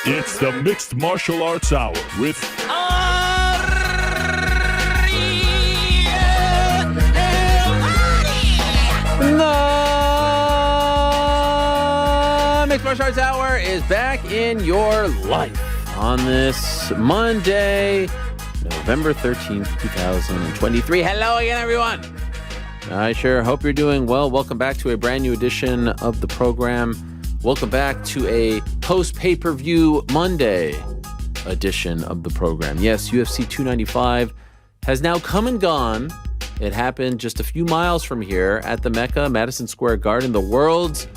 It's the Mixed Martial Arts Hour with The Mixed Martial Arts Hour is back in your life on this Monday, November 13th, 2023. Hello again, everyone. I sure hope you're doing well. Welcome back to a brand new edition of the program. Welcome back to a post-pay-per-view Monday edition of the program. Yes, UFC 295 has now come and gone. It happened just a few miles from here at the Mecca, Madison Square Garden, the world's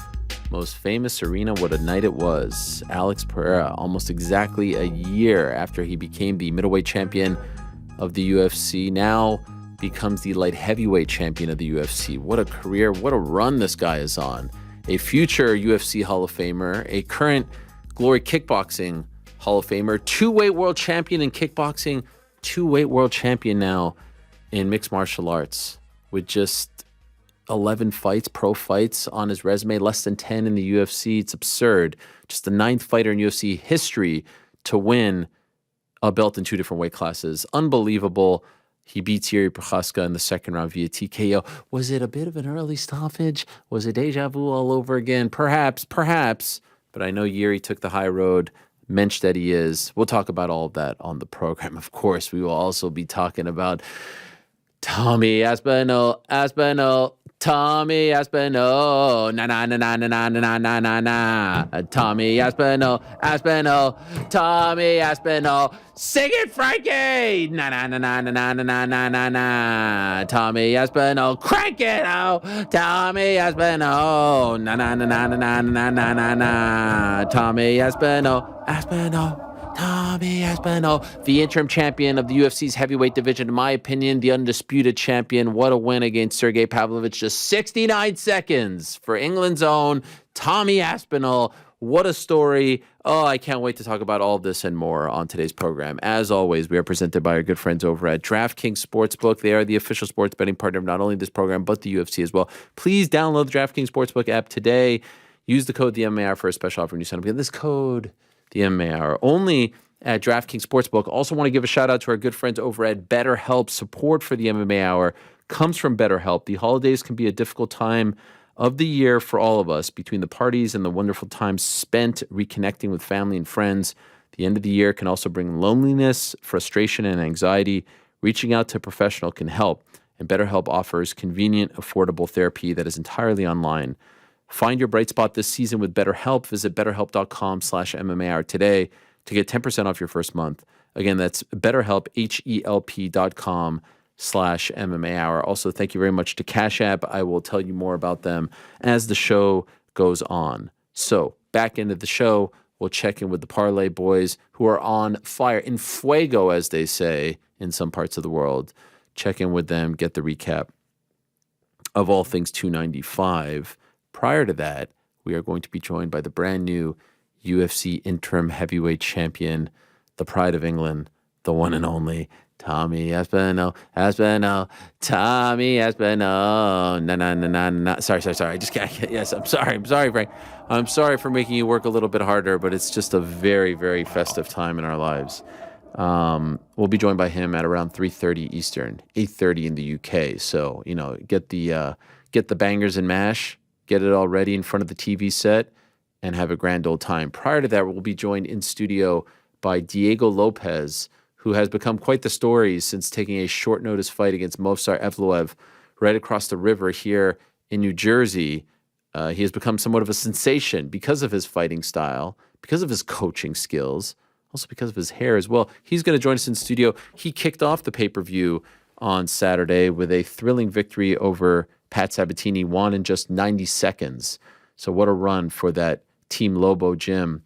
most famous arena. What a night it was. Alex Pereira, almost exactly a year after he became the middleweight champion of the UFC, now becomes the light heavyweight champion of the UFC. What a career, what a run this guy is on. A future UFC Hall of Famer, a current Glory Kickboxing Hall of Famer, two-weight world champion in kickboxing, two-weight world champion now in mixed martial arts with just 11 fights, pro fights on his resume, less than 10 in the UFC. It's absurd. Just the 9th fighter in UFC history to win a belt in 2 different weight classes. Unbelievable. He beat Yuri Prochazka in the second round via TKO. Was it a bit of an early stoppage? Was it deja vu all over again? Perhaps. But I know Yuri took the high road, mensch that he is. We'll talk about all of that on the program. Of course, we will also be talking about Tommy Aspinall, Tommy Aspinall, na na na na na na na na na na. Tommy Aspinall, Tommy Aspinall. Sing it, Frankie! Na na na na na na na na na na. Tommy Aspinall, crank it out. Tommy Aspinall, na na na na na na na na na. Tommy Aspinall, Tommy Aspinall, the interim champion of the UFC's heavyweight division. In my opinion, the undisputed champion. What a win against Sergei Pavlovich. Just 69 seconds for England's own Tommy Aspinall. What a story. Oh, I can't wait to talk about all this and more on today's program. As always, we are presented by our good friends over at DraftKings Sportsbook. They are the official sports betting partner of not only this program, but the UFC as well. Please download the DraftKings Sportsbook app today. Use the code TheMMAR for a special offer when you sign up. Get this code, the MMA Hour, only at DraftKings Sportsbook. Also want to give a shout out to our good friends over at BetterHelp. Support for the MMA Hour comes from BetterHelp. The holidays can be a difficult time of the year for all of us, between the parties and the wonderful time spent reconnecting with family and friends. The end of the year can also bring loneliness, frustration, and anxiety. Reaching out to a professional can help, and BetterHelp offers convenient, affordable therapy that is entirely online. Find your bright spot this season with BetterHelp. Visit betterhelp.com/MMAR today to get 10% off your first month. Again, that's BetterHelp, HELP.com/MMAR. Also, thank you very much to Cash App. I will tell you more about them as the show goes on. So, back into the show, we'll check in with the Parlay boys who are on fire, in fuego, as they say in some parts of the world. Check in with them, get the recap of all things 295. Prior to that, we are going to be joined by the brand new UFC interim heavyweight champion, the pride of England, the one and only Tommy Aspinall, Tommy Aspinall. No. Sorry. I just can't. Yes, I'm sorry, Frank. I'm sorry for making you work a little bit harder, but it's just a very, very festive time in our lives. We'll be joined by him at around 3:30 Eastern, 8:30 in the UK. So, get the bangers and mash. Get it all ready in front of the TV set and have a grand old time. Prior to that, we'll be joined in studio by Diego Lopes, who has become quite the story since taking a short notice fight against Movsar Evloev right across the river here in New Jersey. He has become somewhat of a sensation because of his fighting style, because of his coaching skills, also because of his hair as well. He's going to join us in studio. He kicked off the pay-per-view on Saturday with a thrilling victory over Pat Sabatini, won in just 90 seconds. So what a run for that Team Lobo Gym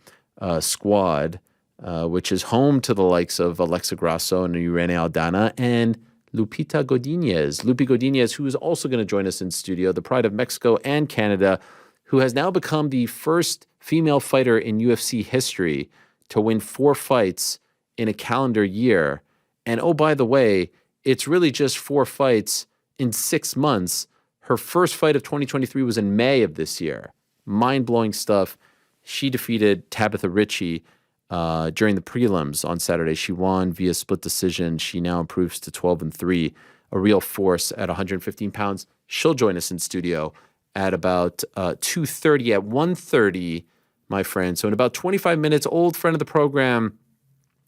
squad, which is home to the likes of Alexa Grasso and Irene Aldana and Loopy Godinez, who is also going to join us in studio, the pride of Mexico and Canada, who has now become the first female fighter in UFC history to win 4 fights in a calendar year. And oh, by the way, it's really just 4 fights in 6 months. Her first fight of 2023 was in May of this year. Mind-blowing stuff. She defeated Tabatha Ricci during the prelims on Saturday. She won via split decision. She now improves to 12-3, a real force at 115 pounds. She'll join us in studio at about 2:30. At 1:30, my friend. So in about 25 minutes, old friend of the program,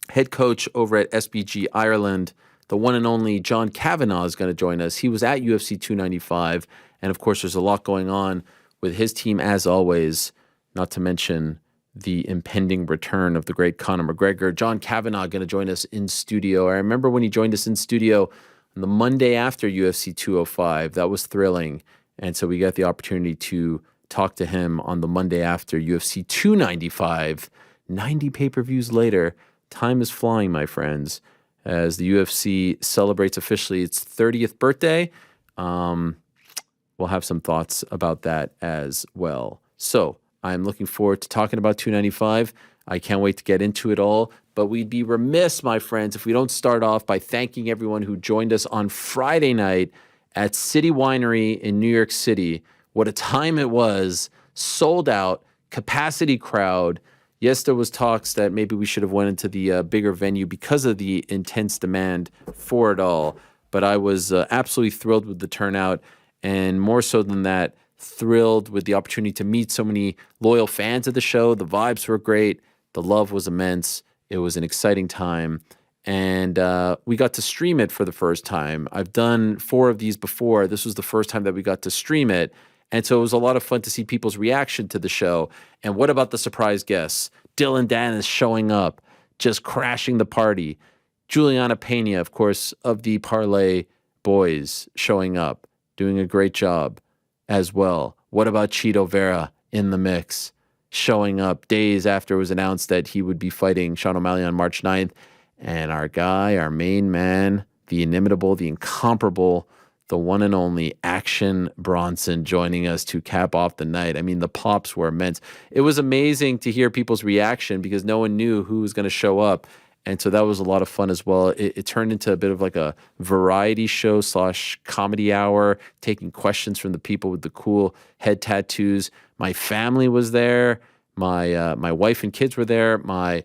head coach over at SBG Ireland, the one and only John Kavanagh is going to join us. He was at UFC 295. And of course, there's a lot going on with his team as always, not to mention the impending return of the great Conor McGregor. John Kavanagh going to join us in studio. I remember when he joined us in studio on the Monday after UFC 205. That was thrilling. And so we got the opportunity to talk to him on the Monday after UFC 295. 90 pay-per-views later. Time is flying, my friends, as the UFC celebrates officially its 30th birthday. We'll have some thoughts about that as well. So I'm looking forward to talking about 295. I can't wait to get into it all. But we'd be remiss, my friends, if we don't start off by thanking everyone who joined us on Friday night at City Winery in New York City. What a time it was. Sold out, capacity crowd. Yes, there was talks that maybe we should have went into the bigger venue because of the intense demand for it all. But I was absolutely thrilled with the turnout. And more so than that, thrilled with the opportunity to meet so many loyal fans of the show. The vibes were great. The love was immense. It was an exciting time. And we got to stream it for the first time. I've done 4 of these before. This was the first time that we got to stream it. And so it was a lot of fun to see people's reaction to the show. And what about the surprise guests? Dylan Dennis showing up, just crashing the party. Juliana Pena, of course, of the Parlay boys, showing up, doing a great job as well. What about Chito Vera in the mix, showing up days after it was announced that he would be fighting Sean O'Malley on March 9th? And our guy, our main man, the inimitable, the incomparable, the one and only Action Bronson joining us to cap off the night. I mean, the pops were immense. It was amazing to hear people's reaction because no one knew who was going to show up. And so that was a lot of fun as well. It turned into a bit of like a variety show / comedy hour, taking questions from the people with the cool head tattoos. My family was there. My wife and kids were there. My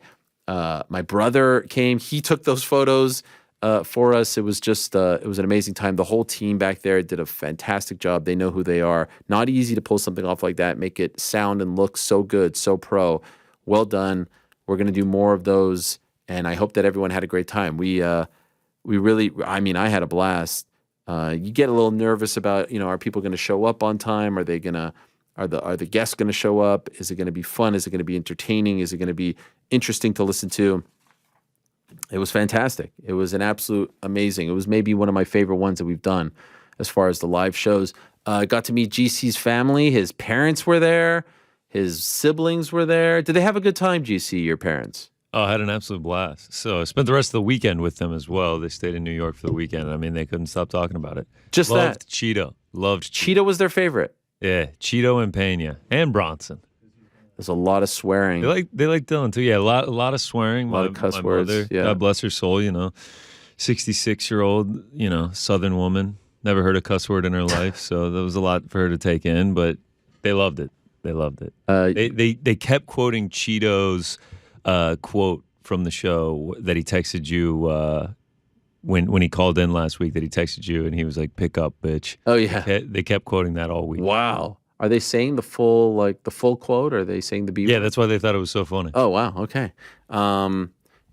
brother came. He took those photos for us. It was just it was an amazing time. The whole team back there did a fantastic job. They know who they are. Not easy to pull something off like that, make it sound and look so good, so pro. Well done. We're going to do more of those, and I hope that everyone had a great time. We really, I mean, I had a blast. You get a little nervous about, are people going to show up on time? Are the guests going to show up? Is it going to be fun? Is it going to be entertaining? Is it going to be interesting to listen to? It was fantastic. It was an absolute amazing. It was maybe one of my favorite ones that we've done as far as the live shows. Got to meet GC's family. His parents were there. His siblings were there. Did they have a good time, GC, your parents? Oh, I had an absolute blast. So I spent the rest of the weekend with them as well. They stayed in New York for the weekend. I mean, they couldn't stop talking about it. Just Loved that. Cheeto. Loved Cheeto was their favorite. Yeah, Cheeto and Pena and Bronson. There's a lot of swearing. They like Dylan too. Yeah, a lot of swearing. A lot of cuss words. Mother, yeah. God bless her soul. 66-year-old, Southern woman. Never heard a cuss word in her life, so that was a lot for her to take in. But they loved it. They loved it. They kept quoting Cheeto's quote from the show that he texted you when he called in last week. That he texted you and he was like, "Pick up, bitch." Oh yeah. They kept quoting that all week. Wow. Are they saying the full quote? Or are they saying the B? Yeah, that's why they thought it was so funny. Oh wow. Okay.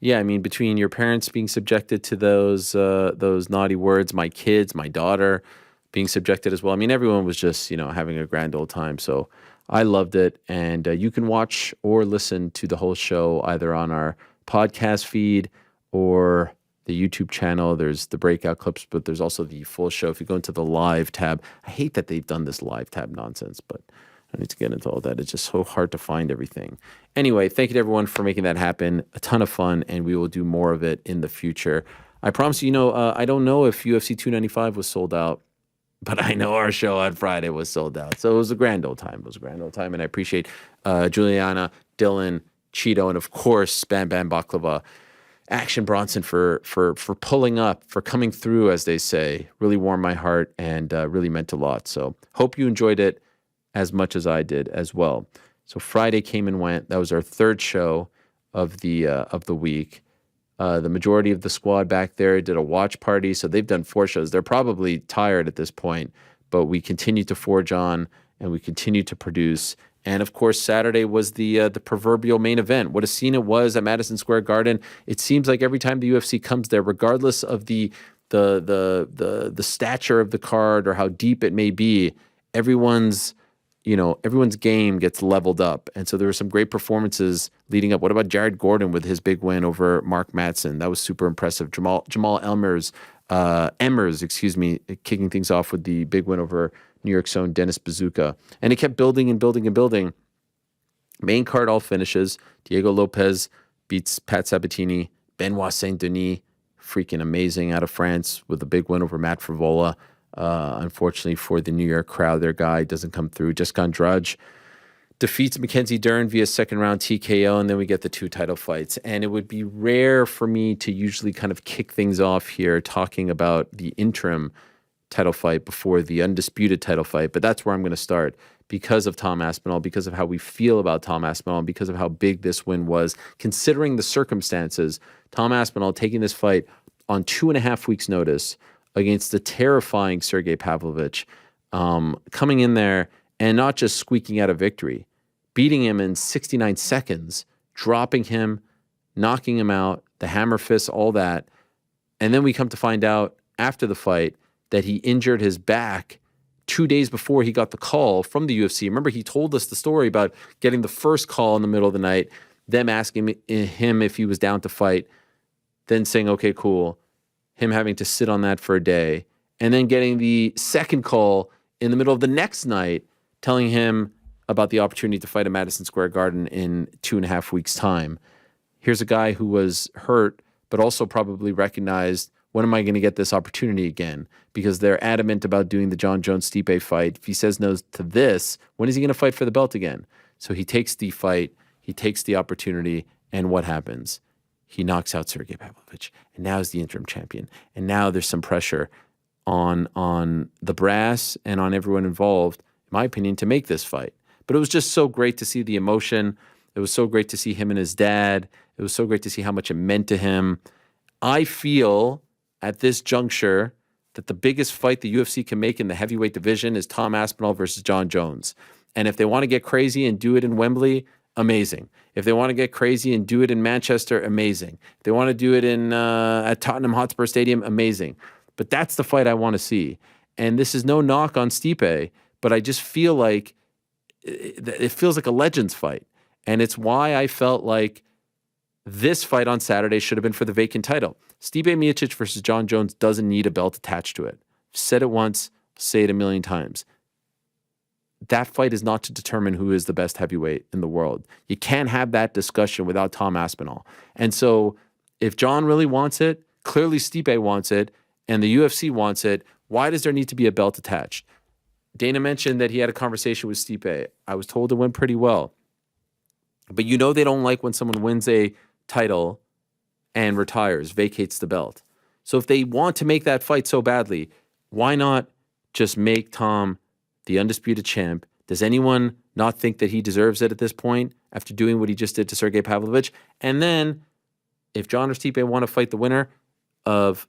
Yeah, I mean, between your parents being subjected to those naughty words, my kids, my daughter being subjected as well. I mean, everyone was just having a grand old time. So I loved it, and you can watch or listen to the whole show either on our podcast feed or the YouTube channel. There's the breakout clips, but there's also the full show. If you go into the live tab, I hate that they've done this live tab nonsense, but I need to get into all that. It's just so hard to find everything. Anyway, thank you to everyone for making that happen. A ton of fun, and we will do more of it in the future. I promise you, I don't know if UFC 295 was sold out, but I know our show on Friday was sold out. So it was a grand old time. And I appreciate Juliana, Dylan, Cheeto, and of course, Bam Bam Baklava, Action Bronson for pulling up, for coming through, as they say. Really warmed my heart and really meant a lot. So hope you enjoyed it as much as I did as well. So Friday came and went. That was our third show of the week. The majority of the squad back there did a watch party, so they've done 4 shows. They're probably tired at this point, but we continue to forge on and we continue to produce. And of course, Saturday was the proverbial main event. What a scene it was at Madison Square Garden. It seems like every time the UFC comes there, regardless of the stature of the card or how deep it may be, everyone's game gets leveled up. And so there were some great performances leading up. What about Jared Gordon with his big win over Mark Madsen? That was super impressive. Jamal Emmers, kicking things off with the big win over New York's own Dennis Bazooka. And it kept building and building and building. Main card all finishes. Diego Lopes beats Pat Sabatini. Benoit Saint-Denis, freaking amazing, out of France with a big win over Matt Frivola. Unfortunately for the New York crowd, their guy doesn't come through. Just Drudge defeats Mackenzie Dern via second round TKO, and then we get the 2 title fights. And it would be rare for me to usually kind of kick things off here talking about the interim title fight before the undisputed title fight, but that's where I'm going to start because of Tom Aspinall, because of how we feel about Tom Aspinall, because of how big this win was, considering the circumstances. Tom Aspinall taking this fight on 2.5 weeks' notice against the terrifying Sergei Pavlovich, coming in there and not just squeaking out a victory, beating him in 69 seconds, dropping him, knocking him out, the hammer fists, all that. And then we come to find out after the fight that he injured his back 2 days before he got the call from the UFC. Remember, he told us the story about getting the first call in the middle of the night, them asking him if he was down to fight, then saying, okay, cool, him having to sit on that for a day, and then getting the second call in the middle of the next night telling him about the opportunity to fight at Madison Square Garden in 2.5 weeks' time. Here's a guy who was hurt, but also probably recognized, when am I going to get this opportunity again? Because they're adamant about doing the John Jones-Stipe fight. If he says no to this, when is he going to fight for the belt again? So he takes the fight, he takes the opportunity, and what happens? He knocks out Sergei Pavlovich, and now he's the interim champion. And now there's some pressure on the brass and on everyone involved, in my opinion, to make this fight. But it was just so great to see the emotion. It was so great to see him and his dad. It was so great to see how much it meant to him. I feel at this juncture that the biggest fight the UFC can make in the heavyweight division is Tom Aspinall versus John Jones. And if they want to get crazy and do it in Wembley, amazing. If they want to get crazy and do it in Manchester, amazing. If they want to do it at Tottenham Hotspur Stadium, amazing. But that's the fight I want to see. And this is no knock on Stipe, but I just feel like it feels like a Legends fight. And it's why I felt like this fight on Saturday should have been for the vacant title. Stipe Miocic versus John Jones doesn't need a belt attached to it. I've said it once, say it a million times. That fight is not to determine who is the best heavyweight in the world. You can't have that discussion without Tom Aspinall. And so if John really wants it, clearly Stipe wants it, and the UFC wants it, why does there need to be a belt attached? Dana mentioned that he had a conversation with Stipe. I was told it went pretty well. But you know they don't like when someone wins a title and retires, vacates the belt. So if they want to make that fight so badly, why not just make Tom the undisputed champ? Does anyone not think that he deserves it at this point after doing what he just did to Sergei Pavlovich? And then if John or Stipe want to fight the winner of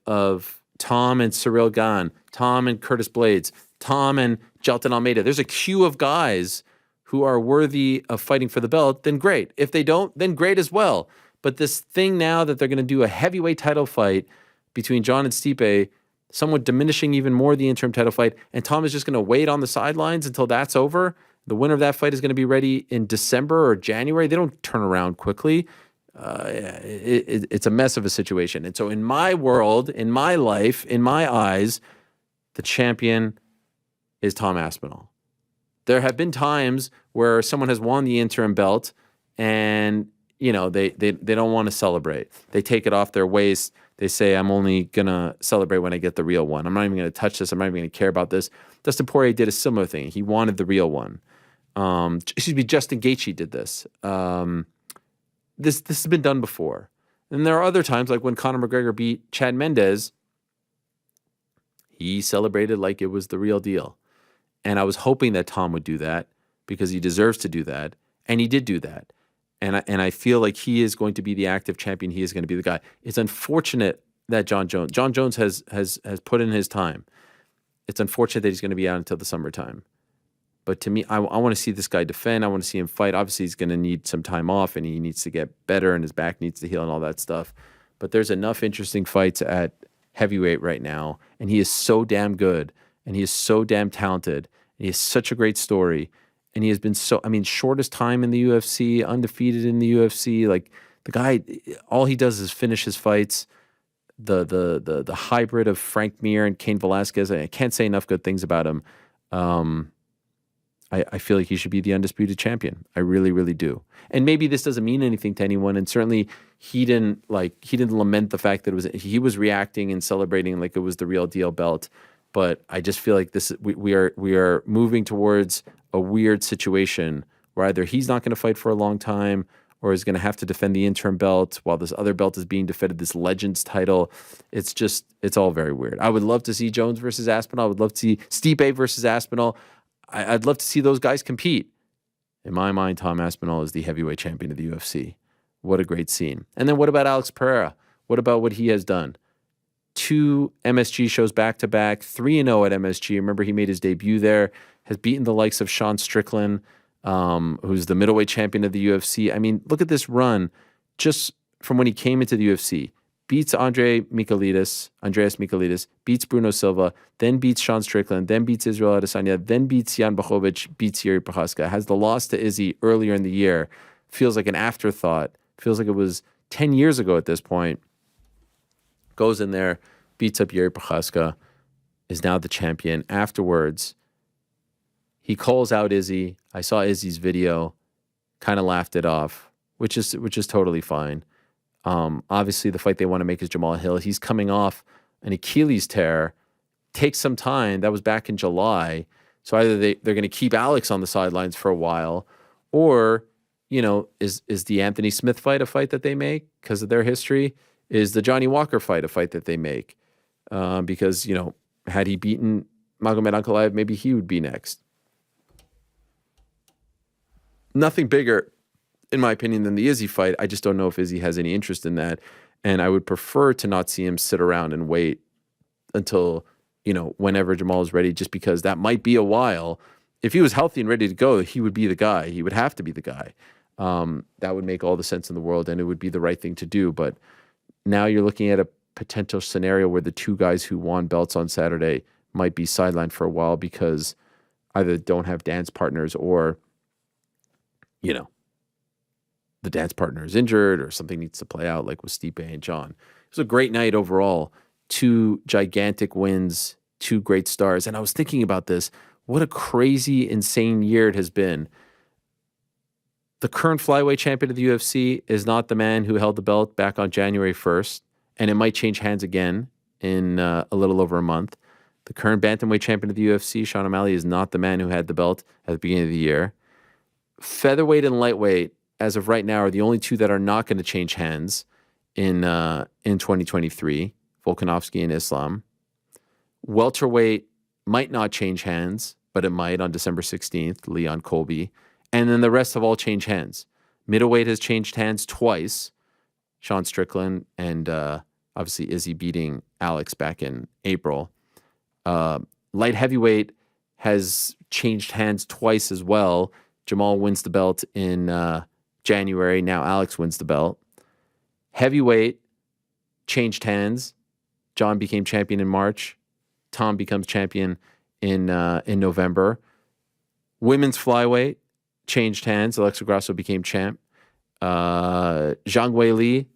Tom and Cyril Gane, Tom and Curtis Blades, Tom and Jelton Almeida, there's a queue of guys who are worthy of fighting for the belt, then great. If they don't, then great as well. But this thing now that they're going to do a heavyweight title fight between John and Stipe, somewhat diminishing even more the interim title fight, and Tom is just going to wait on the sidelines until that's over. The winner of that fight is going to be ready in December or January. They don't turn around quickly. It's a mess of a situation. And so in my world, in my life, in my eyes, the champion is Tom Aspinall. There have been times where someone has won the interim belt and, you know, they don't want to celebrate. They take it off their waist. They say, I'm only going to celebrate when I get the real one. I'm not even going to touch this. I'm not even going to care about this. Dustin Poirier did a similar thing. He wanted the real one. Justin Gaethje did this. This has been done before. And there are other times, like when Conor McGregor beat Chad Mendes, he celebrated like it was the real deal. And I was hoping that Tom would do that because he deserves to do that. And he did do that. And I feel like he is going to be the active champion. He is going to be the guy. It's unfortunate that John Jones has put in his time. It's unfortunate that he's going to be out until the summertime. But to me, I want to see this guy defend. I want to see him fight. Obviously, he's going to need some time off, and he needs to get better, and his back needs to heal and all that stuff. But there's enough interesting fights at heavyweight right now, and he is so damn good, and he is so damn talented, and he has such a great story. And he has been shortest time in the UFC, undefeated in the UFC. Like the guy, all he does is finish his fights. The hybrid of Frank Mir and Cain Velasquez. I can't say enough good things about him. I feel like he should be the undisputed champion. I really, really do. And maybe this doesn't mean anything to anyone. And certainly he didn't lament the fact that he was reacting and celebrating like it was the real deal belt. But I just feel like we are moving towards a weird situation where either he's not going to fight for a long time or is going to have to defend the interim belt while this other belt is being defended, this Legends title. It's all very weird. I would love to see Jones versus Aspinall. I would love to see Stipe versus Aspinall. I'd love to see those guys compete. In my mind, Tom Aspinall is the heavyweight champion of the UFC. What a great scene. And then what about Alex Pereira? What about what he has done? 2 MSG shows back-to-back, 3-0 at MSG. Remember, he made his debut there, has beaten the likes of Sean Strickland, who's the middleweight champion of the UFC. I mean, look at this run just from when he came into the UFC. Beats Andreas Michailidis, beats Bruno Silva, then beats Sean Strickland, then beats Israel Adesanya, then beats Jan Blachowicz, beats Jiří Procházka. Has the loss to Izzy earlier in the year. Feels like an afterthought. Feels like it was 10 years ago at this point. Goes in there, beats up Jiří Procházka, is now the champion. Afterwards, he calls out Izzy. I saw Izzy's video, kind of laughed it off, which is totally fine. Obviously, the fight they want to make is Jamal Hill. He's coming off an Achilles tear. Takes some time. That was back in July. So either they're going to keep Alex on the sidelines for a while, or, is the Anthony Smith fight a fight that they make because of their history? Is the Johnny Walker fight a fight that they make? Because, had he beaten Magomed Ankalaev, maybe he would be next. Nothing bigger, in my opinion, than the Izzy fight. I just don't know if Izzy has any interest in that. And I would prefer to not see him sit around and wait until, whenever Jamal is ready, just because that might be a while. If he was healthy and ready to go, he would be the guy. He would have to be the guy. That would make all the sense in the world, and it would be the right thing to do. But now you're looking at a potential scenario where the 2 guys who won belts on Saturday might be sidelined for a while because either don't have dance partners or, the dance partner is injured or something needs to play out, like with Stipe and John. It was a great night overall. 2 gigantic wins, 2 great stars. And I was thinking about this. What a crazy, insane year it has been. The current flyweight champion of the UFC is not the man who held the belt back on January 1st, and it might change hands again in a little over a month. The current bantamweight champion of the UFC, Sean O'Malley, is not the man who had the belt at the beginning of the year. Featherweight and lightweight, as of right now, are the only 2 that are not going to change hands in 2023, Volkanovski and Islam. Welterweight might not change hands, but it might on December 16th, Leon Colby. And then the rest have all changed hands. Middleweight has changed hands twice, Sean Strickland and obviously Izzy beating Alex back in April. Light heavyweight has changed hands twice as well. Jamal wins the belt in January. Now Alex wins the belt. Heavyweight changed hands. John became champion in March. Tom becomes champion in November. Women's flyweight changed hands. Alexa Grasso became champ. Zhang Weili.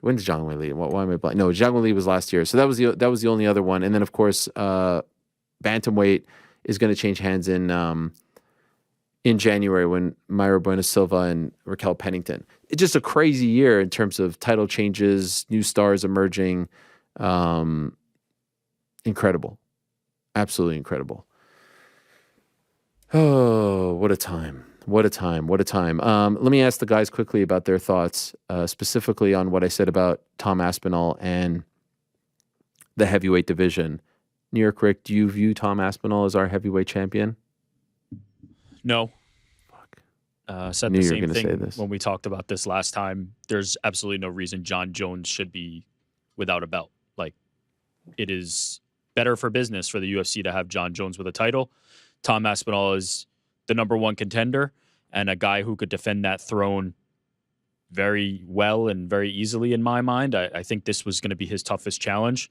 When did Zhang Weili? Why am I blank? No, Zhang Weili was last year. So that was the only other one. And then of course, bantamweight is going to change hands in January when Mayra Bueno Silva and Raquel Pennington. It's just a crazy year in terms of title changes, new stars emerging. Incredible. Absolutely incredible. Oh, what a time. What a time. What a time. Let me ask the guys quickly about their thoughts, specifically on what I said about Tom Aspinall and the heavyweight division. New York Rick, do you view Tom Aspinall as our heavyweight champion? No. Fuck. Said the same thing when we talked about this last time. There's absolutely no reason John Jones should be without a belt. Like, it is better for business for the UFC to have John Jones with a title. Tom Aspinall is the number one contender and a guy who could defend that throne very well and very easily in my mind. I think this was going to be his toughest challenge.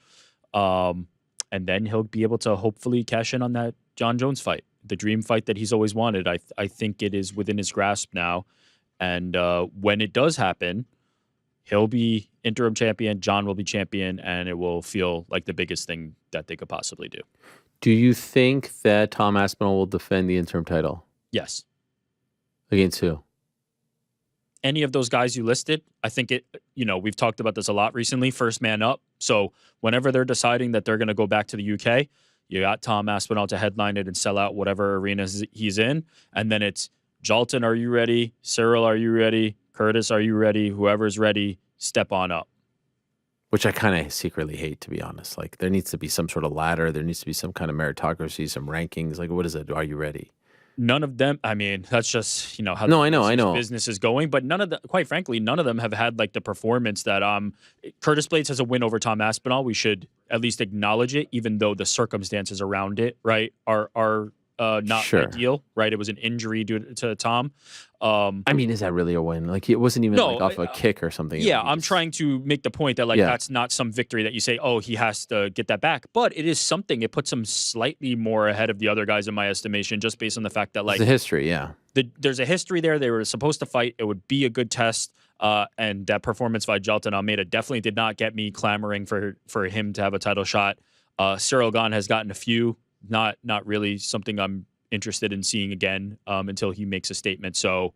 And then he'll be able to hopefully cash in on that John Jones fight, the dream fight that he's always wanted. I think it is within his grasp now. And when it does happen, he'll be interim champion, John will be champion, and it will feel like the biggest thing that they could possibly do. Do you think that Tom Aspinall will defend the interim title? Yes. Against who? Any of those guys you listed. I think we've talked about this a lot recently, first man up. So whenever they're deciding that they're going to go back to the UK, you got Tom Aspinall to headline it and sell out whatever arena he's in. And then it's Jalton, are you ready? Cyril, are you ready? Curtis, are you ready? Whoever's ready, step on up. Which I kind of secretly hate, to be honest. Like, there needs to be some sort of ladder. There needs to be some kind of meritocracy, some rankings. Like, what is it? Are you ready? None of them, I mean, that's just, how I know. Business is going. But none of them, quite frankly, none of them have had like the performance that Curtis Blades has a win over Tom Aspinall. We should at least acknowledge it, even though the circumstances around it, right, are not ideal, right? It was an injury due to Tom. I mean, is that really a win? Like, it wasn't even off a kick or something. Yeah, I'm trying to make the point that that's not some victory that you say, oh, he has to get that back. But it is something. It puts him slightly more ahead of the other guys in my estimation, just based on the fact that the history, there's a history there. They were supposed to fight. It would be a good test. And that performance by Jalton Almeida definitely did not get me clamoring for him to have a title shot. Cyril Gane has gotten a few. Not really something I'm interested in seeing again until he makes a statement. So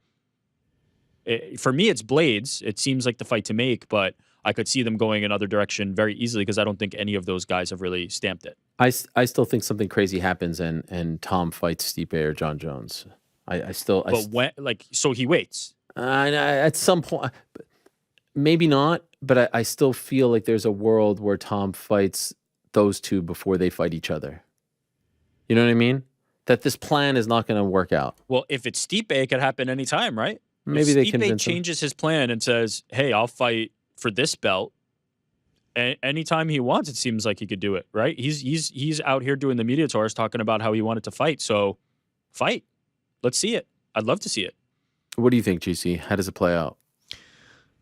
for me, it's Blades. It seems like the fight to make, but I could see them going another direction very easily because I don't think any of those guys have really stamped it. I still think something crazy happens and Tom fights Stipe or John Jones. So he waits. At some point, maybe not, but I still feel like there's a world where Tom fights those two before they fight each other. You know what I mean? That this plan is not going to work out. Well, if it's Stipe, it could happen anytime, right? Maybe they convince Stipe changes his plan and says, hey, I'll fight for this belt. Anytime he wants, it seems like he could do it, right? He's out here doing the media tours talking about how he wanted to fight. So fight. Let's see it. I'd love to see it. What do you think, GC? How does it play out?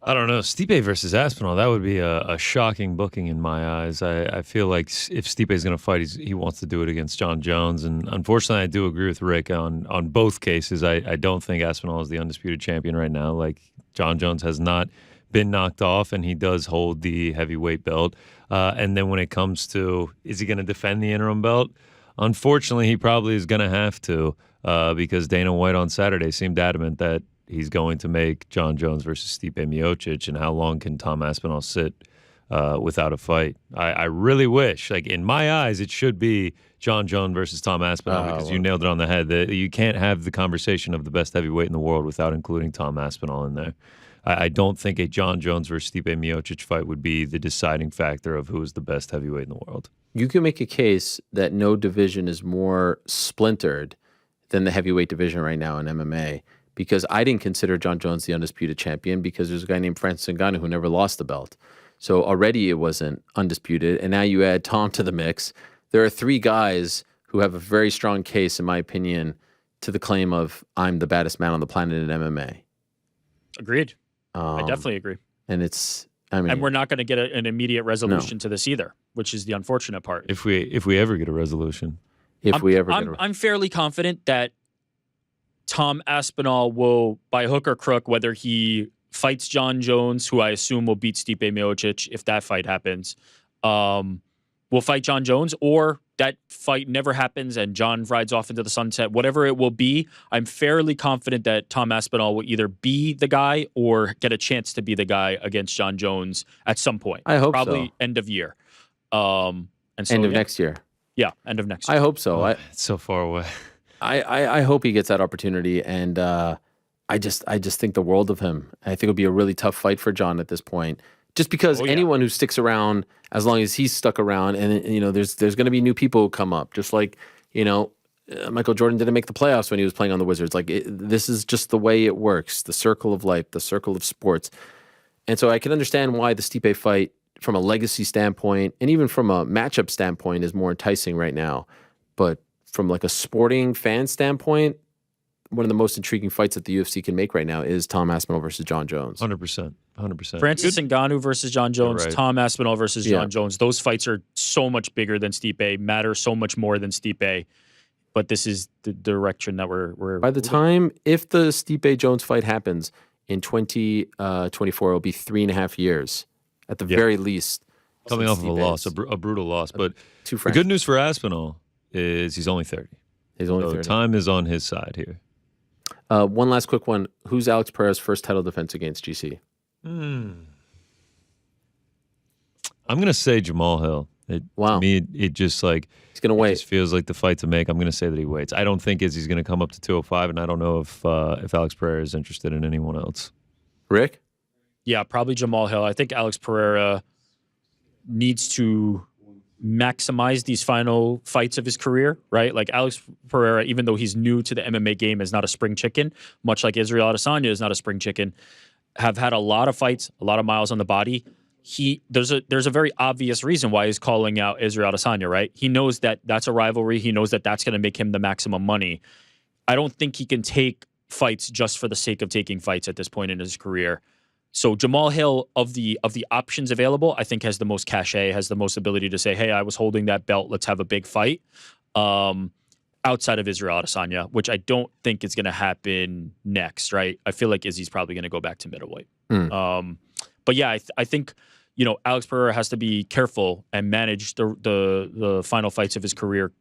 I don't know. Stipe versus Aspinall, that would be a shocking booking in my eyes. I feel like if Stipe is going to fight, he wants to do it against John Jones. And unfortunately, I do agree with Rick on both cases. I don't think Aspinall is the undisputed champion right now. Like, John Jones has not been knocked off, and he does hold the heavyweight belt. And then when it comes to, is he going to defend the interim belt? Unfortunately, he probably is going to have to because Dana White on Saturday seemed adamant that he's going to make John Jones versus Stipe Miocic, and how long can Tom Aspinall sit without a fight? I really wish, like, in my eyes, it should be John Jones versus Tom Aspinall because you nailed it on the head. That you can't have the conversation of the best heavyweight in the world without including Tom Aspinall in there. I don't think a John Jones versus Stipe Miocic fight would be the deciding factor of who is the best heavyweight in the world. You can make a case that no division is more splintered than the heavyweight division right now in MMA. Because I didn't consider John Jones the undisputed champion because there's a guy named Francis Ngannou who never lost the belt. So already it wasn't undisputed. And now you add Tom to the mix. There are three guys who have a very strong case, in my opinion, to the claim of I'm the baddest man on the planet in MMA. Agreed. I definitely agree. And and we're not going to get an immediate resolution to this either, which is the unfortunate part. If we ever get a resolution. I'm fairly confident that Tom Aspinall will, by hook or crook, whether he fights John Jones, who I assume will beat Stipe Miocic if that fight happens, will fight John Jones, or that fight never happens and John rides off into the sunset. Whatever it will be, I'm fairly confident that Tom Aspinall will either be the guy or get a chance to be the guy against John Jones at some point. I hope probably so. End of year. End of next year. Yeah, end of next year. I hope so. It's so far away. I hope he gets that opportunity, and I just think the world of him. I think it'll be a really tough fight for John at this point, just because anyone who sticks around as long as he's stuck around, and there's going to be new people who come up, just like Michael Jordan didn't make the playoffs when he was playing on the Wizards. Like, this is just the way it works, the circle of life, the circle of sports. And so I can understand why the Stipe fight, from a legacy standpoint, and even from a matchup standpoint, is more enticing right now. But from like a sporting fan standpoint, one of the most intriguing fights that the UFC can make right now is Tom Aspinall versus John Jones. 100%. 100%. Francis Ngannou versus John Jones, right. Tom Aspinall versus John Jones. Those fights are so much bigger than Stipe, matter so much more than Stipe. But this is the direction that we're by the time, if the Stipe Jones fight happens in 2024, it'll be 3.5 years at the very least. Coming off of a loss, a brutal loss. But the frank. good news for Aspinall is he's only 30. He's only 30. Time is on his side here. One last quick one. Who's Alex Pereira's first title defense against GC? I'm going to say Jamal Hill. Wow. To me, it just like... He's going to wait. It just feels like the fight to make. I'm going to say that he waits. I don't think Izzy's going to come up to 205, and I don't know if Alex Pereira is interested in anyone else. Rick? Yeah, probably Jamal Hill. I think Alex Pereira needs to maximize these final fights of his career, right? Like Alex Pereira, even though he's new to the MMA game, is not a spring chicken, much like Israel Adesanya is not a spring chicken, have had a lot of fights, a lot of miles on the body. There's a very obvious reason why he's calling out Israel Adesanya, right? He knows that that's a rivalry. He knows that that's going to make him the maximum money. I don't think he can take fights just for the sake of taking fights at this point in his career. So Jamal Hill, of the options available, I think has the most cachet, has the most ability to say, hey, I was holding that belt, let's have a big fight. Outside of Israel Adesanya, which I don't think is going to happen next, right? I feel like Izzy's probably going to go back to middleweight. But yeah, I think, Alex Pereira has to be careful and manage the final fights of his career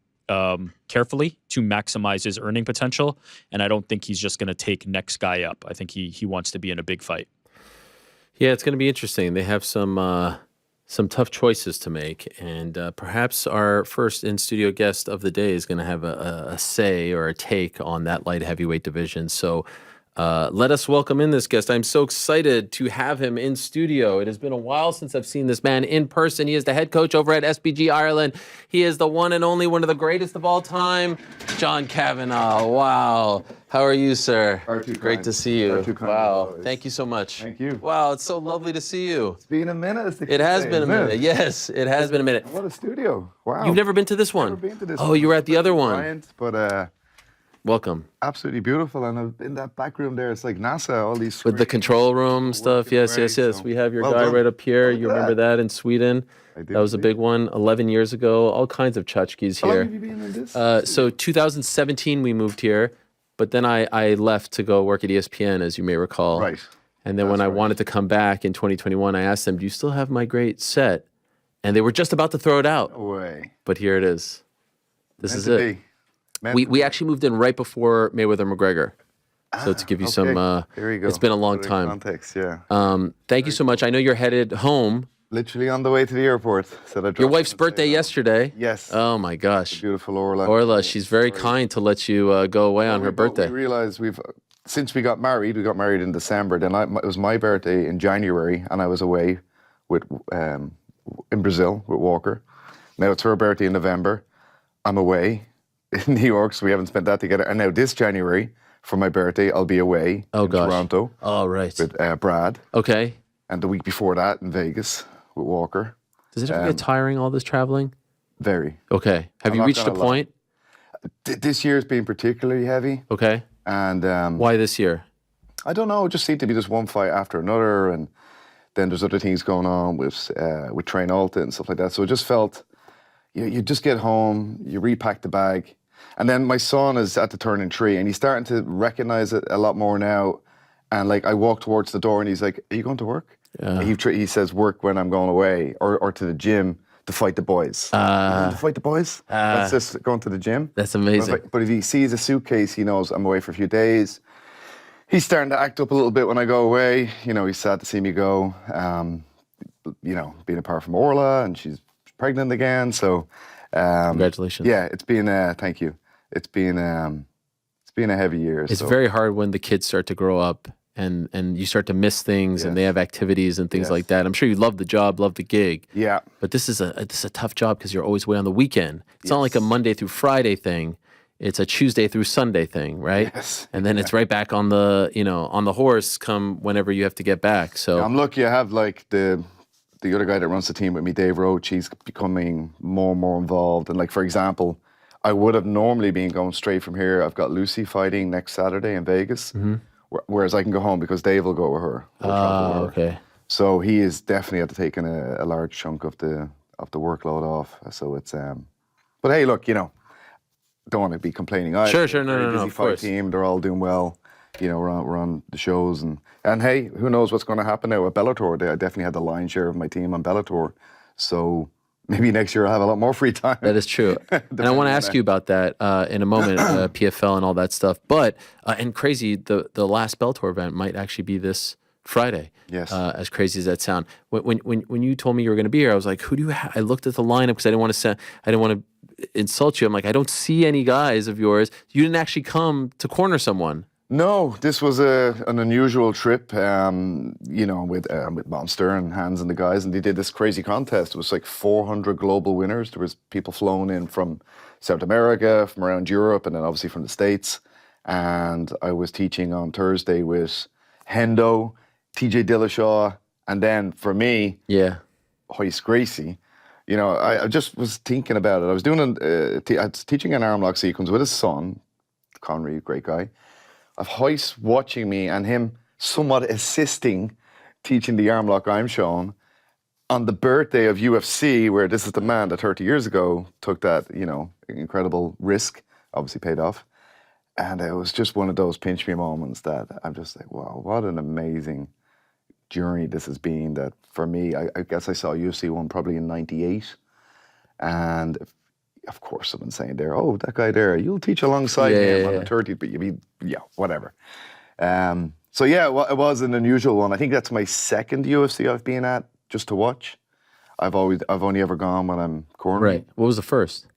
carefully to maximize his earning potential. And I don't think he's just going to take next guy up. I think he wants to be in a big fight. Yeah, it's going to be interesting. They have some tough choices to make, and perhaps our first in-studio guest of the day is going to have a say or a take on that light heavyweight division. So let us welcome in this guest. I'm so excited to have him in studio. It has been a while since I've seen this man in person. He is the head coach over at SBG Ireland. He is the one and only, one of the greatest of all time, John Kavanagh. Wow. How are you, sir? Great to see you. Wow. Thank you so much. Thank you. Wow, it's so lovely to see you. It's been a minute. It has been a minute. Yes, it has been a minute. What a studio. Wow. You've never been to this one? Never been to this one. one. You were at the other one. Giant, but welcome. Absolutely beautiful. And in that back room there, it's like NASA, all these with the control room stuff. Yes. So We have your guy right up here. You remember that in Sweden? That was a big one 11 years ago. All kinds of tchotchkes here. How long have you been in this? So 2017 we moved here, but then I left to go work at ESPN, as you may recall. Right. And then when I wanted to come back in 2021, I asked them, do you still have my great set? And they were just about to throw it out. No way. But here it is. This Meant is to it. be. We actually moved in right before Mayweather McGregor. So to give you some, there you go. It's been a long time. Context, yeah. Thank you so much. I know you're headed home. Literally on the way to the airport. Your wife's birthday yesterday. Yes. Oh my gosh. The beautiful Orla. Orla, she's very kind to let you go away on her birthday. We realized since we got married in December. Then it was my birthday in January, and I was away with in Brazil with Walker. Now it's her birthday in November. I'm away in New York, so we haven't spent that together. And now this January, for my birthday, I'll be away in Toronto. Oh, right. With Brad. Okay. And the week before that in Vegas with Walker. Does it ever get tiring, all this traveling? Very. Okay. Have you reached a point? This year's been particularly heavy. Okay. And why this year? I don't know. It just seemed to be just one fight after another, and then there's other things going on with Train Alta and stuff like that. So it just felt, you just get home, you repack the bag, and then my son is at the turning 3, and he's starting to recognize it a lot more now. And like I walk towards the door, and he's like, "Are you going to work?" Yeah. He says, "Work when I'm going away, or to the gym to fight the boys." To fight the boys? That's just going to the gym. That's amazing. But if he sees a suitcase, he knows I'm away for a few days. He's starting to act up a little bit when I go away. He's sad to see me go. Being apart from Orla, and she's pregnant again. So, congratulations. Yeah, it's been. Thank you. It's been a heavy year. It's very hard when the kids start to grow up and you start to miss things, and they have activities and things like that. I'm sure you love the job, love the gig. Yeah. But this is a tough job because you're always away on the weekend. It's not like a Monday through Friday thing. it's a Tuesday through Sunday thing, right? Yes. And then it's right back on the, on the horse come whenever you have to get back. So I'm lucky I have like the other guy that runs the team with me, Dave Roach. He's becoming more and more involved. And like, for example, I would have normally been going straight from here. I've got Lucy fighting next Saturday in Vegas, whereas I can go home because Dave will go with her. Okay. So he is definitely had to take a large chunk of the workload off. So it's but hey, look, don't want to be complaining. Sure, no, busy of fight course. team, they're all doing well. We're on the shows and hey, who knows what's going to happen now at Bellator? I definitely had the lion's share of my team on Bellator, so maybe next year I'll have a lot more free time. That is true. And I want to ask you about that in a moment, PFL and all that stuff. But and crazy, the last Bellator event might actually be this Friday. Yes. As crazy as that sound. When you told me you were going to be here, I was like, who do you have? I looked at the lineup because I didn't want to insult you. I'm like, I don't see any guys of yours. You didn't actually come to corner someone. No, this was an unusual trip, with Monster and Hans and the guys, and they did this crazy contest. It was like 400 global winners. There was people flown in from South America, from around Europe, and then obviously from the States. And I was teaching on Thursday with Hendo, TJ Dillashaw, and then for me, Royce Gracie. I just was thinking about it. I was doing I was teaching an arm lock sequence with his son, Conry, great guy. Of Royce watching me and him somewhat assisting teaching the arm lock I'm showing on the birthday of UFC, where this is the man that 30 years ago took that, incredible risk, obviously paid off. And it was just one of those pinch me moments that I'm just like, wow, what an amazing journey this has been. That for me, I guess I saw UFC 1 probably in 98. And of course, someone's saying there, oh, that guy there, you'll teach alongside him on the 30th, but you mean, whatever. It was an unusual one. I think that's my second UFC I've been at just to watch. I've only ever gone when I'm cornering. Right. What was the first?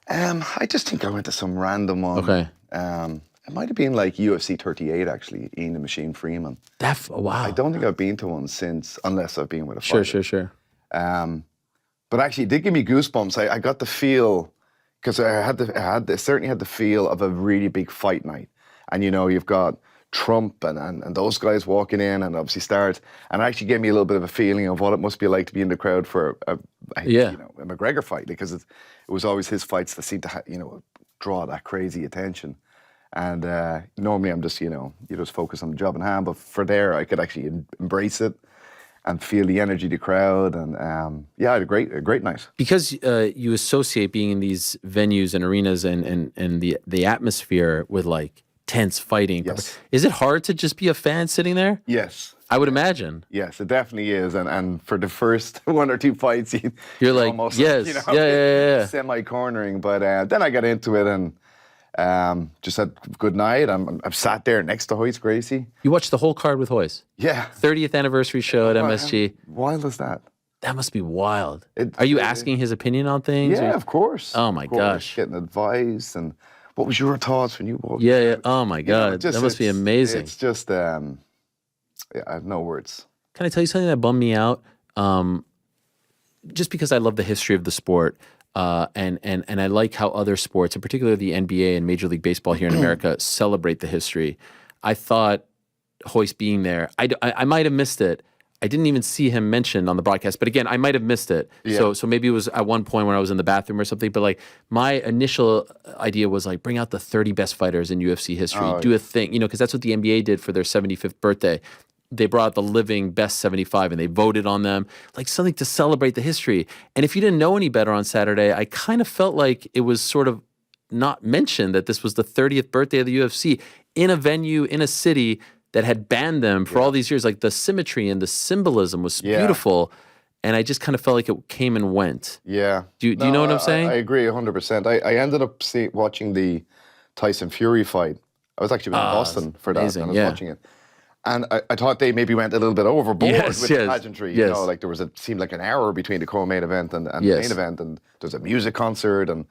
I just think I went to some random one. Okay. It might have been like UFC 38, actually, Ian the Machine Freeman. Wow. I don't think I've been to one since, unless I've been with a fighter. Sure. But actually, it did give me goosebumps. I got the feel, because I certainly had the feel of a really big fight night. And you've got Trump and those guys walking in and obviously Stars, and it actually gave me a little bit of a feeling of what it must be like to be in the crowd for a McGregor fight, because it was always his fights that seemed to draw that crazy attention. And normally I'm just you just focus on the job in hand, but for there I could actually embrace it and feel the energy of the crowd, and I had a great night. Because you associate being in these venues and arenas and the atmosphere with like tense fighting. Yes. Is it hard to just be a fan sitting there? Yes. I would imagine. Yes, it definitely is. And for the first one or two fights, you're like, almost, semi-cornering. But then I got into it and just had a good night. I've sat there next to Royce Gracie. You watched the whole card with Royce? Yeah. 30th anniversary show at MSG. How wild is that? That must be wild. Are you asking his opinion on things? Yeah, of course. Oh my gosh. Getting advice and what was your thoughts when you walked? Yeah. Oh my God. That must be amazing. It's just, I have no words. Can I tell you something that bummed me out? Just because I love the history of the sport, and I like how other sports, in particular the NBA and Major League Baseball here in America, celebrate the history. I thought Royce being there, I might have missed it. I didn't even see him mentioned on the broadcast, but again, I might have missed it. Yeah. So maybe it was at one point when I was in the bathroom or something, but like my initial idea was like, bring out the 30 best fighters in UFC history, do a thing, because that's what the NBA did for their 75th birthday. They brought out the living best 75 and they voted on them, like something to celebrate the history. And if you didn't know any better on Saturday, I kind of felt like it was sort of not mentioned that this was the 30th birthday of the UFC in a venue, in a city that had banned them for all these years. Like the symmetry and the symbolism was beautiful. And I just kind of felt like it came and went. Yeah. Do you know what I'm saying? I agree 100%. I ended up watching the Tyson Fury fight. I was actually in Boston for that, amazing, and I was watching it. And I thought they maybe went a little bit overboard with the pageantry. You know, like seemed like an hour between the co-main event and the main event, and there's a music concert and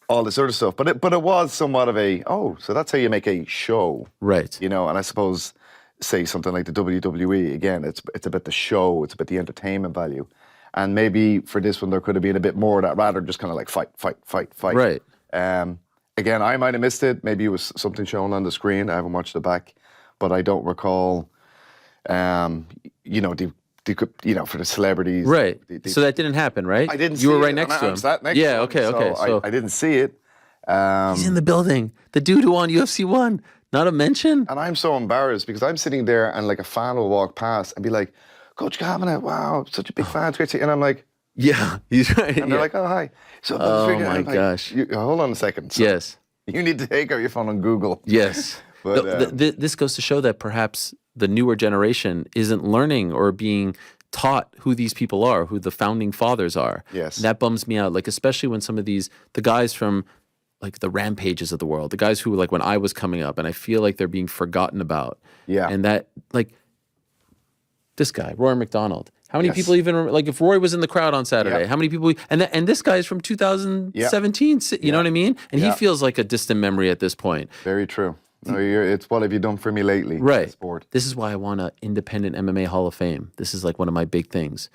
all this sort of stuff. But it was somewhat of a, so that's how you make a show. Right. And I suppose, say something like the WWE, again, it's about the show, it's about the entertainment value. And maybe for this one, there could have been a bit more of that, rather just kind of like fight. Right. again, I might have missed it. Maybe it was something shown on the screen. I haven't watched it back, but I don't recall. For the celebrities, right? So that didn't happen, right? I didn't. You see were right it, next to him. I sat next yeah. to him, Okay. so Okay. So I didn't see it. he's in the building. The dude who won UFC 1. Not a mention. And I'm so embarrassed because I'm sitting there and like a fan will walk past and be like, Coach Kavanagh, wow, such a big fan. It's great to see you. And I'm like, yeah, he's right. and they're like, oh, hi. So my gosh. Hold on a second. So Yes. You need to take out your phone and Google. Yes. But, this goes to show that perhaps the newer generation isn't learning or being taught who these people are, who the founding fathers are. Yes. And that bums me out. Like, especially when some of the guys from like the Rampages of the world, the guys who like when I was coming up, and I feel like they're being forgotten about. Yeah. And that like this guy, Roy McDonald. How many people even like if Roy was in the crowd on Saturday? How many people? And this guy is from 2017. You know what I mean? And he feels like a distant memory at this point. Very true. No, it's what have you done for me lately? Right. Sport. This is why I want an independent MMA Hall of Fame. This is like one of my big things.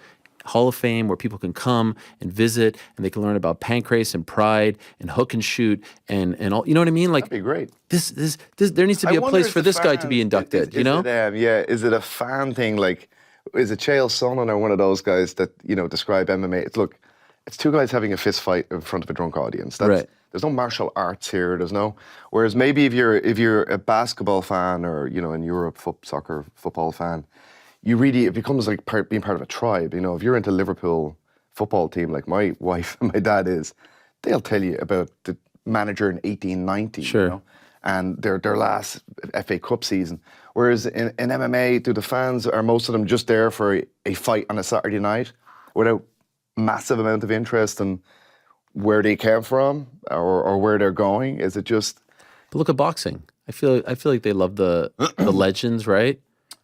Hall of Fame where people can come and visit and they can learn about pancrase and pride and hook and shoot and all. You know what I mean? Like that'd be great. This there needs to be a place for this guy to be inducted. You know? Is it a fan thing? Like, is it Chael Sonnen or one of those guys that describe MMA? It's two guys having a fist fight in front of a drunk audience. Right. There's no martial arts here. There's no. Whereas maybe if you're a basketball fan or in Europe soccer football fan, it becomes like being part of a tribe. If you're into Liverpool football team like my wife and my dad is, they'll tell you about the manager in 1890. Sure. And their last FA Cup season. Whereas in MMA, are most of them just there for a fight on a Saturday night without massive amount of interest in where they came from or where they're going? Is it just? But look at boxing. I feel like they love the legends, right?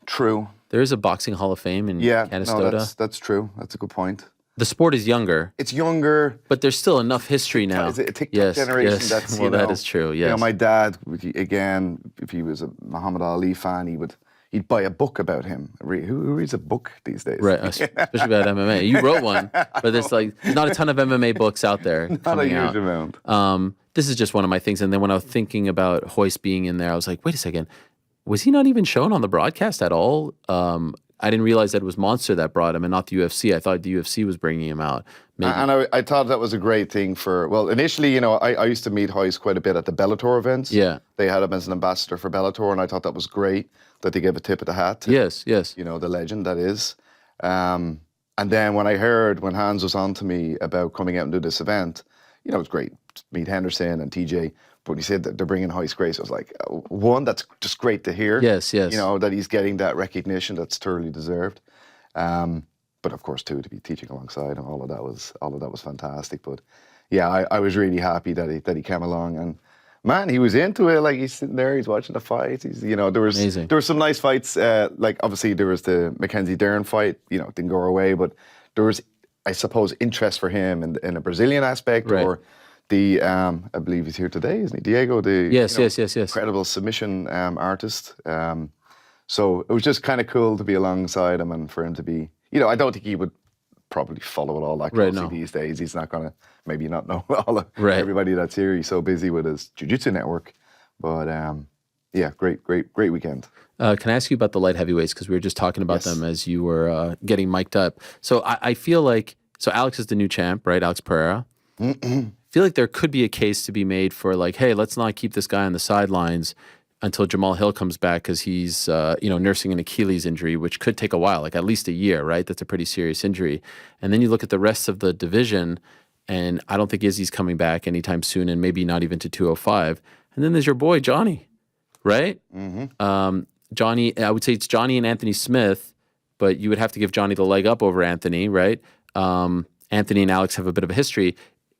True. There is a boxing Hall of Fame in Canastota. No, that's true. That's a good point. The sport is younger. It's younger. But there's still enough history now. Is it a TikTok generation? Yes. That's, that is true, yes. My dad, again, if he was a Muhammad Ali fan, he'd buy a book about him. Who reads a book these days? Right, especially about MMA. You wrote one, but there's not a ton of MMA books out there. Not a huge amount. This is just one of my things. And then when I was thinking about Hoist being in there, I was like, wait a second. Was he not even shown on the broadcast at all? I didn't realize that it was Monster that brought him and not the UFC. I thought the UFC was bringing him out. Maybe. And I thought that was a great thing initially, I used to meet Hoist quite a bit at the Bellator events. Yeah. They had him as an ambassador for Bellator, and I thought that was great that they gave a tip of the hat to, yes. the legend that is. And then when Hans was on to me about coming out and do this event, it was great to meet Henderson and TJ. But when he said that they're bringing Hoist Grace, I was like, one, that's just great to hear. Yes. That he's getting that recognition that's thoroughly deserved. But of course, too, to be teaching alongside him, all of that was fantastic. But yeah, I was really happy that he came along, and man, he was into it. Like he's sitting there, he's watching the fights. There were some nice fights. Like obviously there was the Mackenzie Dern fight. Didn't go our way, but there was, I suppose, interest for him in a Brazilian aspect or. I believe he's here today, isn't he? Diego, yes. incredible submission artist. So it was just kind of cool to be alongside him and for him to be, I don't think he would probably follow it all that closely these days. He's not going to maybe not know all of everybody that's here. He's so busy with his jiu-jitsu network. But yeah, great weekend. Can I ask you about the light heavyweights? Because we were just talking about them as you were getting mic'd up. So I feel like, Alex is the new champ, right? Alex Pereira. I feel like there could be a case to be made for like, hey, let's not keep this guy on the sidelines until Jamal Hill comes back because he's, nursing an Achilles injury, which could take a while, like at least a year, right? That's a pretty serious injury. And then you look at the rest of the division, and I don't think Izzy's coming back anytime soon, and maybe not even to 205. And then there's your boy, Johnny, right? Mm-hmm. Johnny, I would say it's Johnny and Anthony Smith, but you would have to give Johnny the leg up over Anthony, right? Anthony and Alex have a bit of a history.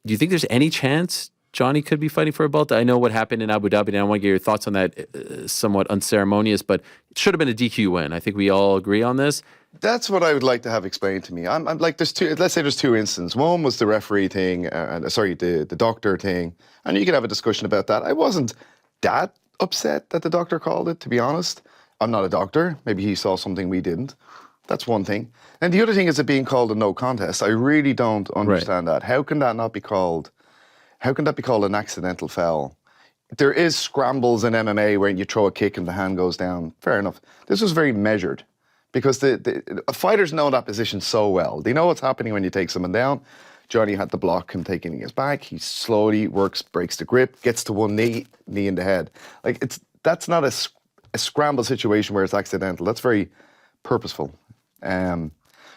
Do you think there's any chance Johnny could be fighting for a belt? I know what happened in Abu Dhabi, and I want to get your thoughts on that, somewhat unceremonious, but it should have been a DQ win. I think we all agree on this. That's what I would like to have explained to me. I'm like, let's say there's two instances. One was the referee thing, the doctor thing, and you could have a discussion about that. I wasn't that upset that the doctor called it, to be honest. I'm not a doctor. Maybe he saw something we didn't. That's one thing. And the other thing is it being called a no contest. I really don't understand that. How can that not be called? How can that be called an accidental foul? there is scrambles in MMA where you throw a kick and the hand goes down. Fair enough. This was very measured because the fighters know that position so well. They know what's happening when you take someone down. Johnny had to block him taking his back. He slowly works, breaks the grip, gets to one knee in the head. Like that's not a scramble situation where it's accidental. That's very purposeful.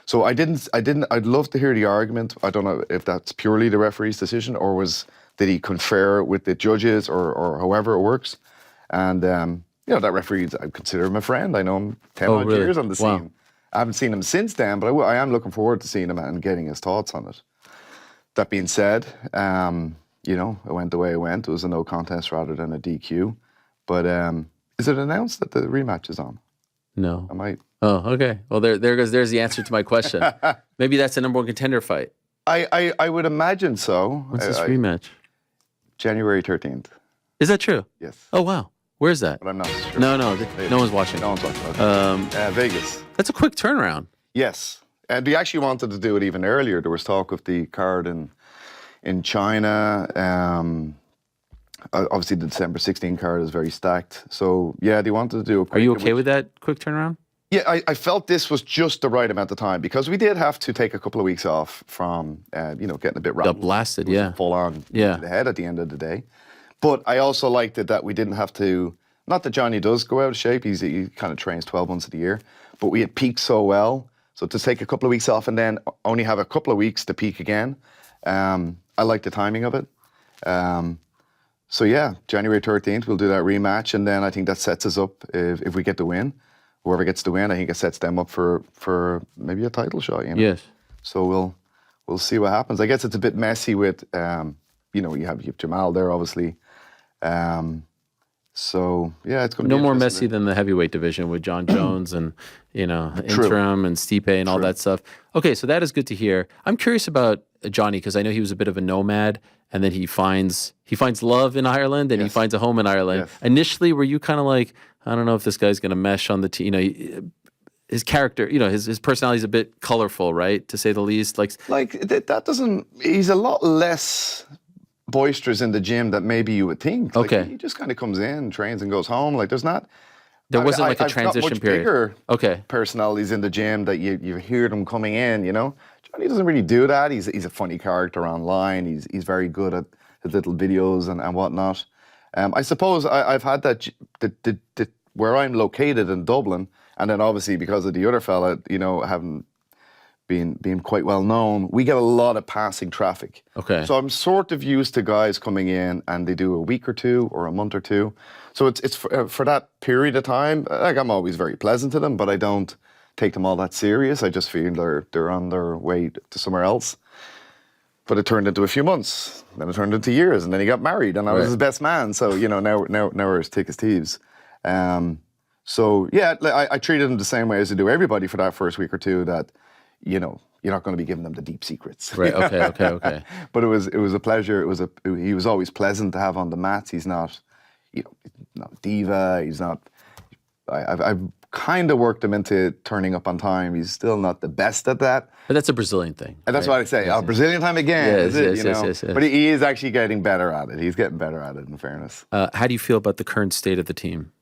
So I'd love to hear the argument. I don't know if that's purely the referee's decision or did he confer with the judges or however it works. And, that referee, I consider him a friend. I know him 10 odd years on the scene. Wow. I haven't seen him since then, but I am looking forward to seeing him and getting his thoughts on it. That being said, it went the way it went. It was a no contest rather than a DQ. But is it announced that the rematch is on? No. I might. Oh, okay. Well, there's the answer to my question. Maybe that's a number one contender fight. I would imagine so. What's this rematch? January 13th. Is that true? Yes. Oh, wow. Where's that? But I'm not sure. No one's watching. No one's watching. Okay. Vegas. That's a quick turnaround. Yes. And we actually wanted to do it even earlier. There was talk of the card in China. Obviously, the December 16 card is very stacked. So, yeah, they wanted to do a quick... Are you okay with that quick turnaround? Yeah, I felt this was just the right amount of time because we did have to take a couple of weeks off from, getting a bit rattled. Got blasted, yeah. Full on to the head at the end of the day. But I also liked it that we didn't have to... Not that Johnny does go out of shape. He kind of trains 12 months of the year. But we had peaked so well. So to take a couple of weeks off and then only have a couple of weeks to peak again, I like the timing of it. So yeah, January 13th, we'll do that rematch. And then I think that sets us up, if we get the win, whoever gets the win, I think it sets them up for maybe a title shot, Yes. So we'll see what happens. I guess it's a bit messy with, you have Jamal there, obviously. So yeah, it's going to be no more messy than the heavyweight division with John Jones and interim and Stipe and all that stuff. Okay, so that is good to hear. I'm curious about Johnny because I know he was a bit of a nomad, and then he finds love in Ireland and he finds a home in Ireland. Yes. Initially, were you kind of like, I don't know if this guy's going to mesh on the team? His character, his personality is a bit colorful, right, to say the least. Like that doesn't. He's a lot less boisterous in the gym that maybe you would think. Okay. He just kind of comes in, trains, and goes home. Like there wasn't like a transition period. Bigger personalities in the gym that you hear them coming in. Johnny doesn't really do that. He's a funny character online. He's very good at his little videos and whatnot. I suppose I've had that where I'm located in Dublin, and then obviously because of the other fella, having being quite well known, we get a lot of passing traffic. Okay. So I'm sort of used to guys coming in and they do a week or two or a month or two. So it's for that period of time. Like I'm always very pleasant to them, but I don't take them all that serious. I just feel they're on their way to somewhere else. But it turned into a few months, then it turned into years, and then he got married, and I was his best man. So now we're as thick as thieves. So yeah, I treated him the same way as I do everybody for that first week or two. That you're not going to be giving them the deep secrets. Right. Okay. But it was a pleasure. He was always pleasant to have on the mats. He's not, not a diva. He's not. I've kind of worked him into turning up on time. He's still not the best at that. But that's a Brazilian thing. And that's what I say. Brazilian time again. Yes. But he is actually getting better at it. He's getting better at it, in fairness. How do you feel about the current state of the team?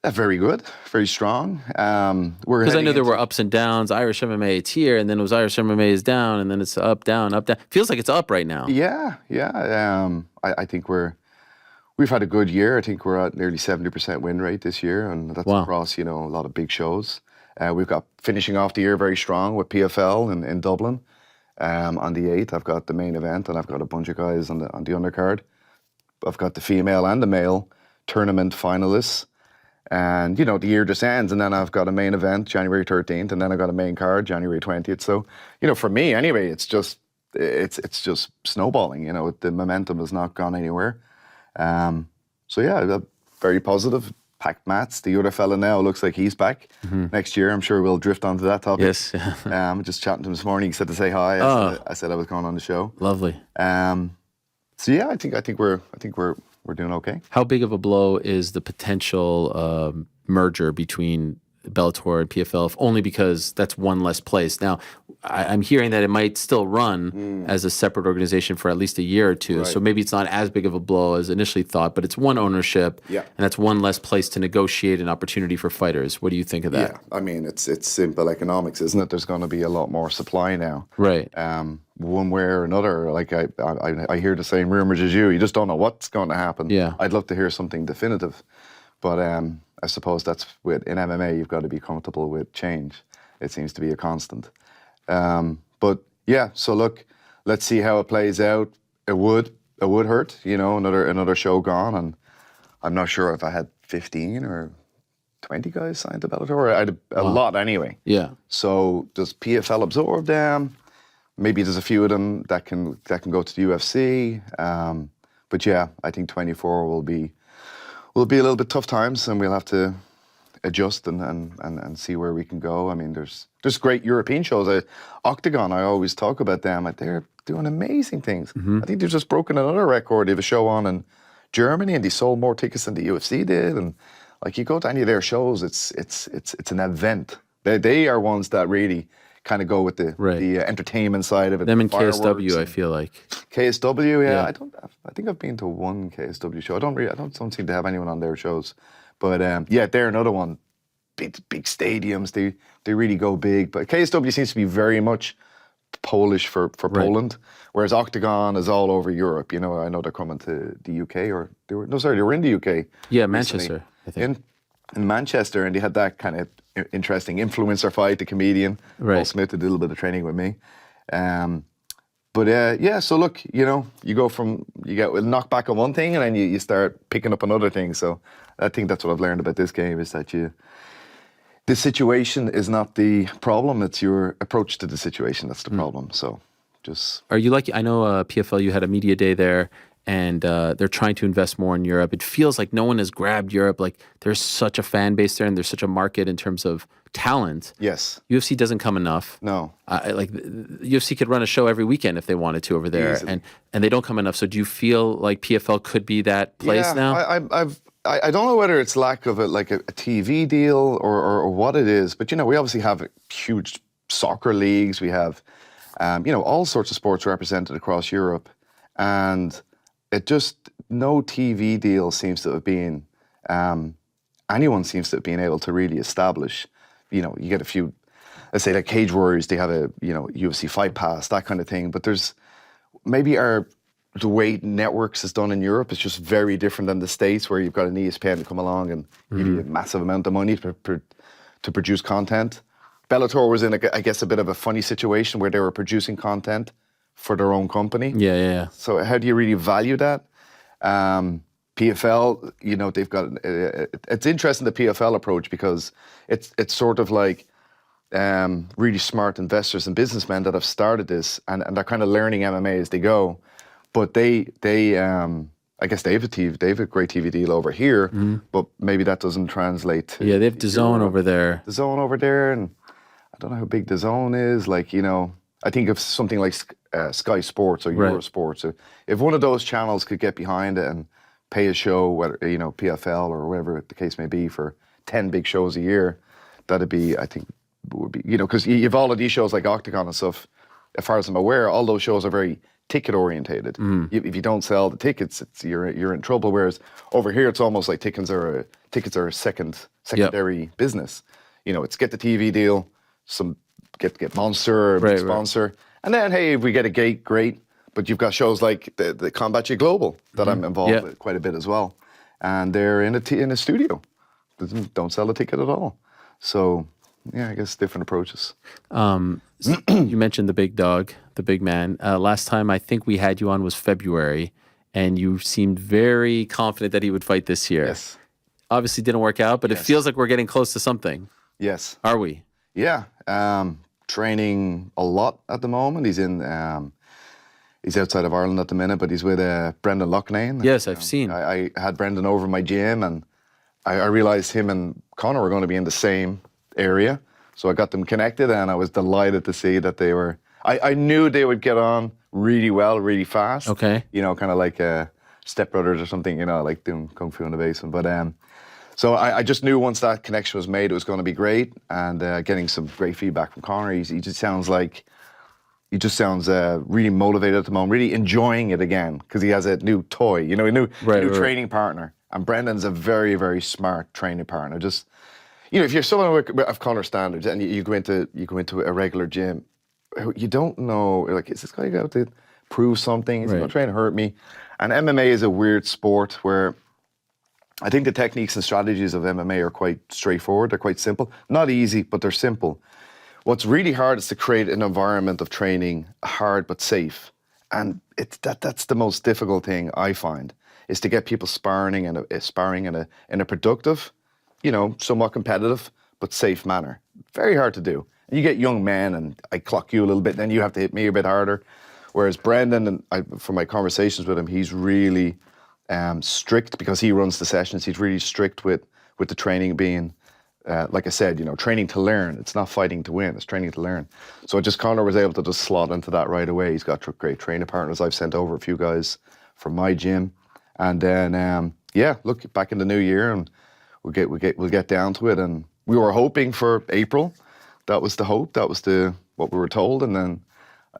Very good, very strong. Because I know there were ups and downs. Irish MMA, it's here, and then it was Irish MMA is down, and then it's up, down, up, down. Feels like it's up right now. Yeah. I think we've had a good year. I think we're at nearly 70% win rate this year, and that's across a lot of big shows. We've got finishing off the year very strong with PFL in Dublin. On the 8th, I've got the main event, and I've got a bunch of guys on the undercard. I've got the female and the male tournament finalists. And, the year just ends, and then I've got a main event January 13th, and then I've got a main card January 20th. So, for me anyway, it's just snowballing. The momentum has not gone anywhere. So yeah, very positive. Packed mats. The other fella now looks like he's back next year. I'm sure we'll drift onto that topic. Yes. Just chatting to him this morning. He said to say hi. I said I was going on the show. Lovely. So yeah, I think we're doing okay. How big of a blow is the potential merger between Bellator and PFL, only because that's one less place. Now, I'm hearing that it might still run as a separate organization for at least a year or two. Right. So maybe it's not as big of a blow as initially thought, but it's one ownership, and that's one less place to negotiate an opportunity for fighters. What do you think of that? Yeah, I mean, it's simple economics, isn't it? There's going to be a lot more supply now. Right. One way or another. Like I hear the same rumors as you. You just don't know what's going to happen. Yeah. I'd love to hear something definitive, but I suppose that's in MMA you've got to be comfortable with change. It seems to be a constant. But yeah, so look, let's see how it plays out. It would hurt, another show gone, and I'm not sure if I had 15 or 20 guys signed to Bellator. I had a lot anyway. Yeah. So does PFL absorb them? Maybe there's a few of them that can go to the UFC. But yeah, I think 24 will be a little bit tough times, and we'll have to adjust and see where we can go. I mean, there's great European shows. Octagon, I always talk about them. They're doing amazing things. I think they've just broken another record. They have a show on in Germany, and they sold more tickets than the UFC did. And like, you go to any of their shows, it's an event. They are ones that really kind of go with the entertainment side of it. Them and KSW, I feel like. KSW, yeah. I think I've been to one KSW show. I don't seem to have anyone on their shows. But yeah, they're another one. Big stadiums. They really go big. But KSW seems to be very much Polish for Poland, whereas Octagon is all over Europe. I know they're coming to the UK, or they were in the UK. Yeah, recently. Manchester, I think. In Manchester, and they had that kind of interesting influencer fight. The comedian Paul Smith did a little bit of training with me. But yeah, so look, you get knocked back on one thing, and then you start picking up on other things. So I think that's what I've learned about this game, is that the situation is not the problem, it's your approach to the situation that's the problem. So just... Are you lucky? I know PFL, you had a media day there, and they're trying to invest more in Europe. It feels like no one has grabbed Europe. Like, there's such a fan base there, and there's such a market in terms of talent. Yes. UFC doesn't come enough. No. UFC could run a show every weekend if they wanted to over there, and they don't come enough. So do you feel like PFL could be that place now? I don't know whether it's lack of a TV deal or what it is, but we obviously have huge soccer leagues. We have all sorts of sports represented across Europe, and no TV deal seems to have been anyone seems to have been able to really establish. You get a few, let's say like Cage Warriors, they have a UFC Fight Pass, that kind of thing. But there's maybe the way networks is done in Europe is just very different than the States, where you've got an ESPN to come along and give you a massive amount of money to produce content. Bellator was in, I guess, a bit of a funny situation where they were producing content for their own company. Yeah. So how do you really value that? PFL, they've got... it's interesting, the PFL approach, because it's sort of like really smart investors and businessmen that have started this, and they're kind of learning MMA as they go. But they I guess they have a great TV deal over here, but maybe that doesn't translate to... Yeah, they have DAZN over there. DAZN over there, and I don't know how big DAZN is. Like, I think of something like Sky Sports or Eurosports. If one of those channels could get behind it and pay a show, whether PFL or whatever the case may be, for 10 big shows a year, that'd be, I think, would be, because you've all of these shows like Octagon and stuff. As far as I'm aware, all those shows are very ticket orientated. If you don't sell the tickets, you're in trouble. Whereas over here, it's almost like tickets are a secondary business. It's get the TV deal, get Monster, big sponsor, and then hey, if we get a gate, great. But you've got shows like the Combat Jet Global that I'm involved with quite a bit as well, and they're in a studio. Don't sell the ticket at all. So yeah, I guess different approaches. You mentioned the big dog, the big man. Last time I think we had you on was February, and you seemed very confident that he would fight this year. Yes. Obviously didn't work out, but it feels like we're getting close to something. Yes. Are we? Yeah. Training a lot at the moment. He's outside of Ireland at the minute, but he's with Brendan Loughnane. Yes, I've seen. I had Brendan over my gym, and I realized him and Conor were going to be in the same area. So I got them connected, and I was delighted to see that they were... I knew they would get on really well, really fast. Okay. Kind of like Step Brothers or something, like doing Kung Fu in the basement. But So I just knew once that connection was made, it was going to be great. And getting some great feedback from Conor. He just sounds really motivated at the moment, really enjoying it again because he has a new toy, a new training partner. And Brendan's a very, very smart training partner. Just, if you're someone of Conor standards and you go into a regular gym, you don't know, like, is this guy going to prove something? Is he going to try and hurt me? And MMA is a weird sport where I think the techniques and strategies of MMA are quite straightforward. They're quite simple. Not easy, but they're simple. What's really hard is to create an environment of training, hard but safe. And that's the most difficult thing I find, is to get people sparring in a productive, somewhat competitive, but safe manner. Very hard to do. And you get young men and I clock you a little bit, then you have to hit me a bit harder. Whereas Brendan, from my conversations with him, he's really strict because he runs the sessions. He's really strict with the training being, like I said, training to learn. It's not fighting to win, it's training to learn. So Conor was able to just slot into that right away. He's got great training partners. I've sent over a few guys from my gym. And then, look, back in the new year and we'll get down to it. And we were hoping for April. That was the hope. That was what we were told. And then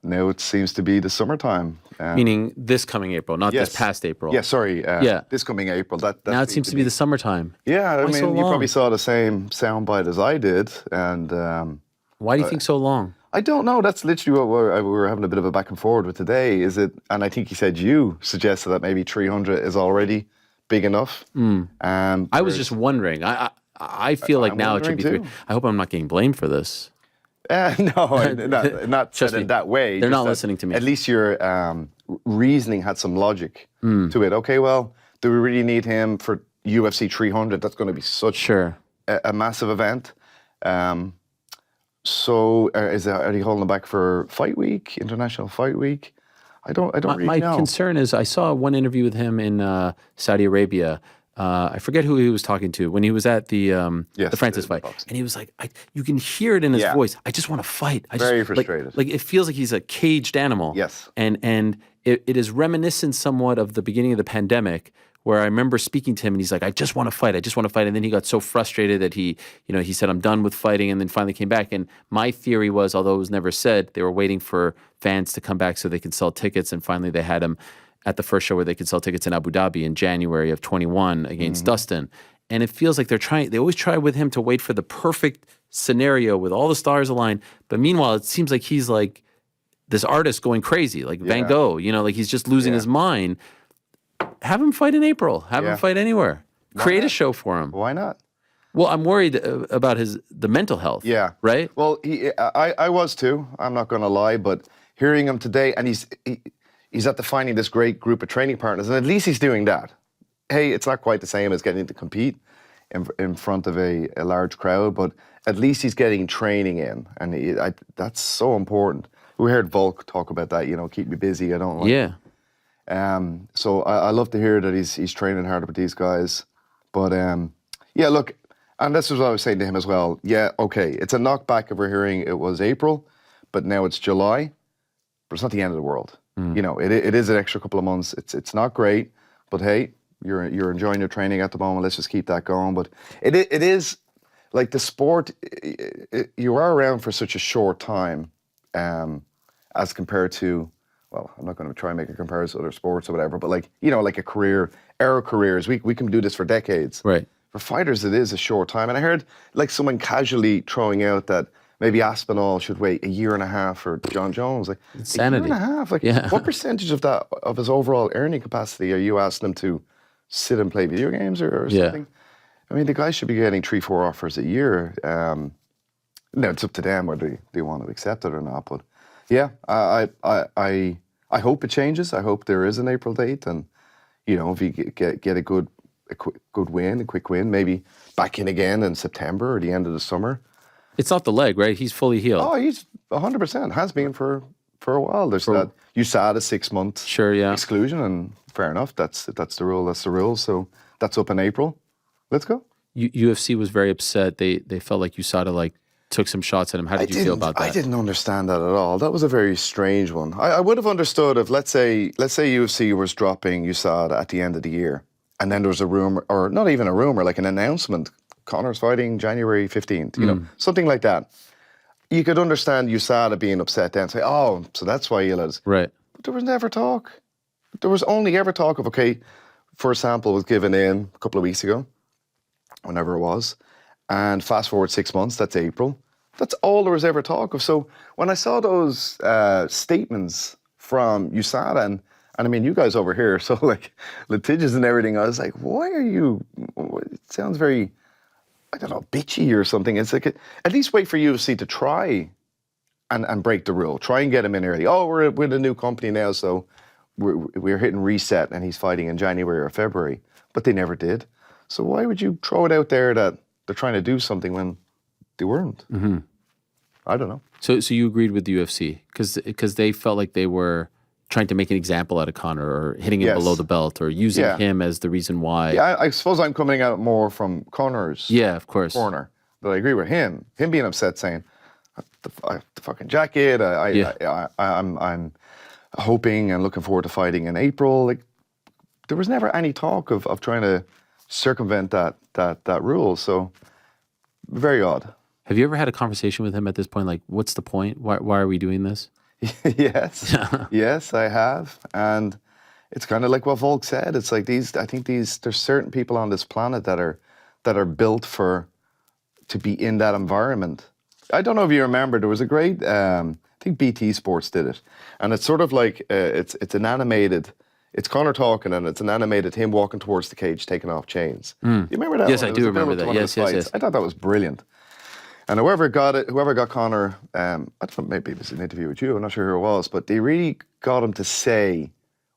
now it seems to be the summertime. Meaning this coming April, not this past April. Yeah, sorry. This coming April. Now it seems to be the summertime. Yeah, Why so long? You probably saw the same soundbite as I did. And why do you think so long? I don't know. That's literally what we were having a bit of a back and forward with today. Is it? And I think he said you suggested that maybe 300 is already big enough. I was just wondering. I feel like now it should be 3. I hope I'm not getting blamed for this. No, not said in that way. They're not listening to me. At least your reasoning had some logic to it. Okay, well, do we really need him for UFC 300? That's going to be such a massive event. So are they holding him back for Fight Week, International Fight Week? I don't really know. My concern is I saw one interview with him in Saudi Arabia. I forget who he was talking to when he was at the Francis fight, and he was like, "You can hear it in his voice. I just want to fight. Very frustrated. Like it feels like he's a caged animal." Yes, and it is reminiscent somewhat of the beginning of the pandemic, where I remember speaking to him, and he's like, "I just want to fight. I just want to fight." And then he got so frustrated that he said, "I'm done with fighting," and then finally came back. And my theory was, although it was never said, they were waiting for fans to come back so they could sell tickets, and finally they had him at the first show where they could sell tickets in Abu Dhabi in January of 21 against Dustin. And it feels like they always try with him to wait for the perfect scenario with all the stars aligned. But meanwhile, it seems like he's like this artist going crazy, like Van Gogh, like he's just losing his mind. Have him fight in April. Have him fight anywhere. Create a show for him. Why not? Well, I'm worried about the mental health. Yeah. Right? Well, I was too. I'm not going to lie, but hearing him today, and he's at finding this great group of training partners, and at least he's doing that. Hey, it's not quite the same as getting to compete in front of a large crowd, but at least he's getting training in, and that's so important. We heard Volk talk about that, keep me busy. I don't like it. So I love to hear that he's training harder with these guys. But look, and this is what I was saying to him as well. Yeah, okay, it's a knockback if we're hearing it was April, but now it's July, but it's not the end of the world. It is an extra couple of months. It's not great, but hey, you're enjoying your training at the moment. Let's just keep that going. But it is like the sport. You are around for such a short time, as compared to. Well, I'm not going to try and make a comparison to other sports or whatever, but like a career, our careers, we can do this for decades. Right. For fighters, it is a short time, and I heard like someone casually throwing out that maybe Aspinall should wait 1.5 years for John Jones. Like insanity. 1.5 years? Like, what percentage of that, of his overall earning capacity, are you asking him to sit and play video games or something? I mean, the guy should be getting 3-4 offers a year. No, it's up to them whether they want to accept it or not. But yeah, I hope it changes. I hope there is an April date, and if you get a quick win, maybe back in again in September or the end of the summer. It's not the leg, right? He's fully healed. Oh, he's 100%. Has been for a while. There's that USADA 6-month exclusion, and fair enough. That's the rule. That's the rule. So that's up in April. Let's go. UFC was very upset. They felt like USADA took some shots at him. How did you feel about that? I didn't understand that at all. That was a very strange one. I would have understood if let's say UFC was dropping USADA at the end of the year, And then there was a rumor, or not even a rumor, like an announcement. Conor's fighting January 15th, you know, something like that. You could understand USADA being upset then, say, oh, so that's why you let us. Right. But there was never talk. There was only ever talk of, okay, first sample was given in a couple of weeks ago, whenever it was. And fast forward 6 months, that's April. That's all there was ever talk of. So when I saw those statements from USADA, and I mean, you guys over here, so like litigious and everything, I was like, why are you, it sounds very, I don't know, bitchy or something. It's like, at least wait for UFC to try and break the rule. Try and get him in early. Oh, we're with a new company now, so we're hitting reset and he's fighting in January or February. But they never did. So why would you throw it out there that they're trying to do something when they weren't? Mm-hmm. I don't know. So you agreed with the UFC because they felt like they were trying to make an example out of Conor or hitting him below the belt or using him as the reason why. Yeah, I suppose I'm coming out more from Conor's of course. corner. But I agree with him. Him being upset, saying, the fucking jacket, I'm hoping and looking forward to fighting in April. Like, there was never any talk of trying to circumvent that rule. So, very odd. Have you ever had a conversation with him at this point? Like, what's the point? Why are we doing this? Yes. Yes, I have. And it's kind of like what Volk said. It's like there's certain people on this planet that are built to be in that environment. I don't know if you remember, there was a great, I think BT Sports did it. And it's sort of like, it's an animated, it's Conor talking and it's an animated him walking towards the cage, taking off chains. You remember that? Yes, I do remember that. Yes. I thought that was brilliant. And whoever got Conor, I don't know, maybe it was an interview with you, I'm not sure who it was, but they really got him to say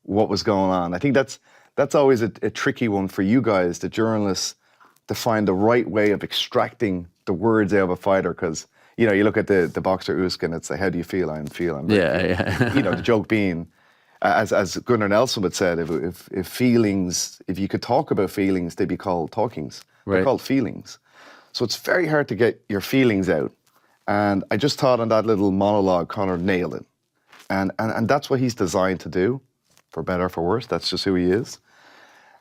what was going on. I think that's always a tricky one for you guys, the journalists, to find the right way of extracting the words out of a fighter, because, you know, you look at the boxer Usyk and it's like, how do you feel? I'm feeling. Yeah. You know, the joke being, as Gunnar Nelson would said, if feelings, if you could talk about feelings, they'd be called talkings. Right. They're called feelings. So it's very hard to get your feelings out. And I just thought on that little monologue, Conor nailed it. And that's what he's designed to do, for better or for worse. That's just who he is.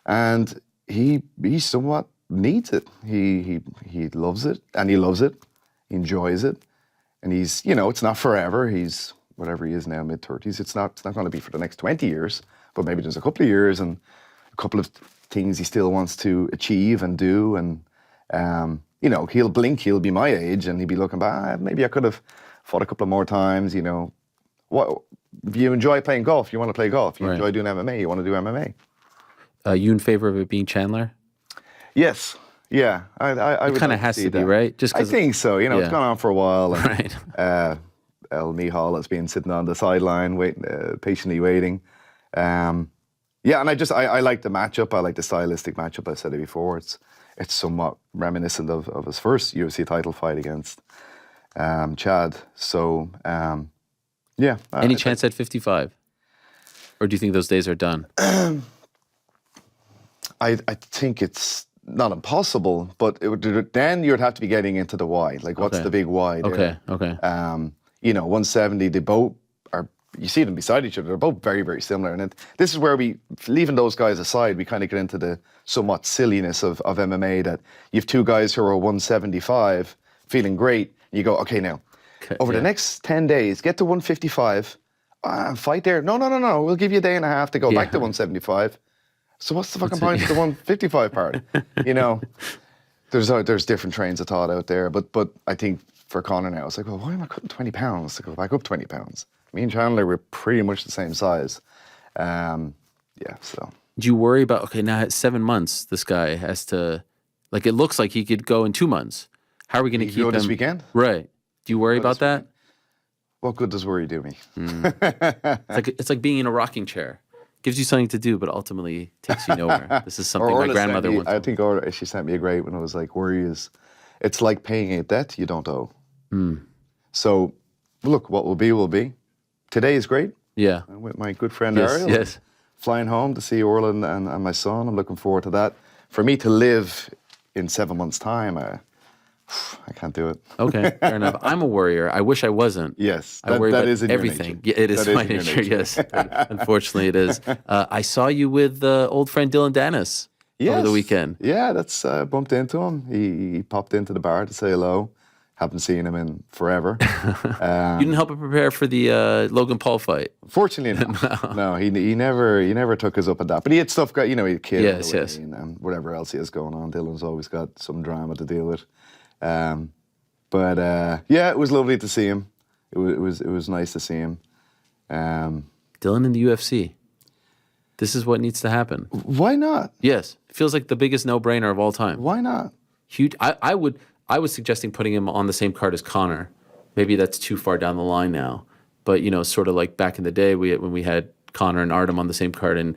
And he somewhat needs it. He loves it, and he loves it. He enjoys it. And he's, you know, it's not forever. He's whatever he is now, mid-30s. It's not going to be for the next 20 years, but maybe there's a couple of years and a couple of things he still wants to achieve and do. And, you know, he'll blink, he'll be my age, and he'll be looking back, maybe I could have fought a couple of more times, you know. What, if you enjoy playing golf, you want to play golf. You enjoy doing MMA, you want to do MMA. You in favor of it being Chandler? Yes. Yeah. I it kind of has to be, right? Just I think so. You know, it's gone on for a while. And, right. El Mihal has been sitting on the sideline, waiting, patiently waiting. Yeah, and I like the matchup. I like the stylistic matchup. I said it before. It's somewhat reminiscent of his first UFC title fight against Chad. So, yeah. Any chance at 55? Or do you think those days are done? I think it's not impossible, but then you'd have to be getting into the why. Like, what's the big why there? Okay. You know, 170, they both are, you see them beside each other, they're both very, very similar. And this is where leaving those guys aside, we kind of get into the somewhat silliness of MMA, that you have two guys who are 175, feeling great. You go, okay, now, over the next 10 days, get to 155, fight there. No, we'll give you a day and a half to go back to 175. So what's the fucking point of the 155 part? You know, there's different trains of thought out there. But I think for Conor now, it's like, well, why am I cutting 20 pounds to go back up 20 pounds? Me and Chandler were pretty much the same size. Yeah, so. Do you worry about, okay, now at 7 months, this guy has to, like, it looks like he could go in 2 months. How are we going to keep him? This weekend? Right. Do you worry about that? What good does worry do me? It's like being in a rocking chair. Gives you something to do, but ultimately takes you nowhere. This is something my grandmother once told me. I think she sent me a great one. It was like, worry is, it's like paying a debt you don't owe. So, look, what will be, will be. Today is great. Yeah. I'm with my good friend Ariel. Yes. Flying home to see Orland and my son. I'm looking forward to that. For me to live in 7 months' time, I can't do it. Okay, fair enough. I'm a worrier. I wish I wasn't. Yes, I worry about is in everything. Your nature. Yeah, it is my nature. Yes, unfortunately, it is. I saw you with old friend Dylan Dennis. over the weekend. Yeah, that's bumped into him. He popped into the bar to say hello. Haven't seen him in forever. You didn't help him prepare for the Logan Paul fight. Fortunately, no. He never took us up at that. But he had stuff got, he had a kid Yes. and whatever else he has going on. Dylan's always got some drama to deal with. But it was lovely to see him. It was nice to see him. Dylan in the UFC. This is what needs to happen. Why not? Yes, it feels like the biggest no-brainer of all time. Why not? Huge. I was suggesting putting him on the same card as Conor. Maybe that's too far down the line now. But, sort of like back in the day when we had Conor and Artem on the same card and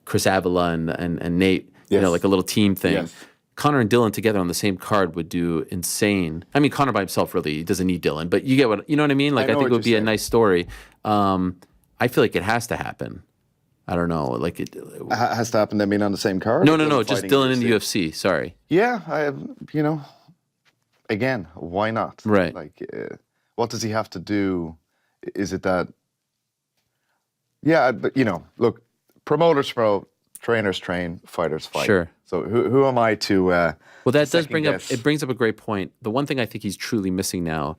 Chris Avila and Nate, yes. Like a little team thing. Yes. Conor and Dylan together on the same card would do insane. I mean, Conor by himself really doesn't need Dylan, but you get what I mean? Like, I think it would be a nice story. I feel like it has to happen. I don't know. Like it has to happen. I mean, on the same card. No. Just Dylan in the UFC. Sorry. Yeah, again, why not? Right. Like, what does he have to do? Is it that? Yeah, but look, promoters promote, trainers train, fighters fight. Sure. So who am I to? Well, that does guess? brings up a great point. The one thing I think he's truly missing now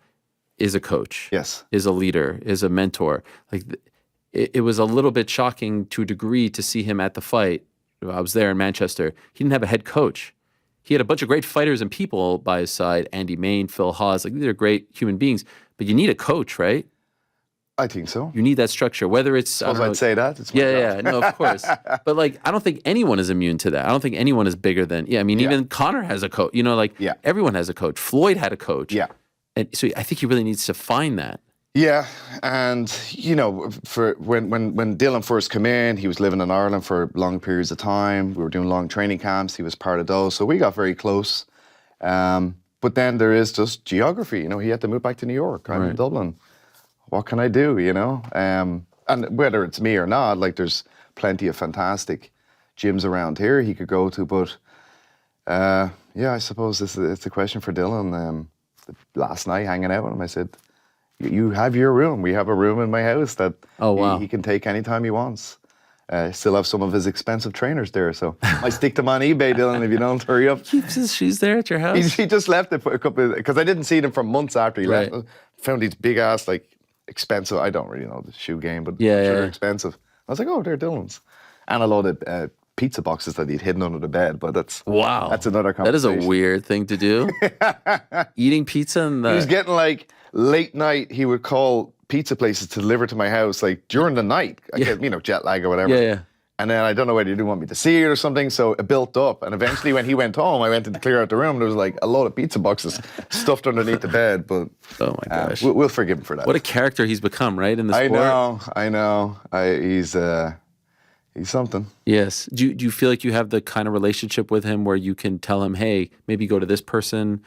is a coach. Yes. Is a leader. Is a mentor. Like. It was a little bit shocking to a degree to see him at the fight. I was there in Manchester. He didn't have a head coach. He had a bunch of great fighters and people by his side. Andy Main, Phil Hawes. Like, these are great human beings. But you need a coach, right? I think so. You need that structure. Whether it's... I'd say that. It's No, of course. But, like, I don't think anyone is immune to that. I don't think anyone is bigger than... Yeah, I mean, even Conor has a coach. Everyone has a coach. Floyd had a coach. Yeah. And so I think he really needs to find that. Yeah, and for when Dylan first came in, he was living in Ireland for long periods of time. We were doing long training camps. He was part of those, so we got very close. But then there is just geography. He had to move back to New York. I'm in Dublin. What can I do? And whether it's me or not, like there's plenty of fantastic gyms around here he could go to. But I suppose it's a question for Dylan. Last night, hanging out with him, I said, you have your room. We have a room in my house that he can take anytime he wants. Still have some of his expensive trainers there, so I stick them on eBay, Dylan, if you don't hurry up. Keeps his shoes there at your house? He just left it for a couple of... Because I didn't see them for months after he left. Found these big-ass, expensive... I don't really know the shoe game, but they're expensive. I was like, oh, they're Dylan's. And a load of pizza boxes that he'd hidden under the bed, but that's another conversation. That is a weird thing to do. Eating pizza and He was getting late night, he would call pizza places to deliver to my house during the night. I get, jet lag or whatever. Yeah. And then I don't know whether he didn't want me to see it or something, so it built up. And eventually when he went home, I went in to clear out the room, there was a load of pizza boxes stuffed underneath the bed. But oh my gosh. We'll forgive him for that. What a character he's become, right, in the sport? I know. He's something. Yes. Do you feel like you have the kind of relationship with him where you can tell him, hey, maybe go to this person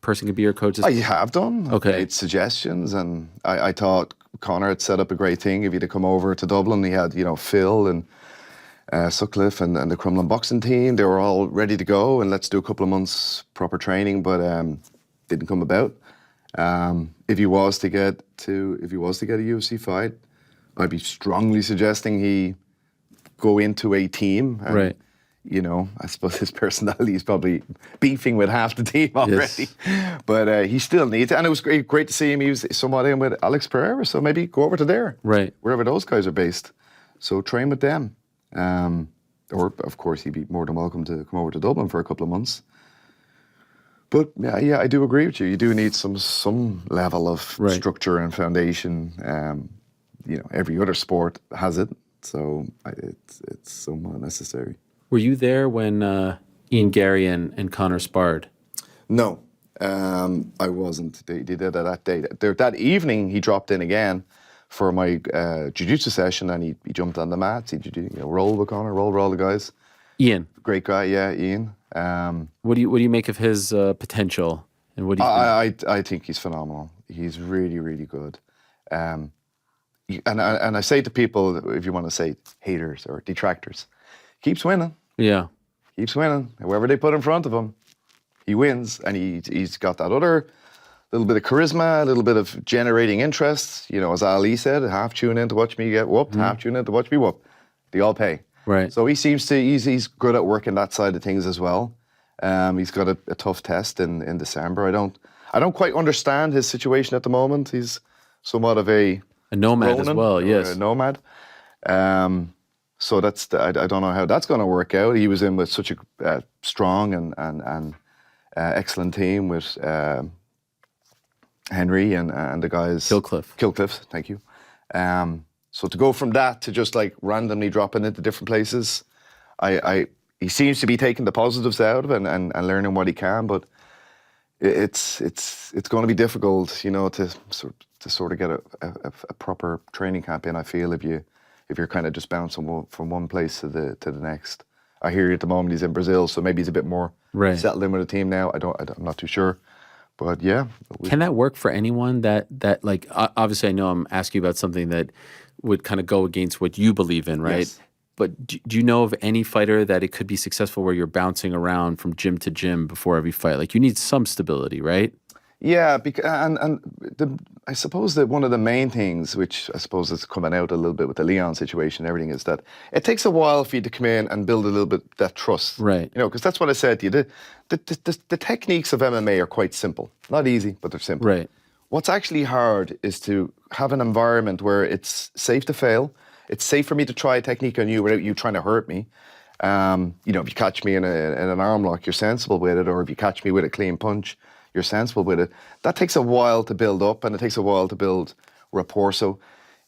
could be your coach? I have done. Okay. Made suggestions, and I thought Conor had set up a great thing. If he'd come over to Dublin, he had, Phil and Sutcliffe and the Crumlin boxing team. They were all ready to go, and let's do a couple of months proper training, but didn't come about. If he was to get a UFC fight, I'd be strongly suggesting he go into a team. And, right. I suppose his personality is probably beefing with half the team already. Yes. But he still needs it. And it was great to see him. He was somewhat in with Alex Pereira, so maybe go over to there. Right. Wherever those guys are based. So train with them. Or, of course, he'd be more than welcome to come over to Dublin for a couple of months. But, yeah, I do agree with you. You do need some level of structure and foundation. Every other sport has it. So it's somewhat necessary. Were you there when Ian Gary and Conor sparred? No, I wasn't. They did that that day. That evening, he dropped in again for my jiu-jitsu session, and he jumped on the mats. He roll with Conor, roll with all the guys. Ian, great guy, yeah, Ian. What do you make of his potential? And what do you think? I think he's phenomenal. He's really, really good. And I say to people, if you want to say haters or detractors, keeps winning. Yeah. Keeps winning. Whoever they put in front of him, he wins. And he's got that other little bit of charisma, a little bit of generating interest. As Ali said, half tune in to watch me get whooped, half tune in to watch me whoop. They all pay. Right. So he seems to, he's good at working that side of things as well. He's got a tough test in December. I don't quite understand his situation at the moment. He's somewhat of a nomad as well, yes. A nomad. So I don't know how that's going to work out. He was in with such a strong and excellent team with Henry and the guys. Killcliff, thank you. So to go from that to just like randomly dropping into different places, he seems to be taking the positives out of it and learning what he can, but it's going to be difficult, you know, to sort of get a proper training camp in. I feel if you're kind of just bouncing from one place to the next. I hear at the moment he's in Brazil, so maybe he's a bit more settled in with the team now. I'm not too sure, but yeah. Can that work for anyone? That like obviously I know I'm asking you about something that would kind of go against what you believe in, right? Yes. But do you know of any fighter that it could be successful where you're bouncing around from gym to gym before every fight? Like you need some stability, right? Yeah, I suppose that one of the main things, which I suppose is coming out a little bit with the Leon situation and everything, is that it takes a while for you to come in and build a little bit that trust. Right. You know, because that's what I said to you. The techniques of MMA are quite simple. Not easy, but they're simple. Right. What's actually hard is to have an environment where it's safe to fail. It's safe for me to try a technique on you without you trying to hurt me. You know, if you catch me in an arm lock, you're sensible with it, or if you catch me with a clean punch, you're sensible with it. That takes a while to build up, and it takes a while to build rapport. So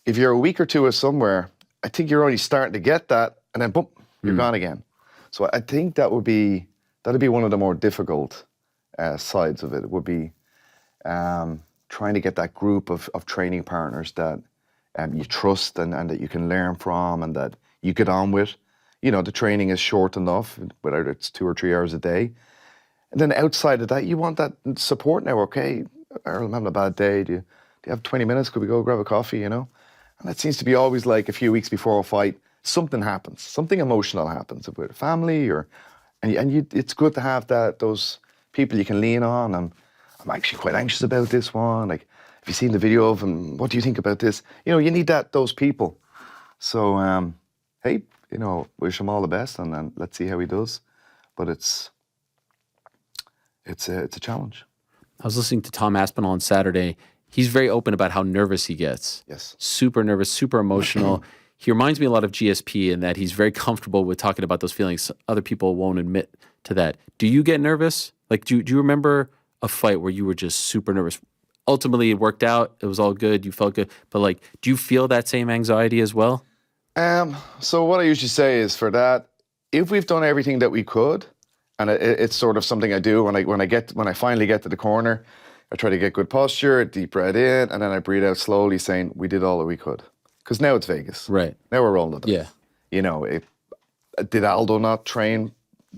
if you're a week or two somewhere, I think you're only starting to get that, and then boom, you're gone again. So I think that'd be one of the more difficult sides of it. It would be trying to get that group of training partners that you trust and that you can learn from and that you get on with. You know, the training is short enough, whether it's 2 or 3 hours a day. And then outside of that, you want that support now. Okay, Earl, I'm having a bad day. Do you have 20 minutes? Could we go grab a coffee, you know? And that seems to be always like a few weeks before a fight, something happens. Something emotional happens with a family it's good to have those people you can lean on. I'm actually quite anxious about this one. Like, have you seen the video of him? What do you think about this? You know, you need those people. So, hey, you know, wish him all the best and let's see how he does. But it's a challenge. I was listening to Tom Aspinall on Saturday. He's very open about how nervous he gets. Yes. Super nervous, super emotional. He reminds me a lot of GSP in that he's very comfortable with talking about those feelings. Other people won't admit to that. Do you get nervous? Like, do you remember a fight where you were just super nervous? Ultimately, it worked out. It was all good. You felt good. But, like, do you feel that same anxiety as well? So what I usually say is for that, if we've done everything that we could, and it's sort of something I do when I finally get to the corner, I try to get good posture, deep breath in, and then I breathe out slowly, saying we did all that we could. Because now it's Vegas. Right. Now we're rolling the dice. Yeah. You know, did Aldo not train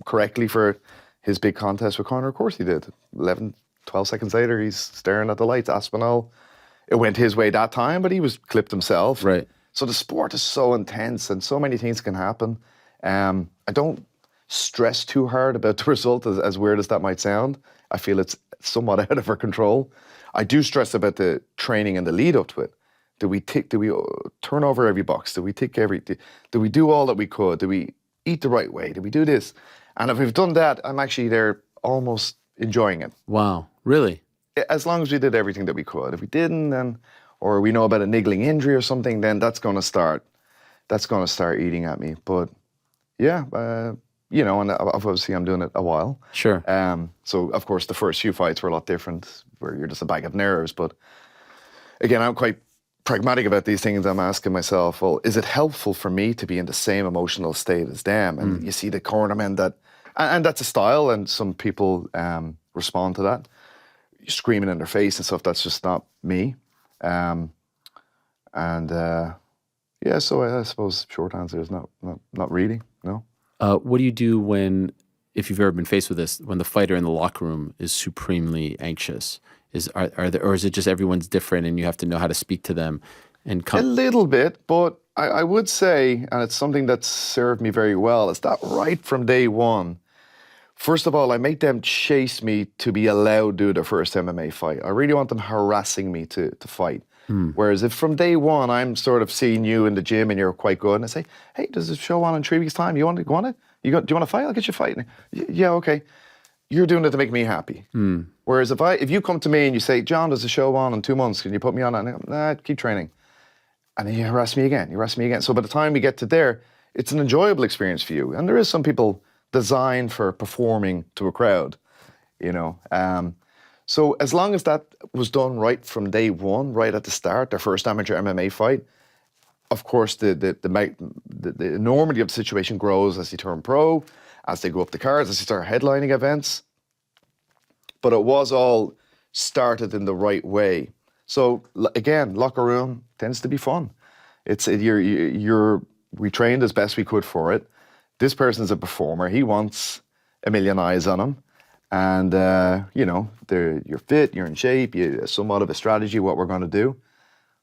correctly for his big contest with Conor? Of course he did. 11, 12 seconds later, he's staring at the lights. Aspinall, it went his way that time, but he was clipped himself. Right. So the sport is so intense and so many things can happen. I don't stress too hard about the result, as weird as that might sound. I feel it's somewhat out of our control. I do stress about the training and the lead up to it. Do we turn over every box? Do we do we do all that we could? Do we eat the right way? Do we do this? And if we've done that, I'm actually there almost enjoying it. Wow, really? As long as we did everything that we could. If we didn't, or we know about a niggling injury or something, then that's going to start eating at me. But yeah, you know, and obviously I'm doing it a while. Sure. So of course the first few fights were a lot different, where you're just a bag of nerves. But again, I'm quite pragmatic about these things. I'm asking myself, well, is it helpful for me to be in the same emotional state as them? And you see the cornermen and that's a style, and some people respond to that, screaming in their face and stuff. That's just not me. Yeah, so I suppose short answer is not really, no. What do you do if you've ever been faced with this, when the fighter in the locker room is supremely anxious? Or is it just everyone's different and you have to know how to speak to them? A little bit, but I would say, and it's something that's served me very well, is that right from day one, First of all, I make them chase me to be allowed to do their first MMA fight. I really want them harassing me to fight. Whereas if from day one, I'm sort of seeing you in the gym and you're quite good, and I say, hey, there's a show on in 3 weeks' time. You want to go on it? Do you want to fight? I'll get you fighting. Yeah, okay. You're doing it to make me happy. Whereas if you come to me and you say, John, there's a show on in 2 months, can you put me on it? And I go, nah, keep training. And then you harass me again. So by the time we get to there, it's an enjoyable experience for you. And there is some people designed for performing to a crowd, you know. So as long as that was done right from day one, right at the start, their first amateur MMA fight, of course, the enormity of the situation grows as they turn pro, as they go up the cards, as they start headlining events. But it was all started in the right way. So again, locker room tends to be fun. We trained as best we could for it. This person's a performer. He wants a million eyes on him. And, you know, you're fit, you're in shape, somewhat of a strategy, what we're going to do.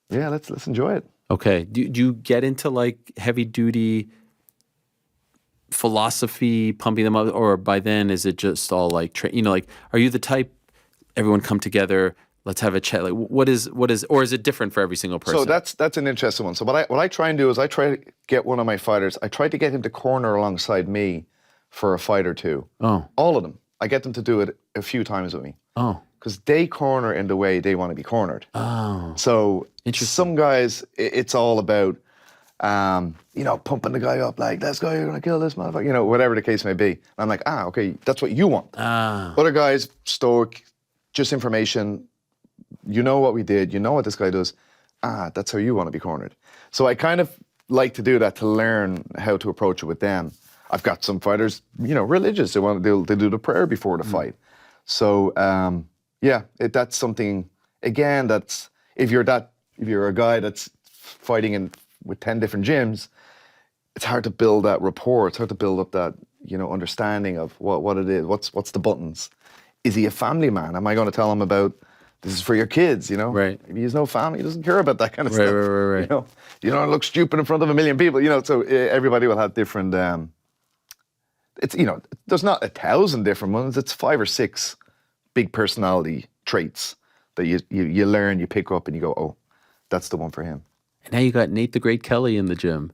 Yeah, let's enjoy it. Okay. Do you get into like heavy duty philosophy, pumping them up, or by then is it just all like, like, are you the type, everyone come together, let's have a chat? Like, what is, or is it different for every single person? So that's an interesting one. So what I try and do is I try to get one of my fighters, I try to get him to corner alongside me for a fight or two. Oh. All of them. I get them to do it a few times with me. Oh. Because they corner in the way they want to be cornered. Oh. So some guys, it's all about, you know, pumping the guy up like, let's go, you're going to kill this motherfucker, you know, whatever the case may be. And I'm like, okay, that's what you want. Other guys, stoic, just information. You know what we did. You know what this guy does. That's how you want to be cornered. So I kind of like to do that to learn how to approach it with them. I've got some fighters, you know, religious. They do the prayer before the fight. So that's something. Again, that's if you're a guy that's fighting with 10 different gyms, it's hard to build that rapport. It's hard to build up that, you know, understanding of what it is. What's the buttons? Is he a family man? Am I going to tell him about this is for your kids? You know, right? Maybe he has no family. He doesn't care about that kind of stuff. Right. You don't look stupid in front of a million people. You know, so everybody will have different. It's, you know, there's not 1,000 different ones. It's 5 or 6 big personality traits that you learn, you pick up, and you go, oh, that's the one for him. And now you got Nate the Great Kelly in the gym.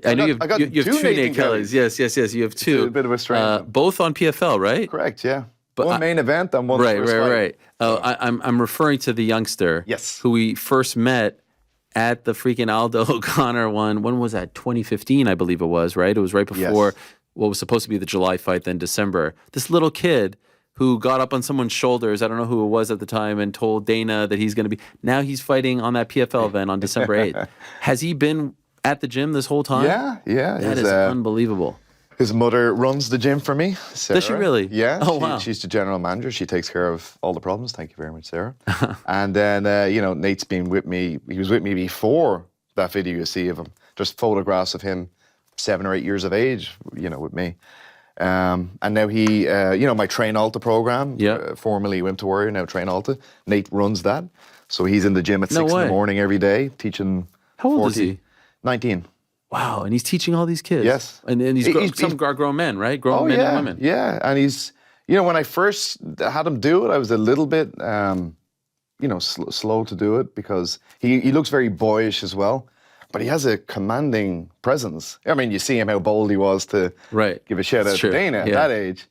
I know you have two Nate Kellys. Yes. You have two. It's a bit of a strange both on PFL, right? Correct. Yeah. But one main event and one first fight. Right. I'm referring to the youngster. Yes. Who we first met at the freaking Aldo O'Connor one. When was that? 2015, I believe it was. Right. It was right before what was supposed to be the July fight, then December. This little kid who got up on someone's shoulders, I don't know who it was at the time, and told Dana that he's going to be. Now he's fighting on that PFL event on December 8th. Has he been at the gym this whole time? Yeah. That is unbelievable. His mother runs the gym for me, Sarah. Does she really? Yeah. Oh, wow. She's the general manager. She takes care of all the problems. Thank you very much, Sarah. And then, you know, Nate's been with me. He was with me before that video you see of him. Just photographs of him 7 or 8 years of age, you know, with me. And now he, you know, my Train Alta program, formerly Wim to Warrior, now Train Alta. Nate runs that. So he's in the gym at 6 in the morning every day, teaching. How old is he? 19. Wow, and he's teaching all these kids. Yes. And he's grown men, right? Grown men and women. Yeah, and he's, you know, when I first had him do it, I was a little bit, you know, slow to do it because he looks very boyish as well, but he has a commanding presence. I mean, you see him how bold he was to give a shout out to Dana at that age.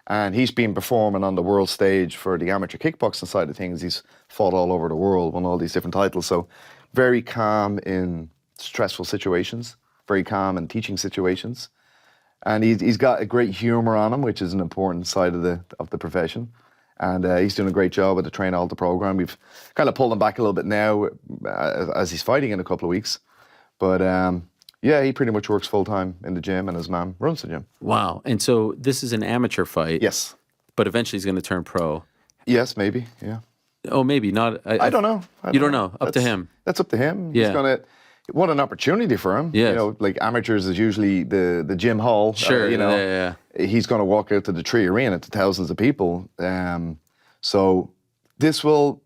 And he's been performing on the world stage for the amateur kickboxing side of things. He's fought all over the world, won all these different titles. So very calm in stressful situations. Very calm in teaching situations, and he's got a great humor on him, which is an important side of the profession. And he's doing a great job with the Train Alta program. We've kind of pulled him back a little bit now as he's fighting in a couple of weeks. But yeah, he pretty much works full time in the gym, and his mom runs the gym. Wow! And so this is an amateur fight. Yes. But eventually he's going to turn pro. Yes, maybe. Yeah. Oh, maybe not. I don't know. You don't know. Up to him. That's up to him. Yeah. He's gonna. What an opportunity for him. Yes. You know, like amateurs is usually the gym hall. Sure. You know, he's going to walk out to the Tree Arena to thousands of people. So this will,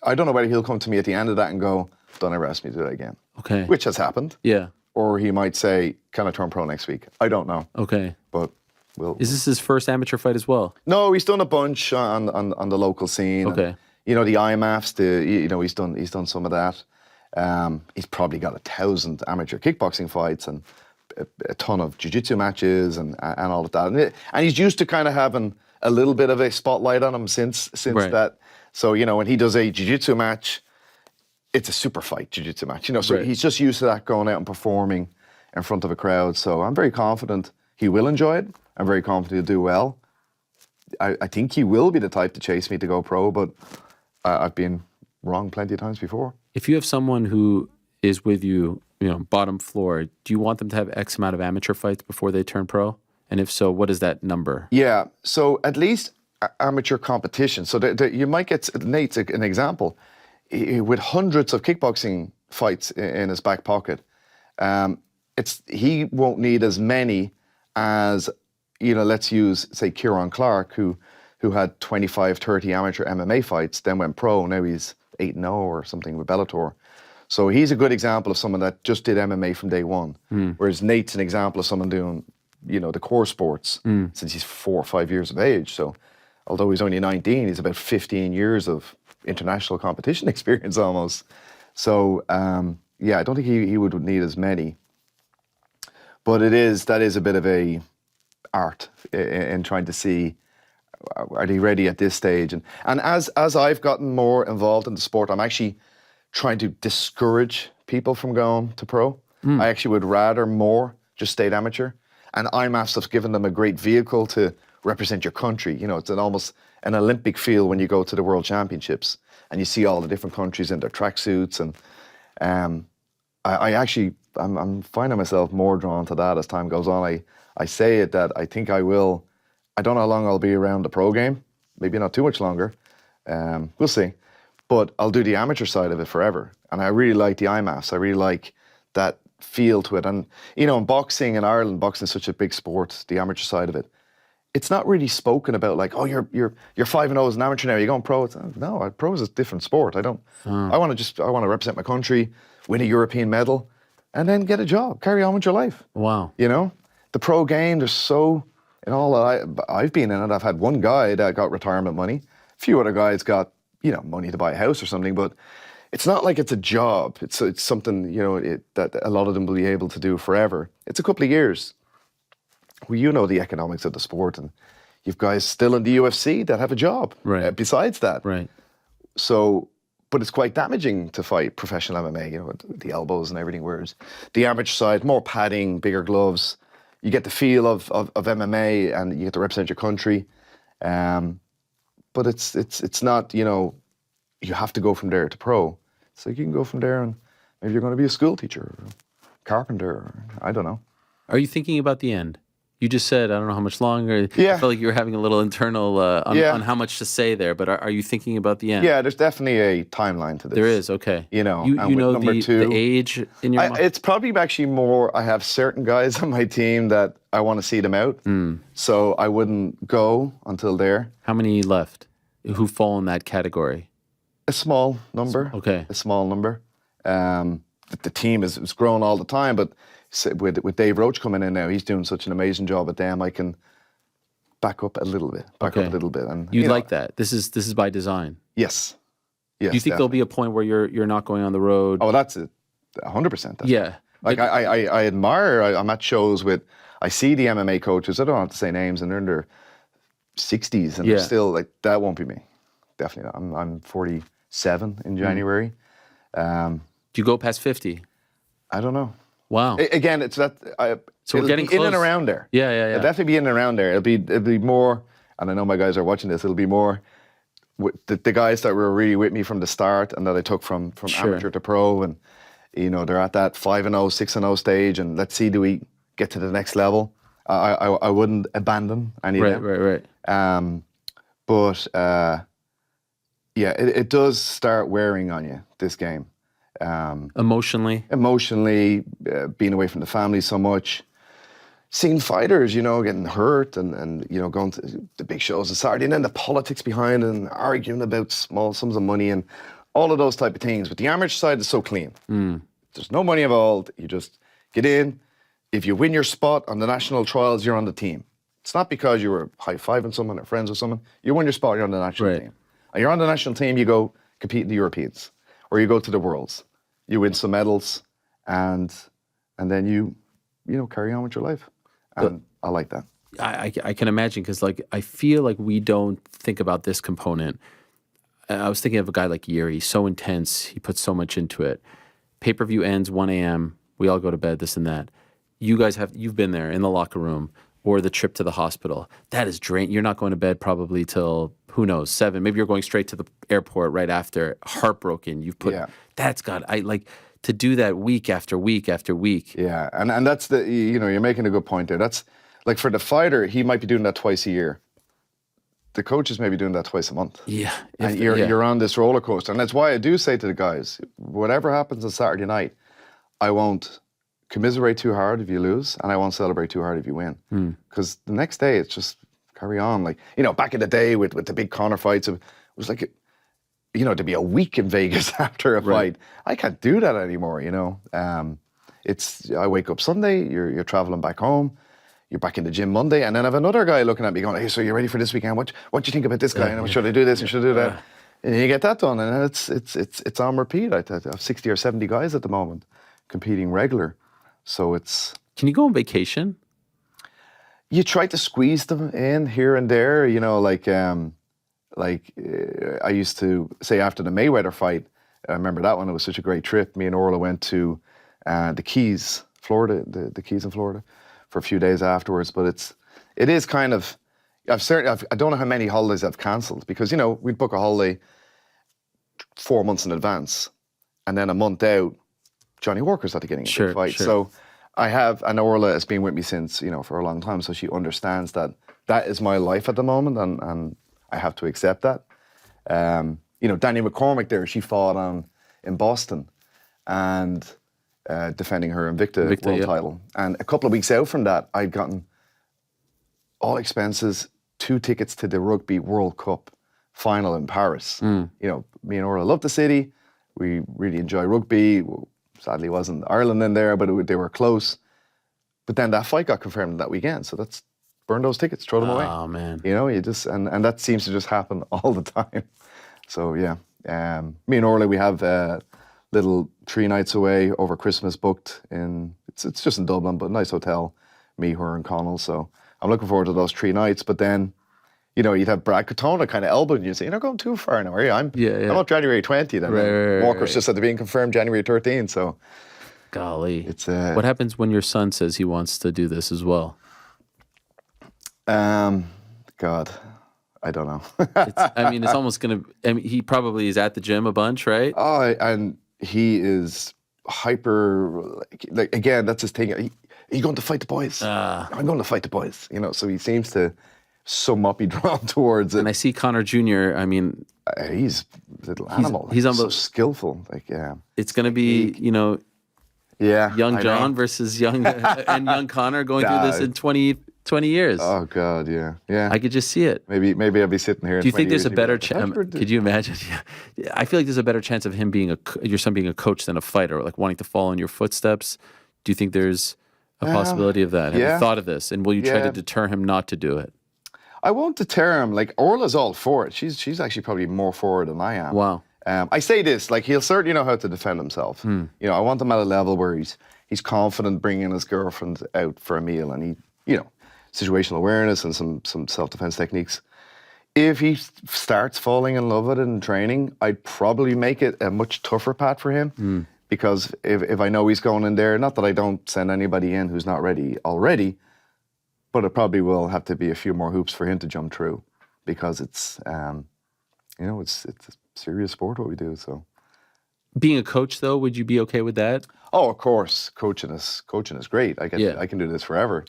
I don't know whether he'll come to me at the end of that and go, don't ever ask me to do that again. Okay. Which has happened. Yeah. Or he might say, can I turn pro next week? I don't know. Okay. But Is this his first amateur fight as well? No, he's done a bunch on the local scene. Okay. And, the IMAFs, he's done some of that. He's probably got 1,000 amateur kickboxing fights and a ton of jiu-jitsu matches and all of that. And he's used to kind of having a little bit of a spotlight on him since that. So, when he does a jiu-jitsu match, it's a super fight jiu-jitsu match. So he's just used to that, going out and performing in front of a crowd. So I'm very confident he will enjoy it. I'm very confident he'll do well. I think he will be the type to chase me to go pro, but I've been wrong plenty of times before. If you have someone who is with you, bottom floor, do you want them to have X amount of amateur fights before they turn pro? And if so, what is that number? Yeah, so at least amateur competition. So you might get, Nate's an example, with hundreds of kickboxing fights in his back pocket. He won't need as many as, let's use, say, Kieran Clark, who had 25, 30 amateur MMA fights, then went pro. Now he's 8-0 or something with Bellator. So he's a good example of someone that just did MMA from day one. Whereas Nate's an example of someone doing, the core sports since he's 4 or 5 years of age. So although he's only 19, he's about 15 years of international competition experience almost. So, I don't think he would need as many. But that is a bit of a art in trying to see, are they ready at this stage? And as I've gotten more involved in the sport, I'm actually trying to discourage people from going to pro. I actually would rather more just stayed amateur. And IMAFs have given them a great vehicle to represent your country. It's almost an Olympic feel when you go to the World Championships and you see all the different countries in their tracksuits. And I'm finding myself more drawn to that as time goes on. I say it that I think I will. I don't know how long I'll be around the pro game. Maybe not too much longer. We'll see. But I'll do the amateur side of it forever. And I really like the IMAFs. I really like that feel to it. And, in boxing in Ireland, boxing is such a big sport, the amateur side of it. It's not really spoken about like, oh, you're 5-0 as an amateur now, you're going pro. No, pro is a different sport. I want to represent my country, win a European medal, and then get a job, carry on with your life. Wow. The pro game, there's so, in all I've been in it, I've had one guy that got retirement money. A few other guys got, money to buy a house or something, but it's not like it's a job. It's something, that a lot of them will be able to do forever. It's a couple of years. Well, the economics of the sport, and you've guys still in the UFC that have a job besides that. Right. So, but it's quite damaging to fight professional MMA, the elbows and everything, whereas the amateur side, more padding, bigger gloves, you get the feel of MMA and you get to represent your country. But it's not, you have to go from there to pro. So you can go from there and maybe you're going to be a school teacher or a carpenter, or I don't know. Are you thinking about the end? You just said, I don't know how much longer. Yeah. I felt like you were having a little internal on how much to say there, but are you thinking about the end? Yeah, there's definitely a timeline to this. There is, okay. You know the age in your mind? It's probably actually more, I have certain guys on my team that I want to see them out. So I wouldn't go until there. How many left who fall in that category? A small number. Okay. A small number. The team is growing all the time, but with Dave Roach coming in now, he's doing such an amazing job at them. I can back up a little bit. And you'd like that. This is by design. Yes. Do you think there'll be a point where you're not going on the road? Oh, that's it. 100%. Yeah. Like I admire. I'm at shows with. I see the MMA coaches. I don't have to say names, and they're in their 60s, and they're still like, that won't be me. Definitely not. I'm 47 in January. Do you go past 50? I don't know. Wow. Again, it's that. So we're getting close. In and around there. Yeah. It'll definitely be in and around there. It'll be more. And I know my guys are watching this. It'll be more. The guys that were really with me from the start and that I took from amateur to pro, and they're at that 5-0, 6-0 stage, and let's see, do we get to the next level? I wouldn't abandon any of them. Right. But it does start wearing on you, this game. Emotionally, being away from the family so much, seeing fighters, getting hurt and going to the big shows on Saturday, and then the politics behind it and arguing about small sums of money and all of those type of things. But the amateur side is so clean. There's no money involved. You just get in. If you win your spot on the national trials, you're on the team. It's not because you were high-fiving someone or friends with someone. You won your spot, you're on the national team. And you're on the national team, you go compete in the Europeans, or you go to the Worlds. You win some medals, and then you carry on with your life. And I like that. I can imagine, because like I feel like we don't think about this component. I was thinking of a guy like Yuri. He's so intense. He puts so much into it. Pay-per-view ends 1 a.m. We all go to bed, this and that. You've been there in the locker room or the trip to the hospital. That is draining. You're not going to bed probably till, who knows, 7. Maybe you're going straight to the airport right after. Heartbroken. That's got, to do that week after week after week. Yeah, and that's you're making a good point there. That's, like, for the fighter, he might be doing that twice a year. The coach is maybe doing that twice a month. Yeah. And you're on this roller coaster. And that's why I do say to the guys, whatever happens on Saturday night, I won't commiserate too hard if you lose, and I won't celebrate too hard if you win. Because the next day, it's just carry on. Like, back in the day with the big Conor fights, it was like, to be a week in Vegas after a fight. I can't do that anymore, I wake up Sunday, you're traveling back home, you're back in the gym Monday, and then I have another guy looking at me going, hey, so you're ready for this weekend? What do you think about this guy? Should I do this and should I do that? And you get that done, and it's on repeat. I have 60 or 70 guys at the moment competing regular. So it's... Can you go on vacation? You try to squeeze them in here and there, I used to say after the Mayweather fight, I remember that one, it was such a great trip. Me and Orla went to the Keys, Florida, the Keys in Florida, for a few days afterwards. But it is kind of, I don't know how many holidays I've cancelled, because, we'd book a holiday 4 months in advance, and then a month out, Johnny Walker's at the getting a big fight. Sure. So I have, and Orla has been with me since, for a long time, so she understands that is my life at the moment, and I have to accept that. Danny McCormick there, she fought in Boston, and defending her Invicta world title. And a couple of weeks out from that, I'd gotten all expenses, 2 tickets to the Rugby World Cup final in Paris. Me and Orla love the city. We really enjoy rugby. Sadly, wasn't Ireland in there, but they were close. But then that fight got confirmed that weekend, so that's burn those tickets, throw them away. Oh man! You just and that seems to just happen all the time. So yeah, me and Orla, we have little 3 nights away over Christmas booked in. It's just in Dublin, but a nice hotel. Me, her, and Connell. So I'm looking forward to those 3 nights. But then, you'd have Brad Katona kind of elbowing you and say, "You're not going too far now, are you?" I'm up January 20th, and then Walker's just at the being confirmed January 13th. So, golly, it's what happens when your son says he wants to do this as well? God, I don't know. It's almost gonna. He probably is at the gym a bunch, right? Oh, and he is hyper. Like again, that's his thing. He's going to fight the boys. I'm going to fight the boys. So he seems to somewhat be drawn towards it. And I see Connor Jr. He's a little animal. He's so skillful. It's going to be young John versus young Connor going through this in 20 years. Oh God, yeah. I could just see it. Maybe I'll be sitting here. Do you think there's a better chance? Could you imagine? I feel like there's a better chance of him being your son being a coach than a fighter, like wanting to follow in your footsteps. Do you think there's a possibility of that? Have you thought of this? And will you try to deter him not to do it? I won't deter him. Like, Orla's all for it. She's actually probably more for it than I am. Wow. I say this, like, he'll certainly know how to defend himself. I want him at a level where he's confident bringing his girlfriend out for a meal, and he, situational awareness and some self-defense techniques. If he starts falling in love with it in training, I'd probably make it a much tougher path for him, because if I know he's going in there, not that I don't send anybody in who's not ready already, but it probably will have to be a few more hoops for him to jump through, because it's a serious sport what we do. So, being a coach though, would you be okay with that? Oh, of course, coaching is great. I can do this forever.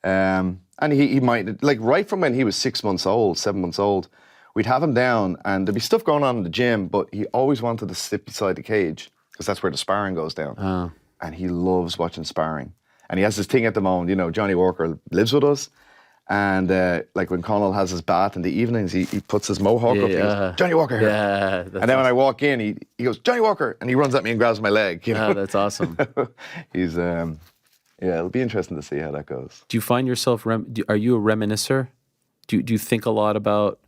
And he might, like, right from when he was 6 months old, 7 months old, we'd have him down and there'd be stuff going on in the gym, but he always wanted to sit beside the cage because that's where the sparring goes down. Oh. And he loves watching sparring. And he has this thing at the moment, Johnny Walker lives with us. And like when Connell has his bath in the evenings, he puts his mohawk up and he goes, "Johnny Walker here." Yeah, and then when I walk in, he goes, "Johnny Walker," and he runs at me and grabs my leg. Oh, that's awesome. He's Yeah, it'll be interesting to see how that goes. Do you find yourself, are you a reminiscer? Do you think a lot about,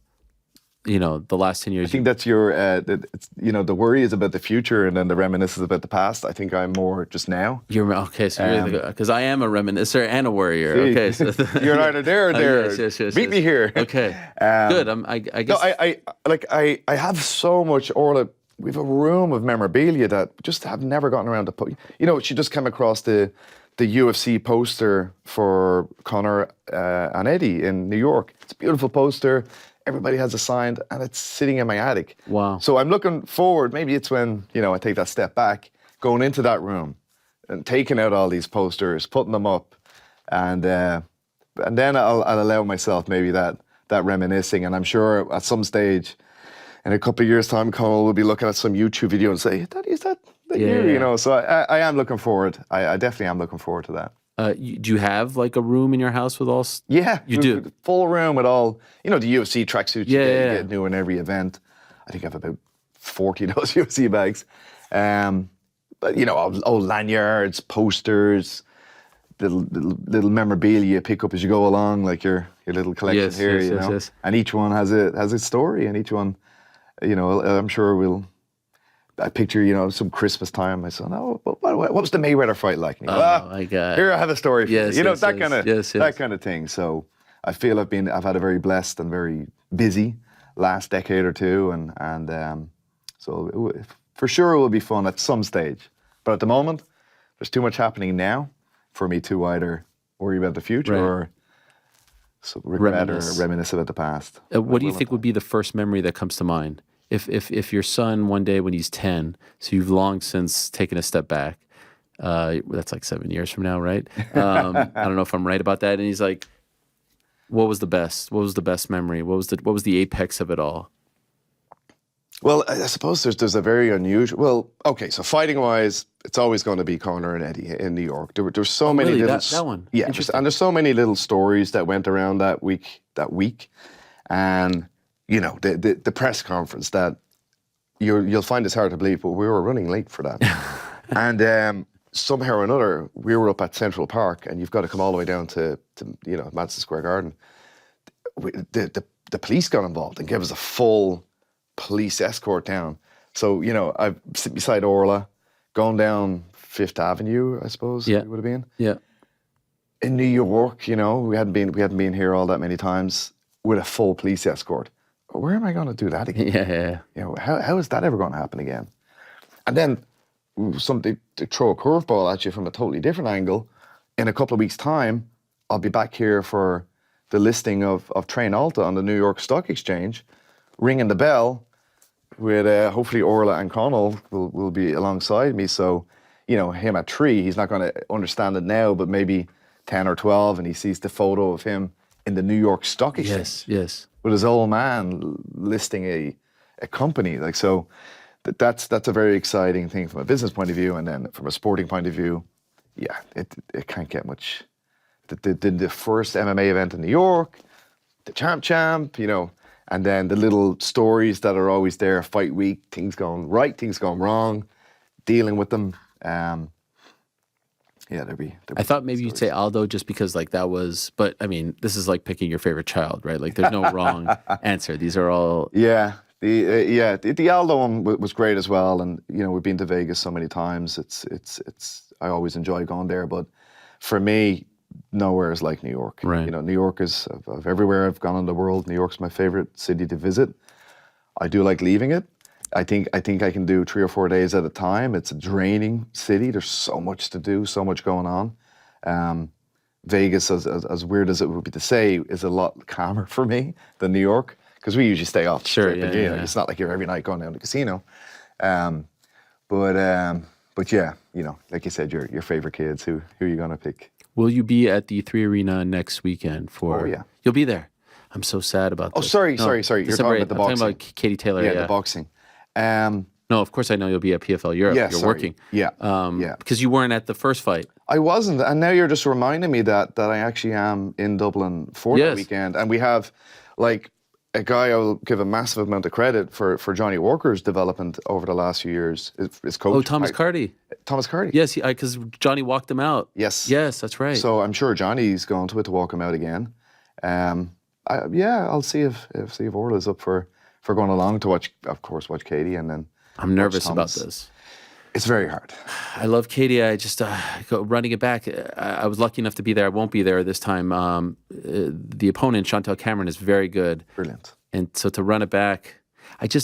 the last 10 years? I think that's your, the worry is about the future and then the reminiscence is about the past. I think I'm more just now. Okay, so you're because I am a reminiscer and a worrier. See, okay, so you're either there or there. Yes. Meet me here. Okay, good. I guess. No, I have so much, Orla. We have a room of memorabilia that just have never gotten around to put. She just came across the UFC poster for Conor and Eddie in New York. It's a beautiful poster. Everybody has it signed, and it's sitting in my attic. Wow. So I'm looking forward. Maybe it's when, I take that step back, going into that room and taking out all these posters, putting them up, and then I'll allow myself maybe that reminiscing. And I'm sure at some stage, in a couple of years' time, Conor will be looking at some YouTube video and say, is that you? So I am looking forward. I definitely am looking forward to that. Do you have like a room in your house with all? Yeah, you do. Full room with all, the UFC tracksuits you get new in every event. I think I have about 40 of those UFC bags. But old lanyards, posters, little memorabilia you pick up as you go along, like your little collection here. Yes. And each one has a story, and each one, I'm sure I picture, some Christmas time. My son, what was the Mayweather fight like? And my God! Here I have a story for you. That kind of thing. So I feel I've had a very blessed and very busy last decade or two, and so for sure it will be fun at some stage. But at the moment, there's too much happening now for me to either worry about the future or regret or reminisce about the past. What do you think would be the first memory that comes to mind? If your son one day when he's 10, so you've long since taken a step back, that's like 7 years from now, right? I don't know if I'm right about that. And he's like, what was the best? What was the best memory? What was the apex of it all? Well, I suppose there's a very unusual. Well, okay, so fighting wise, it's always going to be Conor and Eddie in New York. There's so many really? little that one. Yeah, and there's so many little stories that went around that week, and the press conference that you'll find it's hard to believe, but we were running late for that, and somehow or another we were up at Central Park, and you've got to come all the way down to Madison Square Garden. The police got involved and gave us a full police escort down. So, I sit beside Orla, going down Fifth Avenue, I suppose it would have been. Yeah. In New York, we hadn't been here all that many times with a full police escort. Where am I going to do that again? Yeah. How is that ever going to happen again? And then something to throw a curveball at you from a totally different angle. In a couple of weeks' time, I'll be back here for the listing of Train Alta on the New York Stock Exchange, ringing the bell with hopefully Orla and Connell will be alongside me. So, him at 3, he's not going to understand it now, but maybe 10 or 12, and he sees the photo of him in the New York Stock Exchange. Yes. With his old man listing a company. So that's a very exciting thing from a business point of view, and then from a sporting point of view, it can't get much. The first MMA event in New York, the champ, and then the little stories that are always there, fight week, things going right, things going wrong, dealing with them. There'd be I thought maybe you'd say Aldo just because that was, but I mean, this is like picking your favorite child, right? Like there's no wrong answer. These are all. Yeah. The Aldo one was great as well. And, we've been to Vegas so many times. I always enjoy going there. But for me, nowhere is like New York. Right. New York is, of everywhere I've gone in the world, New York's my favorite city to visit. I do like leaving it. I think I can do 3 or 4 days at a time. It's a draining city. There's so much to do, so much going on. Vegas, as weird as it would be to say, is a lot calmer for me than New York, because we usually stay off the strip. It's not like you're every night going down to the casino. But yeah, like you said, your favorite kids. Who are you gonna pick? Will you be at the 3 Arena next weekend for? Oh yeah, you'll be there. I'm so sad about this. Oh, sorry. You're talking about the boxing. I'm talking about Katie Taylor. Yeah, the boxing. No, of course I know you'll be at PFL Europe. You're working. Yeah. Because you weren't at the first fight. I wasn't, and now you're just reminding me that I actually am in Dublin for that weekend, and we have a guy I will give a massive amount of credit for Johnny Walker's development over the last few years is coach. Oh, Thomas Carty. Thomas Carty. Yes, because Johnny walked him out. Yes. Yes, that's right. So I'm sure Johnny's going to walk him out again. I'll see if Orla's up for going along to watch Katie, and then I'm nervous about this. It's very hard. I love Katie. I just running it back. I was lucky enough to be there. I won't be there this time. The opponent, Chantel Cameron, is very good. Brilliant. And so to run it back,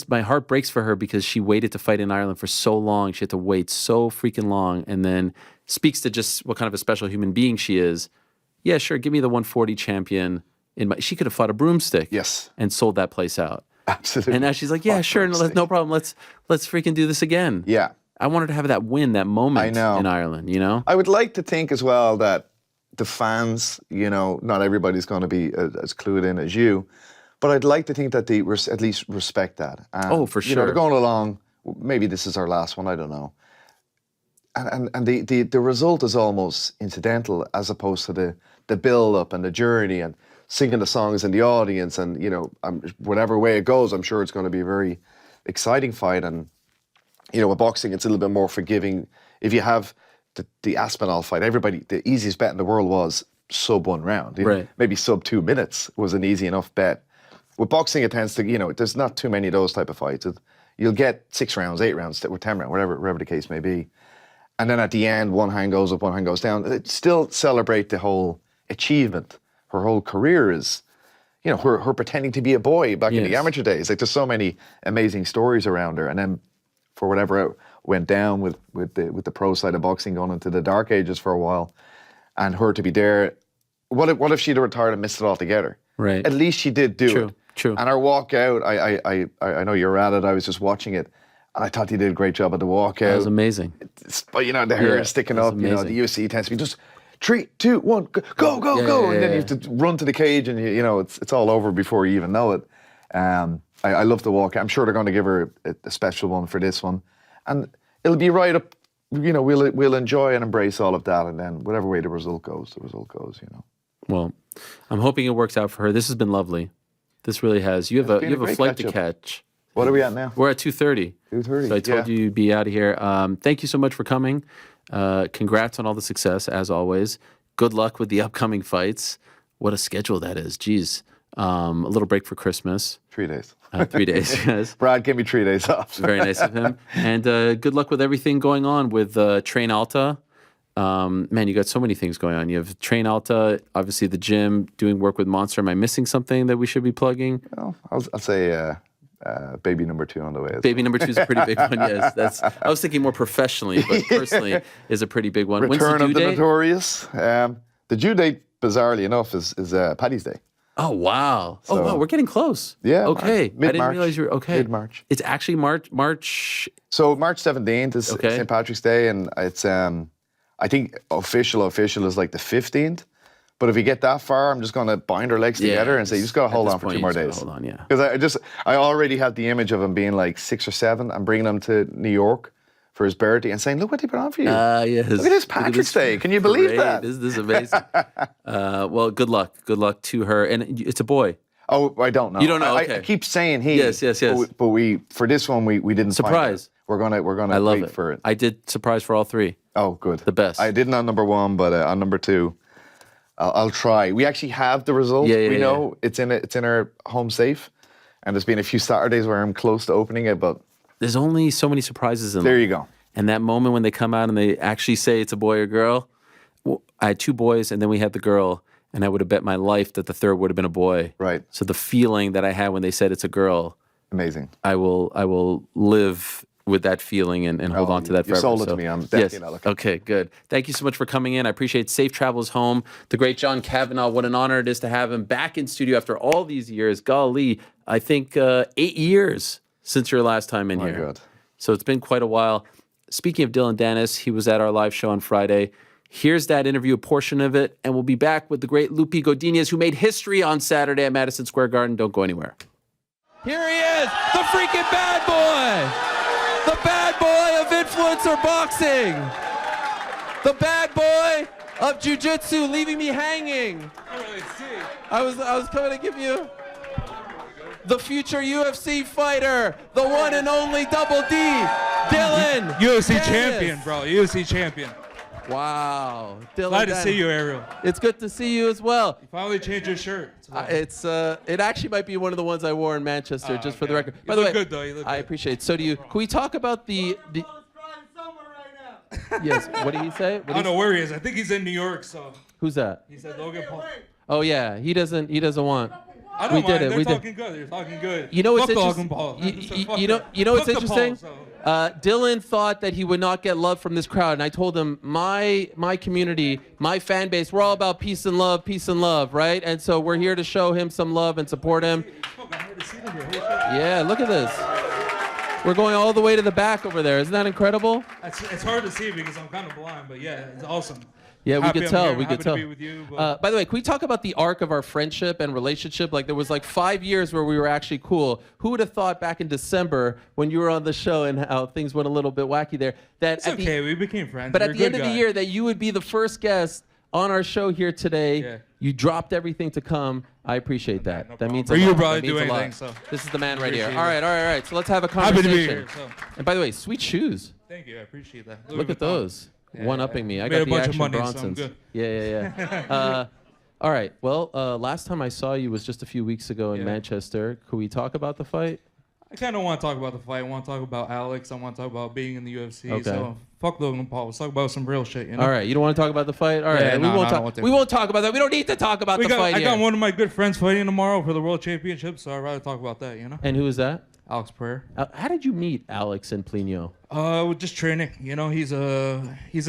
my heart breaks for her because she waited to fight in Ireland for so long. She had to wait so freaking long, and then speaks to just what kind of a special human being she is. Yeah, sure. Give me the 140 champion. She could have fought a broomstick. Yes. And sold that place out. Absolutely. And now she's like, yeah, sure, no problem. Let's freaking do this again. Yeah. I wanted to have that win, that moment in Ireland, you know? I would like to think as well that the fans, not everybody's going to be as clued in as you, but I'd like to think that they at least respect that. And, for sure. They're going along, maybe this is our last one, I don't know. And the result is almost incidental as opposed to the build-up and the journey and singing the songs in the audience and, whatever way it goes, I'm sure it's going to be a very exciting fight. And with boxing, it's a little bit more forgiving. If you have the Aspinall fight, the easiest bet in the world was sub 1 round. Right. Maybe sub 2 minutes was an easy enough bet. With boxing, it tends to, there's not too many of those type of fights. You'll get 6 rounds, 8 rounds, or 10 rounds, whatever the case may be. And then at the end, one hand goes up, one hand goes down. It still celebrate the whole achievement. Her whole career is, her pretending to be a boy back in the amateur days. Like, there's so many amazing stories around her. And then for whatever it went down with the pro side of boxing going into the dark ages for a while, and her to be there. What if she'd have retired and missed it altogether? Right. At least she did do it. True. And her walkout, I know you're at it. I was just watching it, and I thought he did a great job at the walkout. That was amazing. But the hair sticking up. Amazing. The UFC tends to be just 3, 2, 1, go, and then you have to run to the cage, and it's all over before you even know it. I love the walkout. I'm sure they're going to give her a special one for this one, and it'll be right up. We'll enjoy and embrace all of that, and then whatever way the result goes. Well, I'm hoping it works out for her. This has been lovely. This really has. You have a flight to catch. What are we at now? We're at 2:30. 2:30. So I told you you'd be out of here. Thank you so much for coming. Congrats on all the success, as always. Good luck with the upcoming fights. What a schedule that is. Jeez. A little break for Christmas. 3 days. 3 days, yes. Brad, give me 3 days off. Very nice of him. And good luck with everything going on with Train Alta. Man, you got so many things going on. You have Train Alta, obviously the gym, doing work with Monster. Am I missing something that we should be plugging? Well, I'll say baby number 2 on the way. Baby number 2 is a pretty big one, yes. I was thinking more professionally, but personally is a pretty big one. Return When's the of due the date? Notorious. The due date, bizarrely enough, is Paddy's Day. Oh, wow. So, wow, we're getting close. Yeah. Okay. Mid-March. I didn't realize you were, okay. Mid-March. It's actually March. So March 17th is St. Patrick's Day, and it's, I think official is like the 15th. But if you get that far, I'm just going to bind our legs together and say, you just got to hold on for 2 more days. Hold on, yeah. Because I already had the image of him being like 6 or 7 and bringing him to New York for his birthday and saying, look what they put on for you. Yes. Look at this Patrick's Day. Can you believe that? This is amazing. Well, good luck. Good luck to her. And it's a boy. Oh, I don't know. You don't know, okay. I keep saying he. Yes. But we for this one, we didn't surprise. We're gonna wait for it. I did surprise for all 3. Oh, good. The best. I didn't on number 1, but on number 2, I'll try. We actually have the result. We know it's in our home safe, and there's been a few Saturdays where I'm close to opening it, but there's only so many surprises in there. life. You go. And that moment when they come out and they actually say it's a boy or girl. I had 2 boys, and then we had the girl, and I would have bet my life that the third would have been a boy. Right. So the feeling that I had when they said it's a girl, amazing. I will live with that feeling and hold on to that forever. You sold it to me. I'm definitely not looking. Okay, good. Thank you so much for coming in. I appreciate safe travels home. The great John Kavanagh, what an honor it is to have him back in studio after all these years. Golly, I think 8 years since your last time in here. My God. So it's been quite a while. Speaking of Dylan Dennis, he was at our live show on Friday. Here's that interview, a portion of it, and we'll be back with the great Loopy Godinez, who made history on Saturday at Madison Square Garden. Don't go anywhere. Here he is, the freaking bad boy. The bad boy of influencer boxing. The bad boy of jiu-jitsu, leaving me hanging. I was coming to give you. the future UFC fighter, the one and only Double D, Dylan UFC Dennis. champion, bro. UFC champion. Wow. Dylan Glad to Dennis. see you, Ariel. It's good to see you as well. You finally changed your shirt. It actually might be one of the ones I wore in Manchester, just for the record. You look good, though. You look I good. appreciate it. So do you. Can we talk about the Yes. What did he say? I don't know where he is. I think he's in New York. So Who's that? he said Logan Paul. Oh yeah, he doesn't want. I don't We mind. did it. They're We did. talking good. They're talking good. You know what's Fuck Logan interesting? Paul. You know what's Fuck the Paul, interesting? so. Dylan thought that he would not get love from this crowd, and I told him my community, my fan base, we're all about peace and love, right? And so we're here to show him some love and support him. Yeah, look at this. We're going all the way to the back over there. Isn't that incredible? It's hard to see because I'm kind of blind, but yeah, it's awesome. Yeah, we could tell. We could tell. To be with you, but By the way, can we talk about the arc of our friendship and relationship? Like, there was like 5 years where we were actually cool. Who would have thought back in December when you were on the show and how things went a little bit wacky there? That it's okay. We became friends. But You're at a the end good of the guy. year, that you would be the first guest on our show here today. Yeah. You dropped everything to come. I appreciate that. no that means problem. a For you, lot. bro, That I'd do means a lot. anything, so. This is the man right here. Appreciate All it. right. So let's have a Happy to be conversation. here. So. And by the way, sweet shoes. Thank you. I appreciate that. Look at those. Yeah, One-upping me. I made got a the bunch of Action money, so I'm Bronsons. good. Yeah. All right. Well, last time I saw you was just a few weeks ago in Yeah. Manchester. Could we talk about the fight? I kind of want to talk about the fight. I want to talk about Alex. I want to talk about being in the UFC. Okay. So fuck Logan Paul. Let's talk about some real shit. You know? All right. You don't want to talk about the fight? All right. Yeah, we no, won't I don't talk. want to. We won't talk about that. We don't need to talk about the fight I got here. one of my good friends fighting tomorrow for the World Championship, so I'd rather talk about that, you know? And who is that? Alex Pereira. How did you meet Alex and Plinio? We're just training. You know, he's a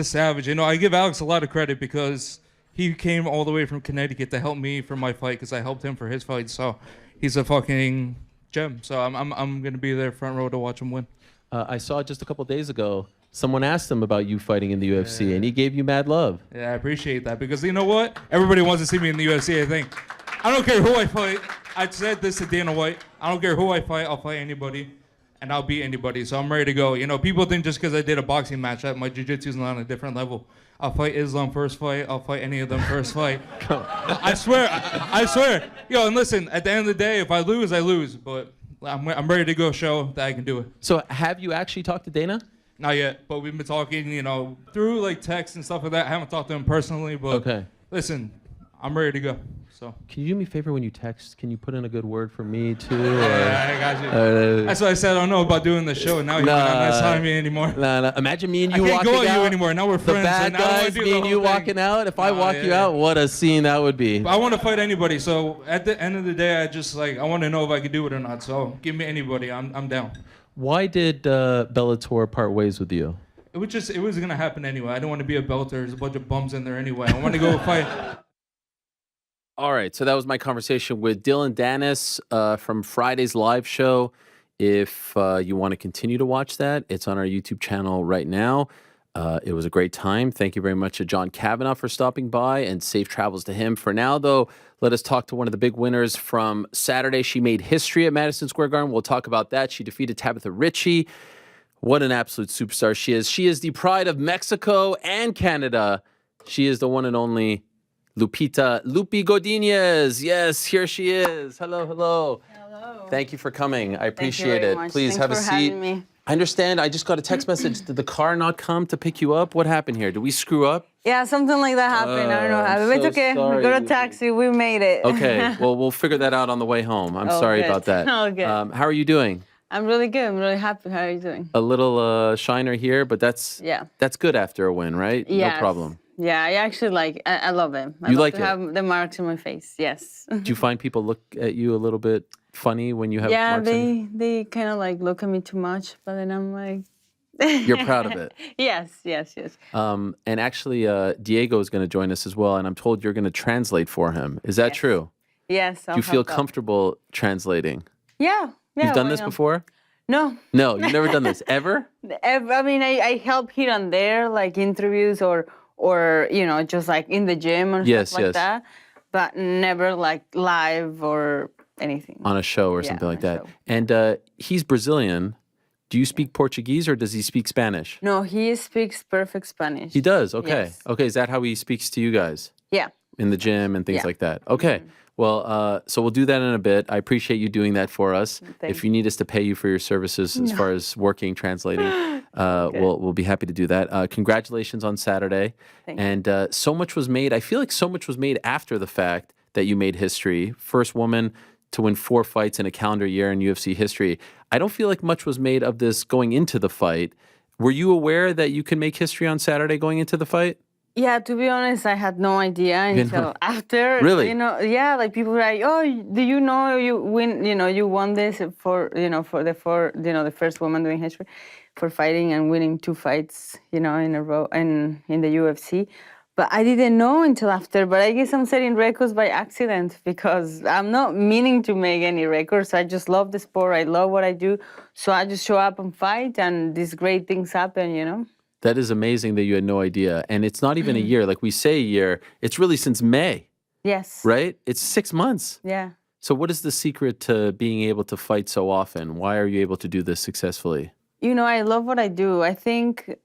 savage. You know, I give Alex a lot of credit because he came all the way from Connecticut to help me for my fight because I helped him for his fight. So he's a fucking gem. So I'm gonna be there front row to watch him win. I saw just a couple days ago. Someone asked him about you fighting in the UFC, and he gave you mad love. Yeah, I appreciate that because you know what? Everybody wants to see me in the UFC. I think. I don't care who I fight. I said this to Dana White. I don't care who I fight. I'll fight anybody, and I'll beat anybody. So I'm ready to go. You know, people think just because I did a boxing match that my jiu-jitsu is not on a different level. I'll fight Islam first fight. I'll fight any of them first fight. I swear. I swear. Yo, and listen. At the end of the day, if I lose, I lose. But I'm ready to go show that I can do it. So have you actually talked to Dana? Not yet, but we've been talking, you know, through like text and stuff like that. I haven't talked to him personally, but Okay. listen, I'm ready to go. So Can you do me a favor when you text? Can you put in a good word for me too? yeah, I got you. That's why I said I don't know about doing the show, and now you're not nice time me anymore. Nah. Imagine me and you I can't walking go at out. you anymore. Now we're The friends. bad and now I wanna guys, do me the and whole you thing. walking out. If I walk you yeah. out, what a scene that would be. I want to fight anybody. So at the end of the day, I want to know if I can do it or not. So give me anybody. I'm down. Why did Bellator part ways with you? It was gonna happen anyway. I don't want to be a belter. There's a bunch of bums in there anyway. I want to go fight. All right, so that was my conversation with Dylan Dennis from Friday's live show. If you want to continue to watch that, it's on our YouTube channel right now. It was a great time. Thank you very much to John Kavanagh for stopping by, and safe travels to him. For now, though, let us talk to one of the big winners from Saturday. She made history at Madison Square Garden. We'll talk about that. She defeated Tabatha Ricci. What an absolute superstar she is. She is the pride of Mexico and Canada. She is the one and only Loopy Godinez. Yes, here she is. Hello. Hello. Thank you for coming. I Thank you appreciate very it. much. Please Thanks have a for seat. having me. I understand. I just got a text message. Did the car not come to pick you up? What happened here? Did we screw up? Yeah, something like that happened. I don't know. I'm It's so okay. sorry, We got a Loopy. taxi. We made it. Okay. Well, we'll figure that out on the way home. I'm Oh, sorry good. about that. Oh, good. How are you doing? I'm really good. I'm really happy. How are you doing? A little shiner here, but that's good after a win, right? Yes. No problem. Yeah, I actually I love it. I You love like to it? have the marks on my face. Yes. Do you find people look at you a little bit funny when you have Yeah, marks on they kind of like look at me too much, but then I'm like. You're proud of it. Yes. And actually, Diego is going to join us as well, and I'm told you're going to translate for him. Is that true? Yes. Do you feel comfortable translating? Yeah. You've done why this not? before? No. No, you've never done this ever? I mean, I help here and there, like interviews or just like in the gym or stuff like that, but never like live or anything. On a show or something like that. Show. And he's Brazilian. Do you speak Portuguese or does he speak Spanish? No, he speaks perfect Spanish. He does. Okay. Yes. Okay. Is that how he speaks to you guys Yeah. in the gym and things like that? Okay. Well, so we'll do that in a bit. I appreciate you doing that for us. Thank if you need us to pay you for your services as far as working, translating, we'll be happy to do that. Congratulations on Saturday. Thank you. So much was made. I feel like so much was made after the fact that you made history. First woman to win 4 fights in a calendar year in UFC history. I don't feel like much was made of this going into the fight. Were you aware that you could make history on Saturday going into the fight? Yeah, to be honest, I had no idea until after. Really? You know, yeah, like people were like, "Oh, do you know you win? You know, you won this for the first woman doing history for fighting and winning 2 fights, in a row in the UFC." But I didn't know until after. But I guess I'm setting records by accident because I'm not meaning to make any records. I just love the sport. I love what I do. So I just show up and fight, and these great things happen. That is amazing that you had no idea. And it's not even a year. Like we say a year, it's really since May. Yes. Right? It's 6 months. Yeah. So what is the secret to being able to fight so often? Why are you able to do this successfully? I love what I do. I think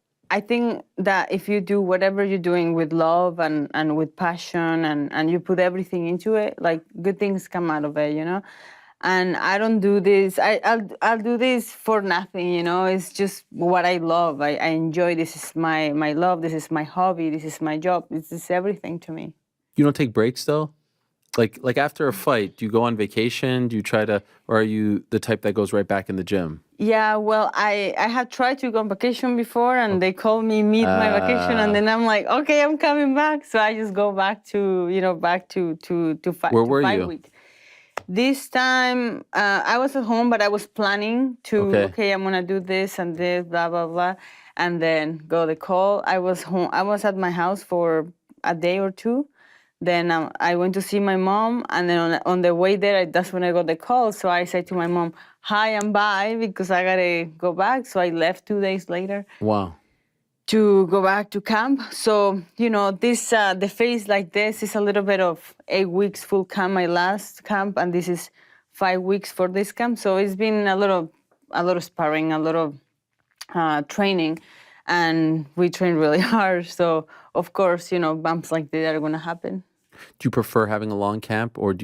that if you do whatever you're doing with love and with passion and you put everything into it, like good things come out of it, And I don't do this. I'll do this for nothing, It's just what I love. I enjoy. This is my love. This is my hobby. This is my job. This is everything to me. You don't take breaks though? Like after a fight, do you go on vacation? Do you try to, or are you the type that goes right back in the gym? Yeah, well, I had tried to go on vacation before, and they called me meet my vacation, and then I'm like, okay, I'm coming back. So I just go back to fight. Where were you? Week. This time, I was at home, but I was planning to, I'm going to do this and this, blah, blah, blah, and then go the call. I was home. I was at my house for a day or 2. Then I went to see my mom, and then on the way there, that's when I got the call. So I said to my mom, hi, and bye, because I got to go back. So I left 2 days later. Wow. To go back to camp. So, this the phase like this is a little bit of 8 weeks full camp, my last camp, and this is 5 weeks for this camp. So it's been a lot of sparring, a lot of training, and we train really hard. So, of course, bumps like that are going to happen. Do you prefer having a long camp, or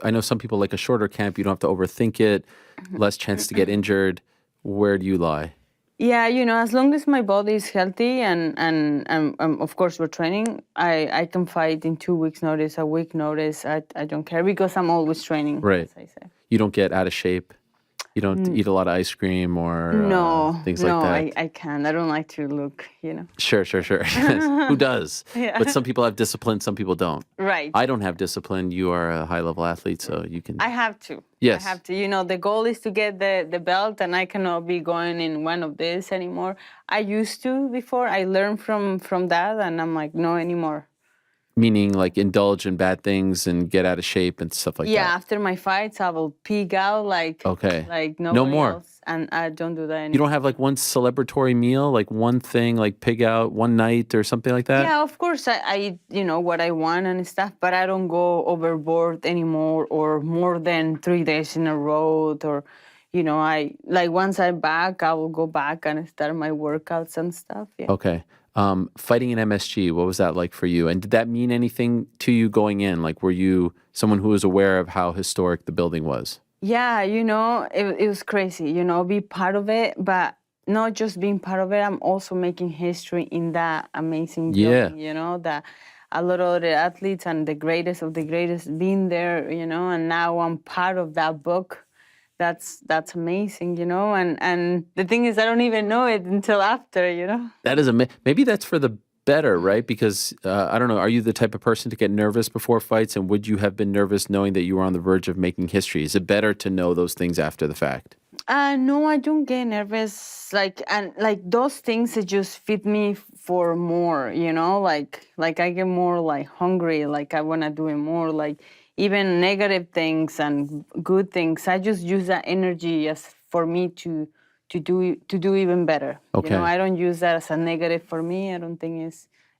I know some people like a shorter camp, you don't have to overthink it, less chance to get injured. Where do you lie? Yeah, as long as my body is healthy and of course we're training, I can fight in 2 weeks' notice, a week notice. I don't care because I'm always training. Right. As I say. You don't get out of shape? You don't eat a lot of ice cream or things like that? No, I can't. I don't like to look, Sure. Who does? Yeah. But some people have discipline, some people don't. Right. I don't have discipline. You are a high-level athlete, so you can... I have to. Yes. I have to. The goal is to get the belt, and I cannot be going in one of these anymore. I used to before. I learned from that, and I'm like, no anymore. Meaning like indulge in bad things and get out of shape and stuff like that? Yeah, after my fights, I will pig out like nobody more. else. And I don't do that anymore. You don't have like one celebratory meal, like one thing, like pig out one night or something like that? Yeah, of course, I eat, what I want and stuff, but I don't go overboard anymore or more than 3 days in a row or, once I'm back, I will go back and start my workouts and stuff. Yeah. Okay. Fighting in MSG, what was that like for you? And did that mean anything to you going in? Like, were you someone who was aware of how historic the building was? Yeah, it was crazy, be part of it, but not just being part of it, I'm also making history in that amazing building, that a lot of the athletes and the greatest of the greatest being there, and now I'm part of that book. That's amazing, and the thing is I don't even know it until after, That is maybe that's for the better, right? Because I don't know, are you the type of person to get nervous before fights, and would you have been nervous knowing that you were on the verge of making history? Is it better to know those things after the fact? No, I don't get nervous. Those things that just fit me for more, like I get more hungry, I want to do it more, even negative things and good things. I just use that energy as for me to do even better. Okay. I don't use that as a negative for me. I don't think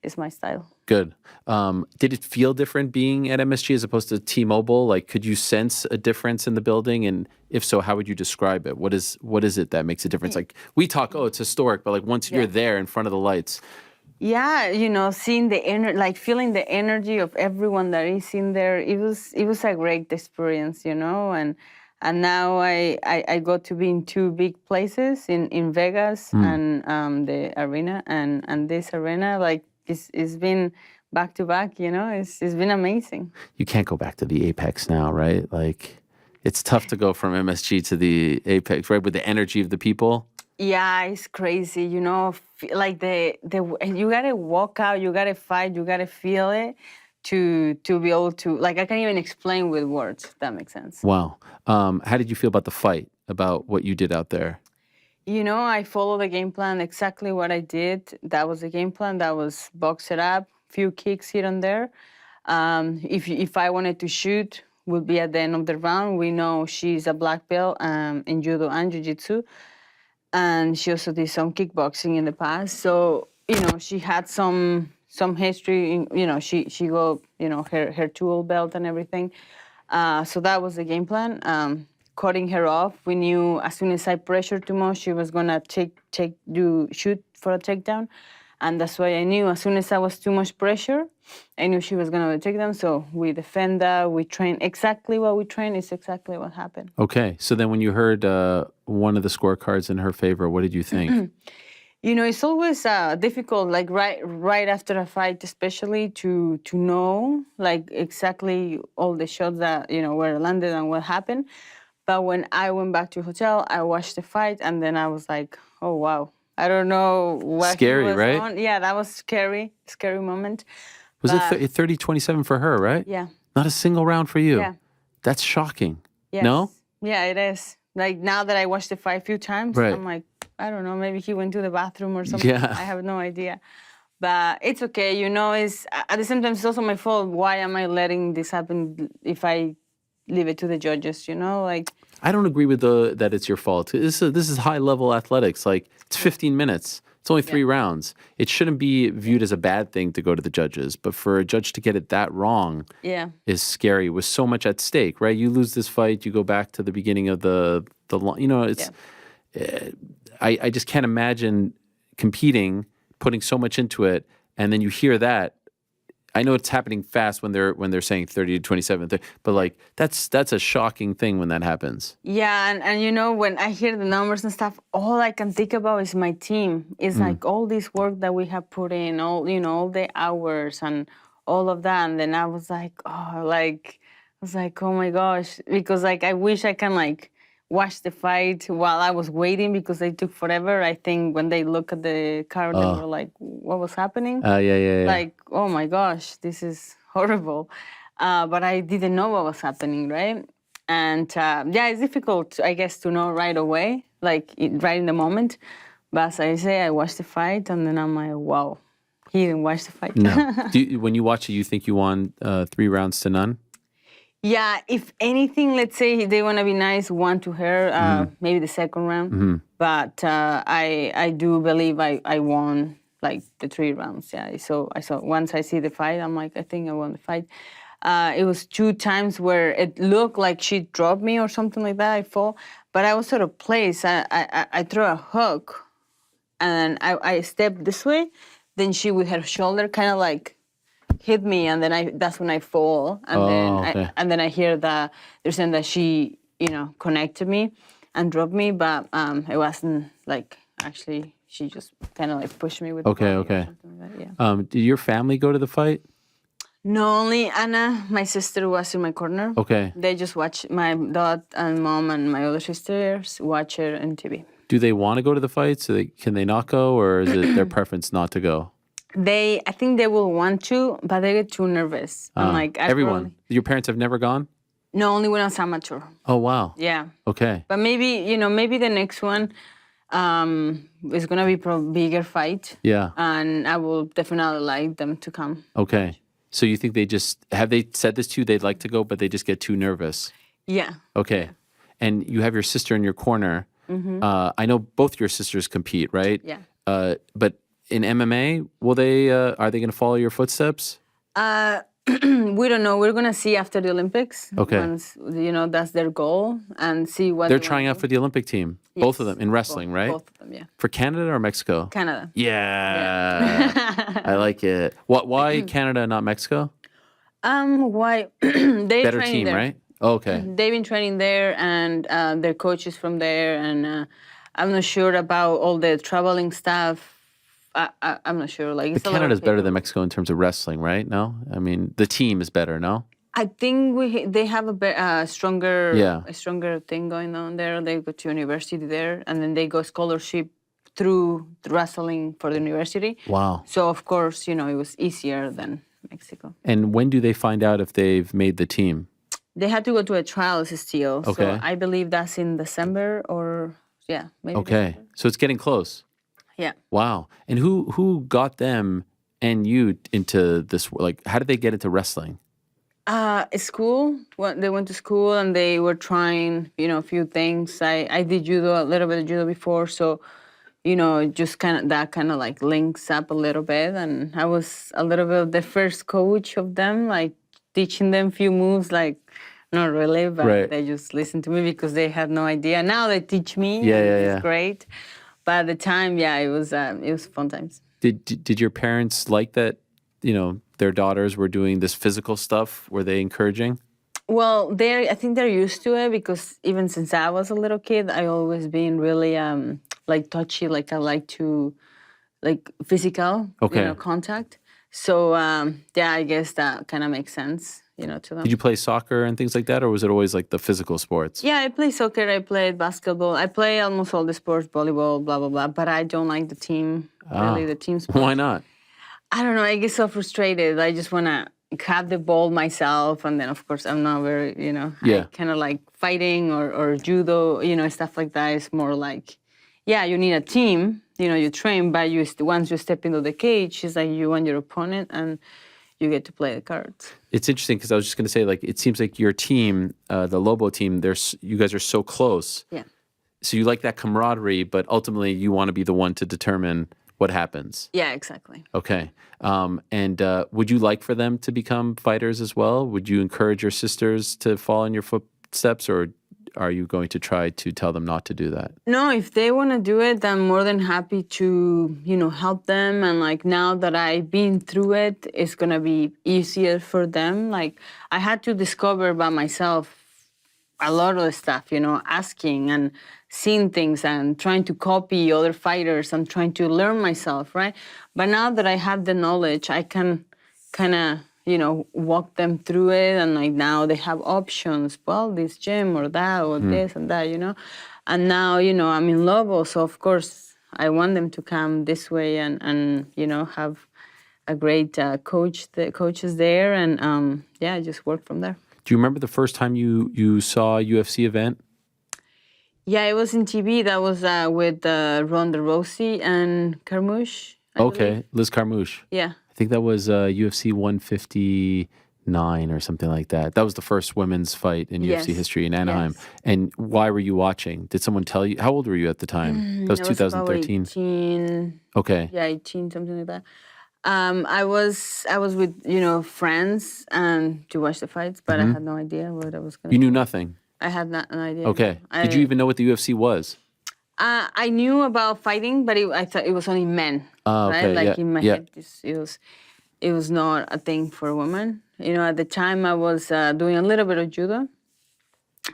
it's my style. Good. Did it feel different being at MSG as opposed to T-Mobile? Could you sense a difference in the building? And if so, how would you describe it? What is it that makes a difference? We talk, it's historic, but once you're there in front of the lights, Yeah, seeing the like feeling the energy of everyone that is in there. It was a great experience, and now I got to be in two big places in Vegas and the arena and this arena. Like it's been back to back, it's been amazing. You can't go back to the Apex now, right? Like it's tough to go from MSG to the Apex, right? With the energy of the people. Yeah, it's crazy, like you gotta walk out, you gotta fight, you gotta feel it to be able to, like, I can't even explain with words, if that makes sense. Wow. How did you feel about the fight, about what you did out there? I followed the game plan, exactly what I did. That was the game plan. That was box it up, few kicks here and there. If I wanted to shoot, would be at the end of the round. We know she's a black belt in judo and jiu-jitsu. And she also did some kickboxing in the past. So, she had some history. She got, her tool belt and everything. So that was the game plan. Cutting her off, we knew as soon as I pressured too much, she was gonna shoot for a takedown. And that's why I knew as soon as I was too much pressure, I knew she was gonna take them. So we defend that, we train exactly what we train, is exactly what happened. Okay, so then when you heard one of the scorecards in her favor, what did you think? It's always difficult, like right after a fight, especially to know like exactly all the shots that were landed and what happened. But when I went back to hotel, I watched the fight, and then I was like, oh wow, I don't know what scary, was right? on. Yeah, that was scary moment. Was it 30-27 for her, right? Yeah. Not a single round for you. Yeah. That's shocking. Yes. No? Yeah, it is. Like now that I watched the fight a few times, right. I'm like, I don't know, maybe he went to the bathroom or something. Yeah. I have no idea. But it's okay, it's at the same time it's also my fault. Why am I letting this happen if I leave it to the judges, like I don't agree with that it's your fault. This is high level athletics. Like it's 15 minutes. It's only 3 rounds. It shouldn't be viewed as a bad thing to go to the judges, but for a judge to get it that wrong is scary with so much at stake, right? You lose this fight, you go back to the beginning of the it's I just can't imagine competing, putting so much into it, and then you hear that. I know it's happening fast when they're saying 30-27, but like that's a shocking thing when that happens. Yeah, and when I hear the numbers and stuff, all I can think about is my team. It's like all this work that we have put in, all the hours and all of that, and then I was like, oh my gosh, because like I wish I can like watch the fight while I was waiting because they took forever. I think when they look at the card, they were like, what was happening? Yeah. Like, oh my gosh, this is horrible. But I didn't know what was happening, right? And it's difficult, I guess, to know right away, like right in the moment. But as I say, I watched the fight and then I'm like, wow, he didn't watch the fight. No. When you watch it, you think you won 3-0? Yeah, if anything, let's say they want to be nice, one to her, maybe the second round. But I do believe I won like the 3 rounds. Yeah, so I saw once I see the fight, I'm like, I think I won the fight. It was 2 times where it looked like she dropped me or something like that. I fall, but I was sort of placed. I threw a hook, and I stepped this way. Then she with her shoulder kind of like hit me, and then that's when I fall, and then I hear that they're saying that she connected me and dropped me, but it wasn't like actually she just kind of like pushed me with the body or something like that, yeah. Did your family go to the fight? No, only Anna, my sister, was in my corner. Okay. They just watch my dad and mom and my other sisters watch her on TV. Do they want to go to the fight? So can they not go, or is it their preference not to go? I think they will want to, but they get too nervous. I'm like, everyone. Your parents have never gone? No, only when I was amateur. Oh wow. Yeah. Okay. But maybe maybe the next one is gonna be a bigger fight. Yeah. And I will definitely like them to come. Okay. So you think have they said this to you? They'd like to go, but they just get too nervous. Yeah. Okay. And you have your sister in your corner. I know both your sisters compete, right? Yeah. But in MMA, are they going to follow your footsteps? We don't know. We're gonna see after the Olympics. Okay. Once, that's their goal, and see what They're they trying wanna out do. for the Olympic team. Yes. Both of them in wrestling, right? Both of them, yeah. For Canada or Mexico? Canada. Yeah. I like it. Why Canada, not Mexico? Why? They Better train team, there. right? Okay. They've been training there, and their coaches from there, and I'm not sure about all the traveling stuff. I'm not sure. Like, But it's a lot of Canada's better people. than Mexico in terms of wrestling, right? No? I mean, the team is better, no? I think they have a stronger Yeah. a stronger thing going on there. They go to university there, and then they go scholarship through wrestling for the university. Wow. So of course, it was easier than Mexico. And when do they find out if they've made the team? They had to go to a trials still. Okay. So I believe that's in December or maybe. Okay. December. So it's getting close. Yeah. Wow. And who got them and you into this? Like, how did they get into wrestling? School. Well, they went to school and they were trying, a few things. I did judo, a little bit of judo before, so just kind of like links up a little bit. And I was a little bit of the first coach of them, like teaching them few moves, like not really, but Right. they just listened to me because they had no idea. Now they teach me. Yeah, and yeah, it's great. But at the time, it was fun times. Did your parents like that? Their daughters were doing this physical stuff. Were they encouraging? Well, I think they're used to it because even since I was a little kid, I always been really like touchy. Like I like to physical, Okay. contact. So I guess that kind of makes sense, to them. Did you play soccer and things like that, or was it always like the physical sports? Yeah, I play soccer. I played basketball. I play almost all the sports, volleyball, blah blah blah. But I don't like the team. Really, the team sport. Why not? I don't know. I get so frustrated. I just want to have the ball myself. And then, of course, I'm not very, Yeah. kind of like fighting or judo, stuff like that. It's more like, you need a team. You train, but once you step into the cage, it's like you and your opponent and you get to play the cards. It's interesting because I was just going to say, like, it seems like your team, the Lobo team, you guys are so close. Yeah. So you like that camaraderie, but ultimately you want to be the one to determine what happens. Yeah, exactly. Okay. And would you like for them to become fighters as well? Would you encourage your sisters to follow in your footsteps, or are you going to try to tell them not to do that? No, if they want to do it, I'm more than happy to, help them. And like now that I've been through it, it's going to be easier for them. Like I had to discover by myself a lot of the stuff, asking and seeing things and trying to copy other fighters and trying to learn myself, right? But now that I have the knowledge, I can kind of, walk them through it. And like now they have options. Well, this gym or that or this and that, And now, I'm in Lobo, so of course I want them to come this way and have a great coaches there and just work from there. Do you remember the first time you saw a UFC event? Yeah, it was in TV. That was with Ronda Rousey and Carmouche. I Okay, believe. Liz Carmouche. Yeah. I think that was UFC 159 or something like that. That was the first women's fight in UFC Yes. history in Anaheim. Yes. And why were you watching? Did someone tell you? How old were you at the time? That was I was about 2013. 18. Okay. Yeah, 18, something like that. I was with friends and to watch the fights, but I had no idea what I was gonna. You knew nothing. I had not an idea. Okay. Did you even know what the UFC was? I knew about fighting, but I thought it was only men. Oh, okay, Right? Like yeah, in my yeah. head, it was not a thing for women. At the time I was doing a little bit of judo.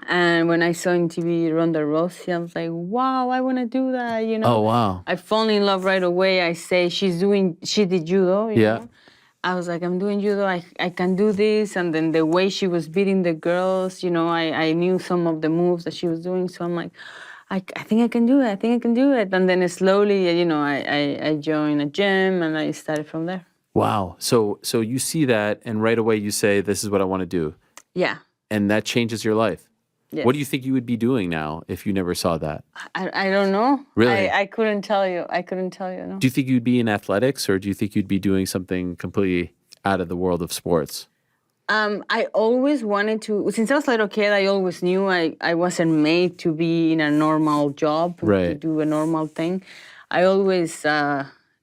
And when I saw in TV Ronda Rousey, I was like, wow, I want to do that, Oh, wow. I fall in love right away. I say, she did judo, you Yeah. know? I was like, I'm doing judo, I can do this. And then the way she was beating the girls, I knew some of the moves that she was doing. So I'm like, I think I can do it. I think I can do it. And then slowly, I joined a gym and I started from there. Wow. So you see that and right away you say, this is what I want to do. Yeah. And that changes your life. Yes. What do you think you would be doing now if you never saw that? I don't know. Really? I couldn't tell you. No. Do you think you'd be in athletics, or do you think you'd be doing something completely out of the world of sports? I always wanted to, since I was a little kid, I always knew I wasn't made to be in a normal job, to Right. do a normal thing. I always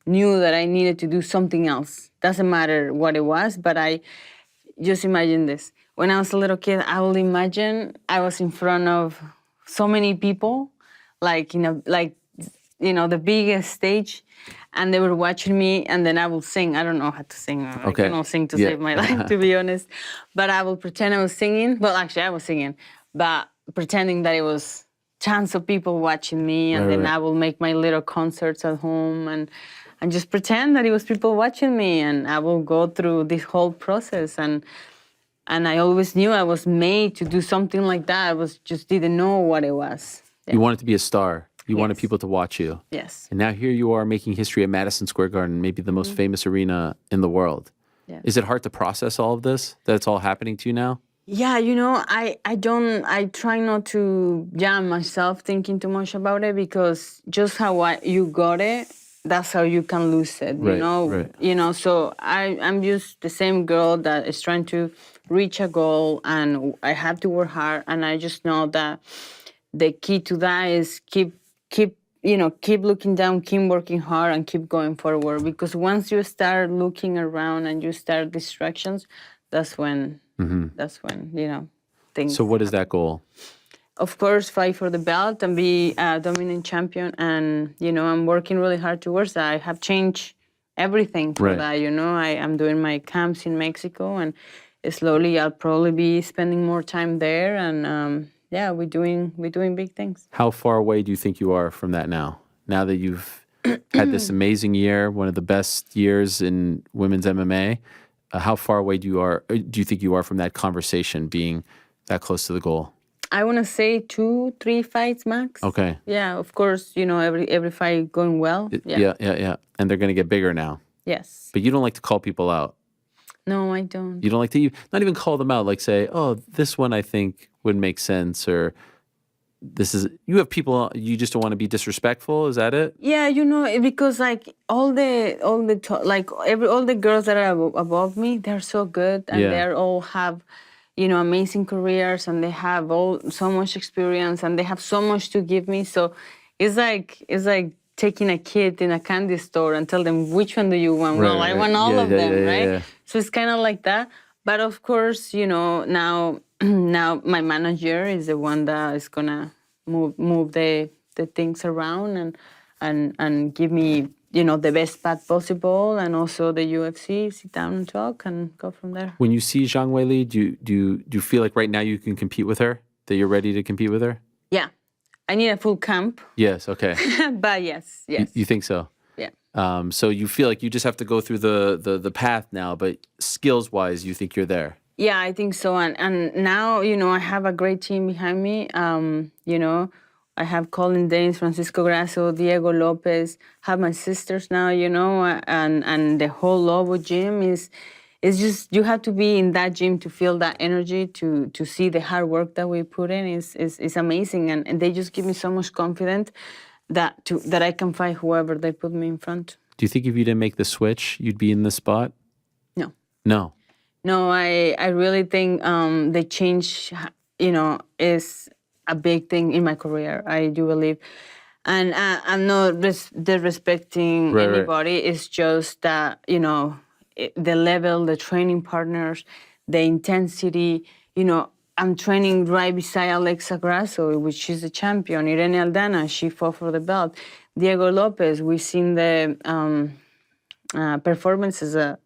knew that I needed to do something else. Doesn't matter what it was, but just imagine this. When I was a little kid, I would imagine I was in front of so many people, like, the biggest stage, and they were watching me, and then I will sing. I don't know how to sing. I cannot sing to save my life, to be honest. But I will pretend I was singing. Well, actually, I was singing, but pretending that it was tons of people watching me, and then I will make my little concerts at home, and just pretend that it was people watching me, and I will go through this whole process. And I always knew I was made to do something like that. I just didn't know what it was. You wanted to be a star. You wanted people to watch you. Yes. And now here you are making history at Madison Square Garden, maybe the most famous arena in the world. Yeah. Is it hard to process all of this, that it's all happening to you now? Yeah, I try not to jam myself thinking too much about it, because just how you got it, that's how you can lose it, you know? Right. So I'm just the same girl that is trying to reach a goal, and I have to work hard, and I just know that the key to that is keep looking down, keep working hard, and keep going forward. Because once you start looking around and you start distractions, that's when things. So what is that goal? Of course, fight for the belt and be a dominant champion. And I'm working really hard towards that. I have changed everything for that. I'm doing my camps in Mexico, and slowly I'll probably be spending more time there. And we're doing big things. How far away do you think you are from that now? Now that you've had this amazing year, one of the best years in women's MMA, how far away do you think you are from that conversation, being that close to the goal? I want to say 2-3 fights max. Okay. Yeah, of course, every fight going well. Yeah. And they're going to get bigger now. Yes. But you don't like to call people out. No, I don't. You don't like to not even call them out, like say, oh, this one I think would make sense, or you have people, you just don't want to be disrespectful, is that it? Yeah, because like all the girls that are above me, they're so good, and they all have amazing careers, and they have so much experience, and they have so much to give me. So it's like taking a kid in a candy store and tell them, which one do you want? Well, I want all of them, right? Yeah. So it's kind of like that. But of course, now my manager is the one that is gonna move the things around and give me the best path possible, and also the UFC, sit down and talk and go from there. When you see Zhang Weili, do you feel like right now you can compete with her? That you're ready to compete with her? Yeah. I need a full camp. Yes, okay. But yes. You think so? Yeah. So you feel like you just have to go through the path now, but skills-wise, you think you're there? Yeah, I think so. And now, I have a great team behind me. I have Colin Danes, Francisco Grasso, Diego Lopes, have my sisters now, and the whole Lobo gym is just, you have to be in that gym to feel that energy, to see the hard work that we put in is amazing. And they just give me so much confidence that I can fight whoever they put me in front. Do you think if you didn't make the switch, you'd be in this spot? No. No, I really think the change, is a big thing in my career. I do believe. And I'm not disrespecting anybody. Right. It's just that, the level, the training partners, the intensity, I'm training right beside Alexa Grasso, which is a champion. Irene Aldana, she fought for the belt. Diego Lopes, we've seen the performances, that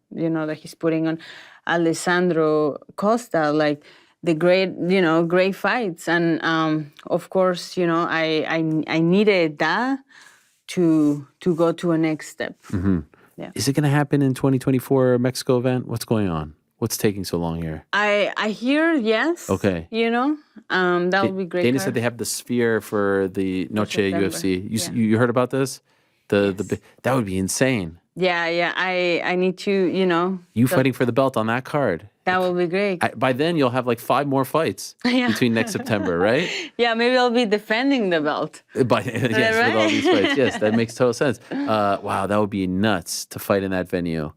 he's putting on. Alessandro Costa, like the great fights. And of course, I needed that to go to a next step. Mm-hmm. Yeah. Is it going to happen in 2024 Mexico event? What's going on? What's taking so long here? I hear yes. Okay. That would be great. Dana said they have the sphere for the Noche UFC. You heard about this? That would be insane. Yeah. I need to, You fighting for the belt on that card. That will be great. By then, you'll have like 5 more fights between next September, right? Yeah, maybe I'll be defending the belt. Yes, right? With all these fights. Yes, that makes total sense. Wow, that would be nuts to fight in that venue.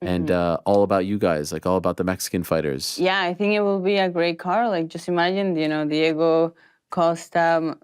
And all about you guys, like all about the Mexican fighters. Yeah, I think it will be a great card. Like, just imagine, Diego Costa,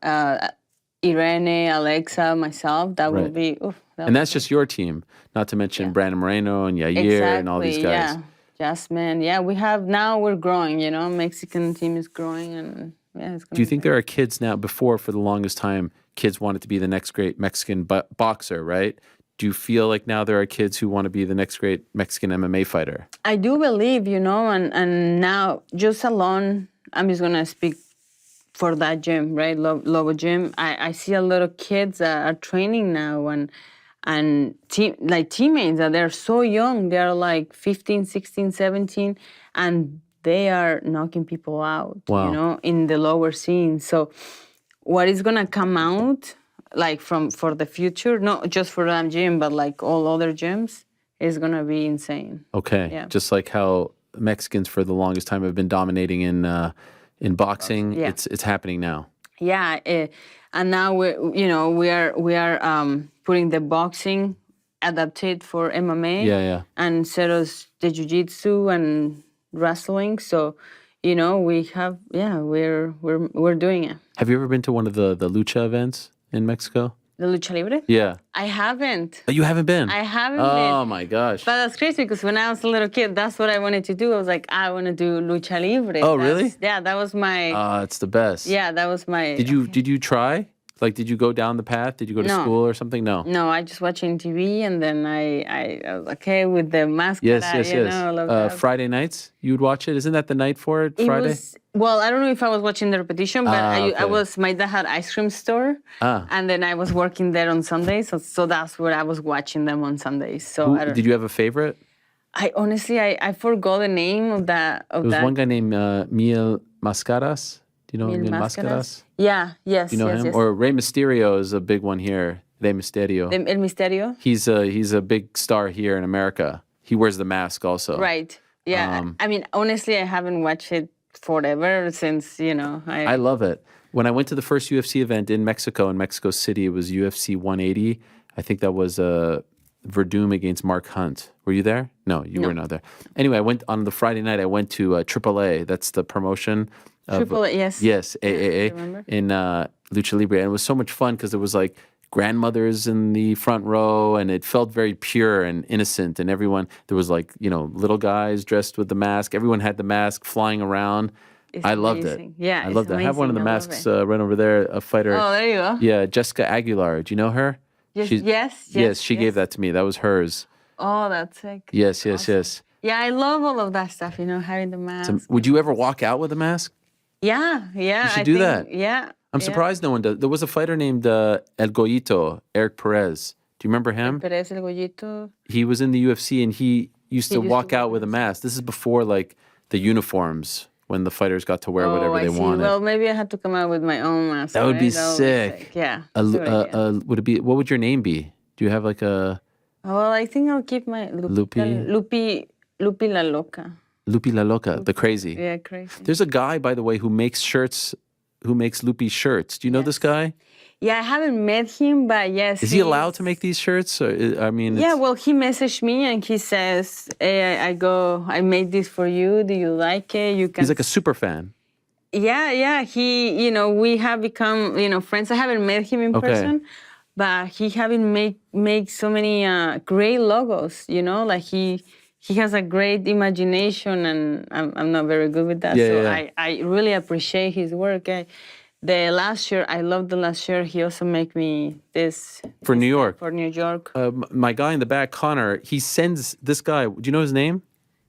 Irene, Alexa, myself. That would be... And that's just your team, not to mention Brandon Moreno and Yair and all these guys. Jasmine. Yeah, we're growing, Mexican team is growing and it's Do you think there are kids now, before for the longest time, kids wanted to be the next great Mexican boxer, right? Do you feel like now there are kids who want to be the next great Mexican MMA fighter? I do believe, and now just alone, I'm just going to speak for that gym, right? Lobo Gym. I see a lot of kids that are training now and teammates that they're so young. They're like 15, 16, 17, and they are knocking people out, in the lower scene. So what is going to come out, like for the future, not just for that gym, but like all other gyms, is going to be insane. Okay. Yeah. Just like how Mexicans for the longest time have been dominating in boxing, it's happening now. Yeah. And now we are putting the boxing adapted for MMA. Yeah. And set us the jiu-jitsu and wrestling. So, we have, we're doing it. Have you ever been to one of the lucha events in Mexico? The lucha libre? Yeah. I haven't. Oh, you haven't been? I haven't been. Oh my gosh. But that's crazy because when I was a little kid, that's what I wanted to do. I was like, I want to do lucha libre. Oh, really? Yeah, that was my. It's the best. Yeah, that was my. Did you try? Like, did you go down the path? Did you go to school or something? No. No, I just watching TV and then I was okay with the mask. Yes. Friday nights, you would watch it. Isn't that the night for it? Friday. Well, I don't know if I was watching the repetition, but I was. My dad had ice cream store, and then I was working there on Sundays, so that's where I was watching them on Sundays. So did you have a favorite? I honestly I forgot the name of that. There was one guy named Mil Mascaras. Do you know Mil Mascaras? Yeah, yes. Do you know him? Yes. Or Rey Mysterio is a big one here. Rey Mysterio. El Mysterio? He's a big star here in America. He wears the mask also. Right. Yeah. I mean, honestly, I haven't watched it forever since, I love it. When I went to the first UFC event in Mexico City, it was UFC 180. I think that was Verdum against Mark Hunt. Were you there? No, you were not there. Anyway, I went on the Friday night. I went to AAA. That's the promotion. AAA, yes. Yes, AAA in Lucha Libre. And it was so much fun because there was like grandmothers in the front row and it felt very pure and innocent. And everyone, there was like, little guys dressed with the mask. Everyone had the mask flying around. I loved it. Yeah, I loved it. I have one of the masks right over there, a fighter. Oh, there you go. Yeah, Jessica Aguilar. Do you know her? Yes. She gave that to me. That was hers. Oh, that's sick. Yes. Yeah, I love all of that stuff, having the mask. Would you ever walk out with a mask? Yeah. You should do that. Yeah. I'm surprised no one does. There was a fighter named El Goyito, Eric Perez. Do you remember him? Perez, El Goyito. He was in the UFC and he used to walk out with a mask. This is before like the uniforms when the fighters got to wear whatever they wanted. Well, maybe I had to come out with my own mask. That would be sick. Yeah. Would it be? What would your name be? Do you have like a? Well, I think I'll keep my Loopy La Loca. Loopy La Loca, the crazy. Yeah, crazy. There's a guy, by the way, who makes Loopy shirts. Do you know this guy? Yeah, I haven't met him, but yes. Is he allowed to make these shirts? Or, yeah, well, he messaged me and he says, hey, I made this for you. Do you like it? He's like a super fan. Yeah. He, we have become, friends. I haven't met him in person, but he having make so many great logos, like he has a great imagination, and I'm not very good with that. I really appreciate his work. The last year, I love the last year. He also make me this. For New York? For New York. My guy in the back, Connor, he sends this guy, do you know his name?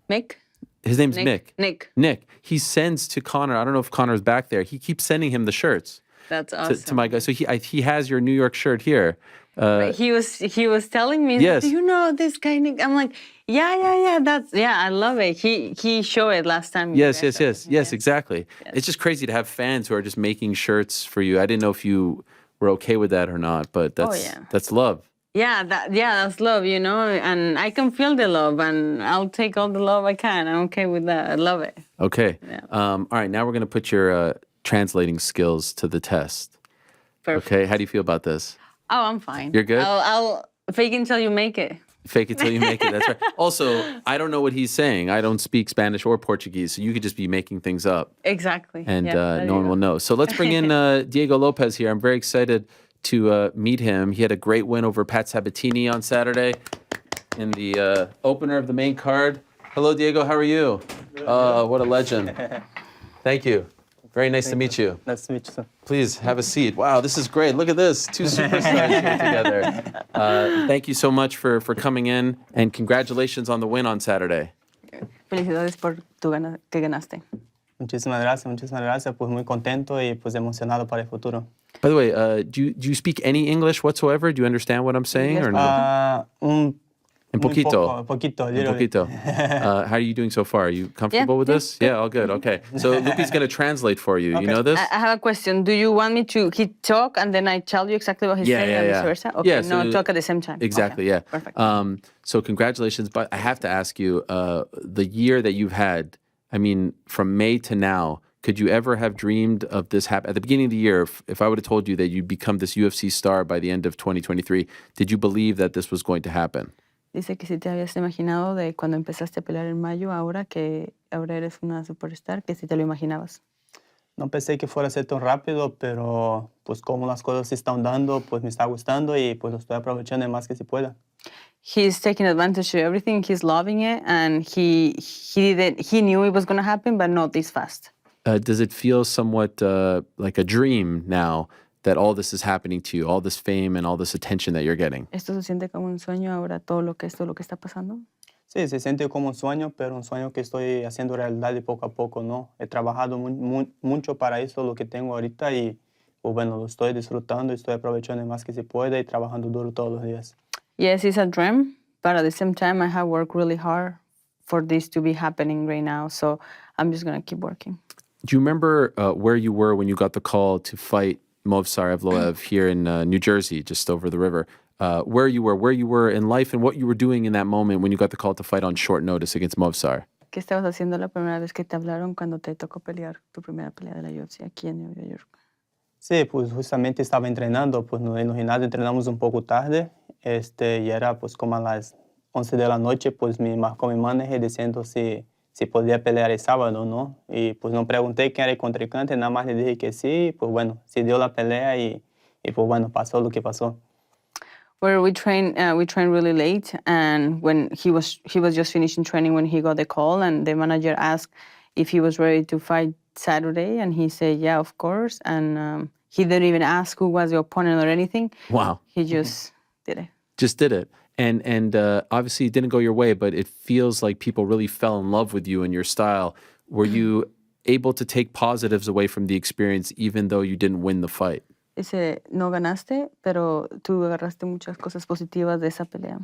Mick? His name's Nick. Nick. He sends to Connor, I don't know if Connor's back there, he keeps sending him the shirts. That's awesome. To my guy. So he has your New York shirt here. He was telling me, yes. Do you know this guy, Nick? I'm like, yeah, I love it. He showed it last time. Yes, exactly. Yes. It's just crazy to have fans who are just making shirts for you. I didn't know if you were okay with that or not, but that's love. Yeah, that's love, and I can feel the love, and I'll take all the love I can. I'm okay with that. I love it. Okay. Yeah. All right, now we're going to put your translating skills to the test. Perfect. Okay, how do you feel about this? Oh, I'm fine. You're good? I'll fake it until you make it. Fake it till you make it, that's right. Also, I don't know what he's saying. I don't speak Spanish or Portuguese, so you could just be making things up. Exactly. And no one will know. So let's bring in Diego Lopes here. I'm very excited to meet him. He had a great win over Pat Sabatini on Saturday in the opener of the main card. Hello, Diego. How are you? Oh, what a legend. Thank you. Very nice to meet you. Nice to meet you, sir. Please have a seat. Wow, this is great. Look at this. Two superstars here together. Thank you so much for coming in, and congratulations on the win on Saturday. Felicidades por que ganaste. Muchísimas gracias. Pues muy contento y pues emocionado para el futuro. By the way, do you speak any English whatsoever? Do you understand what I'm saying? Or no? Un poquito. Poquito. Un poquito. How are you doing so far? Are you comfortable with this? Yeah, all good. Okay. So Loopy's going to translate for you. Okay. You know this? I have a question. Do you want me to talk and then I tell you exactly what he's saying and vice versa? Okay, yeah, so talk at the same time. Exactly, okay. Yeah. Perfect. So congratulations. But I have to ask you, the year that you've had, I mean, from May to now, could you ever have dreamed of this happen? At the beginning of the year, if I would have told you that you'd become this UFC star by the end of 2023, did you believe that this was going to happen? Dice que si te habías imaginado de cuando empezaste a pelear en mayo, ahora eres una superstar, que si te lo imaginabas. No pensé que fuera a ser tan rápido, pero pues como las cosas se están dando, pues me está gustando y pues lo estoy aprovechando el más que se pueda. He's taking advantage of everything. He's loving it, and he knew it was going to happen, but not this fast. Does it feel somewhat like a dream now that all this is happening to you, all this fame and all this attention that you're getting? ¿Esto se siente como un sueño ahora, todo lo que está pasando? Sí, se siente como un sueño, pero un sueño que estoy haciendo realidad de poco a poco, ¿no? He trabajado mucho para eso, lo que tengo ahorita, y pues, bueno, lo estoy disfrutando, estoy aprovechando el más que se pueda y trabajando duro todos los días. Yes, it's a dream, but at the same time, I have worked really hard for this to be happening right now, so I'm just going to keep working. Do you remember where you were when you got the call to fight Movsar Evloev here in New Jersey, just over the river? Where you were in life and what you were doing in that moment when you got the call to fight on short notice against Movsar? ¿Qué estabas haciendo la primera vez que te hablaron cuando te tocó pelear tu primera pelea de la UFC aquí en Nueva York? Sí, pues justamente estaba entrenando, pues en el gimnasio entrenamos un poco tarde, y era pues como a las 11 de la noche, pues me marcó mi manager diciendo si podía pelear el sábado, ¿no? Y pues no pregunté quién era el contrincante, nada más le dije que sí, pues bueno, se dio la pelea y pues bueno, pasó lo que pasó. Where we trained really late, and when he was just finishing training when he got the call, and the manager asked if he was ready to fight Saturday, and he said, yeah, of course, and he didn't even ask who was the opponent or anything. Wow. He just did it. Just did it. And obviously it didn't go your way, but it feels like people really fell in love with you and your style. Were you able to take positives away from the experience even though you didn't win the fight? Dice, no ganaste, pero tú agarraste muchas cosas positivas de esa pelea.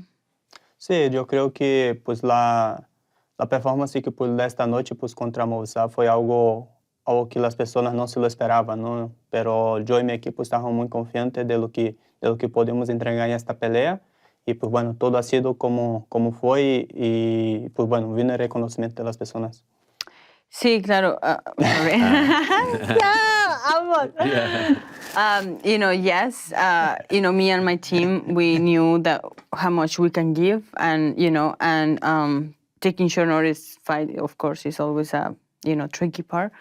Sí, yo creo que pues la performance que pude dar esta noche pues contra Movsar fue algo que las personas no se lo esperaban, ¿no? Pero yo y mi equipo estábamos muy confiantes de lo que podemos entregar en esta pelea. Y pues bueno, todo ha sido como fue y pues bueno, vino el reconocimiento de las personas. Sí, claro. Yes, me and my team, we knew that how much we can give, and taking short notice fight, of course, is always a tricky part.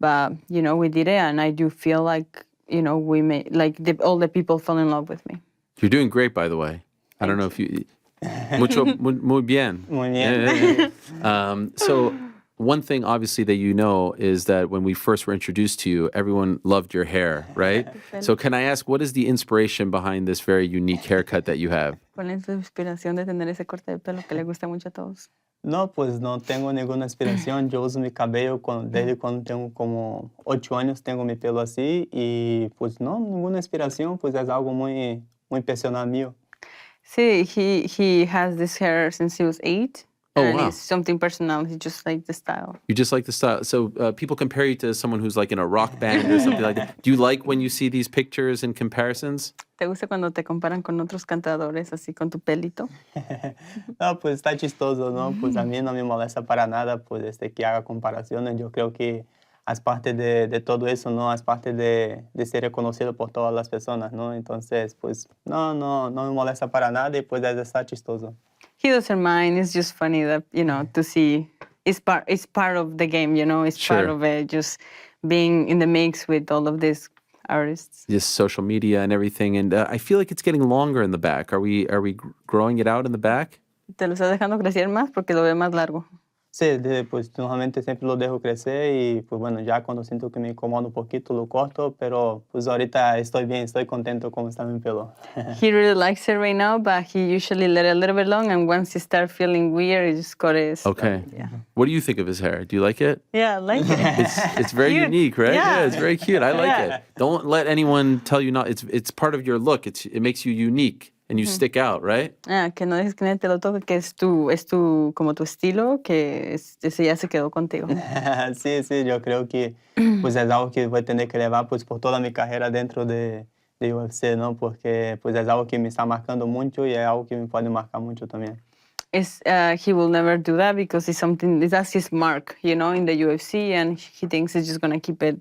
But we did it, and I do feel like we made all the people fell in love with me. You're doing great, by the way. I don't know if you... muy bien. Muy bien. So one thing, obviously, that you know is that when we first were introduced to you, everyone loved your hair, right? So can I ask, what is the inspiration behind this very unique haircut that you have? ¿Cuál es tu inspiración de tener ese corte de pelo que le gusta mucho a todos? No, pues no tengo ninguna inspiración. Yo uso mi cabello desde cuando tengo como 8 años, tengo mi pelo así y pues no, ninguna inspiración, pues es algo muy, muy personal mío. Sí, he has this hair since he was 8. Oh, and wow. It's something personal. He just like the style. You just like the style. So people compare you to someone who's like in a rock band or something like that. Do you like when you see these pictures and comparisons? ¿Te gusta cuando te comparan con otros cantadores así con tu pelito? No, pues está chistoso, ¿no? Pues a mí no me molesta para nada pues que haga comparaciones. Yo creo que es parte de todo eso, ¿no? Es parte de ser reconocido por todas las personas, ¿no? Entonces, pues no me molesta para nada y pues está chistoso. He doesn't mind. It's just funny that, to see. It's part of the game, It's Sure. part of it, just being in the mix with all of these artists. Just social media and everything. And I feel like it's getting longer in the back. Are we growing it out in the back? Te lo estás dejando crecer más porque lo veo más largo. Sí, pues normalmente siempre lo dejo crecer y pues bueno, ya cuando siento que me incomoda un poquito lo corto, pero pues ahorita estoy bien, estoy contento como está mi pelo. He really likes it right now, but he usually let it a little bit long, and once he starts feeling weird, he just cut it. Okay. Yeah. What do you think of his hair? Do you like it? Yeah, I like it. It's very Cute. unique, right? Yeah. It's very cute. I like Yeah. it. Don't let anyone tell you not. It's part of your look. It makes you unique and you stick out, right? Que no dejes que nadie te lo toque, que es tu, como tu estilo, que ese ya se quedó contigo. Sí, sí, yo creo que pues es algo que voy a tener que llevar pues por toda mi carrera dentro de UFC, ¿no? Porque pues es algo que me está marcando mucho y es algo que me puede marcar mucho también. He will never do that because that's his mark, in the UFC, and he thinks he's just going to keep it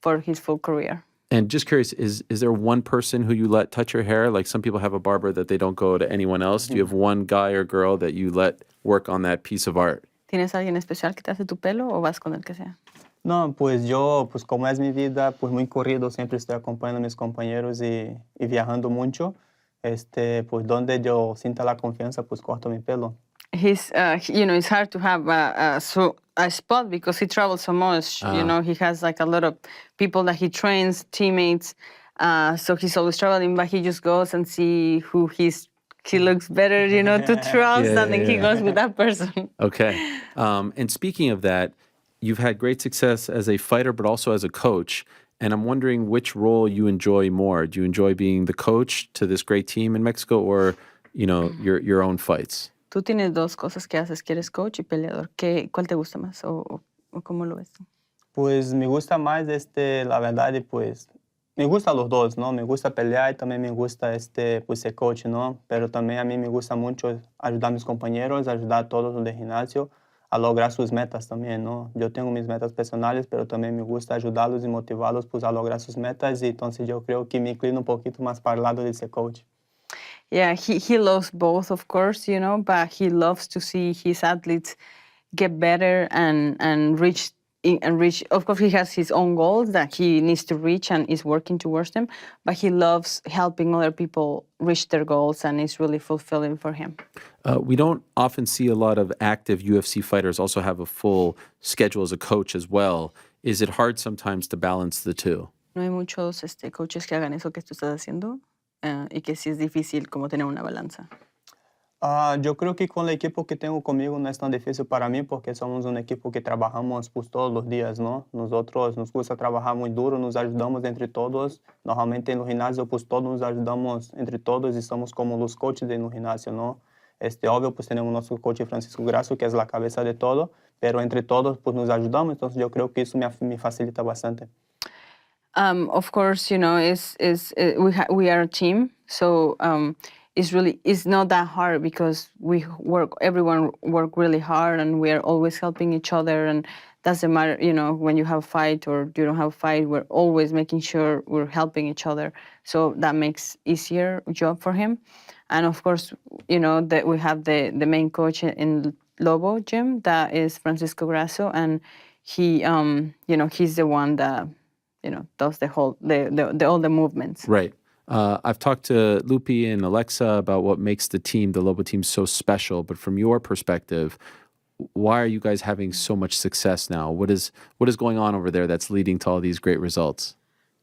for his full career. And just curious, is there one person who you let touch your hair? Like some people have a barber that they don't go to anyone else. Do you have one guy or girl that you let work on that piece of art? ¿Tienes alguien especial que te hace tu pelo o vas con el que sea? No, pues yo, pues como es mi vida, pues muy corrido, siempre estoy acompañando a mis compañeros y viajando mucho. Pues donde yo sienta la confianza, pues corto mi pelo. It's hard to have a spot because he travels so much. He has like a lot of people that he trains, teammates. So he's always traveling, but he just goes and see who he looks better, to trust, and then he goes with that person. Okay. And speaking of that, you've had great success as a fighter, but also as a coach. And I'm wondering which role you enjoy more. Do you enjoy being the coach to this great team in Mexico or, your own fights? Tú tienes dos cosas que haces, que eres coach y peleador. ¿Cuál te gusta más o cómo lo ves tú? Pues me gusta más, la verdad, pues me gusta los dos, ¿no? Me gusta pelear y también me gusta, pues ser coach, ¿no? Pero también a mí me gusta mucho ayudar a mis compañeros, ayudar a todos los de gimnasio a lograr sus metas también, ¿no? Yo tengo mis metas personales, pero también me gusta ayudarlos y motivarlos pues, a lograr sus metas y entonces yo creo que me inclino un poquito más para el lado de ser coach. Yeah, he loves both, of course, but he loves to see his athletes get better and reach. Of course, he has his own goals that he needs to reach and is working towards them, but he loves helping other people reach their goals, and it's really fulfilling for him. We don't often see a lot of active UFC fighters also have a full schedule as a coach as well. Is it hard sometimes to balance the two? No hay muchos coaches que hagan eso que tú estás haciendo y que sí es difícil como tener una balanza. Yo creo que con el equipo que tengo conmigo no es tan difícil para mí porque somos un equipo que trabajamos pues, todos los días, ¿no? Nosotros nos gusta trabajar muy duro, nos ayudamos entre todos. Normalmente en los gimnasios pues todos nos ayudamos entre todos y somos como los coaches en los gimnasios, ¿no? Obvio pues tenemos nuestro coach Francisco Grasso que es la cabeza de todo, pero entre todos pues nos ayudamos, entonces yo creo que eso me facilita bastante. Of course, we are a team, so it's not that hard because everyone work really hard and we are always helping each other, and doesn't matter, when you have a fight or you don't have a fight, we're always making sure we're helping each other. So that makes easier job for him. And of course, that we have the main coach in Lobo gym, that is Francisco Grasso, and he, he's the one that, does all the movements. Right. I've talked to Loopy and Alexa about what makes the Lobo team so special, but from your perspective, why are you guys having so much success now? What is going on over there that's leading to all these great results?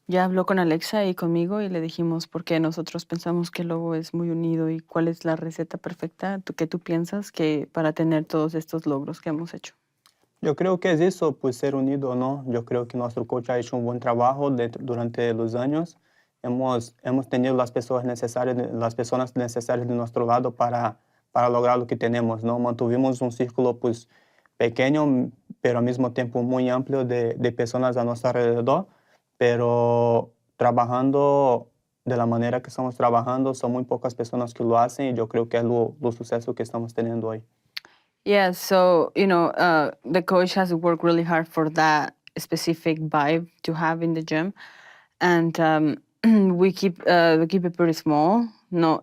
Ya habló con Alexa y conmigo y le dijimos por qué nosotros pensamos que Lobo es muy unido y cuál es la receta perfecta que tú piensas que para tener todos estos logros que hemos hecho. Yo creo que es eso, pues ser unido, ¿no? Yo creo que nuestro coach ha hecho un buen trabajo durante los años. Hemos tenido las personas necesarias de nuestro lado para lograr lo que tenemos, ¿no? Mantuvimos un círculo pues pequeño, pero al mismo tiempo muy amplio de personas a nuestro alrededor, pero trabajando de la manera que estamos trabajando, son muy pocas personas que lo hacen y yo creo que es lo suceso que estamos teniendo hoy. Yeah, so, the coach has to work really hard for that specific vibe to have in the gym. And we keep it pretty small. No,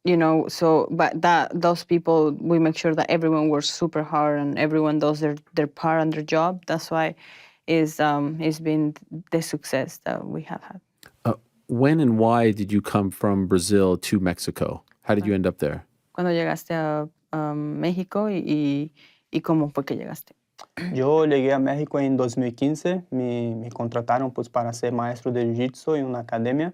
but those people, we make sure that everyone works super hard and everyone does their part on their job. That's why it's been the success that we have had. When and why did you come from Brazil to Mexico? How did you end up there? Cuando llegaste a México y y cómo fue que llegaste. Yo llegué a México en 2015, me contrataron pues para ser maestro de Jiu-jitsu en una academia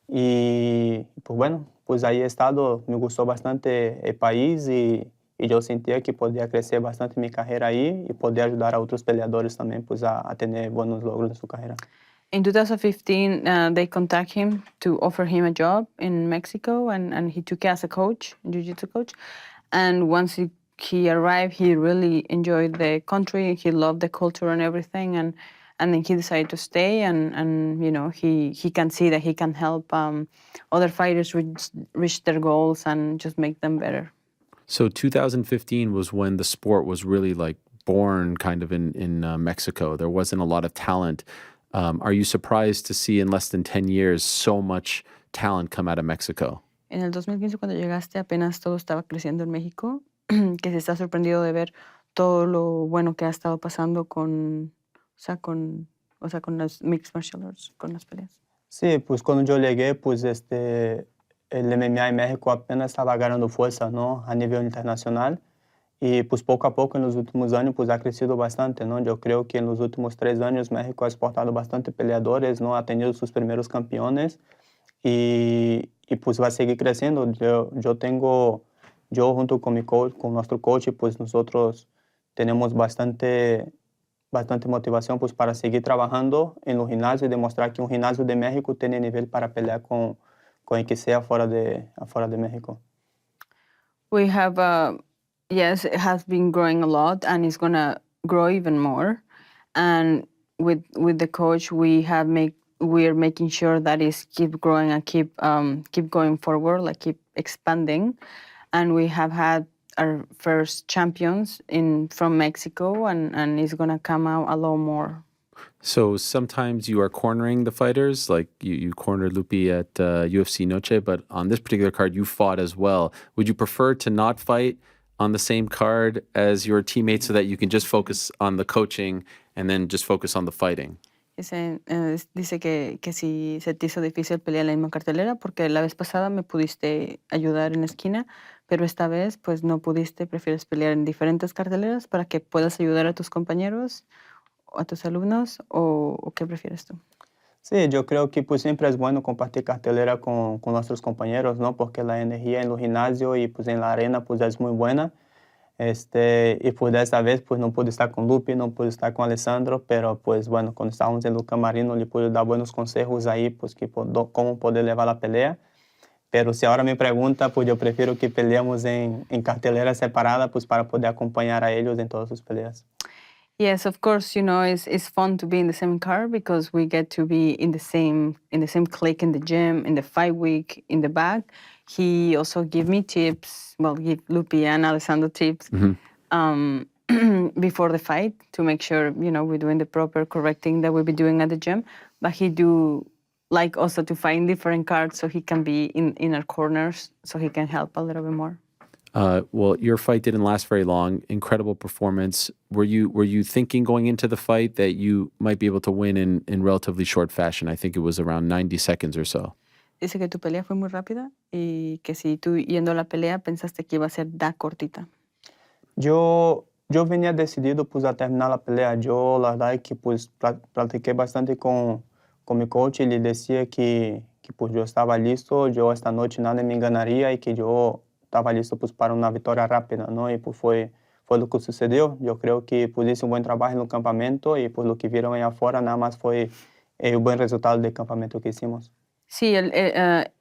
y pues bueno, pues ahí he estado, me gustó bastante el país y yo sentía que podía crecer bastante mi carrera ahí y podía ayudar a otros peleadores también pues a tener buenos logros en su carrera. In 2015, they contacted him to offer him a job in Mexico, and he took it as a coach, jiu-jitsu coach. And once he arrived, he really enjoyed the country. He loved the culture and everything, and then he decided to stay. And you know, he can see that he can help other fighters reach their goals and just make them better. So 2015 was when the sport was really like born kind of in Mexico. There wasn't a lot of talent. Are you surprised to see in less than 10 years so much talent come out of Mexico? En el 2015, cuando llegaste, apenas todo estaba creciendo en México, que se está sorprendido de ver todo lo bueno que ha estado pasando con las mixed martial arts, con las peleas. Sí, pues cuando yo llegué, pues el MMA en México apenas estaba ganando fuerza, ¿no? A nivel internacional. Y pues poco a poco en los últimos años pues ha crecido bastante, ¿no? Yo creo que en los últimos 3 años México ha exportado bastante peleadores, ¿no? Ha tenido sus primeros campeones y pues va a seguir creciendo. Yo junto con mi coach, con nuestro coach, pues nosotros tenemos bastante motivación pues para seguir trabajando en los gimnasios y demostrar que un gimnasio de México tiene nivel para pelear con el que sea afuera de México. We have yes, it has been growing a lot, and it's gonna grow even more. And with the coach, we're making sure that it's keep growing and keep going forward, like keep expanding. And we have had our first champions from Mexico, and it's gonna come out a lot more. So sometimes you are cornering the fighters, like you cornered Loopy at UFC Noche, but on this particular card you fought as well. Would you prefer to not fight on the same card as your teammates so that you can just focus on the coaching and then just focus on the fighting? Dice que si se te hizo difícil pelear en la misma cartelera, porque la vez pasada me pudiste ayudar en la esquina, pero esta vez pues no pudiste, prefieres pelear en diferentes carteleras para que puedas ayudar a tus compañeros, a tus alumnos, o ¿qué prefieres tú? Sí, yo creo que pues siempre es bueno compartir cartelera con nuestros compañeros, ¿no? Porque la energía en los gimnasios y pues en la arena pues es muy buena. Y pues de esta vez pues no pude estar con Loopy, no pude estar con Alessandro, pero pues bueno, cuando estábamos en el camarino le pude dar buenos consejos ahí pues que cómo poder llevar la pelea. Pero si ahora me pregunta, pues yo prefiero que peleemos en cartelera separada pues para poder acompañar a ellos en todas sus peleas. Yes, of course, you know, it's fun to be in the same car because we get to be in the same clique in the gym, in the fight week, in the back. He also give me tips, give Loopy and Alessandro tips before the fight to make sure, you know, we're doing the proper correcting that we'll be doing at the gym. But he do like also to find different cards so he can be in our corners so he can help a little bit more. Well, your fight didn't last very long. Incredible performance. Were you thinking going into the fight that you might be able to win in relatively short fashion? I think it was around 90 seconds or so. Dice que tu pelea fue muy rápida y que si tú yendo a la pelea pensaste que iba a ser cortita. Yo venía decidido pues a terminar la pelea. Yo la verdad es que pues practiqué bastante con mi coach y le decía que pues yo estaba listo, yo esta noche nada me enganaría y que yo estaba listo pues para una victoria rápida, ¿no? Y pues fue lo que sucedió. Yo creo que pues hice un buen trabajo en el campamento y pues lo que vieron allá afuera nada más fue el buen resultado del campamento que hicimos. Sí,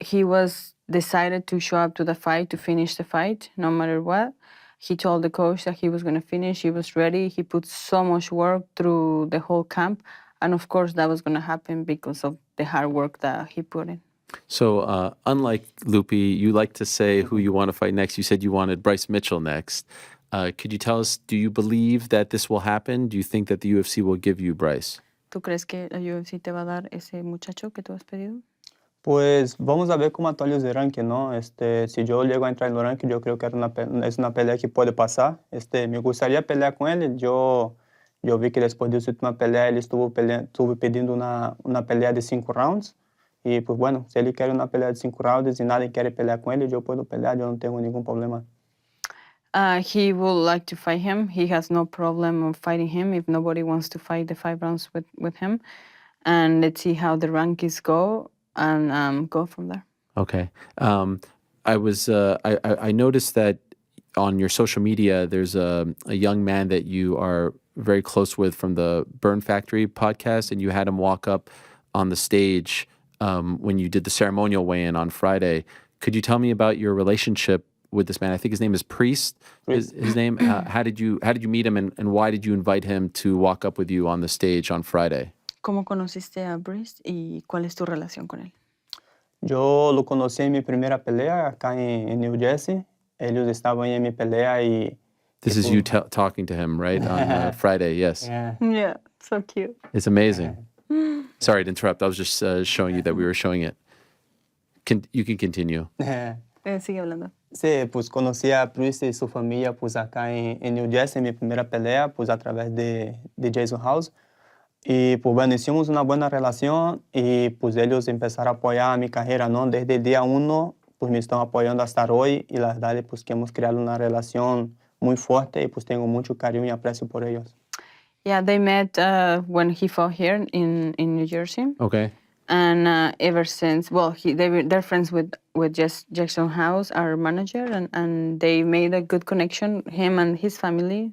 he was decided to show up to the fight, to finish the fight, no matter what. He told the coach that he was going to finish. He was ready. He put so much work through the whole camp. And of course, that was going to happen because of the hard work that he put in. So unlike Loopy, you like to say who you want to fight next. You said you wanted Bryce Mitchell next. Could you tell us, do you believe that this will happen? Do you think that the UFC will give you Bryce? ¿Tú crees que la UFC te va a dar ese muchacho que tú has pedido? Pues vamos a ver cómo actualiza el ranking, ¿no? Si yo llego a entrar en el ranking, yo creo que es una pelea que puede pasar. Me gustaría pelear con él. Yo vi que después de su última pelea, él estuvo pidiendo una pelea de 5 rounds. Y pues bueno, si él quiere una pelea de 5 rounds y nadie quiere pelear con él, yo puedo pelear, yo no tengo ningún problema. He would like to fight him. He has no problem of fighting him if nobody wants to fight the 5 rounds with him. And let's see how the rankings go and go from there. Okay. I noticed that on your social media, there's a young man that you are very close with from the Burn Factory podcast, and you had him walk up on the stage when you did the ceremonial weigh-in on Friday. Could you tell me about your relationship with this man? I think his name is Priest. His name. How did you meet him, and why did you invite him to walk up with you on the stage on Friday? ¿Cómo conociste a Priest y cuál es tu relación con él? Yo lo conocí en mi primera pelea acá en New Jersey. Ellos estaban en mi pelea y... This is you talking to him, right? On Friday, yes. Yeah, so cute. It's amazing. Sorry to interrupt. I was just showing you that we were showing it. You can continue. Sigue hablando. Sí, pues conocí a Priest y su familia pues acá en New Jersey en mi primera pelea pues a través de Jason House. Y pues bueno, hicimos una buena relación y pues ellos empezaron a apoyar mi carrera, ¿no? Desde el día 1 pues me están apoyando hasta hoy y la verdad pues que hemos creado una relación muy fuerte y pues tengo mucho cariño y aprecio por ellos. Yeah, they met when he fought here in New Jersey. Okay. And ever since, well, they're friends with Jackson House, our manager, and they made a good connection, him and his family.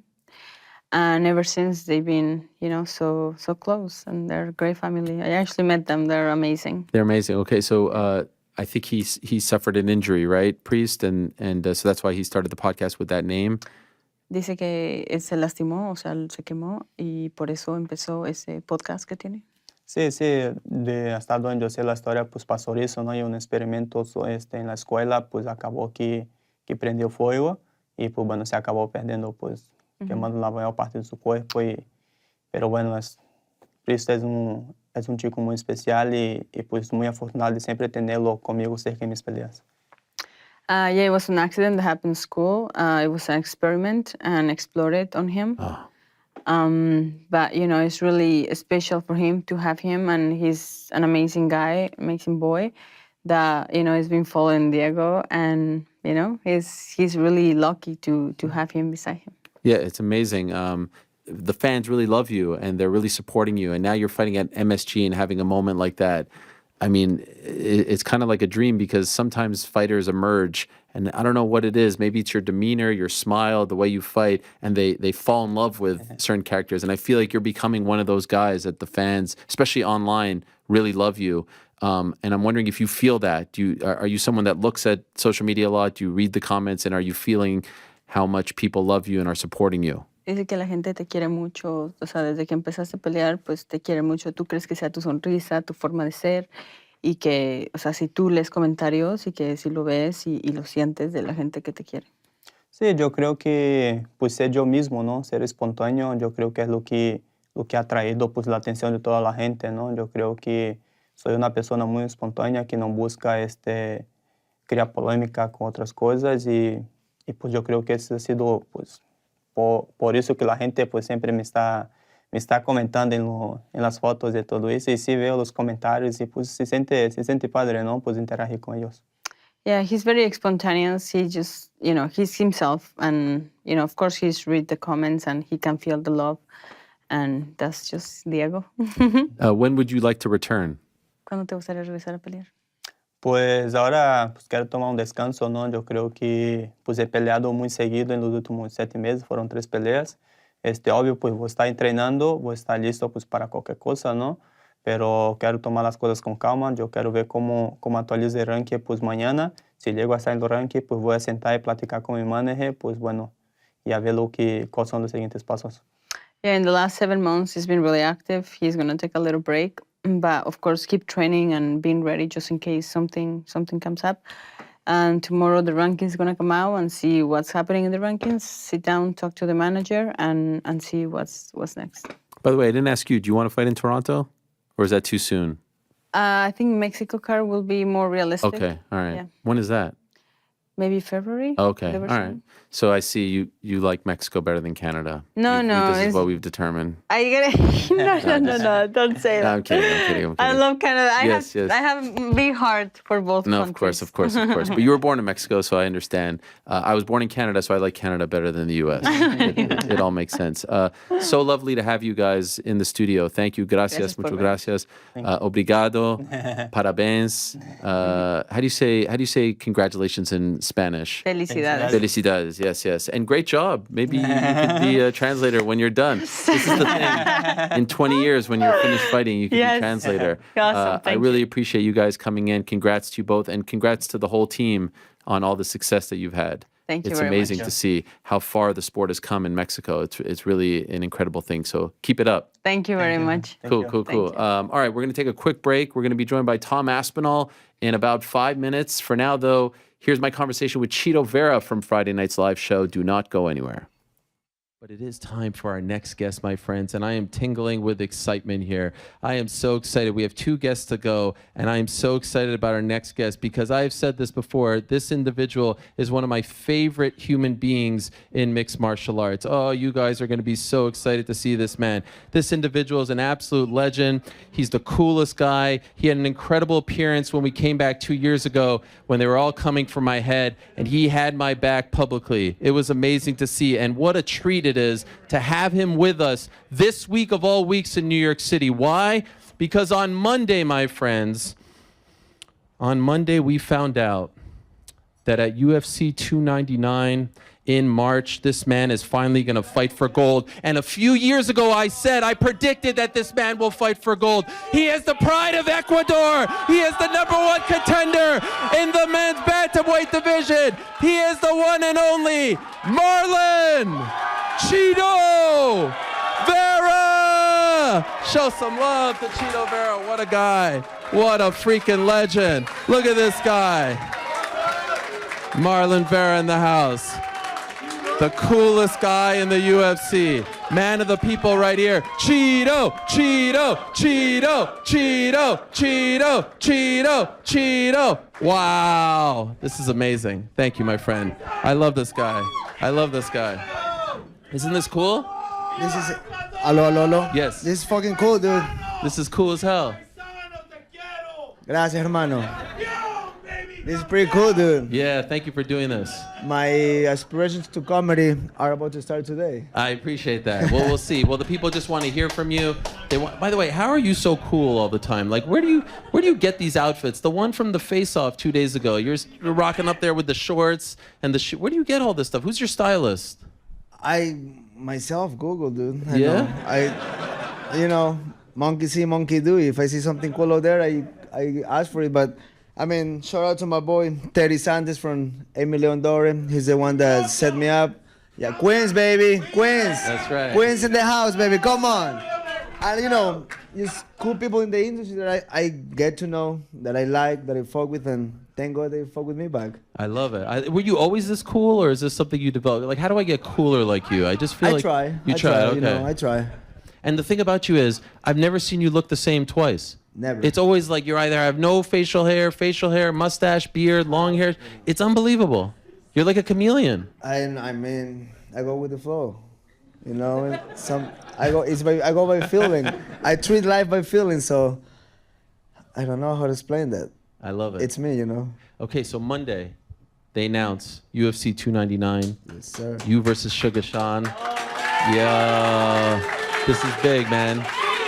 And ever since, they've been, so close, and they're a great family. I actually met them; they're amazing. They're amazing. Okay, so I think he suffered an injury, right, Priest, and so that's why he started the podcast with that name. Dice que se lastimó, o sea, se quemó, y por eso empezó ese podcast que tiene. Sí, hasta donde yo sé la historia, pues pasó eso, ¿no? Y un experimento en la escuela, pues acabó que prendió fuego y pues bueno, se acabó perdiendo, pues quemando la mayor parte de su cuerpo. Pero bueno, Cristo es un chico muy especial y pues muy afortunado de siempre tenerlo conmigo cerca en mis peleas. Yeah, it was an accident that happened in school. It was an experiment and exploded on him. Oh. But, it's really special for him to have him, and he's an amazing guy, amazing boy that, has been following Diego, and, he's really lucky to have him beside him. Yeah, it's amazing. The fans really love you, and they're really supporting you, and now you're fighting at MSG and having a moment like that. I mean, it's kind of like a dream because sometimes fighters emerge, and I don't know what it is. Maybe it's your demeanor, your smile, the way you fight, and they fall in love with certain characters. And I feel like you're becoming one of those guys that the fans, especially online, really love you. And I'm wondering if you feel that. Are you someone that looks at social media a lot? Do you read the comments, and are you feeling how much people love you and are supporting you? Dice que la gente te quiere mucho, o sea, desde que empezaste a pelear, pues te quiere mucho. Tú crees que sea tu sonrisa, tu forma de ser, y que, o sea, si tú lees comentarios y que si lo ves y lo sientes de la gente que te quiere. Sí, yo creo que pues ser yo mismo, ¿no? Ser espontáneo, yo creo que es lo que ha traído pues la atención de toda la gente, ¿no? Yo creo que soy una persona muy espontánea que no busca crear polémica con otras cosas y pues yo creo que eso ha sido pues por eso que la gente pues siempre me está comentando en las fotos de todo eso y sí veo los comentarios y pues se siente padre, ¿no? Pues interagir con ellos. Yeah, he's very spontaneous. He just, he's himself, and of course he's read the comments and he can feel the love, and that's just Diego. When would you like to return? ¿Cuándo te gustaría regresar a pelear? Pues ahora pues quiero tomar un descanso, ¿no? Yo creo que pues he peleado muy seguido en los últimos 7 meses, fueron 3 peleas. Obvio, pues voy a estar entrenando, voy a estar listo pues para cualquier cosa, ¿no? Pero quiero tomar las cosas con calma, yo quiero ver cómo actualizo el ranking pues mañana. Si llego a estar en el ranking, pues voy a sentar y platicar con mi manager, pues bueno, y a ver cuáles son los siguientes pasos. Yeah, in the last 7 months, he's been really active. He's going to take a little break. But of course, keep training and being ready just in case something comes up. And tomorrow the rankings is going to come out and see what's happening in the rankings. Sit down, talk to the manager, and see what's next. By the way, I didn't ask you, do you want to fight in Toronto? Or is that too soon? I think Mexico card will be more realistic. Okay, all right. Yeah. When is that? maybe February. Okay, all right. So I see you like Mexico better than Canada. No, this is what we've determined. I get it. No, don't say that. I'm kidding. I love Canada. Yes. I have a big heart for both countries. Of course. But you were born in Mexico, so I understand. I was born in Canada, so I like Canada better than the U.S. It all makes sense. So lovely to have you guys in the studio. Thank you. Gracias. Muchas gracias. Obrigado. Parabéns. How do you say congratulations in Spanish? Felicidades. Felicidades. Yes. And great job. Maybe you could be a translator when you're done. This is the thing. In 20 years, when you're finished fighting, you can be translator. Awesome. I really appreciate you guys coming in. Congrats to you both, and congrats to the whole team on all the success that you've had. Thank you It's very amazing much. to see how far the sport has come in Mexico. It's really an incredible thing. So keep it up. Thank you very much. Cool. All right, we're going to take a quick break. We're going to be joined by Tom Aspinall in about 5 minutes. For now, though, here's my conversation with Chito Vera from Friday night's live show. Do not go anywhere. But it is time for our next guest, my friends, and I am tingling with excitement here. I am so excited. We have 2 guests to go, and I am so excited about our next guest because I have said this before. This individual is one of my favorite human beings in mixed martial arts. Oh, you guys are going to be so excited to see this man. This individual is an absolute legend. He's the coolest guy. He had an incredible appearance when we came back 2 years ago when they were all coming for my head, and he had my back publicly. It was amazing to see, and what a treat it is to have him with us this week of all weeks in New York City. Why? Because on Monday, my friends, we found out that at UFC 299 in March, this man is finally going to fight for gold. And a few years ago, I predicted that this man will fight for gold. He is the pride of Ecuador. He is the #1 contender in the men's bantamweight division. He is the one and only Marlon Chito Vera. Show some love to Chito Vera. What a guy. What a freaking legend. Look at this guy. Marlon Vera in the house. The coolest guy in the UFC. Man of the people right here. Chito, Chito, Chito, Chito, Chito, Chito, Chito. Wow. This is amazing. Thank you, my friend. I love this guy. Isn't this cool? This is... Hello. Yes. This is fucking cool, dude. This is cool as hell. Gracias, hermano. This is pretty cool, dude. Yeah, thank you for doing this. My aspirations to comedy are about to start today. I appreciate that. Well, we'll see. Well, the people just want to hear from you. By the way, how are you so cool all the time? Like, where do you get these outfits? The one from the Face-Off 2 days ago. You're rocking up there with the shorts and the where do you get all this stuff? Who's your stylist? I myself Google, dude. Yeah? Monkey see, monkey do. If I see something cool out there, I ask for it. But I mean, shout out to my boy Teddy Santos from $8 Million. He's the one that set me up. Yeah, Queens, baby, Queens. That's right. Queens in the house, baby. Come on. And just cool people in the industry that I get to know, that I like, that I fuck with, and thank God they fuck with me back. I love it. Were you always this cool, or is this something you developed? Like, how do I get cooler like you? I just feel like you try. Okay. I try. And the thing about you is, I've never seen you look the same twice. Never. It's always like you're either have no facial hair, mustache, beard, long hair. It's unbelievable. You're like a chameleon. I mean, I go with the flow. I go by feeling. I treat life by feeling, so I don't know how to explain that. I love it. It's me, Okay, so Monday, they announce UFC 299. Yes, sir. You versus Sugar Sean. Yeah, this is big, man.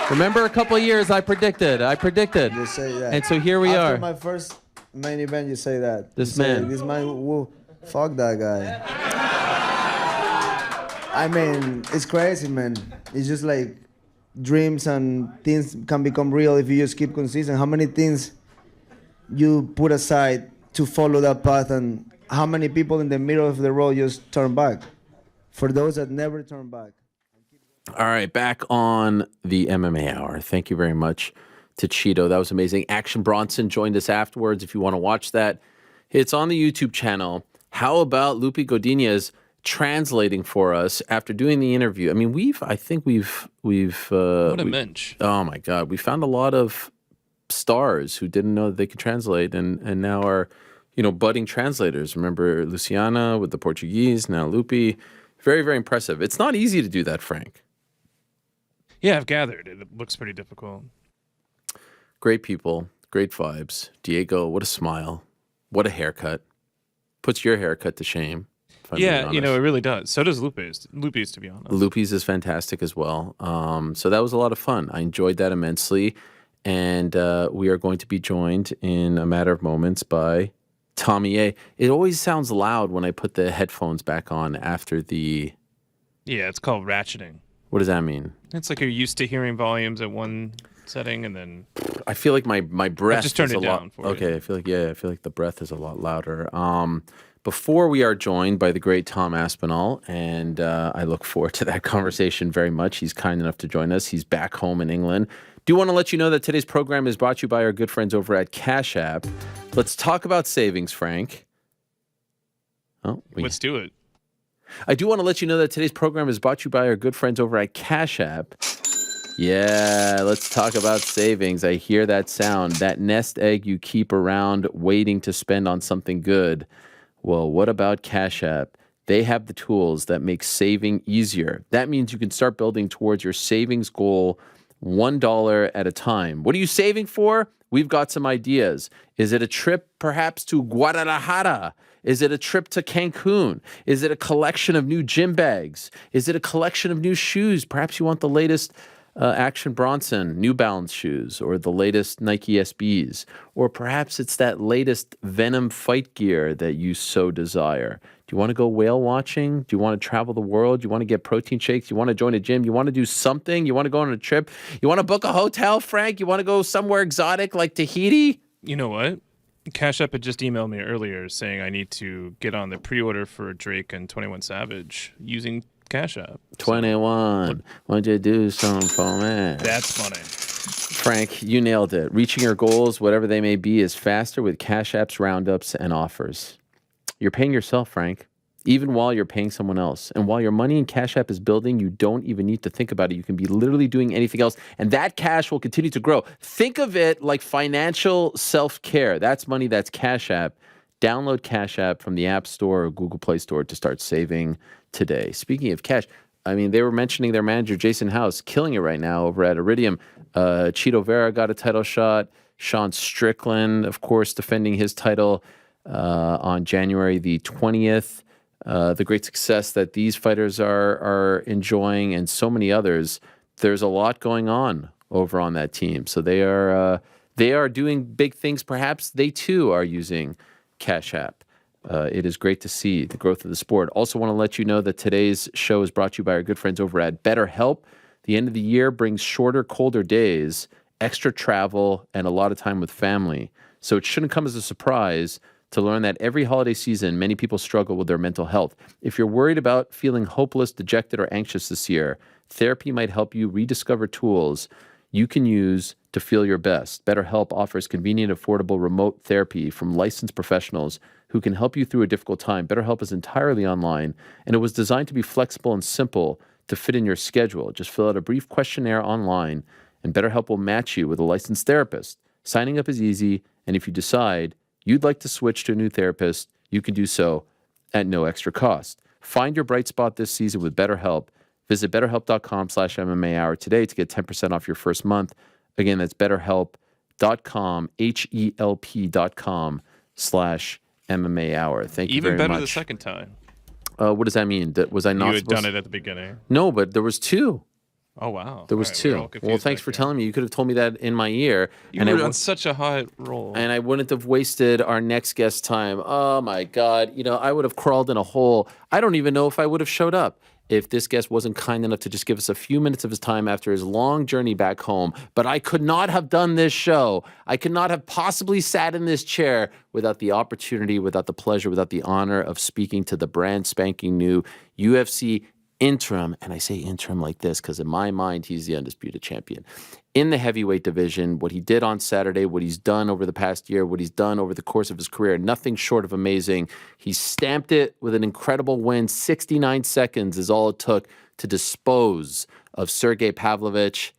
Remember a couple of years I predicted. You say that. And so here we are. After my first main event, you say that. This man. This man, fuck that guy. I mean, it's crazy, man. It's just like dreams and things can become real if you just keep consistent. How many things you put aside to follow that path, and how many people in the middle of the road just turn back? For those that never turn back. All right, back on the MMA Hour. Thank you very much to Chito. That was amazing. Action Bronson joined us afterwards. If you want to watch that, it's on the YouTube channel. How about Loopy Godinez translating for us after doing the interview? I mean, I think we've what a mensch. Oh my God, we found a lot of stars who didn't know that they could translate, and now are, budding translators. Remember Luciana with the Portuguese, now Loopy. Very, very impressive. It's not easy to do that, Frank. Yeah, I've gathered. It looks pretty difficult. Great people, great vibes. Diego, what a smile. What a haircut. Puts your haircut to shame. Yeah, it really does. So does Lupe's, to be honest. Lupe's is fantastic as well. So that was a lot of fun. I enjoyed that immensely. And we are going to be joined in a matter of moments by Tommy A. It always sounds loud when I put the headphones back on after the... Yeah, it's called ratcheting. What does that mean? It's like you're used to hearing volumes at one setting and then... I feel like my breath I just turned is it a down lot... for you. Okay, I feel like the breath is a lot louder. Before we are joined by the great Tom Aspinall, and I look forward to that conversation very much. He's kind enough to join us. He's back home in England. Do want to let you know that today's program is brought to you by our good friends over at Cash App. Let's talk about savings, Frank. Let's do it. I do want to let you know that today's program is brought to you by our good friends over at Cash App. Yeah, let's talk about savings. I hear that sound, that nest egg you keep around waiting to spend on something good. Well, what about Cash App? They have the tools that make saving easier. That means you can start building towards your savings goal $1 at a time. What are you saving for? We've got some ideas. Is it a trip perhaps to Guadalajara? Is it a trip to Cancun? Is it a collection of new gym bags? Is it a collection of new shoes? Perhaps you want the latest Action Bronson New Balance shoes, or the latest Nike SBs, or perhaps it's that latest Venom fight gear that you so desire. Do you want to go whale watching? Do you want to travel the world? Do you want to get protein shakes? You want to join a gym? You want to do something? You want to go on a trip? You want to book a hotel, Frank? You want to go somewhere exotic like Tahiti? You know what? Cash App had just emailed me earlier saying I need to get on the pre-order for Drake and 21 Savage using Cash App. 21. Why'd you do something for me? That's funny. Frank, you nailed it. Reaching your goals, whatever they may be, is faster with Cash App's roundups and offers. You're paying yourself, Frank, even while you're paying someone else. And while your money in Cash App is building, you don't even need to think about it. You can be literally doing anything else, and that cash will continue to grow. Think of it like financial self-care. That's money, that's Cash App. Download Cash App from the App Store or Google Play Store to start saving today. Speaking of cash, I mean, they were mentioning their manager, Jason House, killing it right now over at Iridium. Chito Vera got a title shot. Sean Strickland, of course, defending his title on January the 20th. The great success that these fighters are enjoying, and so many others. There's a lot going on over on that team. So they are doing big things. Perhaps they too are using Cash App. It is great to see the growth of the sport. Also want to let you know that today's show is brought to you by our good friends over at BetterHelp. The end of the year brings shorter, colder days, extra travel, and a lot of time with family. So it shouldn't come as a surprise to learn that every holiday season, many people struggle with their mental health. If you're worried about feeling hopeless, dejected, or anxious this year, therapy might help you rediscover tools you can use to feel your best. BetterHelp offers convenient, affordable remote therapy from licensed professionals who can help you through a difficult time. BetterHelp is entirely online, and it was designed to be flexible and simple to fit in your schedule. Just fill out a brief questionnaire online, and BetterHelp will match you with a licensed therapist. Signing up is easy, and if you decide you'd like to switch to a new therapist, you can do so at no extra cost. Find your bright spot this season with BetterHelp. Visit BetterHelp.com/MMA Hour today to get 10% off your first month. Again, that's BetterHelp.com, HELP.com/MMA Hour. Thank you very much. Even better the second time. What does that mean? Was I not You had supposed done it at the beginning. No, but there was two. Oh, wow. There was two. Well, thanks for telling me. You could have told me that in my ear. You were on such a hot roll. And I wouldn't have wasted our next guest time. Oh, my God. I would have crawled in a hole. I don't even know if I would have showed up if this guest wasn't kind enough to just give us a few minutes of his time after his long journey back home. But I could not have done this show. I could not have possibly sat in this chair without the opportunity, without the pleasure, without the honor of speaking to the brand spanking new UFC interim, and I say interim like this because in my mind, he's the undisputed champion. In the heavyweight division, what he did on Saturday, what he's done over the past year, what he's done over the course of his career, nothing short of amazing. He stamped it with an incredible win. 69 seconds is all it took to dispose of Sergei Pavlovich.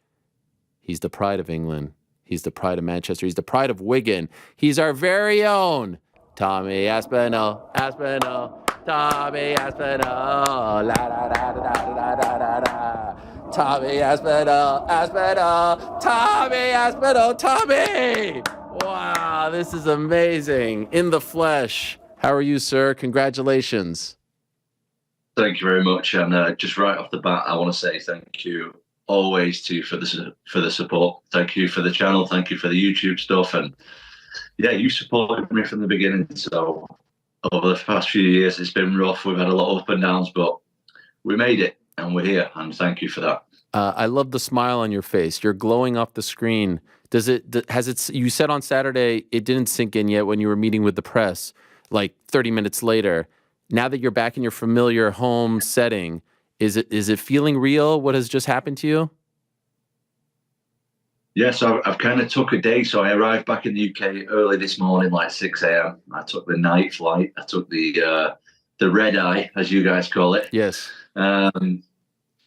He's the pride of England. He's the pride of Manchester. He's the pride of Wigan. He's our very own Tommy Aspinall, Aspinall, Tommy Aspinall, la da da da da da da da. Tommy Aspinall, Aspinall, Tommy Aspinall, Tommy! Wow, this is amazing. In the flesh. How are you, sir? Congratulations. Thank you very much. And just right off the bat, I want to say thank you always to you for the support. Thank you for the channel. Thank you for the YouTube stuff. And yeah, you supported me from the beginning. So over the past few years, it's been rough. We've had a lot of up and downs, but we made it and we're here. And thank you for that. I love the smile on your face. You're glowing off the screen. You said on Saturday it didn't sink in yet when you were meeting with the press, like 30 minutes later. Now that you're back in your familiar home setting, is it feeling real, what has just happened to you? Yes, I've kind of took a day. So I arrived back in the UK early this morning, like 6 a.m. I took the night flight. I took the red eye, as you guys call it. Yes. And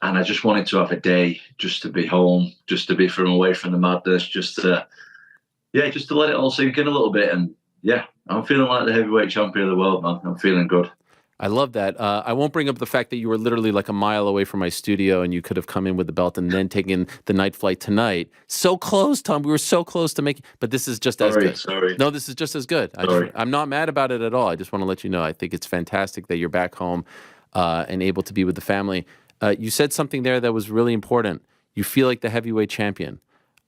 I just wanted to have a day just to be home, just to be away from the madness, just to let it all sink in a little bit. And yeah, I'm feeling like the heavyweight champion of the world, man. I'm feeling good. I love that. I won't bring up the fact that you were literally like a mile away from my studio and you could have come in with the belt and then taken the night flight tonight. So close, Tom. We were so close to making, but this is just as good. Sorry. No, this is just as good. I'm not mad about it at all. I just want to let you know. I think it's fantastic that you're back home and able to be with the family. You said something there that was really important. You feel like the heavyweight champion.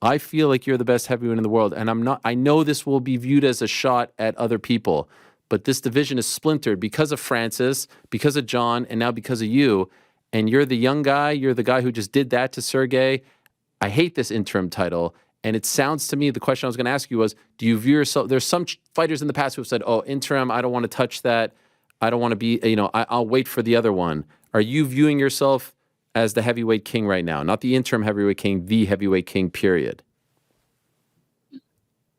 I feel like you're the best heavyweight in the world, and I'm not. I know this will be viewed as a shot at other people, but this division is splintered because of Francis, because of John, and now because of you. And you're the young guy. You're the guy who just did that to Sergei. I hate this interim title, and it sounds to me, the question I was going to ask you was, do you view yourself? There's some fighters in the past who have said, "Oh, interim, I don't want to touch that. I don't want to be. I'll wait for the other one." Are you viewing yourself as the heavyweight king right now? Not the interim heavyweight king, the heavyweight king, period.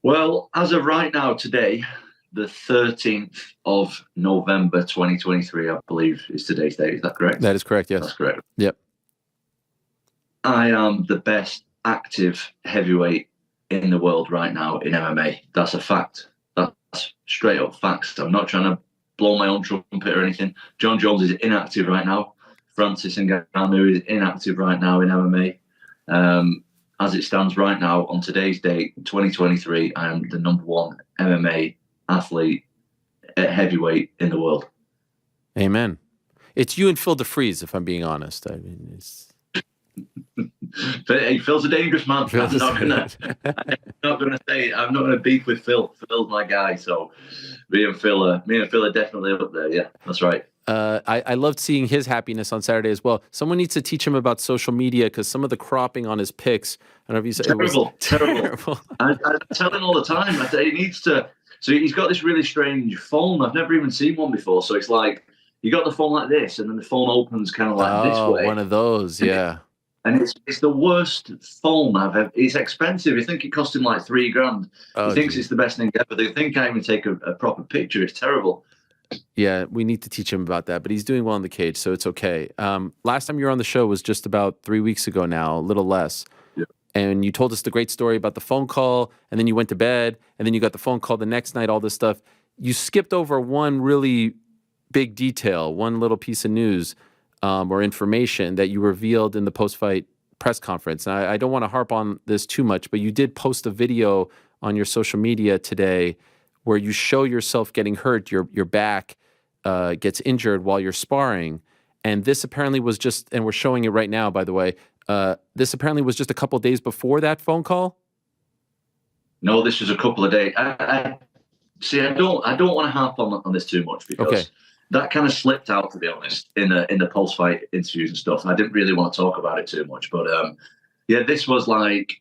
Well, as of right now, today, the 13th of November, 2023, I believe is today's date. Is that correct? That is correct, yes. That's correct. Yep. I am the best active heavyweight in the world right now in MMA. That's a fact. That's straight up facts. I'm not trying to blow my own trumpet or anything. John Jones is inactive right now. Francis Ngannou is inactive right now in MMA. As it stands right now, on today's date, 2023, I am the #1 MMA athlete at heavyweight in the world. Amen. It's you and Phil DeFries, if I'm being honest. I mean, it's... But hey, Phil's a dangerous man. I'm not gonna beef with Phil. Phil's my guy. So me and Phil are definitely up there. Yeah, that's right. I loved seeing his happiness on Saturday as well. Someone needs to teach him about social media because some of the cropping on his pics, I don't know if you said terrible. I tell him all the time. I say he needs to. So he's got this really strange phone. I've never even seen one before. So it's like you got the phone like this, and then the phone opens kind of like this way. One of those, yeah. And it's the worst phone I've ever. It's expensive. You think it cost him like $3,000. He thinks it's the best thing ever. They think I even take a proper picture. It's terrible. Yeah, we need to teach him about that, but he's doing well in the cage, so it's okay. Last time you were on the show was just about 3 weeks ago now, a little less. Yeah. And you told us the great story about the phone call, and then you went to bed, and then you got the phone call the next night, all this stuff. You skipped over one really big detail, one little piece of news or information that you revealed in the post-fight press conference. And I don't want to harp on this too much, but you did post a video on your social media today where you show yourself getting hurt, your back gets injured while you're sparring. And this apparently was just, and we're showing it right now, by the way, this apparently was just a couple of days before that phone call? No, this was a couple of days. I don't want to harp on this too much because that kind of slipped out, to be honest, in the post-fight interviews and stuff. I didn't really want to talk about it too much. But yeah, this was like,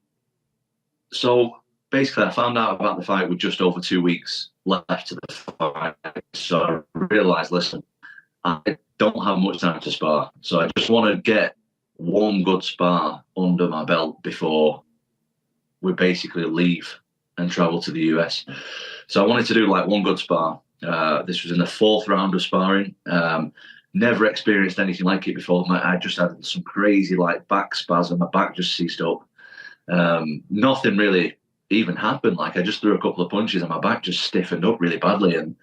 so basically I found out about the fight with just over 2 weeks left to the fight. So I realized, listen, I don't have much time to spar. So I just want to get one good spar under my belt before we basically leave and travel to the US. So I wanted to do like one good spar. This was in the 4th round of sparring. Never experienced anything like it before. I just had some crazy like back spasm. My back just seized up. Nothing really even happen. Like I just threw a couple of punches and my back just stiffened up really badly. And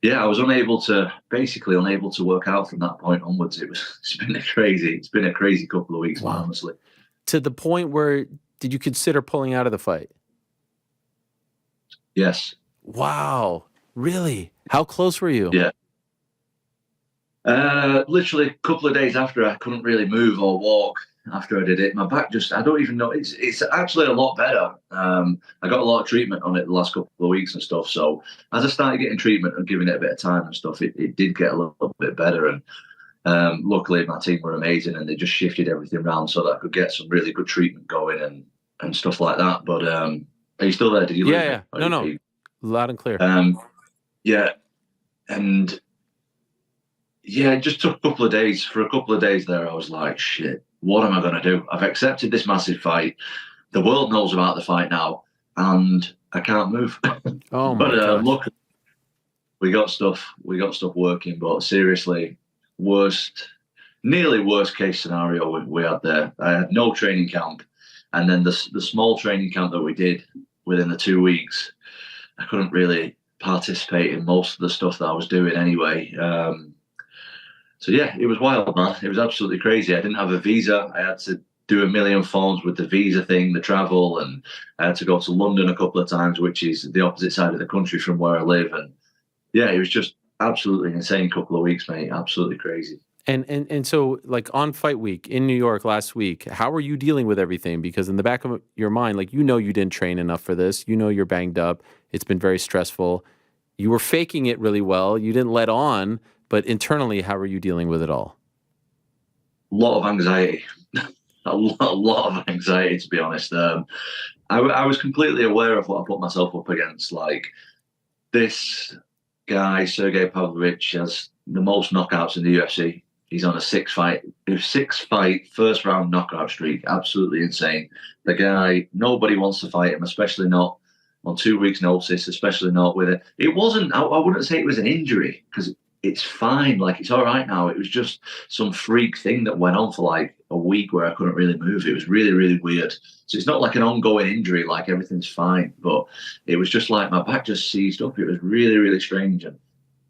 yeah, I was basically unable to work out from that point onwards. It's been a crazy couple of weeks, man, honestly. To the point where, did you consider pulling out of the fight? Yes. Wow. Really? How close were you? Yeah. Literally a couple of days after, I couldn't really move or walk after I did it. My back I don't even know. It's actually a lot better. I got a lot of treatment on it the last couple of weeks and stuff. So as I started getting treatment and giving it a bit of time and stuff, it did get a little bit better. And luckily my team were amazing and they just shifted everything around so that I could get some really good treatment going and stuff like that. But are you still there? Did you? Yeah. No. Loud and clear. Yeah. And yeah, it just took a couple of days. For a couple of days there, I was like, shit, what am I going to do? I've accepted this massive fight. The world knows about the fight now, and I can't move. Oh my God. Look, we got stuff working, but seriously, nearly worst case scenario we had there. I had no training camp, and then the small training camp that we did within the 2 weeks, I couldn't really participate in most of the stuff that I was doing anyway. So yeah, it was wild, man. It was absolutely crazy. I didn't have a visa. I had to do a million forms with the visa thing, the travel, and I had to go to London a couple of times, which is the opposite side of the country from where I live. And yeah, it was just absolutely insane couple of weeks, mate. Absolutely crazy. And so, like on fight week in New York last week, how are you dealing with everything? Because in the back of your mind, like, you know, you didn't train enough for this. You know, you're banged up. It's been very stressful. You were faking it really well. You didn't let on. But internally, how are you dealing with it all? A lot of anxiety. a lot of anxiety, to be honest. I was completely aware of what I put myself up against. Like, this guy, Sergei Pavlovich, has the most knockouts in the UFC. He's on a six fight first round knockout streak. Absolutely insane. The guy, nobody wants to fight him, especially not on 2 weeks' notice, especially not with it. It wasn't, I wouldn't say it was an injury, because it's fine. Like, it's all right now. It was just some freak thing that went on for like a week where I couldn't really move. It was really, really weird. So it's not like an ongoing injury, like everything's fine, but it was just like my back just seized up. It was really, really strange. And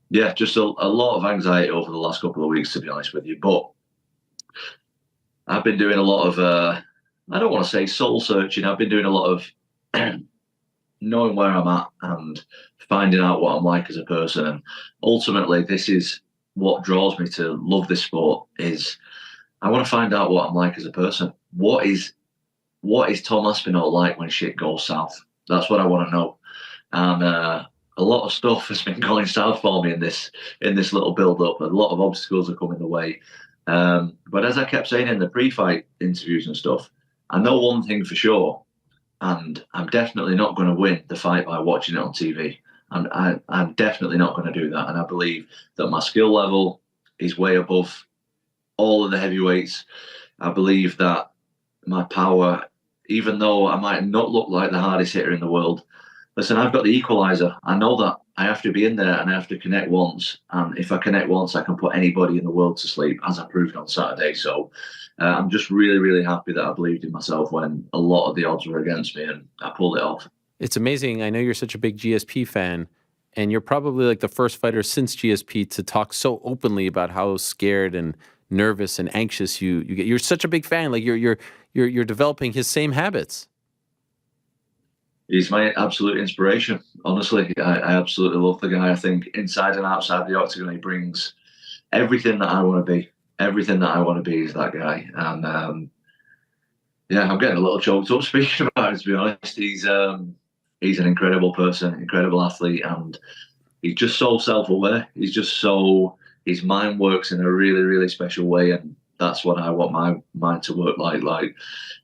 yeah, just a lot of anxiety over the last couple of weeks, to be honest with you. But I've been doing a lot of, I don't want to say soul searching. I've been doing a lot of knowing where I'm at and finding out what I'm like as a person. And ultimately, this is what draws me to love this sport, is I want to find out what I'm like as a person. What is Tom Aspinall like when shit goes south? That's what I want to know. And a lot of stuff has been going south for me in this little build-up. A lot of obstacles are coming the way. But as I kept saying in the pre-fight interviews and stuff, I know one thing for sure, and I'm definitely not going to win the fight by watching it on TV. I'm definitely not going to do that. And I believe that my skill level is way above all of the heavyweights. I believe that my power, even though I might not look like the hardest hitter in the world, listen, I've got the equalizer. I know that I have to be in there and I have to connect once. And if I connect once, I can put anybody in the world to sleep, as I proved on Saturday. So I'm just really, really happy that I believed in myself when a lot of the odds were against me, and I pulled it off. It's amazing. I know you're such a big GSP fan, and you're probably like the first fighter since GSP to talk so openly about how scared and nervous and anxious you get. You're such a big fan. Like you're developing his same habits. He's my absolute inspiration. Honestly, I absolutely love the guy. I think inside and outside the octagon, he brings everything that I want to be. Everything that I want to be is that guy. And yeah, I'm getting a little choked up speaking about it, to be honest. He's an incredible person, incredible athlete, and he's just so self-aware. His mind works in a really, really special way, and that's what I want my mind to work like. Like,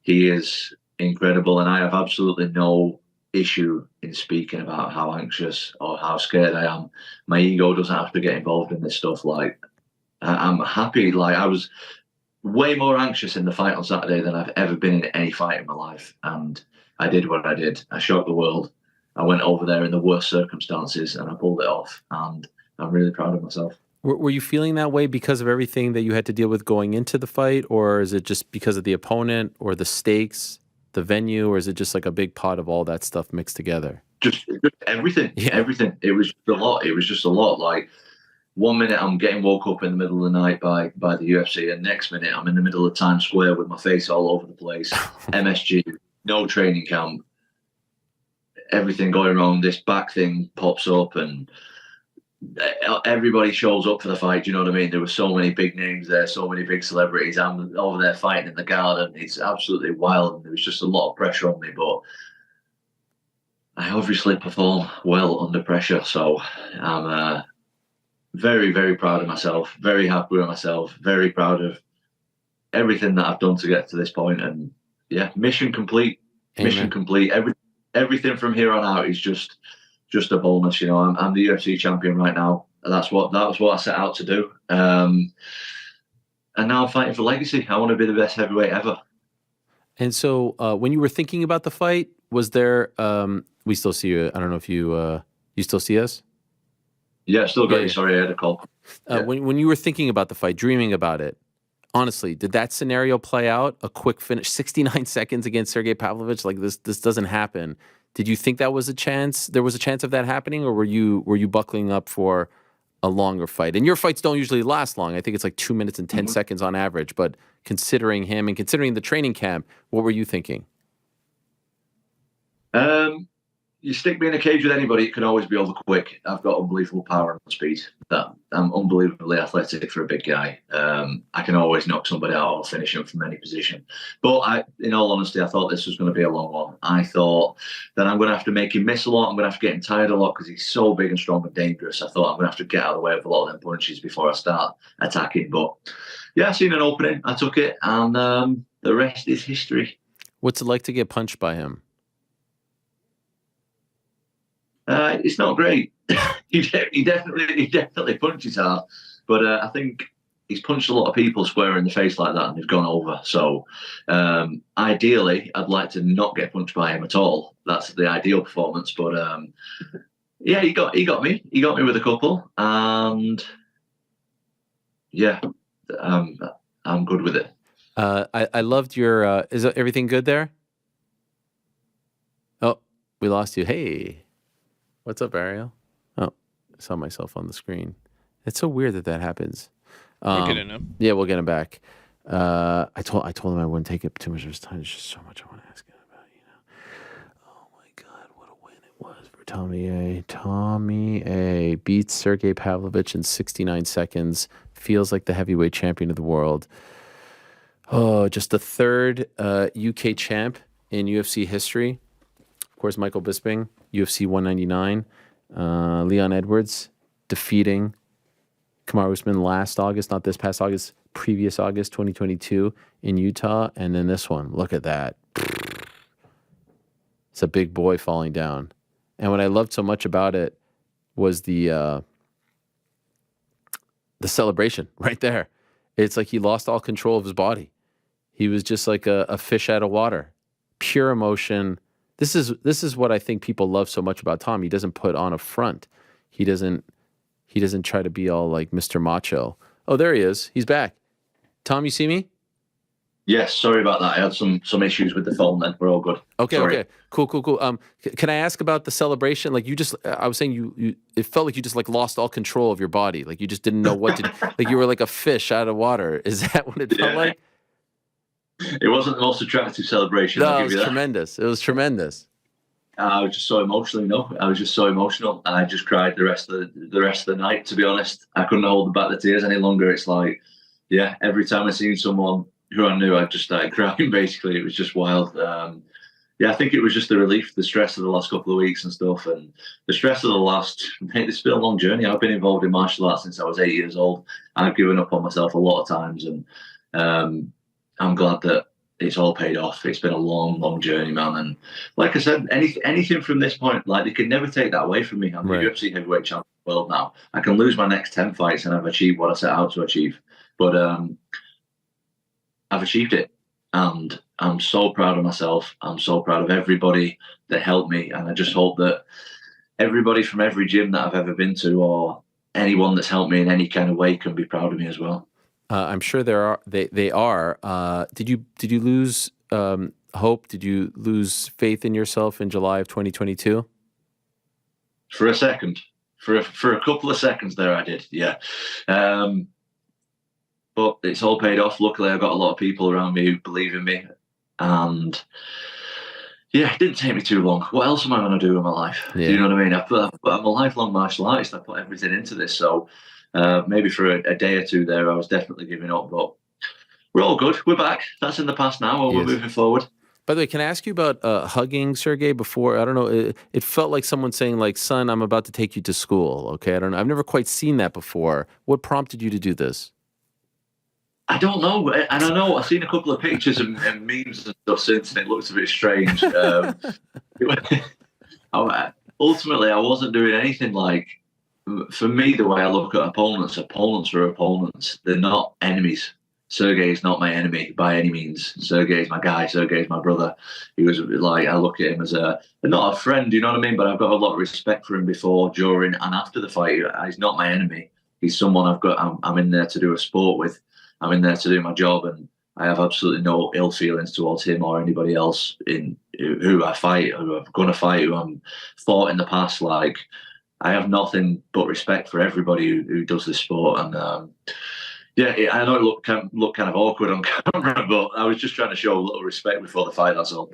he is incredible, and I have absolutely no issue in speaking about how anxious or how scared I am. My ego doesn't have to get involved in this stuff. Like, I'm happy. Like, I was way more anxious in the fight on Saturday than I've ever been in any fight in my life. And I did what I did. I shocked the world. I went over there in the worst circumstances and I pulled it off. And I'm really proud of myself. Were you feeling that way because of everything that you had to deal with going into the fight? Or is it just because of the opponent or the stakes? the venue, or is it just like a big pot of all that stuff mixed together? Just everything. Everything. It was just a lot. It was just a lot. Like, 1 minute I'm getting woke up in the middle of the night by the UFC, and next minute I'm in the middle of Times Square with my face all over the place. MSG, no training camp, everything going wrong. This back thing pops up, and everybody shows up for the fight. Do you know what I mean? There were so many big names there, so many big celebrities. I'm over there fighting in the garden. It's absolutely wild, and there was just a lot of pressure on me, but I obviously perform well under pressure, so I'm very, very proud of myself, very happy with myself, very proud of everything that I've done to get to this point. And yeah, mission complete. Amen. Mission complete. Everything from here on out is just a bonus. You know, I'm the UFC champion right now. That was what I set out to do. And now I'm fighting for legacy. I want to be the best heavyweight ever. And so when you were thinking about the fight, was there, we still see you. I don't know if you still see us? Yeah, still got you. Sorry, I had a call. When you were thinking about the fight, dreaming about it, honestly, did that scenario play out? A quick finish, 69 seconds against Sergei Pavlovich? Like, this doesn't happen. Did you think that was a chance? There was a chance of that happening, or were you buckling up for a longer fight? And your fights don't usually last long. I think it's like 2 minutes and 10 seconds on average. But considering him and considering the training camp, what were you thinking? You stick me in a cage with anybody, it can always be over quick. I've got unbelievable power and speed. I'm unbelievably athletic for a big guy. I can always knock somebody out or finish him from any position. But in all honesty, I thought this was going to be a long one. I thought that I'm going to have to make him miss a lot. I'm going to have to get him tired a lot because he's so big and strong and dangerous. I thought I'm going to have to get out of the way of a lot of them punches before I start attacking. But yeah, I seen an opening. I took it, and the rest is history. What's it like to get punched by him? It's not great. he definitely punches hard, but I think he's punched a lot of people square in the face like that, and they've gone over. So ideally, I'd like to not get punched by him at all. That's the ideal performance. But yeah, he got me. He got me with a couple, and yeah, I'm good with it. I loved your. Is everything good there? Oh, we lost you. Hey. What's up, Ariel? Oh, I saw myself on the screen. It's so weird that happens. We'll get him. Yeah, we'll get him back. I told him I wouldn't take up too much of his time. There's just so much I want to ask him about, you know. Oh my God, what a win it was for Tommy A. Tommy A. beats Sergei Pavlovich in 69 seconds. Feels like the heavyweight champion of the world. Oh, just the third UK champ in UFC history. Of course, Michael Bisping, UFC 199. Leon Edwards defeating Kamaru Usman last August, not this past August, previous August 2022 in Utah. And then this one, look at that. It's a big boy falling down. And what I loved so much about it was the celebration right there. It's like he lost all control of his body. He was just like a fish out of water. Pure emotion. This is what I think people love so much about Tom. He doesn't put on a front. He doesn't try to be all like Mr. Macho. Oh, there he is. He's back. Tom, you see me? Yes, sorry about that. I had some issues with the phone then. We're all good. Okay, sorry. Okay. Cool. Can I ask about the celebration? Like I was saying you it felt like you just like lost all control of your body. Like you just didn't know what to do. Like you were like a fish out of water. Is that what it felt like? It wasn't the most attractive celebration. No, it was tremendous. It was tremendous. I was just so emotional, I was just so emotional, and I just cried the rest of the night. To be honest, I couldn't hold back the tears any longer. It's like, yeah, every time I seen someone who I knew, I just started crying. Basically, it was just wild. Yeah, I think it was just the relief, the stress of the last couple of weeks and stuff, and the stress of the last. It's been a long journey. I've been involved in martial arts since I was 8 years old. I've given up on myself a lot of times, and I'm glad that it's all paid off. It's been a long, long journey, man. And like I said, anything from this point, like they can never take that away from me. I'm the UFC heavyweight champion of the world now. I can lose my next 10 fights and I've achieved what I set out to achieve. But I've achieved it. And I'm so proud of myself. I'm so proud of everybody that helped me. And I just hope that everybody from every gym that I've ever been to, or anyone that's helped me in any kind of way, can be proud of me as well. I'm sure they are. Did you lose a hope? Did you lose faith in yourself in July of 2022? For a second. For a couple of seconds there, I did, yeah. But it's all paid off. Luckily, I've got a lot of people around me who believe in me. And yeah, it didn't take me too long. What else am I going to do in my life? Yeah. Do you know what I mean? I'm a lifelong martial artist. I put everything into this. So maybe for a day or two there, I was definitely giving up. But we're all good. We're back. That's in the past now. We're moving forward. By the way, can I ask you about hugging, Sergei, before? I don't know. It felt like someone saying, like, son, I'm about to take you to school. Okay, I don't know. I've never quite seen that before. What prompted you to do this? I don't know. And I know I've seen a couple of pictures and memes and stuff since, and it looks a bit strange. Ultimately, I wasn't doing anything like, for me, the way I look at opponents are opponents. They're not enemies. Sergei is not my enemy by any means. Sergei is my guy. Sergei is my brother. He was like, I look at him as not a friend, you know what I mean? But I've got a lot of respect for him before, during, and after the fight. He's not my enemy. He's someone I'm in there to do a sport with. I'm in there to do my job, and I have absolutely no ill feelings towards him or anybody else in who I fight, who I'm going to fight, who I'm fought in the past. Like, I have nothing but respect for everybody who does this sport. And yeah, I know it looked kind of awkward on camera, but I was just trying to show a little respect before the fight, that's all.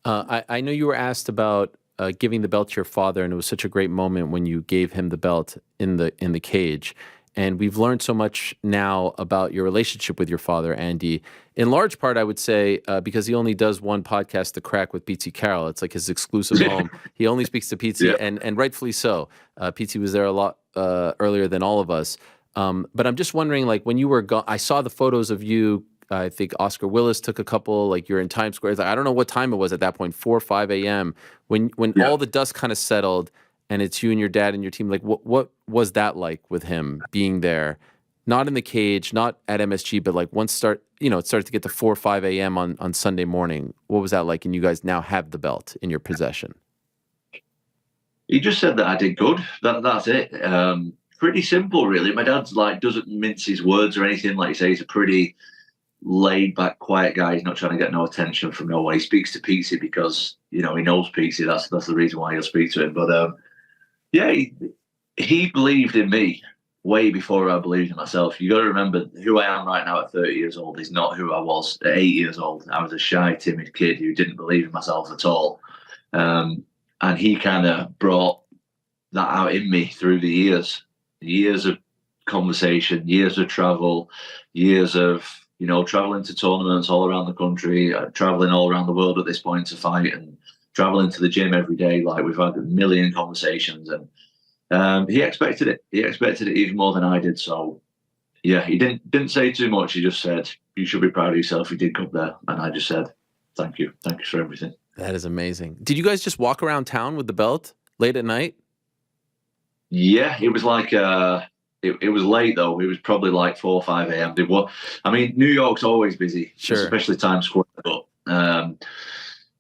I know you were asked about giving the belt to your father, and it was such a great moment when you gave him the belt in the cage. And we've learned so much now about your relationship with your father, Andy. In large part, I would say, because he only does one podcast, The Crack, with Pete Carroll. It's like his exclusive home. He only speaks to Pete, and rightfully so. Pete was there a lot earlier than all of us. But I'm just wondering, like, when you were gone, I saw the photos of you. I think Oscar Willis took a couple. Like, you're in Times Square. It's like, I don't know what time it was at that point, 4 or 5 a.m. When all the dust kind of settled, and it's you and your dad and your team. Like, what was that like with him being there, not in the cage, not at MSG, but like it started to get to 4 or 5 a.m. on Sunday morning. What was that like? And you guys now have the belt in your possession. He just said that I did good. That's it. Pretty simple, really. My dad's like doesn't mince his words or anything. Like you say, he's a pretty laid back, quiet guy. He's not trying to get no attention from no one. He speaks to Pete because he knows Pete. That's the reason why he'll speak to him. But yeah, he believed in me way before I believed in myself. You got to remember, who I am right now at 30 years old is not who I was at 8 years old. I was a shy, timid kid who didn't believe in myself at all. And he kind of brought that out in me through the years of conversation, years of travel, years of traveling to tournaments all around the country, traveling all around the world at this point to fight, and traveling to the gym every day. Like, we've had a million conversations, and he expected it. He expected it even more than I did. So yeah, he didn't say too much. He just said, you should be proud of yourself. You did come there. And I just said, thank you for everything. That is amazing. Did you guys just walk around town with the belt late at night? Yeah, it was like it was late though. It was probably like 4 or 5 a.m. New York's always busy, sure, especially Times Square. But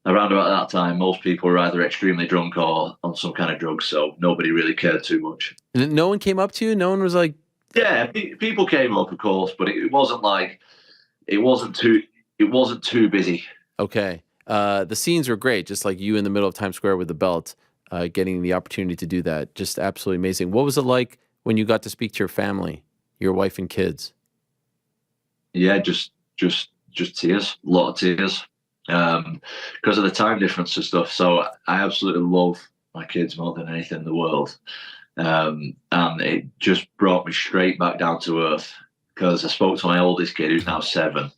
around about that time, most people were either extremely drunk or on some kind of drugs, so nobody really cared too much. And no one came up to you? No one was like... Yeah, people came up, of course, but it wasn't too busy. Okay. The scenes were great, just like you in the middle of Times Square with the belt, getting the opportunity to do that. Just absolutely amazing. What was it like when you got to speak to your family, your wife and kids? Yeah, just tears, a lot of tears. Because of the time difference and stuff. So I absolutely love my kids more than anything in the world. And it just brought me straight back down to earth, because I spoke to my oldest kid, who's now 7.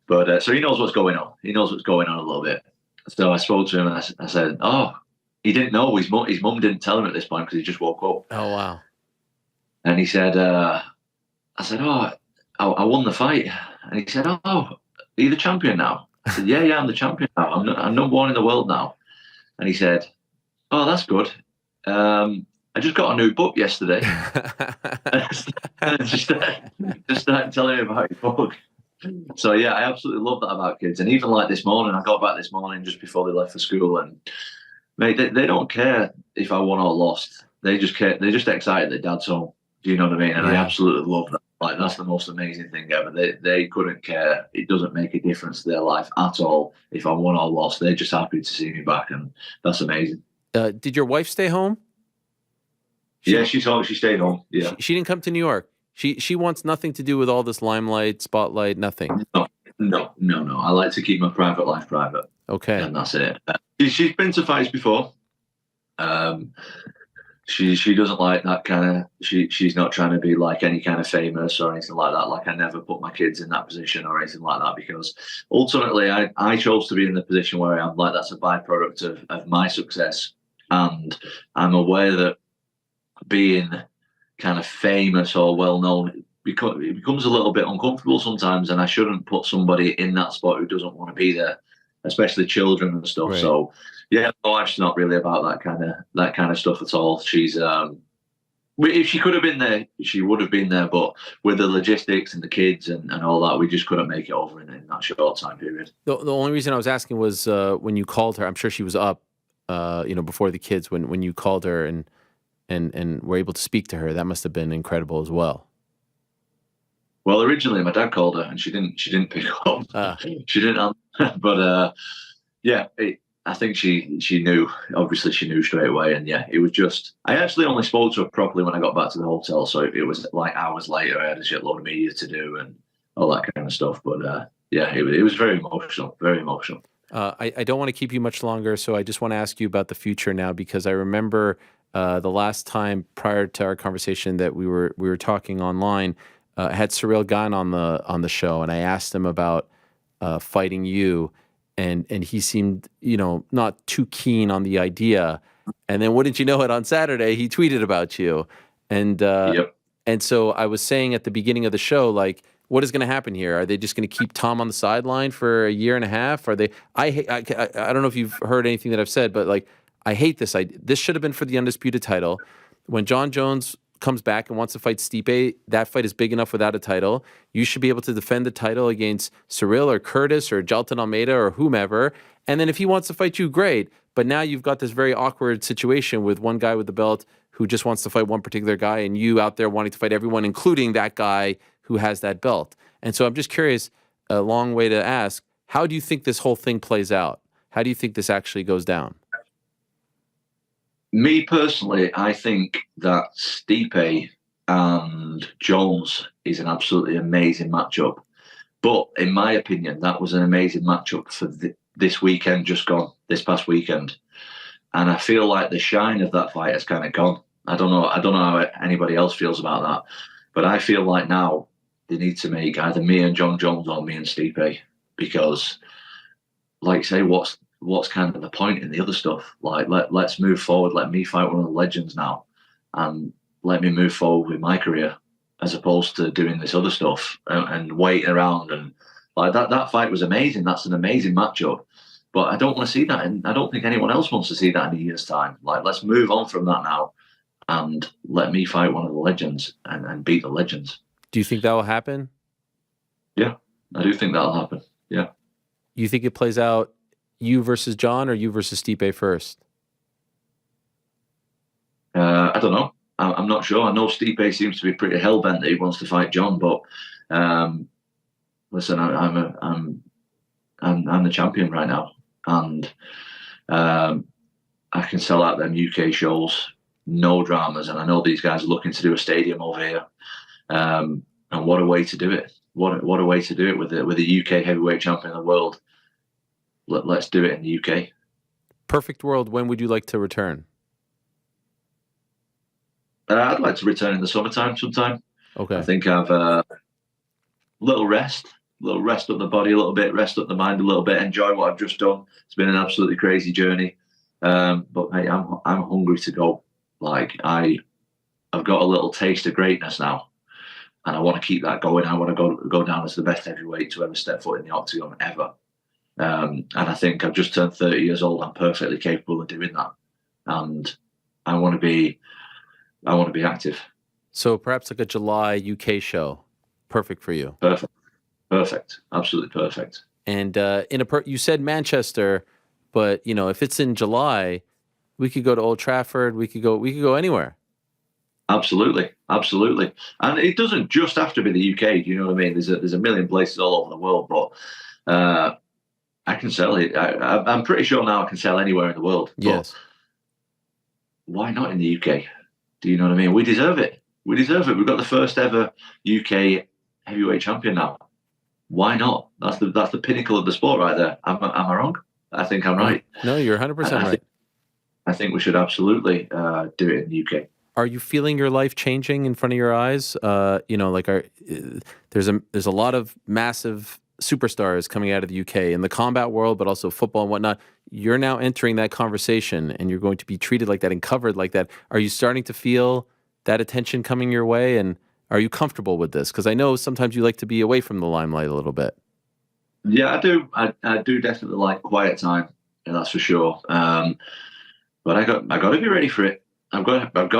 But so he knows what's going on. He knows what's going on a little bit. So I spoke to him and I said, oh, he didn't know. His mum didn't tell him at this point because he just woke up. Oh, wow. And he said, I said, oh, I won the fight. And he said, oh, are you the champion now? I said, yeah, I'm the champion now. I'm number 1 in the world now. And he said, oh, that's good. I just got a new book yesterday. And just started telling him about his book. So yeah, I absolutely love that about kids. And even like this morning, I got back this morning just before they left for school, and mate, they don't care if I won or lost. They just care. They're just excited that Dad's home. Do you know what I mean? And I absolutely love that. Like, that's the most amazing thing ever. They couldn't care. It doesn't make a difference to their life at all if I won or lost. They're just happy to see me back, and that's amazing. Did your wife stay home? She's home. She stayed home. Yeah. She didn't come to New York. She wants nothing to do with all this limelight, spotlight, nothing. No. I like to keep my private life private. Okay. And that's it. She's been to fights before. She doesn't like that kind of. She's not trying to be like any kind of famous or anything like that. Like, I never put my kids in that position or anything like that, because ultimately I chose to be in the position where I am. Like, that's a byproduct of my success, and I'm aware that being kind of famous or well known, it becomes a little bit uncomfortable sometimes, and I shouldn't put somebody in that spot who doesn't want to be there, especially children and stuff. Right. So yeah, my wife's not really about that kind of stuff at all. She's if she could have been there, she would have been there, but with the logistics and the kids and all that, we just couldn't make it over in that short time period. The only reason I was asking was when you called her, I'm sure she was up, before the kids when you called her and were able to speak to her. That must have been incredible as well. Well, originally my dad called her and she didn't pick up. She didn't answer. But yeah, I think she knew. Obviously, she knew straight away. And yeah, it was just. I actually only spoke to her properly when I got back to the hotel, so it was like hours later. I had a shitload of media to do and all that kind of stuff. But yeah, it was very emotional. Very emotional. I don't want to keep you much longer, so I just want to ask you about the future now, because I remember the last time prior to our conversation that we were talking online. I had Sergei Pavlovich on the show, and I asked him about fighting you, and he seemed, not too keen on the idea. And then, wouldn't you know it, on Saturday he tweeted about you, and Yep. And so I was saying at the beginning of the show, like, what is going to happen here? Are they just going to keep Tom on the sideline for a year and a half? Are they? I don't know if you've heard anything that I've said, but like, I hate this. This should have been for the undisputed title. When John Jones comes back and wants to fight Stipe, that fight is big enough without a title. You should be able to defend the title against Cyril or Curtis or Jalton Almeida or whomever. And then if he wants to fight you, great. But now you've got this very awkward situation with one guy with the belt who just wants to fight one particular guy, and you out there wanting to fight everyone, including that guy who has that belt. And so I'm just curious, a long way to ask, how do you think this whole thing plays out? How do you think this actually goes down? Me personally, I think that Stipe and Jones is an absolutely amazing matchup. But in my opinion, that was an amazing matchup for this weekend just gone, this past weekend. And I feel like the shine of that fight has kind of gone. I don't know how anybody else feels about that. But I feel like now they need to make either me and John Jones or me and Stipe, because, like, say, what's kind of the point in the other stuff? Like, let's move forward. Let me fight one of the legends now, and let me move forward with my career, as opposed to doing this other stuff and waiting around. And like that fight was amazing. That's an amazing matchup. But I don't want to see that, and I don't think anyone else wants to see that in a year's time. Like, let's move on from that now, and let me fight one of the legends and beat the legends. Do you think that will happen? Yeah, I do think that'll happen. Yeah. You think it plays out you versus John or you versus Stipe first? I don't know. I'm not sure. I know Stipe seems to be pretty hell-bent that he wants to fight John, but listen, I'm the champion right now, and I can sell out them UK shows, no dramas, and I know these guys are looking to do a stadium over here, and what a way to do it! What a way to do it with the UK heavyweight champion of the world. Let's do it in the UK. Perfect world. When would you like to return? I'd like to return in the summertime sometime. Okay. I think I've a little rest up the body a little bit, rest up the mind a little bit, enjoy what I've just done. It's been an absolutely crazy journey. But mate, I'm hungry to go. Like, I've got a little taste of greatness now, and I want to keep that going. I want to go down as the best heavyweight to ever step foot in the octagon ever. And I think I've just turned 30 years old. I'm perfectly capable of doing that, and I want to be active. So perhaps like a July UK show, perfect for you. Perfect, absolutely perfect. And you said Manchester, but if it's in July, we could go to Old Trafford. We could go anywhere. Absolutely, absolutely. And it doesn't just have to be the UK. Do you know what I mean? There's a million places all over the world, but I can sell it. I'm pretty sure now I can sell anywhere in the world. Yes. But why not in the UK? Do you know what I mean? We deserve it. We deserve it. We've got the first ever UK heavyweight champion now. Why not? That's the pinnacle of the sport right there. Am I wrong? I think I'm right. No, you're 100% right. I think we should absolutely do it in the UK. Are you feeling your life changing in front of your eyes? There's a lot of massive superstars coming out of the UK in the combat world, but also football and whatnot. You're now entering that conversation, and you're going to be treated like that and covered like that. Are you starting to feel that attention coming your way, and are you comfortable with this? Because I know sometimes you like to be away from the limelight a little bit. Yeah, I do. I do definitely like quiet time, and that's for sure. But I got to be ready for it. I've got to. I've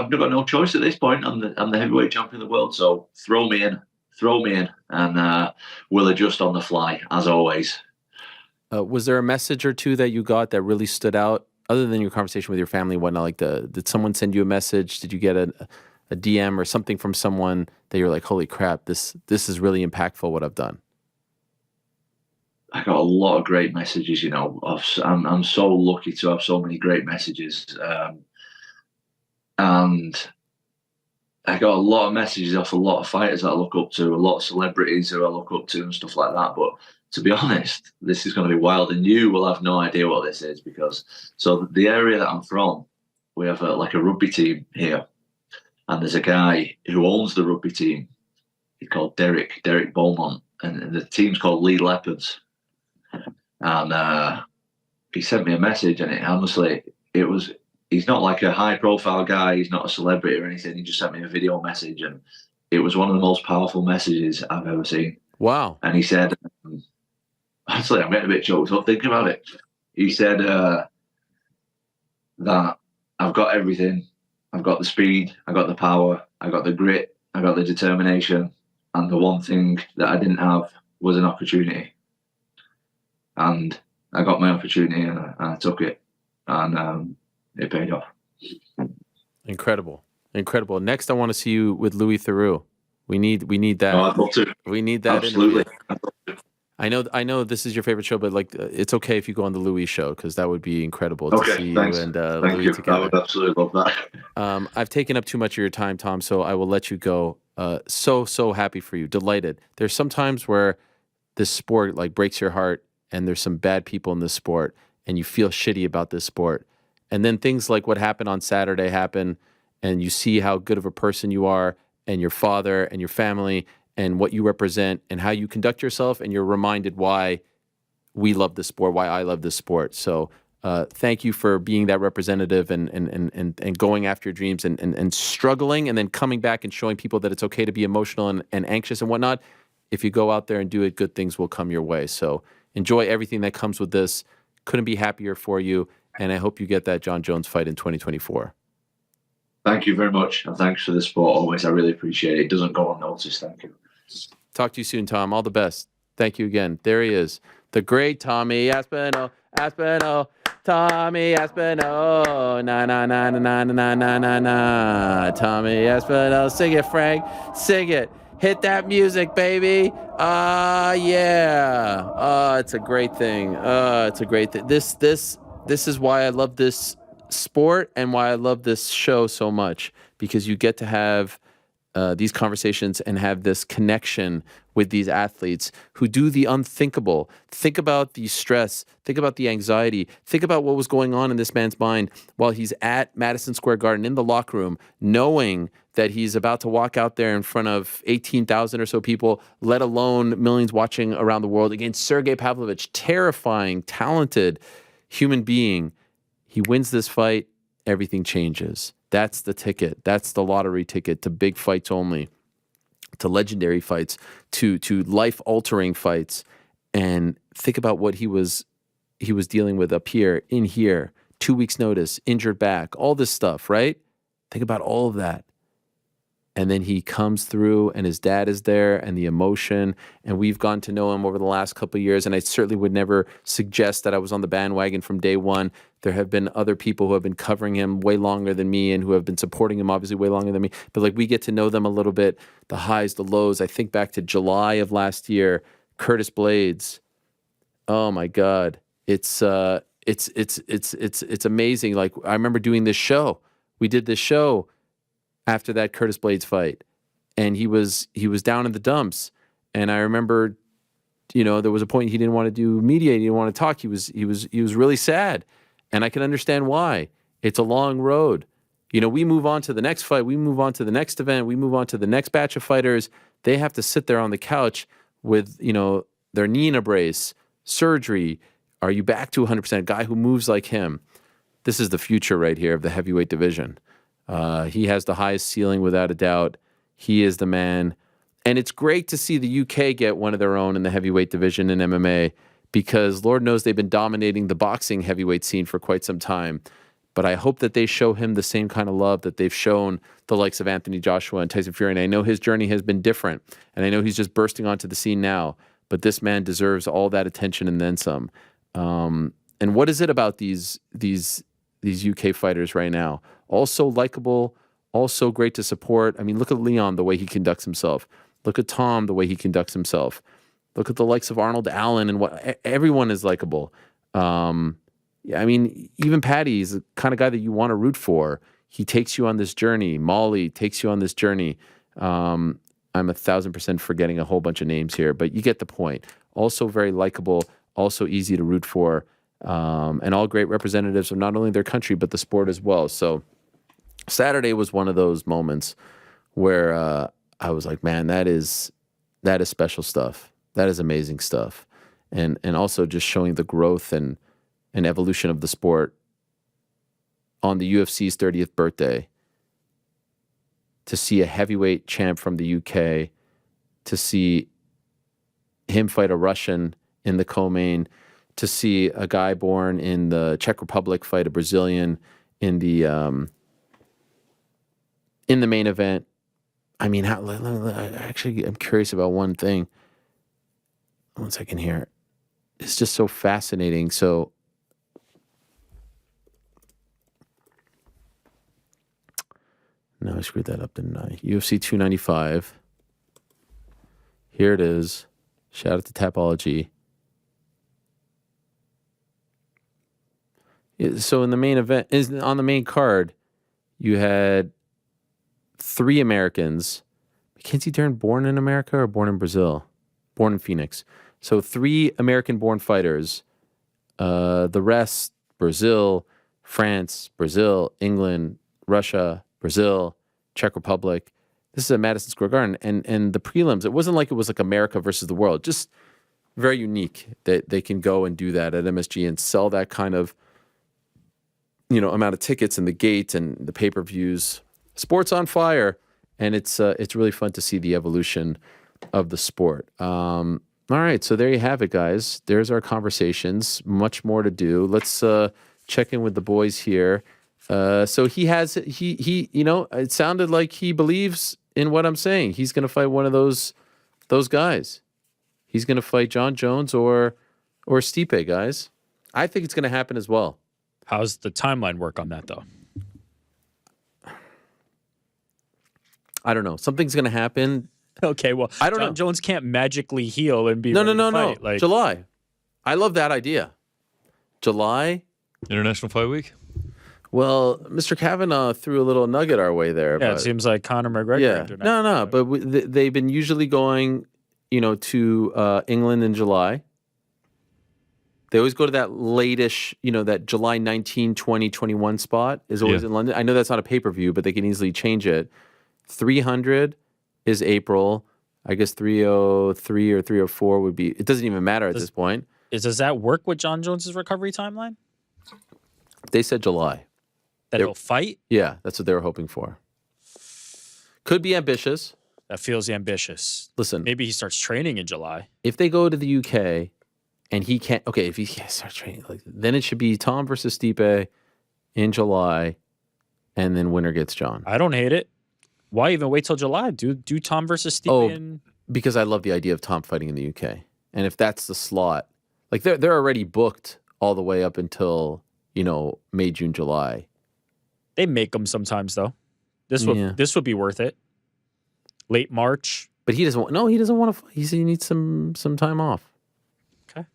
got no choice at this point. I'm the heavyweight champion of the world, so throw me in, and we'll adjust on the fly as always. Was there a message or two that you got that really stood out, other than your conversation with your family and whatnot? Like, did someone send you a message? Did you get a DM or something from someone that you're like, holy crap, this is really impactful what I've done? I got a lot of great messages. You know, I'm so lucky to have so many great messages. And I got a lot of messages off a lot of fighters that I look up to, a lot of celebrities who I look up to and stuff like that. But to be honest, this is going to be wild, and you will have no idea what this is, because so the area that I'm from, we have a rugby team here, and there's a guy who owns the rugby team. He's called Derek Beaumont, and the team's called Lee Leopards. And he sent me a message, and he's not like a high profile guy. He's not a celebrity or anything. He just sent me a video message, and it was one of the most powerful messages I've ever seen. Wow. And he said, actually, I'm getting a bit choked up thinking about it. He said that I've got everything. I've got the speed. I got the power. I got the grit. I got the determination. And the one thing that I didn't have was an opportunity. And I got my opportunity, and I took it. And it paid off. Incredible. Next, I want to see you with Louis Theroux. We need that. Oh, I'd love to. We need that. Absolutely. I know this is your favorite show, but like, it's okay if you go on the Louis show, because that would be incredible to see thanks. you and Thank Louis you. together. I would absolutely love that. I've taken up too much of your time, Tom, so I will let you go. So happy for you. Delighted. There's some times where this sport like breaks your heart, and there's some bad people in this sport, and you feel shitty about this sport. And then things like what happened on Saturday happen, and you see how good of a person you are, and your father and your family, and what you represent, and how you conduct yourself, and you're reminded why we love this sport, why I love this sport. So thank you for being that representative and going after your dreams and struggling, and then coming back and showing people that it's okay to be emotional and anxious and whatnot. If you go out there and do it, good things will come your way. So enjoy everything that comes with this. Couldn't be happier for you. And I hope you get that John Jones fight in 2024. Thank you very much. And thanks for the support always. I really appreciate it. It doesn't go unnoticed. Thank you. Talk to you soon, Tom. All the best. Thank you again. There he is. The great Tommy Aspinall. Tommy Aspinall. Na, na, na, na, na, na, na, na, na. Tommy Aspinall. Sing it, Frank. Sing it. Hit that music, baby. Yeah. It's a great thing. It's a great thing. This is why I love this sport and why I love this show so much, because you get to have these conversations and have this connection with these athletes who do the unthinkable. Think about the stress. Think about the anxiety. Think about what was going on in this man's mind while he's at Madison Square Garden in the locker room, knowing that he's about to walk out there in front of 18,000 or so people, let alone millions watching around the world, against Sergei Pavlovich, terrifying, talented human being. He wins this fight, everything changes. That's the ticket. That's the lottery ticket to big fights only, to legendary fights, to life-altering fights. And think about what he was dealing with up here, in here, 2 weeks notice, injured back, all this stuff, right? Think about all of that. and then he comes through and his dad is there and the emotion, and we've gotten to know him over the last couple of years, and I certainly would never suggest that I was on the bandwagon from day one. There have been other people who have been covering him way longer than me and who have been supporting him obviously way longer than me, but like we get to know them a little bit, the highs, the lows. I think back to July of last year, Curtis Blades. Oh my God. It's amazing. Like I remember doing this show. We did this show after that Curtis Blades fight, and he was down in the dumps. And I remember, there was a point he didn't want to do media. He didn't want to talk. He was really sad, and I can understand why. It's a long road. We move on to the next fight. We move on to the next event. We move on to the next batch of fighters. They have to sit there on the couch with, their knee in a brace, surgery. Are you back to 100%? Guy who moves like him. This is the future right here of the heavyweight division. He has the highest ceiling without a doubt. He is the man. And it's great to see the UK get one of their own in the heavyweight division in MMA, because Lord knows they've been dominating the boxing heavyweight scene for quite some time. But I hope that they show him the same kind of love that they've shown the likes of Anthony Joshua and Tyson Fury. And I know his journey has been different, and I know he's just bursting onto the scene now. But this man deserves all that attention and then some. And what is it about these UK fighters right now? Also likable, also great to support. I mean, look at Leon, the way he conducts himself. Look at Tom, the way he conducts himself. Look at the likes of Arnold Allen, and everyone is likable. I mean, even Patty is the kind of guy that you want to root for. He takes you on this journey. Molly takes you on this journey. I'm 1,000% forgetting a whole bunch of names here, but you get the point. Also very likable, also easy to root for, and all great representatives of not only their country, but the sport as well. So Saturday was one of those moments where I was like, man, that is special stuff. That is amazing stuff. And also just showing the growth and evolution of the sport on the UFC's 30th birthday. To see a heavyweight champ from the UK, to see him fight a Russian in the co-main, to see a guy born in the Czech Republic fight a Brazilian in the main event. I mean, actually, I'm curious about one thing. 1 second here. It's just so fascinating. So, no, I screwed that up, didn't I? UFC 295. Here it is. Shout out to Tapology. So in the main event, on the main card, you had 3 Americans. Mackenzie Dern born in America or born in Brazil? Born in Phoenix. So 3 American-born fighters. The rest, Brazil, France, Brazil, England, Russia, Brazil, Czech Republic. This is at Madison Square Garden. And the prelims, it wasn't like it was like America versus the world. Just very unique that they can go and do that at MSG and sell that kind of, amount of tickets and the gate and the pay-per-views. Sport's on fire, and it's really fun to see the evolution of the sport. All right, so there you have it, guys. There's our conversations. Much more to do. Let's check in with the boys here. So it sounded like he believes in what I'm saying. He's going to fight one of those guys. He's going to fight John Jones or Stipe, guys. I think it's going to happen as well. How's the timeline work on that, though? I don't know. Something's going to happen. Okay, well, I don't know. John Jones can't magically heal and be no. Like, July. I love that idea. July. International Fight Week? Well, Mr. Kavanagh threw a little nugget our way there. Yeah, but, it seems like Conor McGregor. Yeah, no, but they've been usually going, to England in July. They always go to that late-ish, that July 19, 20, 21 spot is always in London. I know that's not a pay-per-view, but they can easily change it. 300 is April. I guess 303 or 304 would be. It doesn't even matter at this point. Does that work with John Jones's recovery timeline? They said July. That he'll fight? Yeah, that's what they were hoping for. Could be ambitious. That feels ambitious. Listen. Maybe he starts training in July. If they go to the UK and he can't, if he can't start training, then it should be Tom versus Stipe in July, and then winner gets John. I don't hate it. Why even wait till July? Do Tom versus Stephen? Because I love the idea of Tom fighting in the UK. And if that's the slot, like they're already booked all the way up until, May, June, July. They make them sometimes though. This would be worth it. Late March. But he doesn't want to fight. He needs some time off. Okay.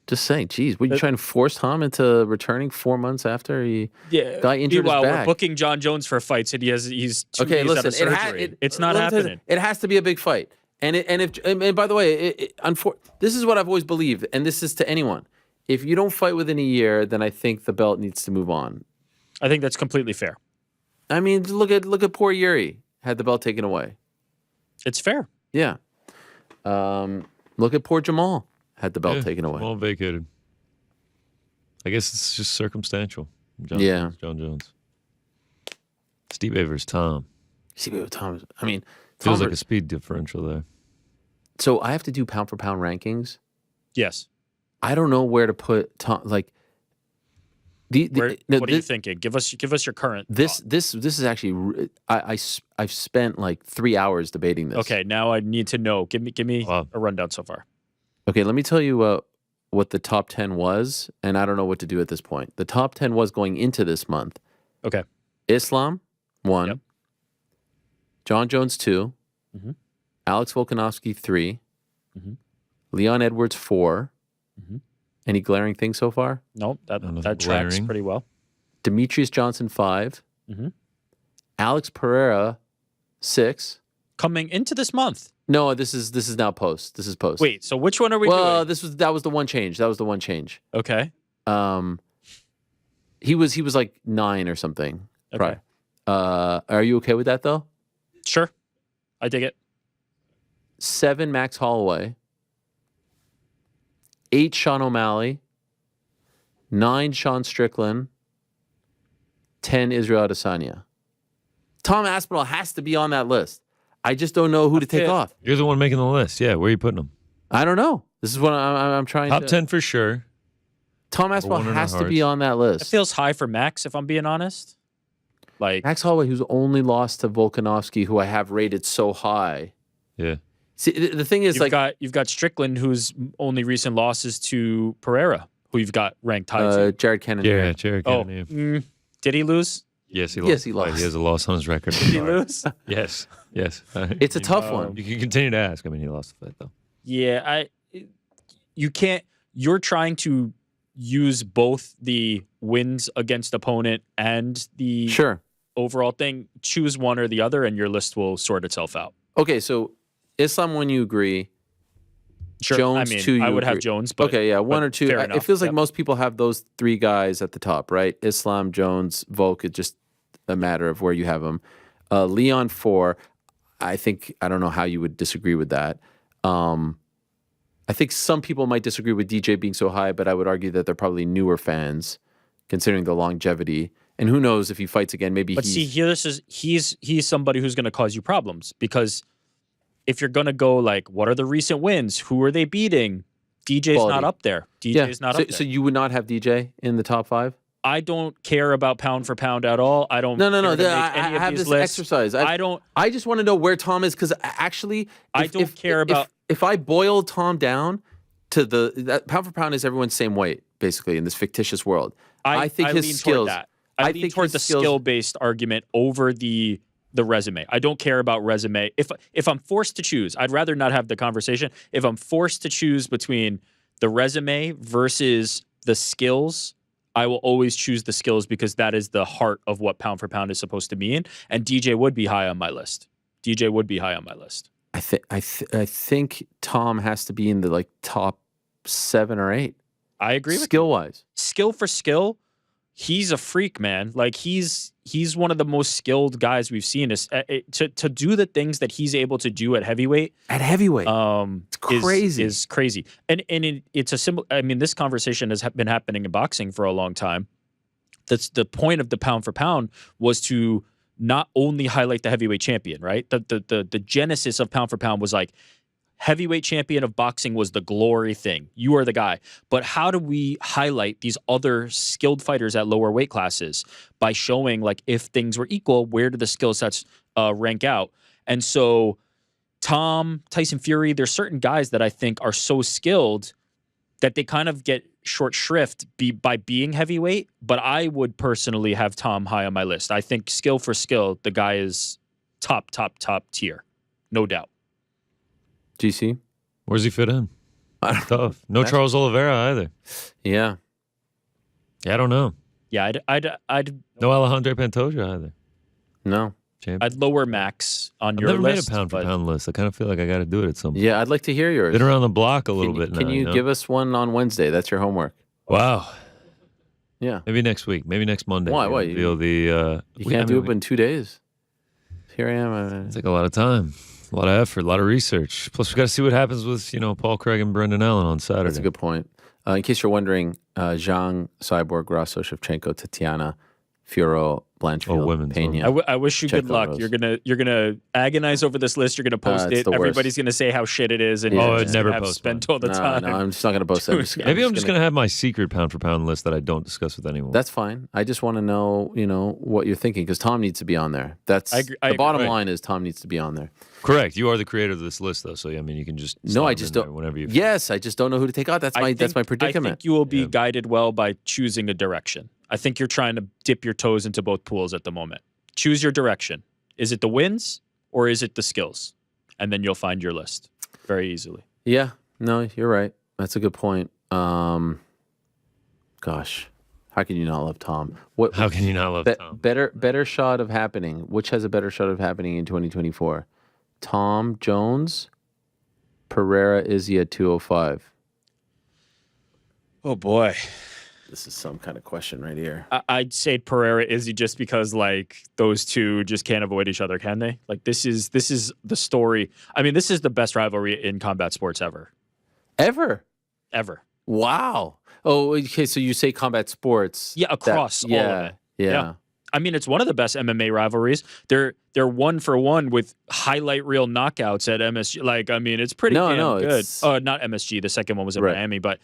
Just saying, geez, were you trying to force Tom into returning 4 months after he got injured his back? We're booking John Jones for fights and he's 2 days out of surgery. It's not happening. It has to be a big fight. And by the way, this is what I've always believed, and this is to anyone. If you don't fight within a year, then I think the belt needs to move on. I think that's completely fair. I mean, look at poor Yuri had the belt taken away. It's fair. Yeah. Look at poor Jamal had the belt taken away. Jamal vacated. I guess it's just circumstantial. John Jones. Steve Avers, Tom. I mean, feels like a speed differential there. So I have to do pound for pound rankings. Yes. I don't know where to put Tom. Like, what are you thinking? Give us your current. This is actually I've spent like 3 hours debating this. Okay, now I need to know. Give me a rundown so far. Okay, let me tell you what the top 10 was, and I don't know what to do at this point. The top 10 was going into this month. Okay. Islam 1. Yep. John Jones 2. Mm-hmm. Alex Volkanovski 3. Mm-hmm. Leon Edwards 4. Mm-hmm. Any glaring things so far? Nope, that tracks pretty well. Demetrius Johnson 5. Mm-hmm. Alex Pereira 6. Coming into this month. No, this is now post. This is post. Wait, so which one are we doing? Well, that was the one change. Okay. He was like 9 or something. Okay. Right. Are you okay with that though? Sure. I dig it. 7 Max Holloway. 8 Sean O'Malley. 9 Sean Strickland. 10 Israel Adesanya. Tom Aspinall has to be on that list. I just don't know who to take off. You're the one making the list. Yeah, where are you putting them? I don't know. This is what I'm trying Top to... 10 for sure. Tom Aspinall has to be on that list. It feels high for Max, if I'm being honest. Like Max Holloway, who's only lost to Volkanovski, who I have rated so high. Yeah. See, the thing is, you've got Strickland, whose only recent loss is to Pereira, who you've got ranked high to. Jared Cannonier. Yeah, Jared Cannonier. Did he lose? Yes, he lost. Yes, he lost. He has a loss on his record. Did he lose? Yes. It's a tough one. You can continue to ask. I mean, he lost the fight, though. Yeah, you can't. You're trying to use both the wins against opponent and the overall thing. Choose one or the other, and your list will sort itself out. Okay, so Islam 1, you agree. Sure. Jones 2, I would have Jones, but okay, yeah, 1 or 2. fair enough. It feels like most people have those 3 guys at the top, right? Islam, Jones, Volk. It's just a matter of where you have them. Leon 4. I don't know how you would disagree with that. I think some people might disagree with DJ being so high, but I would argue that they're probably newer fans, considering the longevity. And who knows if he fights again? Maybe. But see, here he's somebody who's going to cause you problems, because if you're going to go like, what are the recent wins? Who are they beating? DJ's not up there. DJ's not up there. So you would not have DJ in the top 5? I don't care about pound for pound at all. I don't. No. I have this lists. exercise. I just want to know where Tom is, because actually, I don't care about. If I boil Tom down to that pound for pound is everyone's same weight, basically, in this fictitious world. I think his skills. I lean toward the skill-based argument over the resume. I don't care about resume. If I'm forced to choose, I'd rather not have the conversation. If I'm forced to choose between the resume versus the skills, I will always choose the skills, because that is the heart of what pound for pound is supposed to mean. And DJ would be high on my list. I think Tom has to be in the top 7 or 8. I agree with skill-wise. Skill for skill, he's a freak, man. Like he's one of the most skilled guys we've seen. To do the things that he's able to do at heavyweight. It's crazy. Is crazy. And it's a simple. I mean, this conversation has been happening in boxing for a long time. That's the point of the pound for pound, was to not only highlight the heavyweight champion, right? The genesis of pound for pound was like, heavyweight champion of boxing was the glory thing. You are the guy. But how do we highlight these other skilled fighters at lower weight classes? By showing, like, if things were equal, where do the skill sets rank out. And so Tom, Tyson Fury, there's certain guys that I think are so skilled that they kind of get short shrift by being heavyweight. But I would personally have Tom high on my list. I think skill for skill, the guy is top tier. No doubt. GC? Where's he fit in? Tough. No Charles Oliveira either. Yeah. Yeah, I don't know. Yeah, I'd no Alejandro Pantoja either. No. Champion. I'd lower Max on I've your never list. made a pound for pound list. I kind of feel like I got to do it at some point. Yeah, I'd like to hear yours. Been around the block a little bit now. Can you give us one on Wednesday? That's your homework. Wow. Yeah. Maybe next week. Maybe next Monday. Why? Reveal You can't do it in 2 days. Here I am. It's like a lot of time. A lot of effort, a lot of research. Plus, we got to see what happens with, Paul Craig and Brendan Allen on Saturday. That's a good point. In case you're wondering, Zhang, Cyborg, Grasso, Shevchenko, Tatiana, Fiorot, Blanchfield, Pena. I wish you good luck. Rose. You're gonna agonize over this list. You're gonna post it. Everybody's gonna say how shit it is, and I'd never have post spent all the time. No, I'm just not gonna post it. Maybe I'm just gonna have my secret pound for pound list that I don't discuss with anyone. That's fine. I just want to know, what you're thinking, because Tom needs to be on there. That's the bottom line is Tom needs to be on there. Correct. You are the creator of this list, though, so you can just I just don't. Whenever you. Yes, I just don't know who to take out. That's my predicament. I think you will be guided well by choosing a direction. I think you're trying to dip your toes into both pools at the moment. Choose your direction. Is it the wins or is it the skills? And then you'll find your list very easily. Yeah. No, you're right. That's a good point. Gosh, how can you not love Tom? How can you not love Tom? Better shot of happening. Which has a better shot of happening in 2024? Tom Jones, Pereira, Izzy at 205. Oh boy. This is some kind of question right here. I'd say Pereira, Izzy, just because those two just can't avoid each other, can they? This is the story. I mean, this is the best rivalry in combat sports ever. Ever. Wow. Oh, okay. So you say combat sports? Yeah, across all of it. Yeah. I mean, it's one of the best MMA rivalries. They're 1-for-1 with highlight reel knockouts at MSG. It's pretty damn good. Not MSG. The second one was at Miami, but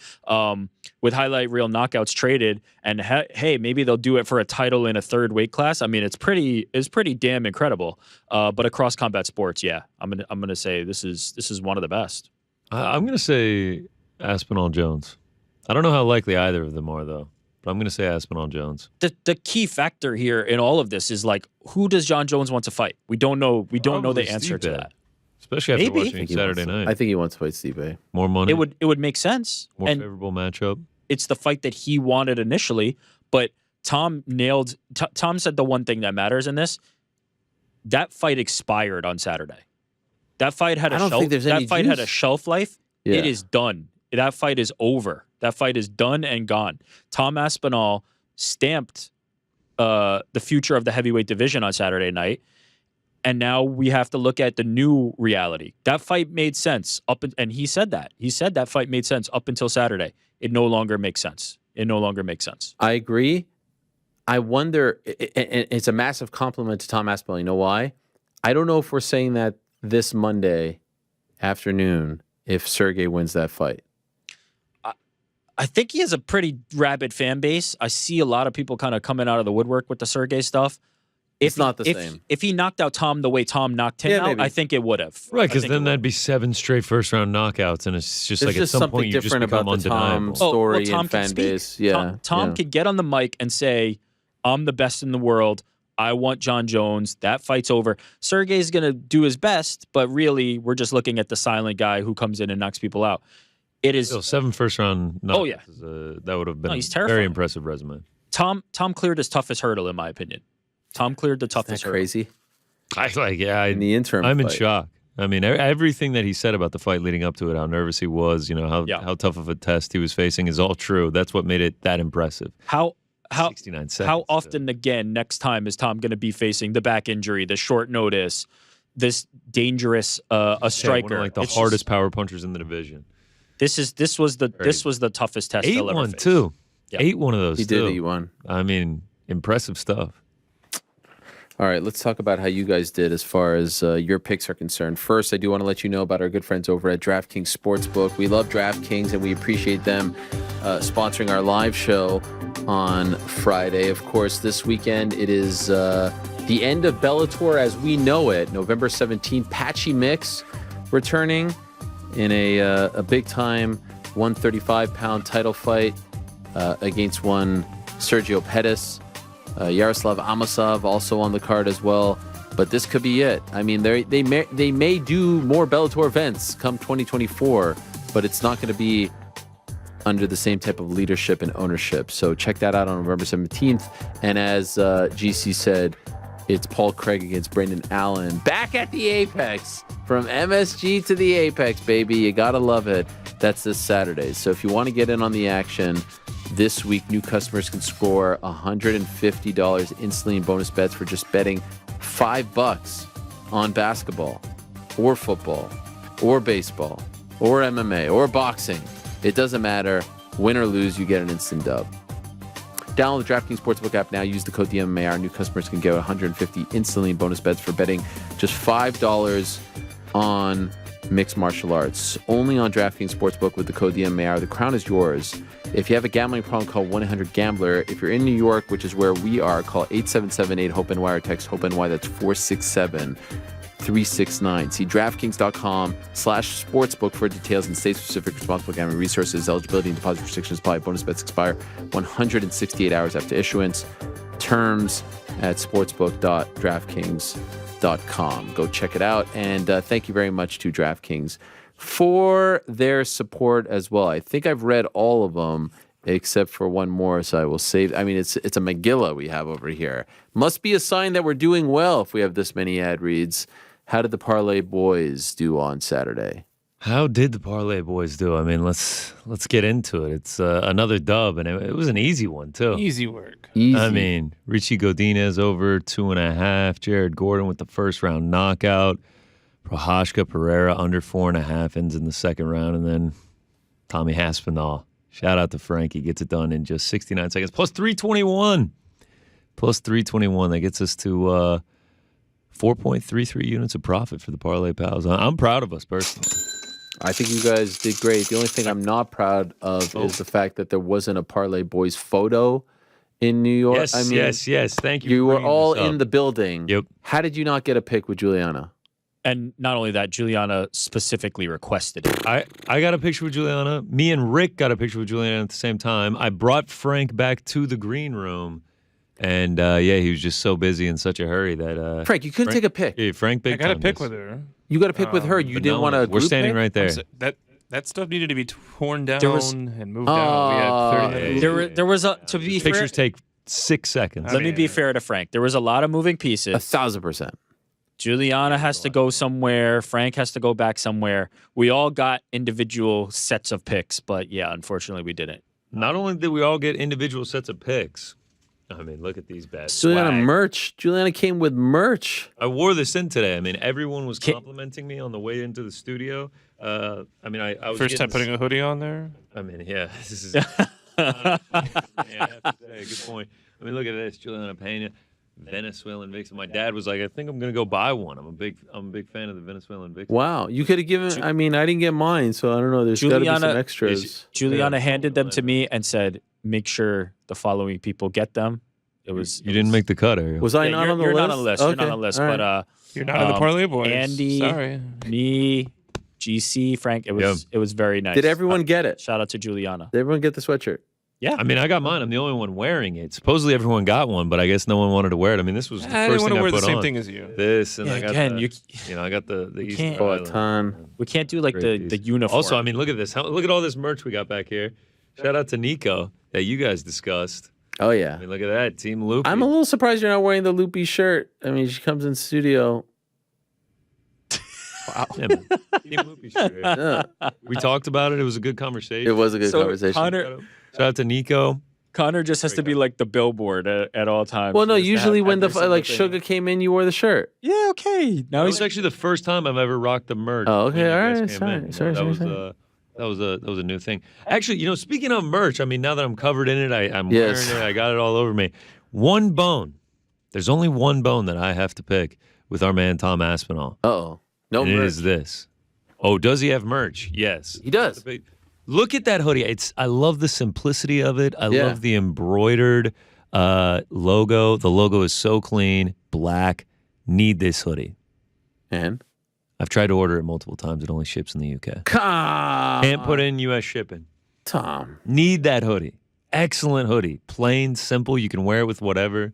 with highlight reel knockouts traded, and hey, maybe they'll do it for a title in a third weight class. I mean, it's pretty damn incredible. But across combat sports, yeah, I'm gonna say this is one of the best. I'm gonna say Aspinall Jones. I don't know how likely either of them are though. But I'm going to say Aspinall Jones. The key factor here in all of this is who does John Jones want to fight? We don't know. We don't know the answer to that. Especially after watching Saturday night. I think he wants to fight Stipe. More money. It would make sense. More favorable matchup. It's the fight that he wanted initially, but Tom nailed. Tom said the one thing that matters in this. That fight expired on Saturday. That fight had had a shelf life. Yeah. It is done. That fight is over. That fight is done and gone. Tom Aspinall stamped the future of the heavyweight division on Saturday night, and now we have to look at the new reality. That fight made sense and he said that. He said that fight made sense up until Saturday. It no longer makes sense. I agree. I wonder. It's a massive compliment to Tom Aspinall. You know why? I don't know if we're saying that this Monday afternoon if Sergei wins that fight. I think he has a pretty rabid fan base. I see a lot of people kind of coming out of the woodwork with the Sergei stuff. It's not the same. If he knocked out Tom the way Tom knocked him out, maybe. I think it would have. Right, because then that'd be 7 straight first-round knockouts, and it's just There's at some point you just become undeniable. Tom story and fan base. Yeah, Tom could get on the mic and say, "I'm the best in the world. I want John Jones. That fight's over." Sergei's gonna do his best, but really, we're just looking at the silent guy who comes in and knocks people out. It is 7 first-round knockouts. Oh yeah, that would have been a very impressive resume. Tom cleared his toughest hurdle, in my opinion. Tom cleared the toughest hurdle. Crazy. In the interim, I'm in shock. I mean, everything that he said about the fight leading up to it, how nervous he was, how tough of a test he was facing, is all true. That's what made it that impressive. How 69 seconds. How often again next time is Tom going to be facing the back injury, the short notice, this dangerous a striker? One of the hardest power punchers in the division. This was the toughest test he'll ever face. Too. Yeah. 8-1 of those. He did 8-1. I mean, impressive stuff. All right, let's talk about how you guys did as far as your picks are concerned. First, I do want to let you know about our good friends over at DraftKings Sportsbook. We love DraftKings, and we appreciate them sponsoring our live show on Friday. Of course, this weekend it is The end of Bellator as we know it, November 17th. Patchy Mix returning in a big-time 135-pound title fight against one Sergio Pettis. Yaroslav Amosov also on the card as well. But this could be it. I mean, they may do more Bellator events come 2024, but it's not going to be under the same type of leadership and ownership. So check that out on November 17th. And as GC said, it's Paul Craig against Brendan Allen. Back at the Apex. From MSG to the Apex, baby. You got to love it. That's this Saturday. So if you want to get in on the action, this week new customers can score $150 instantly in bonus bets for just betting $5 on basketball or football or baseball or MMA or boxing. It doesn't matter. Win or lose, you get an instant dub. Download the DraftKings Sportsbook app now. Use the code DMMA. Our new customers can get 150 instantly in bonus bets for betting just $5 on mixed martial arts. Only on DraftKings Sportsbook with the code DMMA. The crown is yours. If you have a gambling problem, call 1-800-GAMBLER. If you're in New York, which is where we are, call 877-8-HOPE-NY or text HOPE-NY. That's 467-369. See DraftKings.com/sportsbook for details and state-specific responsible gambling resources. Eligibility and deposit restrictions apply. Bonus bets expire 168 hours after issuance. Terms at sportsbook.draftkings.com. Go check it out. And thank you very much to DraftKings for their support as well. I think I've read all of them except for one more, so I will save. I mean, it's a Megillah we have over here. Must be a sign that we're doing well if we have this many ad reads. How did the Parlay boys do on Saturday? How did the Parlay boys do? I mean, let's get into it. It's another dub, and it was an easy one, too. Easy work. Easy. I mean, Ricci Godinez over 2.5. Jared Gordon with the first round knockout. Prohashka Pereira under 4.5 ends in the second round. And then Tommy Aspinall. Shout out to Frankie. Gets it done in just 69 seconds. Plus 321. Plus 321. That gets us to 4.33 units of profit for the Parlay Pals. I'm proud of us personally. I think you guys did great. The only thing I'm not proud of is the fact that there wasn't a Parlay Boys photo in New York. Yes, I mean, yes. Thank you. You were all in the building. Yep. How did you not get a pic with Juliana? And not only that, Juliana specifically requested it. I got a picture with Juliana. Me and Rick got a picture with Juliana at the same time. I brought Frank back to the green room. And, he was just so busy in such a hurry that... Frank, you couldn't take a pic. Yeah, Frank big I got a time pic this. with her. You got a pic with her. You didn't want to. We're standing right there. That stuff needed to be torn down and moved Oh, out. We had 30 minutes. There was a, to be fair, Pictures take 6 seconds. Let me be fair to Frank. There was a lot of moving pieces. 1,000%. Juliana has to go somewhere. Frank has to go back somewhere. We all got individual sets of picks, but yeah, unfortunately we didn't. Not only did we all get individual sets of picks, I mean, look at these bad Juliana swag. merch. Juliana came with merch. I wore this in today. I mean, everyone was complimenting me on the way into the studio. I was First time putting a hoodie on there? I mean, yeah, this is... I have to say, good point. I mean, look at this. Juliana Pena, Venezuelan vixen. My dad was like, I think I'm going to go buy one. I'm a big fan of the Venezuelan vixen. Wow. You could have given... I mean, I didn't get mine, so I don't know. There's got to be some extras. Juliana handed them to me and said, make sure the following people get them. You didn't make the cut, are you? Was I not on the list? You're not on the list. Okay. You're not on the list. All But you're not in the Parlay Boys. Andy, sorry. Me, GC, Frank. It was very nice. Did everyone get it? Shout out to Juliana. Did everyone get the sweatshirt? Yeah. I mean, I got mine. I'm the only one wearing it. Supposedly everyone got one, but I guess no one wanted to wear it. I mean, this was the first thing I put on. I didn't want to wear the same thing as you. This, and Yeah, I got again, I got the Easter Oh, a Island. ton. We can't do like the uniform. Also, I mean, look at this. Look at all this merch we got back here. Shout out to Nico that you guys discussed. Oh, yeah. I mean, look at that. Team Loopy. I'm a little surprised you're not wearing the Loopy shirt. I mean, she comes in studio. Wow. Yeah, man. Team Loopy shirt. Yeah. We talked about it. It was a good conversation. It was a good conversation. Connor, Shout out to Nico. Connor just has to be like the billboard at all times. Well, no, Just to usually have when the every single like thing. Sugar came in, you wore the shirt. Yeah, okay. That Now was actually the first time I've ever rocked the merch. Oh, okay, when you all guys right, came sorry, in. sorry. That was a new thing. Actually, speaking of merch, I mean, now that I'm covered in it, I'm Yes. wearing it. I got it all over me. One bone. There's only one bone that I have to pick with our man Tom Aspinall. Uh-oh. No and merch. it is this. Oh, does he have merch? Yes. He does. Look at that hoodie. I love the simplicity of it. I love the embroidered Logo. The logo is so clean, black. Need this hoodie. And I've tried to order it multiple times. It only ships in the UK. Can't put in U.S. shipping. Tom. Need that hoodie. Excellent hoodie. Plain, simple. You can wear it with whatever.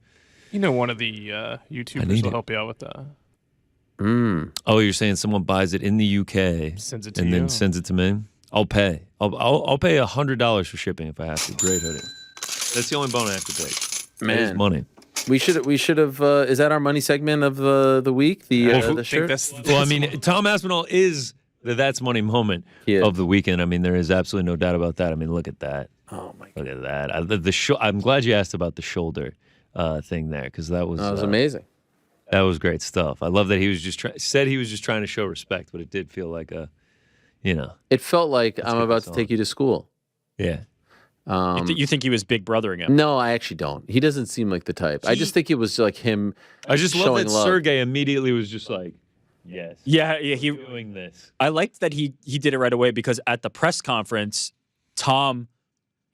You know, one of the YouTubers will help you out with that. Oh, you're saying someone buys it in the UK Sends it to and you. then sends it to me? I'll pay. I'll pay $100 for shipping if I have to. Great hoodie. That's the only bone I have to take. Man. It is money. We should have. Is that our money segment of the week? The shirt. Well, I mean, Tom Aspinall is the That's Money moment of the weekend. I mean, there is absolutely no doubt about that. I mean, look at that. Oh my God. Look at that. I'm glad you asked about the shoulder thing there because that was amazing. That was great stuff. I love that he was just said he was just trying to show respect, but it did feel like It felt like I'm about to take you to school. Yeah. You think he was big brothering him? No, I actually don't. He doesn't seem like the type. I just think it was like him. I just love showing that love. Sergei immediately was just like, yes. Yeah, he doing this. I liked that he did it right away because at the press conference, Tom,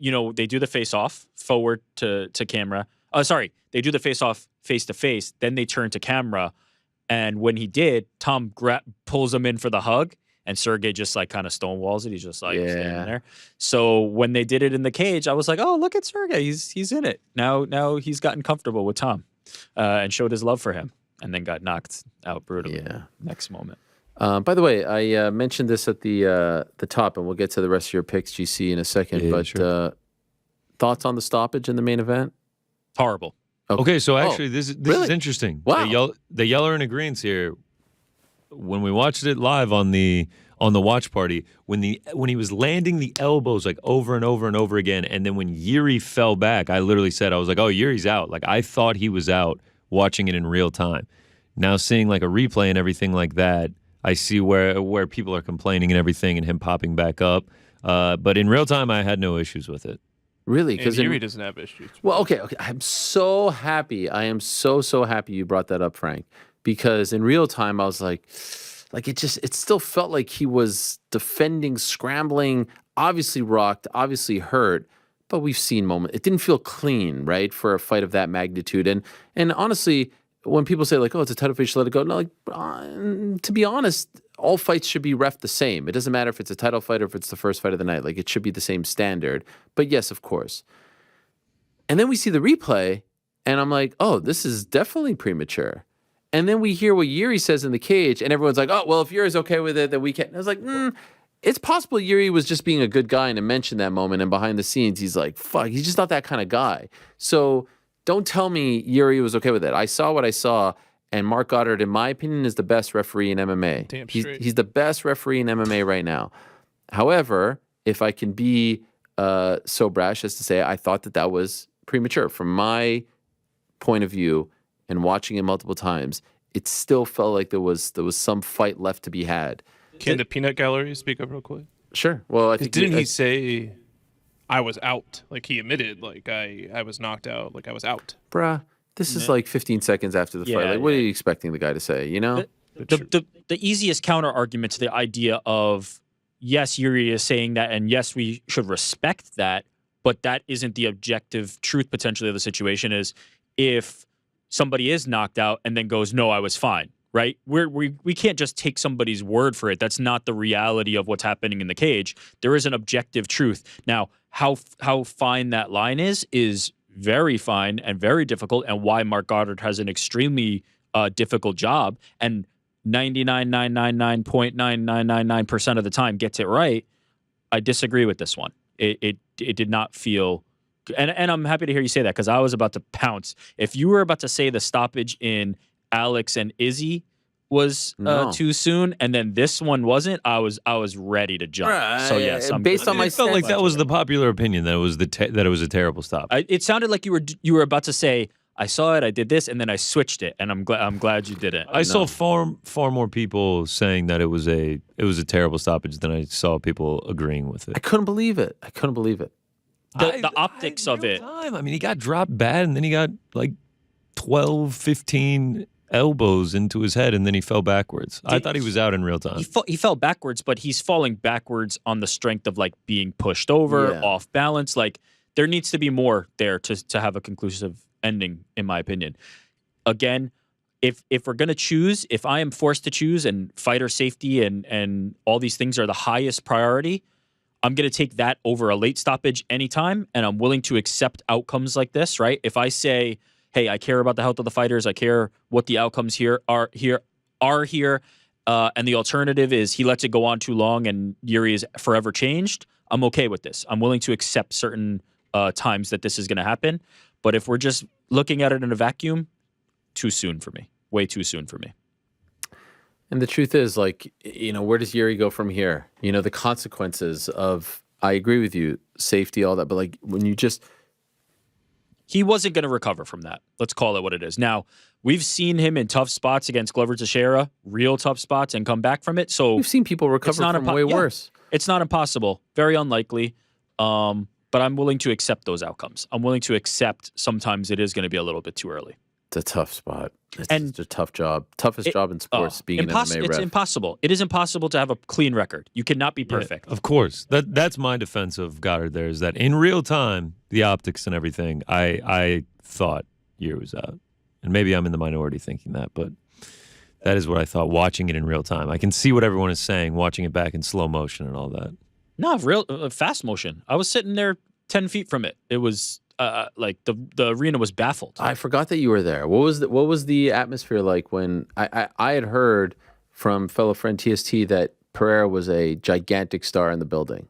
they do the face off forward to camera. Oh, sorry, they do the face off face to face. Then they turn to camera, and when he did, Tom pulls him in for the hug. And Sergei just like kind of stonewalls it. He's just like standing there. So when they did it in the cage, I was like, oh, look at Sergei. He's in it. Now he's gotten comfortable with Tom and showed his love for him and then got knocked out brutally next moment. By the way, I mentioned this at the top, and we'll get to the rest of your picks, GC, in a second. Yeah, but sure. Thoughts on the stoppage in the main event? Horrible. Okay, so actually this is interesting. Wow. They yell in agreement here. When we watched it live on the watch party, when he was landing the elbows like over and over and over again, and then when Yuri fell back, I literally said, I was like, oh, Yuri's out. Like I thought he was out watching it in real time. Now seeing like a replay and everything like that, I see where people are complaining and everything and him popping back up. But in real time, I had no issues with it. Really? Because Yuri doesn't have issues. Well, okay. I'm so happy. I am so happy you brought that up, Frank. Because in real time, I was like it still felt like he was defending, scrambling, obviously rocked, obviously hurt, but we've seen moments. It didn't feel clean, right, for a fight of that magnitude. And honestly, when people say like, oh, it's a title fight, you should let it go. No, like, to be honest, all fights should be ref the same. It doesn't matter if it's a title fight or if it's the first fight of the night. Like, it should be the same standard. But yes, of course. And then we see the replay, and I'm like, oh, this is definitely premature. And then we hear what Yuri says in the cage, and everyone's like, oh, well, if Yuri's okay with it, then we can't. And I was like, it's possible Yuri was just being a good guy and mentioned that moment, and behind the scenes, he's like, fuck, he's just not that kind of guy. So don't tell me Yuri was okay with it. I saw what I saw, and Mark Goddard, in my opinion, is the best referee in MMA. Damn straight. He's the best referee in MMA right now. However, if I can be so brash as to say, I thought that was premature. From my point of view, and watching it multiple times, it still felt like there was some fight left to be had. Can the Peanut Gallery speak up real quick? Sure. Well, I think didn't he say I was out? Like he admitted, like I was knocked out, like I was out. Bruh, this is like 15 seconds after the fight. Like, what are you expecting the guy to say? You know, the easiest counter argument to the idea of yes, Yuri is saying that, and yes, we should respect that, but that isn't the objective truth potentially of the situation. Is if somebody is knocked out and then goes, no, I was fine, right? We can't just take somebody's word for it. That's not the reality of what's happening in the cage. There is an objective truth. Now, how fine that line is very fine and very difficult, and why Mark Goddard has an extremely difficult job, and 99.9999% of the time gets it right. I disagree with this one. It did not feel... And I'm happy to hear you say that, because I was about to pounce. If you were about to say the stoppage in Alex and Izzy was too soon, and then this one wasn't, I was ready to jump. So yes, based on my it felt like that was the popular opinion, that it was a terrible stop. It sounded like you were about to say, I saw it, I did this, and then I switched it, and I'm glad you did it. I saw far more people saying that it was a terrible stoppage than I saw people agreeing with it. I couldn't believe it. The optics of it. I mean, he got dropped bad, and then he got like 12, 15 elbows into his head, and then he fell backwards. I thought he was out in real time. He fell backwards, but he's falling backwards on the strength of like being pushed over, off balance. Like there needs to be more there to have a conclusive ending, in my opinion. Again, if we're going to choose, if I am forced to choose and fighter safety and all these things are the highest priority, I'm going to take that over a late stoppage anytime, and I'm willing to accept outcomes like this, right? If I say, hey, I care about the health of the fighters, I care what the outcomes here are, and the alternative is he lets it go on too long and Yuri is forever changed, I'm okay with this. I'm willing to accept certain times that this is going to happen. But if we're just looking at it in a vacuum, too soon for me. Way too soon for me. And the truth is, like, you know, where does Yuri go from here? You know, the consequences of, I agree with you, safety, all that, but like when you just... He wasn't going to recover from that. Let's call it what it is. Now, we've seen him in tough spots against Glover Teixeira, real tough spots, and come back from it. So we've seen people recover from way worse. It's not impossible. Very unlikely. But I'm willing to accept those outcomes. I'm willing to accept sometimes it is going to be a little bit too early. It's a tough spot. It's a tough job. Toughest job in sports, being an MMA ref. It's impossible. It is impossible to have a clean record. You cannot be perfect. Yeah, of course. That's my defense of Goddard there, is that in real time, the optics and everything, I thought Yuri was out. And maybe I'm in the minority thinking that, but that is what I thought watching it in real time. I can see what everyone is saying, watching it back in slow motion and all that. No, real fast motion. I was sitting there 10 feet from it. It was... like the arena was baffled. I forgot that you were there. What was the atmosphere like when I had heard from fellow friend TST that Pereira was a gigantic star in the building,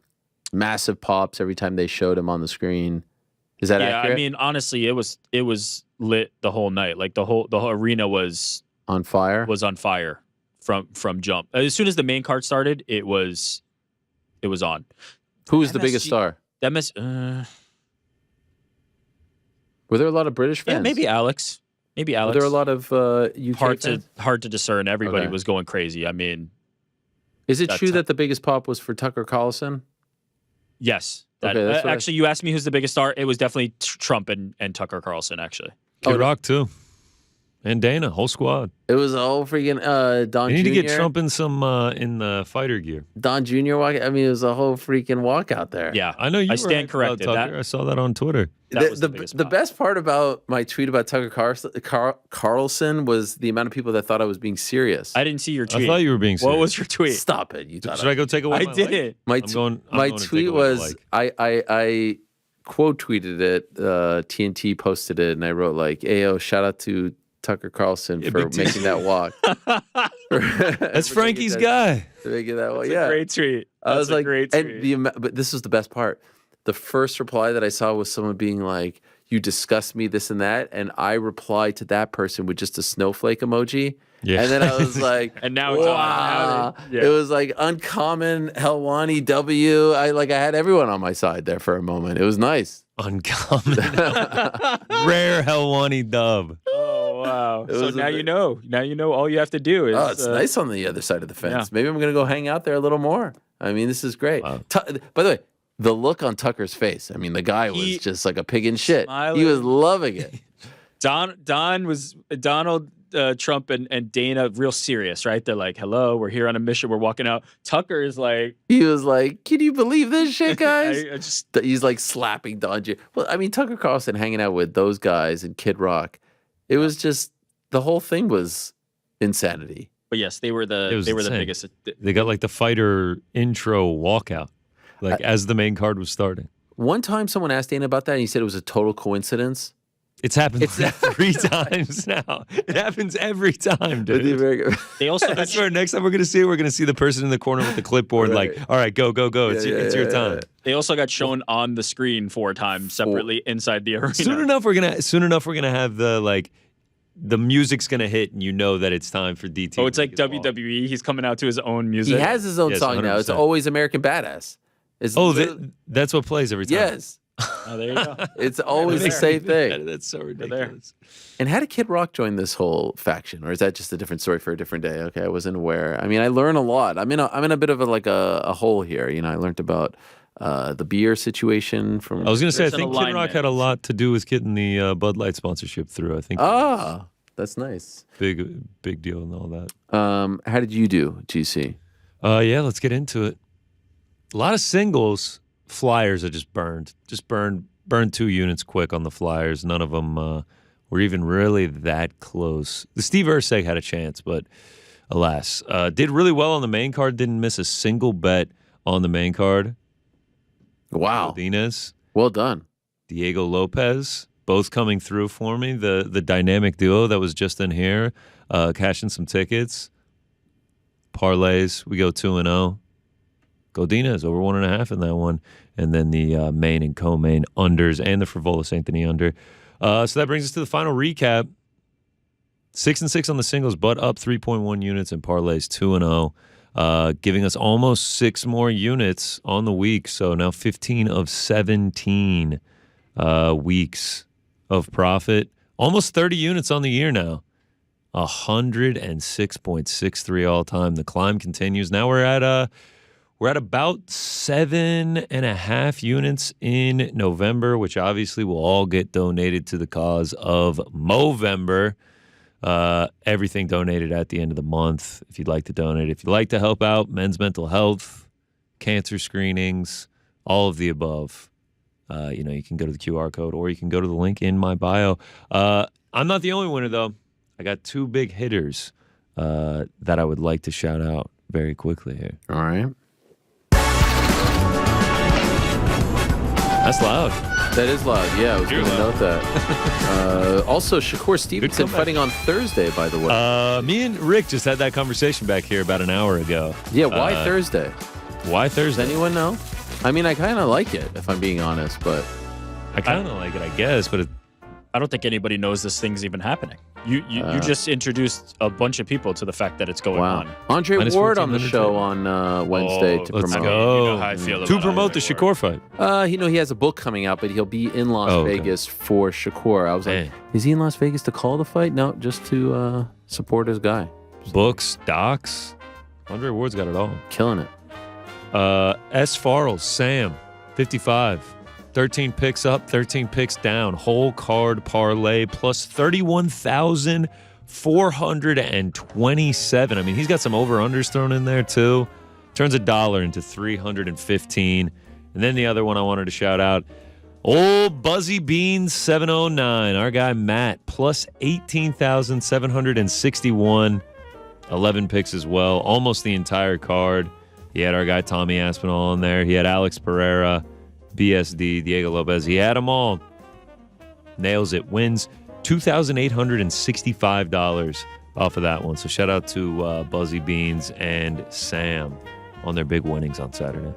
massive pops every time they showed him on the screen. Is that accurate? I mean, honestly, it was lit the whole night. Like the whole arena was on fire. From jump. As soon as the main card started, it was on. Who was the biggest star? Were there a lot of British fans? Yeah, maybe Alex. Were there a lot of UK fans? Hard to discern. Everybody was going crazy. I mean, is it true that the biggest pop was for Tucker Carlson? Yes. Actually, you asked me who's the biggest star. It was definitely Trump and Tucker Carlson, actually. Kid Rock, too. And Dana, whole squad. It was a whole freaking Don Jr. You need to get Trump in some in the fighter gear. Don Jr. walk. I mean, it was a whole freaking walk out there. Yeah, I know you. I stand corrected. I saw that on Twitter. The best part about my tweet about Tucker Carlson was the amount of people that thought I was being serious. I didn't see your tweet. I thought you were being serious. What was your tweet? Stop it! You thought Should I go take away? I did. My tweet was I quote tweeted it. TNT posted it, and I wrote like, "Ayo, shout out to Tucker Carlson for making that walk." That's Frankie's guy. To making that walk. That's a great tweet. I was like, great tweet. But this was the best part. The first reply that I saw was someone being like, "You disgust me, this and that," and I replied to that person with just a snowflake emoji. Yeah. And then I was like, and now it's on. It was like uncommon Helwani W. I had everyone on my side there for a moment. It was nice. Uncommon, rare Helwani dub. Oh wow! So now you know. Now you know. All you have to do is. Oh, it's nice on the other side of the fence. Yeah. Maybe I'm gonna go hang out there a little more. I mean, this is great. Wow. By the way, the look on Tucker's face. I mean, the guy was just like a pig in shit. Smiling. He was loving it. Donald Trump and Dana real serious, right? They're like, "Hello, we're here on a mission. We're walking out." Tucker is like, he was like, "Can you believe this shit, guys?" He's like slapping Don Jr. Well, I mean, Tucker Carlson hanging out with those guys and Kid Rock. It was just the whole thing was insanity. But yes, they were the biggest. They got like the fighter intro walkout, like as the main card was starting. One time, someone asked Dana about that, and he said it was a total coincidence. It's happened like 3 times now. It happens every time, dude. They also I swear, next time we're going to see the person in the corner with the clipboard like, all right, go. It's your time. They also got shown on the screen 4 times separately inside the arena. Soon enough, we're gonna have the music's going to hit and you know that it's time for DT. Oh, it's like WWE. He's coming out to his own music. He has his own song 100%. Now. It's always American Badass. That's what plays every time. Yes. Oh, there you go. It's always the same thing. That's so ridiculous. And how did Kid Rock join this whole faction, or is that just a different story for a different day? Okay, I wasn't aware. I mean, I learn a lot. I'm in a bit of a hole here. You know, I learned about the beer situation from. I was going to say, I think Kid Rock had a lot to do with getting the Bud Light sponsorship through. I think. That's nice. Big deal and all that. How did you do, GC? Yeah, let's get into it. A lot of singles. Flyers are just burned. Just burned 2 units quick on the Flyers. None of them were even really that close. The Steve Erceg had a chance, but alas. Did really well on the main card. Didn't miss a single bet on the main card. Wow. Godinez. Well done. Diego Lopes, both coming through for me. The dynamic duo that was just in here, cashing some tickets. Parlays, we go 2-0. Godinez over 1.5 in that one. And then the main and co-main unders and the Frivolous Anthony under. So that brings us to the final recap. 6-6 on the singles, but up 3.1 units, and parlays 2-0, giving us almost 6 more units on the week. So now 15 of 17 weeks of profit. Almost 30 units on the year now. 106.63 all time. The climb continues. Now we're at about 7.5 units in November, which obviously will all get donated to the cause of Movember. Everything donated at the end of the month. If you'd like to donate, if you'd like to help out men's mental health, cancer screenings, all of the above, you can go to the QR code or you can go to the link in my bio. I'm not the only winner, though. I got 2 big hitters that I would like to shout out very quickly here. All right. That's loud. That is loud. Yeah, I was going to note that. Also, Shakur Stevenson fighting on Thursday, by the way. Me and Rick just had that conversation back here about an hour ago. Yeah, why Thursday? Why Thursday? Does anyone know? I mean, I kind of like it, if I'm being honest, but... I kind of like it, I guess, but... I don't think anybody knows this thing's even happening. You just introduced a bunch of people to the fact that it's going on. Andre Ward on the show on Wednesday to promote. Let's go. You know how I feel about to promote the Shakur fight. He has a book coming out, but he'll be in Las Vegas for Shakur. I was like, is he in Las Vegas to call the fight? No, just to support his guy. Books, docs. Andre Ward's got it all. Killing it. S. Farrell, Sam, 55. 13 picks up, 13 picks down. Whole card parlay plus 31,427. I mean, he's got some over-unders thrown in there, too. Turns $1 into 315. And then the other one I wanted to shout out, old Buzzy Beans 709. Our guy Matt, plus 18,761. 11 picks as well. Almost the entire card. He had our guy Tommy Aspinall in there. He had Alex Pereira, BSD, Diego Lopez. He had them all. Nails it. Wins $2,865 off of that one. So shout out to Buzzy Beans and Sam on their big winnings on Saturday.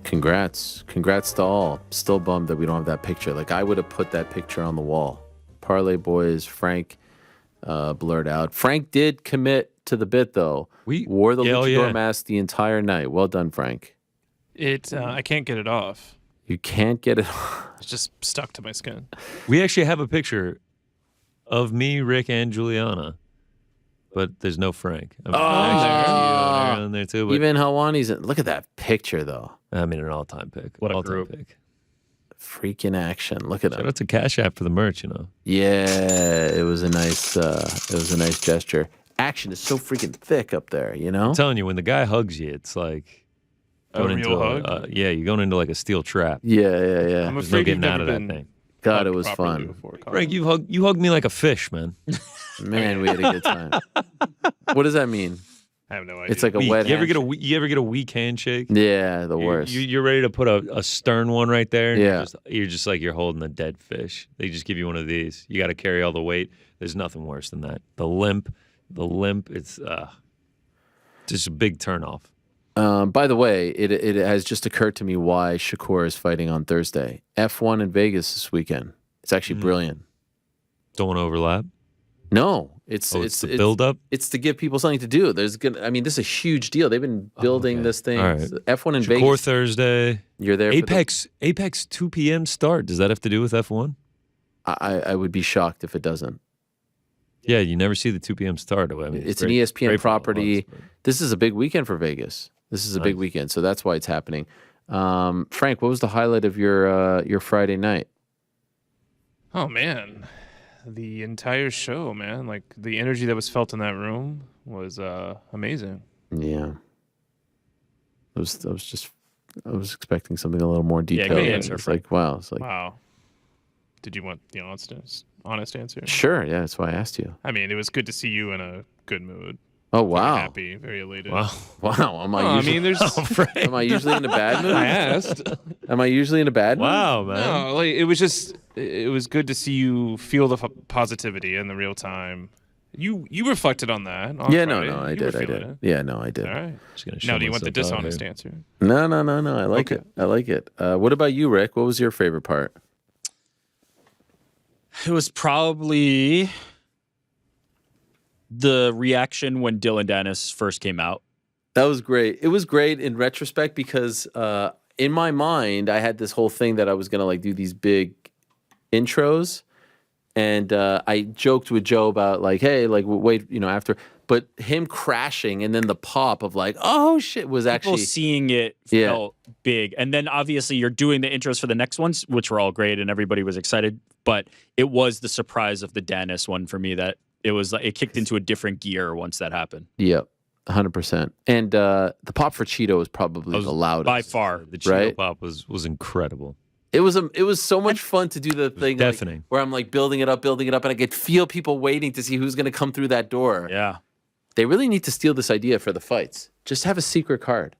Congrats to all. Still bummed that we don't have that picture. Like, I would have put that picture on the wall. Parlay boys, Frank blurred out. Frank did commit to the bit, though. Wore the luchador mask the entire night. Well done, Frank. I can't get it off. You can't get it off. It's just stuck to my skin. We actually have a picture of me, Rick, and Juliana, but there's no Frank. I mean, actually, on there too. But even Helwani's in. Look at that picture, though. I mean, an all-time pick. What a all-time group. pick. Freaking action! Look at that. Shout out to Cash App for the merch. Yeah, it was a nice gesture. Action is so freaking thick up there. I'm telling you, when the guy hugs you, it's like. Going into hug? You're going into like a steel trap. Yeah. I'm There's afraid no getting you've out of never that thing. God, it was fun. Frank, you hugged me like a fish, man. Man, we had a good time. What does that mean? I have no idea. It's like a wet. You ever get a weak handshake? Yeah, the worst. You're ready to put a stern one right there. And Yeah. you're just like you're holding a dead fish. They just give you one of these. You got to carry all the weight. There's nothing worse than that. The limp. It's just a big turnoff. By the way, it has just occurred to me why Shakur is fighting on Thursday. F1 in Vegas this weekend. It's actually brilliant. Don't want to overlap? No, it's the build-up? It's to give people something to do. This is a huge deal. They've been building this thing. All right. F1 in Shakur Vegas. Thursday. You're there. Apex 2 p.m. start. Does that have to do with F1? I would be shocked if it doesn't. Yeah, you never see the 2 p.m. start. I mean, it's an ESPN property. This is a big weekend for Vegas. This is a big weekend, so that's why it's happening. Frank, what was the highlight of your Friday night? Oh, man. The entire show, man. Like, the energy that was felt in that room was amazing. Yeah. That was just I was expecting something a little more detailed. good answer, It's like, wow. It's like, Wow. Did you want the honest answer? Sure, yeah, that's why I asked you. I mean, it was good to see you in a good mood. Oh, Very wow. happy, very elated. Wow. Wow. Am I usually in a bad mood? I asked. Am I usually in a bad mood? Wow, man. No, like it was good to see you feel the positivity in the real time. You reflected on that. On Yeah, Friday. I You did. were I feeling did. it. Yeah, no, I did. All right. Just gonna Now, show do you want the myself out dishonest here. answer? No. I like it. I like it. What about you, Rick? What was your favorite part? It was probably the reaction when Dylan Dennis first came out. That was great. It was great in retrospect because in my mind, I had this whole thing that I was going to like do these big intros. And I joked with Joe about like, hey, like wait, after. But him crashing and then the pop of like, oh shit, was actually People seeing it felt big. And then obviously you're doing the intros for the next ones, which were all great and everybody was excited. But it was the surprise of the Dennis one for me that it was like it kicked into a different gear once that happened. Yep. 100%. And the pop for Cheeto was probably the loudest. By far. The Cheeto right? pop was incredible. It was so much fun to do the thing deafening. where I'm like building it up, and I could feel people waiting to see who's going to come through that door. Yeah. They really need to steal this idea for the fights. Just have a secret card.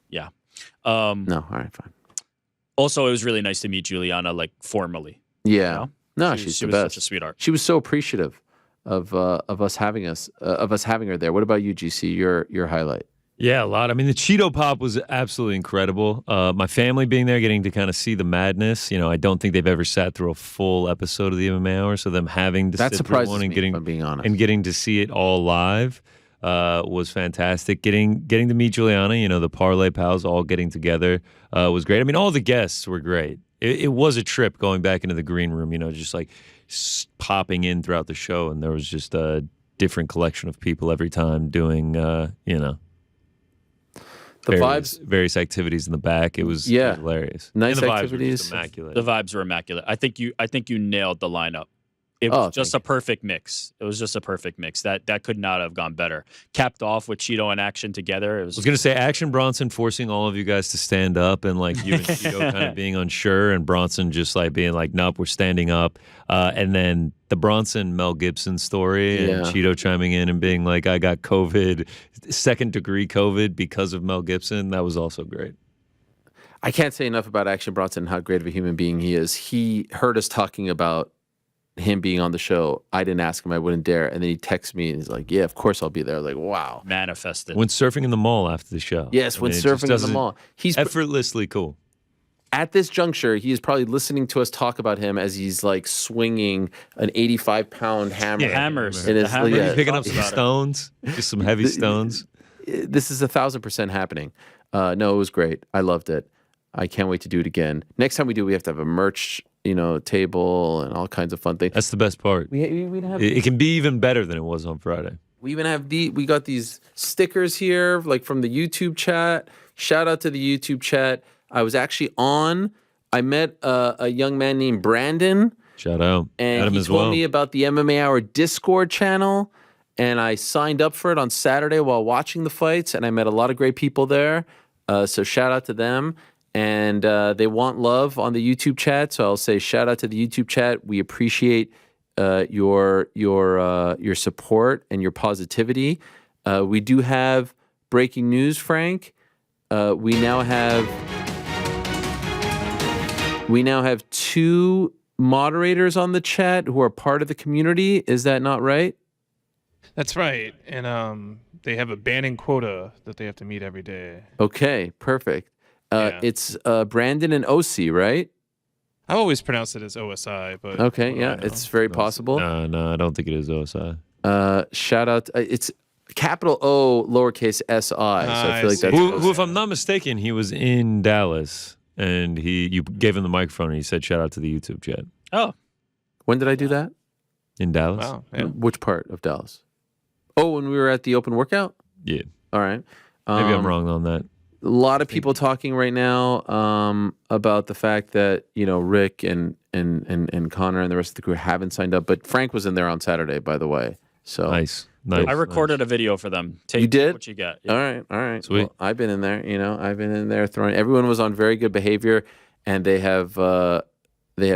Yeah. No, all right, fine. Also, it was really nice to meet Juliana like formally. Yeah. You know? No, She she's the was best. such a sweetheart. She was so appreciative of us having her there. What about you, GC? Your highlight? Yeah, a lot. I mean, the Cheeto pop was absolutely incredible. My family being there, getting to kind of see the madness. I don't think they've ever sat through a full episode of the MMA Hour, so them having to That sit through surprises one and me, getting if I'm being honest. and getting to see it all live was fantastic. Getting to meet Juliana, the Parlay pals all getting together was great. I mean, all the guests were great. It was a trip going back into the green room, just like popping in throughout the show, and there was just a different collection of people every time doing, The vibes, various activities in the back. It was hilarious. Nice and the activities. Vibes were just immaculate. The vibes were immaculate. I think you nailed the lineup. It was just a perfect mix. It was just a perfect mix. That could not have gone better. Capped off with Cheeto and Action together. I was going to say Action Bronson forcing all of you guys to stand up and like you and Cheeto kind of being unsure and Bronson just like being like, nope, we're standing up. And then the Bronson Mel Gibson story and Cheeto chiming in and being like, I got COVID, second degree COVID because of Mel Gibson. That was also great. I can't say enough about Action Bronson and how great of a human being he is. He heard us talking about him being on the show. I didn't ask him. I wouldn't dare. And then he texts me and he's like, yeah, of course I'll be there. Like, wow. Manifested. Went surfing in the mall after the show. Yes, when surfing in the mall. He's effortlessly cool. At this juncture, he is probably listening to us talk about him as he's like swinging an 85-pound hammer. Yeah, hammers. In his, Maybe picking up some stones, just some heavy stones. This is 1,000% happening. No, it was great. I loved it. I can't wait to do it again. Next time we do, we have to have a merch, table and all kinds of fun things. That's the best part. It can be even better than it was on Friday. We even have we got these stickers here, like from the YouTube chat. Shout out to the YouTube chat. I was actually I met a young man named Brandon. Shout out. And he told me about the MMA Hour Discord channel. And I signed up for it on Saturday while watching the fights. And I met a lot of great people there. So shout out to them. And they want love on the YouTube chat. So I'll say shout out to the YouTube chat. We appreciate your support and your positivity. We do have breaking news, Frank. We now have 2 moderators on the chat who are part of the community. Is that not right? That's right. And they have a banning quota that they have to meet every day. Okay, perfect. It's Brandon and OC, right? I always pronounce it as OSI, but okay, yeah, it's very possible. No, I don't think it is OSI. Shout out, it's capital O, lowercase SI. So I feel like that's who, if I'm not mistaken, he was in Dallas, and you gave him the microphone, and he said, "Shout out to the YouTube chat." Oh, when did I do that? In Dallas. Wow. Yeah. Which part of Dallas? Oh, when we were at the open workout. Yeah. All right. Maybe I'm wrong on that. A lot of people talking right now about the fact that Rick and Connor and the rest of the crew haven't signed up, but Frank was in there on Saturday, by the way. So nice. Nice. I recorded a video for them. Take You did? what you get. All right. Sweet. Well, I've been in there. I've been in there throwing. Everyone was on very good behavior, and they have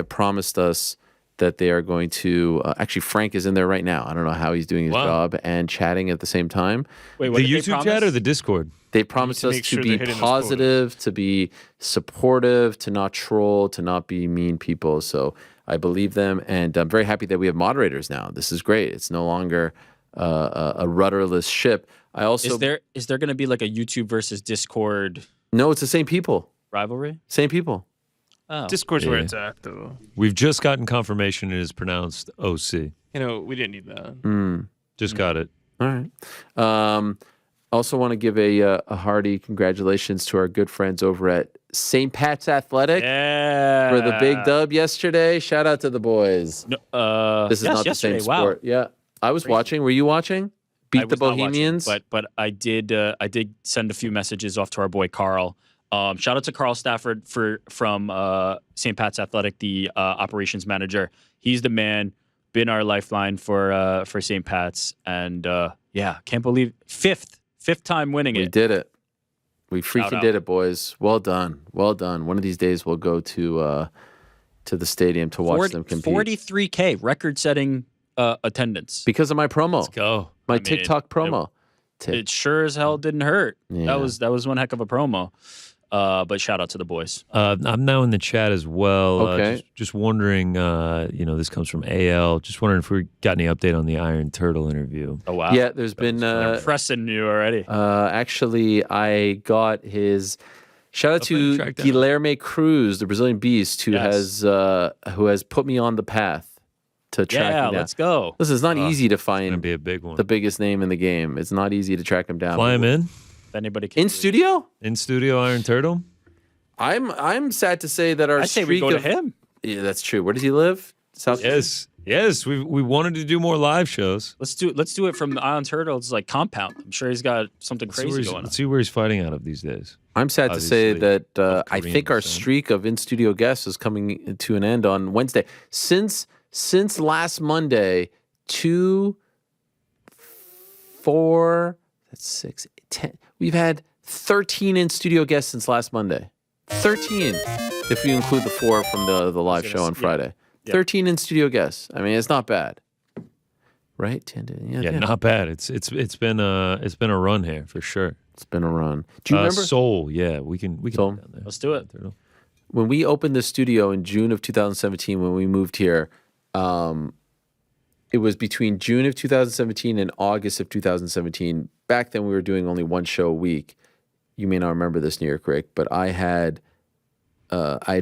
promised us that they are going to. Actually, Frank is in there right now. I don't know how he's doing his job and chatting at the same time. Wait, what the did they YouTube promise? chat or the Discord? They promised us to be positive, to be supportive, to not troll, to not be mean people. So I believe them, and I'm very happy that we have moderators now. This is great. It's no longer a rudderless ship. I also is there going to be like a YouTube versus Discord? No, it's the same people. Rivalry? Same people. Oh. Discord's where it's at, though. We've just gotten confirmation it is pronounced OC. You know, we didn't need that. Just got it. All right. Also want to give a hearty congratulations to our good friends over at St. Pat's Athletic for the big dub yesterday. Shout out to the boys. This is not the same sport. Yeah, I was watching. Were you watching? Beat the Bohemians. Watching, but I did send a few messages off to our boy Carl. Shout out to Carl Stafford from St. Pat's Athletic, the operations manager. He's the man. Been our lifeline for St. Pat's, and can't believe fifth time winning it. We did it. We freaking did it, boys. Well done. Well done. One of these days we'll go to the stadium to watch them compete. 43K record-setting attendance because of my promo. Let's go. My TikTok promo. It sure as hell didn't hurt. Yeah. That was one heck of a promo. But shout out to the boys. I'm now in the chat as well. Okay. Just wondering, this comes from AL. Just wondering if we got any update on the Iron Turtle interview. Oh, wow. Yeah, there's been... They're pressing you already. Actually, I got his... Shout out to Guilherme Cruz, the Brazilian beast, who has put me on the path to track him down. Let's go. Listen, it's not easy to find be a big one. The biggest name in the game. It's not easy to track him down. Fly him in? If anybody can in studio? In studio, Iron Turtle? I'm sad to say that our I say we go to him. Yeah, that's true. Where does he live? South. Yes. We wanted to do more live shows. Let's do it from the Iron Turtle's like compound. I'm sure he's got something crazy going on. Let's see where he's fighting out of these days. I'm sad to say that I think our streak of in-studio guests is coming to an end on Wednesday. Since last Monday, 2, 4, that's 6, 10. We've had 13 in-studio guests since last Monday. 13, if you include the 4 from the live show on Friday. Yeah. 13 in-studio guests. I mean, it's not bad, right? 10, yeah, not bad. It's been a run here for sure. It's been a run. Do you remember Seoul? Yeah, we can Seoul? Down there. Let's do it. When we opened the studio in June of 2017, when we moved here, it was between June of 2017 and August of 2017. Back then, we were doing only one show a week. You may not remember this, New York Rick, but I had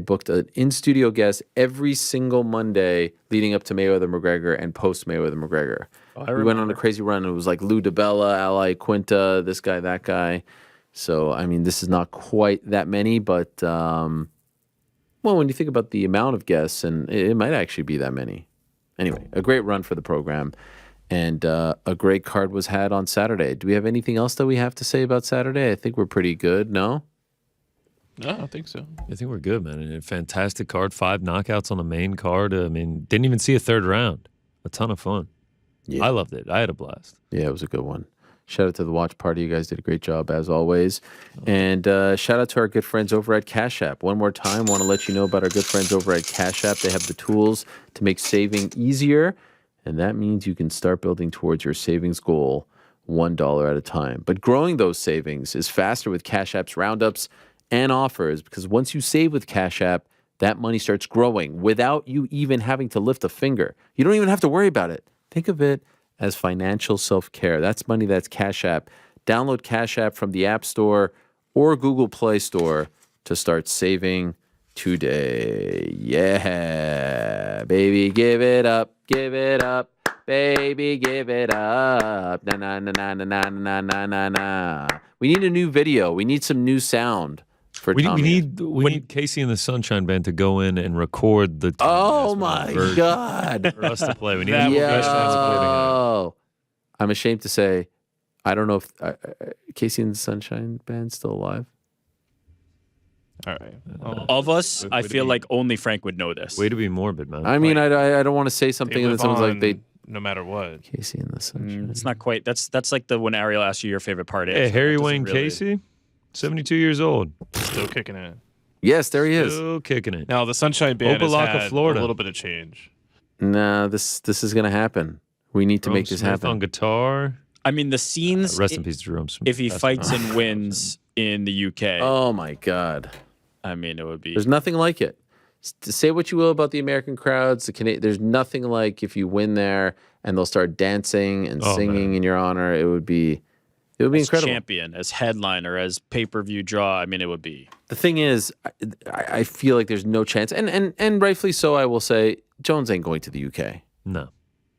booked an in-studio guest every single Monday leading up to Mayweather-McGregor and post-Mayweather-McGregor. We went on a crazy run. It was like Lou DiBella, Ally Quinta, this guy, that guy. So, I mean, this is not quite that many, but, well, when you think about the amount of guests, and it might actually be that many. Anyway, a great run for the program, and a great card was had on Saturday. Do we have anything else that we have to say about Saturday? I think we're pretty good, no? No, I don't think so. I think we're good, man. And a fantastic card. 5 knockouts on the main card. I mean, didn't even see a third round. A ton of fun. Yeah. I loved it. I had a blast. Yeah, it was a good one. Shout out to the watch party. You guys did a great job, as always. And shout out to our good friends over at Cash App. One more time, want to let you know about our good friends over at Cash App. They have the tools to make saving easier, and that means you can start building towards your savings goal $1 at a time. But growing those savings is faster with Cash App's roundups and offers, because once you save with Cash App, that money starts growing without you even having to lift a finger. You don't even have to worry about it. Think of it as financial self-care. That's money, that's Cash App. Download Cash App from the App Store or Google Play Store to start saving today. Yeah, baby, give it up, baby, give it up. Na na na na na na na na na. We need a new video. We need some new sound. We need Casey and the Sunshine Band to go in and record the. Oh my God! For us to play, we need. I'm ashamed to say, I don't know if Casey and the Sunshine Band's still alive. All right. Of us, I feel like only Frank would know this. Way to be morbid, man. I mean, I don't want to say something and then someone's like no matter what. Casey in the Sunshine. It's not quite. That's like the when Ariel asks you your favorite part is. Hey, So Harry that doesn't Wayne really- Casey, 72 years old. Still kicking it. Yes, there he is. Still kicking it. Now the Sunshine Band has Opelika, had Florida. a little bit of change. Nah, this is gonna happen. We need to Jerome make this Smith happen. on guitar. I mean, the scenes. Rest in peace, Jerome Smith. If he That's fights awesome. and wins in the UK, Oh my God. I mean, it would be. There's nothing like it. To say what you will about the American crowds, there's nothing like if you win there and they'll start dancing and singing in your honor. It would be as incredible. champion, as headliner, as pay-per-view draw. I mean, it would be. The thing is, I feel like there's no chance, and rightfully so. I will say Jones ain't going to the UK. No.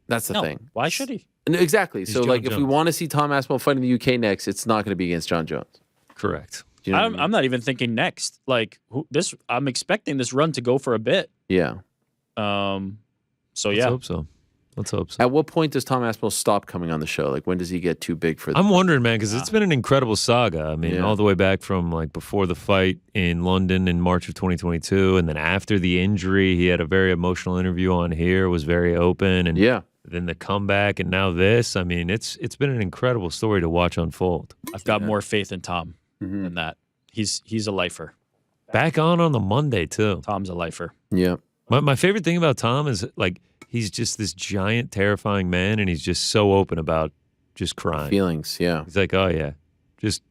That's the thing. Why should he? No, exactly. He's So John like, if we Jones. want to see Tom Aspinall fight in the UK next, it's not going to be against John Jones. Correct. Do you know what I mean? I'm not even thinking next. Like this, I'm expecting this run to go for a bit. Yeah. So Let's yeah. hope so. Let's hope so. At what point does Tom Aspinall stop coming on the show? Like, when does he get too big for? I'm wondering, man, because it's been an incredible saga. I mean, Yeah. all the way back from like before the fight in London in March of 2022, and then after the injury, he had a very emotional interview on here. Was very open, and then the comeback, and now this. I mean, it's been an incredible story to watch unfold. I've got more faith in Tom than that. He's a lifer. Back on the Monday too. Tom's a lifer. Yeah. My favorite thing about Tom is like he's just this giant, terrifying man, and he's just so open about just crying. Feelings, yeah. He's like, oh yeah,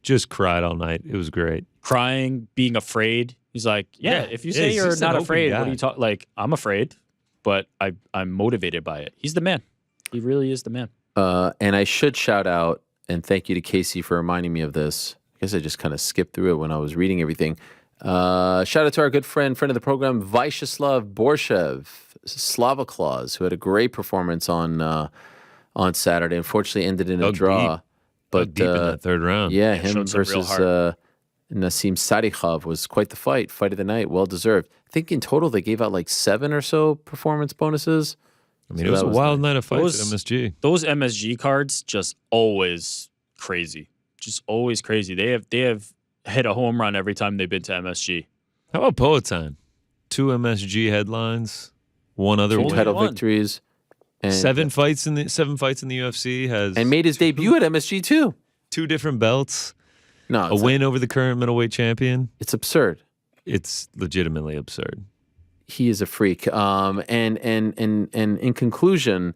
just cried all night. It was great. Crying, being afraid. He's like, yeah. If you Yeah, say he's you're just an not open afraid, what guy. do you talk? Like, I'm afraid, but I'm motivated by it. He's the man. He really is the man. And I should shout out and thank you to Casey for reminding me of this. I guess I just kind of skipped through it when I was reading everything. Shout out to our good friend of the program, Vyacheslav Borshev, Slava Claus, who had a great performance on Saturday. Unfortunately, ended in a Dug draw. deep. But Deep in that third round. Yeah, Yeah, him showed some real versus heart. Nassim Sadikhov was quite the fight. Fight of the night, well deserved. I think in total they gave out like 7 or so performance bonuses. I mean, So it was that a was wild nice. night of fights at MSG. Those MSG cards just always crazy. Just always crazy. They have hit a home run every time they've been to MSG. How about Poetan? 2 MSG headlines, 1 other Two win. title won. victories. And, 7 fights in the UFC has and made his debut at MSG too. 2 different belts, No, a it's, win over the current middleweight champion. it's absurd. It's legitimately absurd. He is a freak. And in conclusion,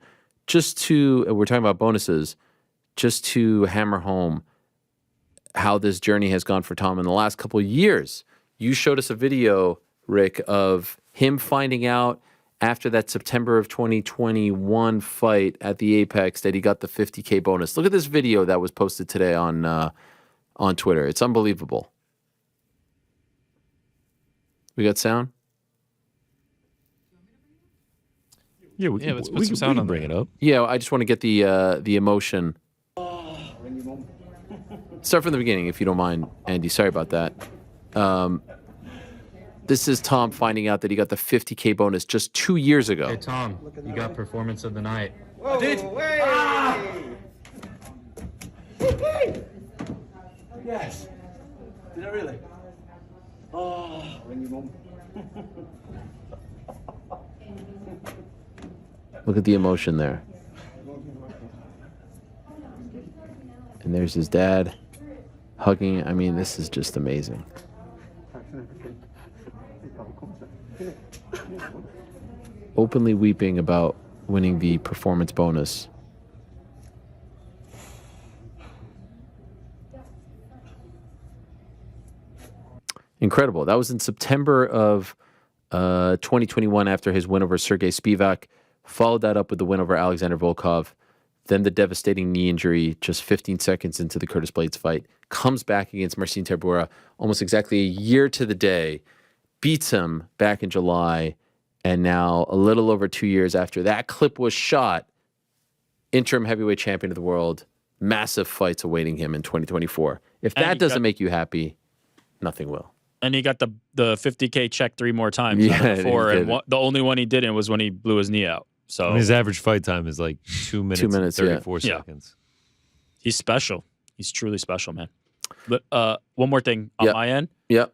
we're talking about bonuses, just to hammer home how this journey has gone for Tom in the last couple of years. You showed us a video, Rick, of him finding out after that September of 2021 fight at the Apex that he got the $50K bonus. Look at this video that was posted today on Twitter. It's unbelievable. We got sound? Yeah, let's put some sound on bring there. it up. Yeah, I just want to get the emotion. Start from the beginning, if you don't mind, Andy. Sorry about that. This is Tom finding out that he got the $50K bonus just 2 years ago. Hey, Tom, you got performance of the night. I did. Yes. Did I really? Look at the emotion there. And there's his dad hugging. I mean, this is just amazing. Openly weeping about winning the performance bonus. Incredible. That was in September of 2021 after his win over Sergei Spivak. Followed that up with the win over Alexander Volkov. Then the devastating knee injury just 15 seconds into the Curtis Blades fight. Comes back against Marcin Tybura almost exactly a year to the day. Beats him back in July. And now, a little over 2 years after that clip was shot, interim heavyweight champion of the world. Massive fights awaiting him in 2024. If And that he doesn't got- make you happy, nothing will. And he got the 50K check 3 more times Yeah, out of the 4, he and did. the only one he didn't was when he blew his knee out. So I mean, his average fight time is like 2 minutes, 2 minutes, and yeah. 34 Yeah. seconds. he's special. He's truly special, man. But one more thing on Yep. my end. Yep.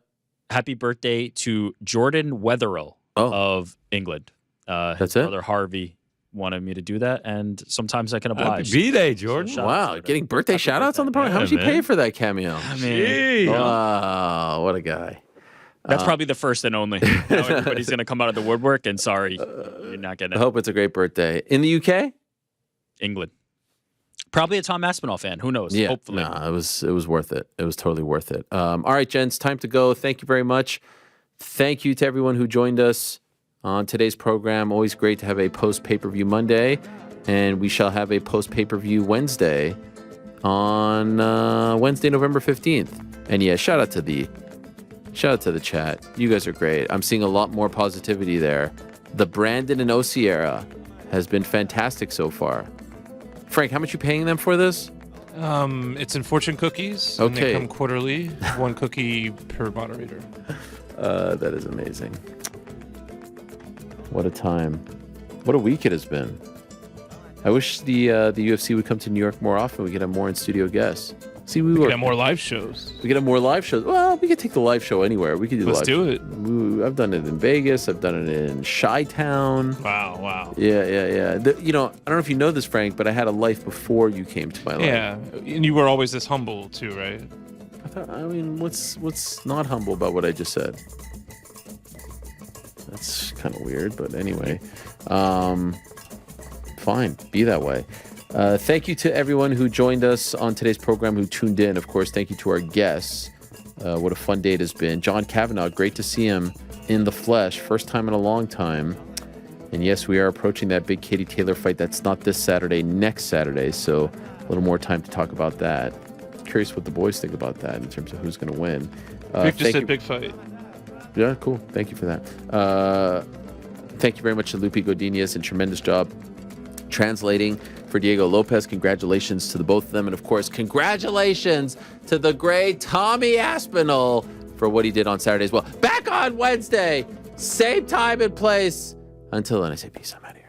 Happy birthday to Jordan Wetherill Oh. of England. His That's it? brother Harvey wanted me to do that, and sometimes I can oblige. Happy B-Day, Jordan. Wow, getting birthday shout-outs on the program. How much you pay for that cameo? I mean, wow, what a guy. That's probably the first and only. Now everybody's going to come out of the woodwork, and sorry, you're not getting it. I hope it's a great birthday. In the UK? England. Probably a Tom Aspinall fan. Who knows? Yeah, Hopefully. no, it was worth it. It was totally worth it. All right, gents, time to go. Thank you very much. Thank you to everyone who joined us on today's program. Always great to have a post-pay-per-view Monday, and we shall have a post-pay-per-view Wednesday on Wednesday, November 15th. And yeah, shout out to the chat. You guys are great. I'm seeing a lot more positivity there. The Brandon and OC era has been fantastic so far. Frank, how much you paying them for this? It's in fortune cookies. Okay. And they come quarterly, 1 cookie per moderator. That is amazing. What a time. What a week it has been. I wish the UFC would come to New York more often. We could have more in-studio guests. See, we could have more live shows. We could have more live shows. Well, we could take the live show anywhere. We could do Let's do it. I've done it in Vegas. I've done it in Chi-Town. Wow. Yeah. I don't know if you know this, Frank, but I had a life before you came to my life. Yeah, and you were always this humble too, right? I mean, what's not humble about what I just said? That's kind of weird, but anyway. Fine, be that way. Thank you to everyone who joined us on today's program, who tuned in. Of course, thank you to our guests. What a fun day it has been. John Kavanagh, great to see him in the flesh. First time in a long time. And yes, we are approaching that big Katie Taylor fight. That's not this Saturday, next Saturday. So a little more time to talk about that. Curious what the boys think about that in terms of who's going to win. Vic just said big fight. Yeah, cool. Thank you for that. Thank you very much to Loopy Godinez, and tremendous job translating for Diego Lopes. Congratulations to the both of them. And of course, congratulations to the great Tommy Aspinall for what he did on Saturday as well. Back on Wednesday, same time and place. Until then, I say peace. I'm out of here.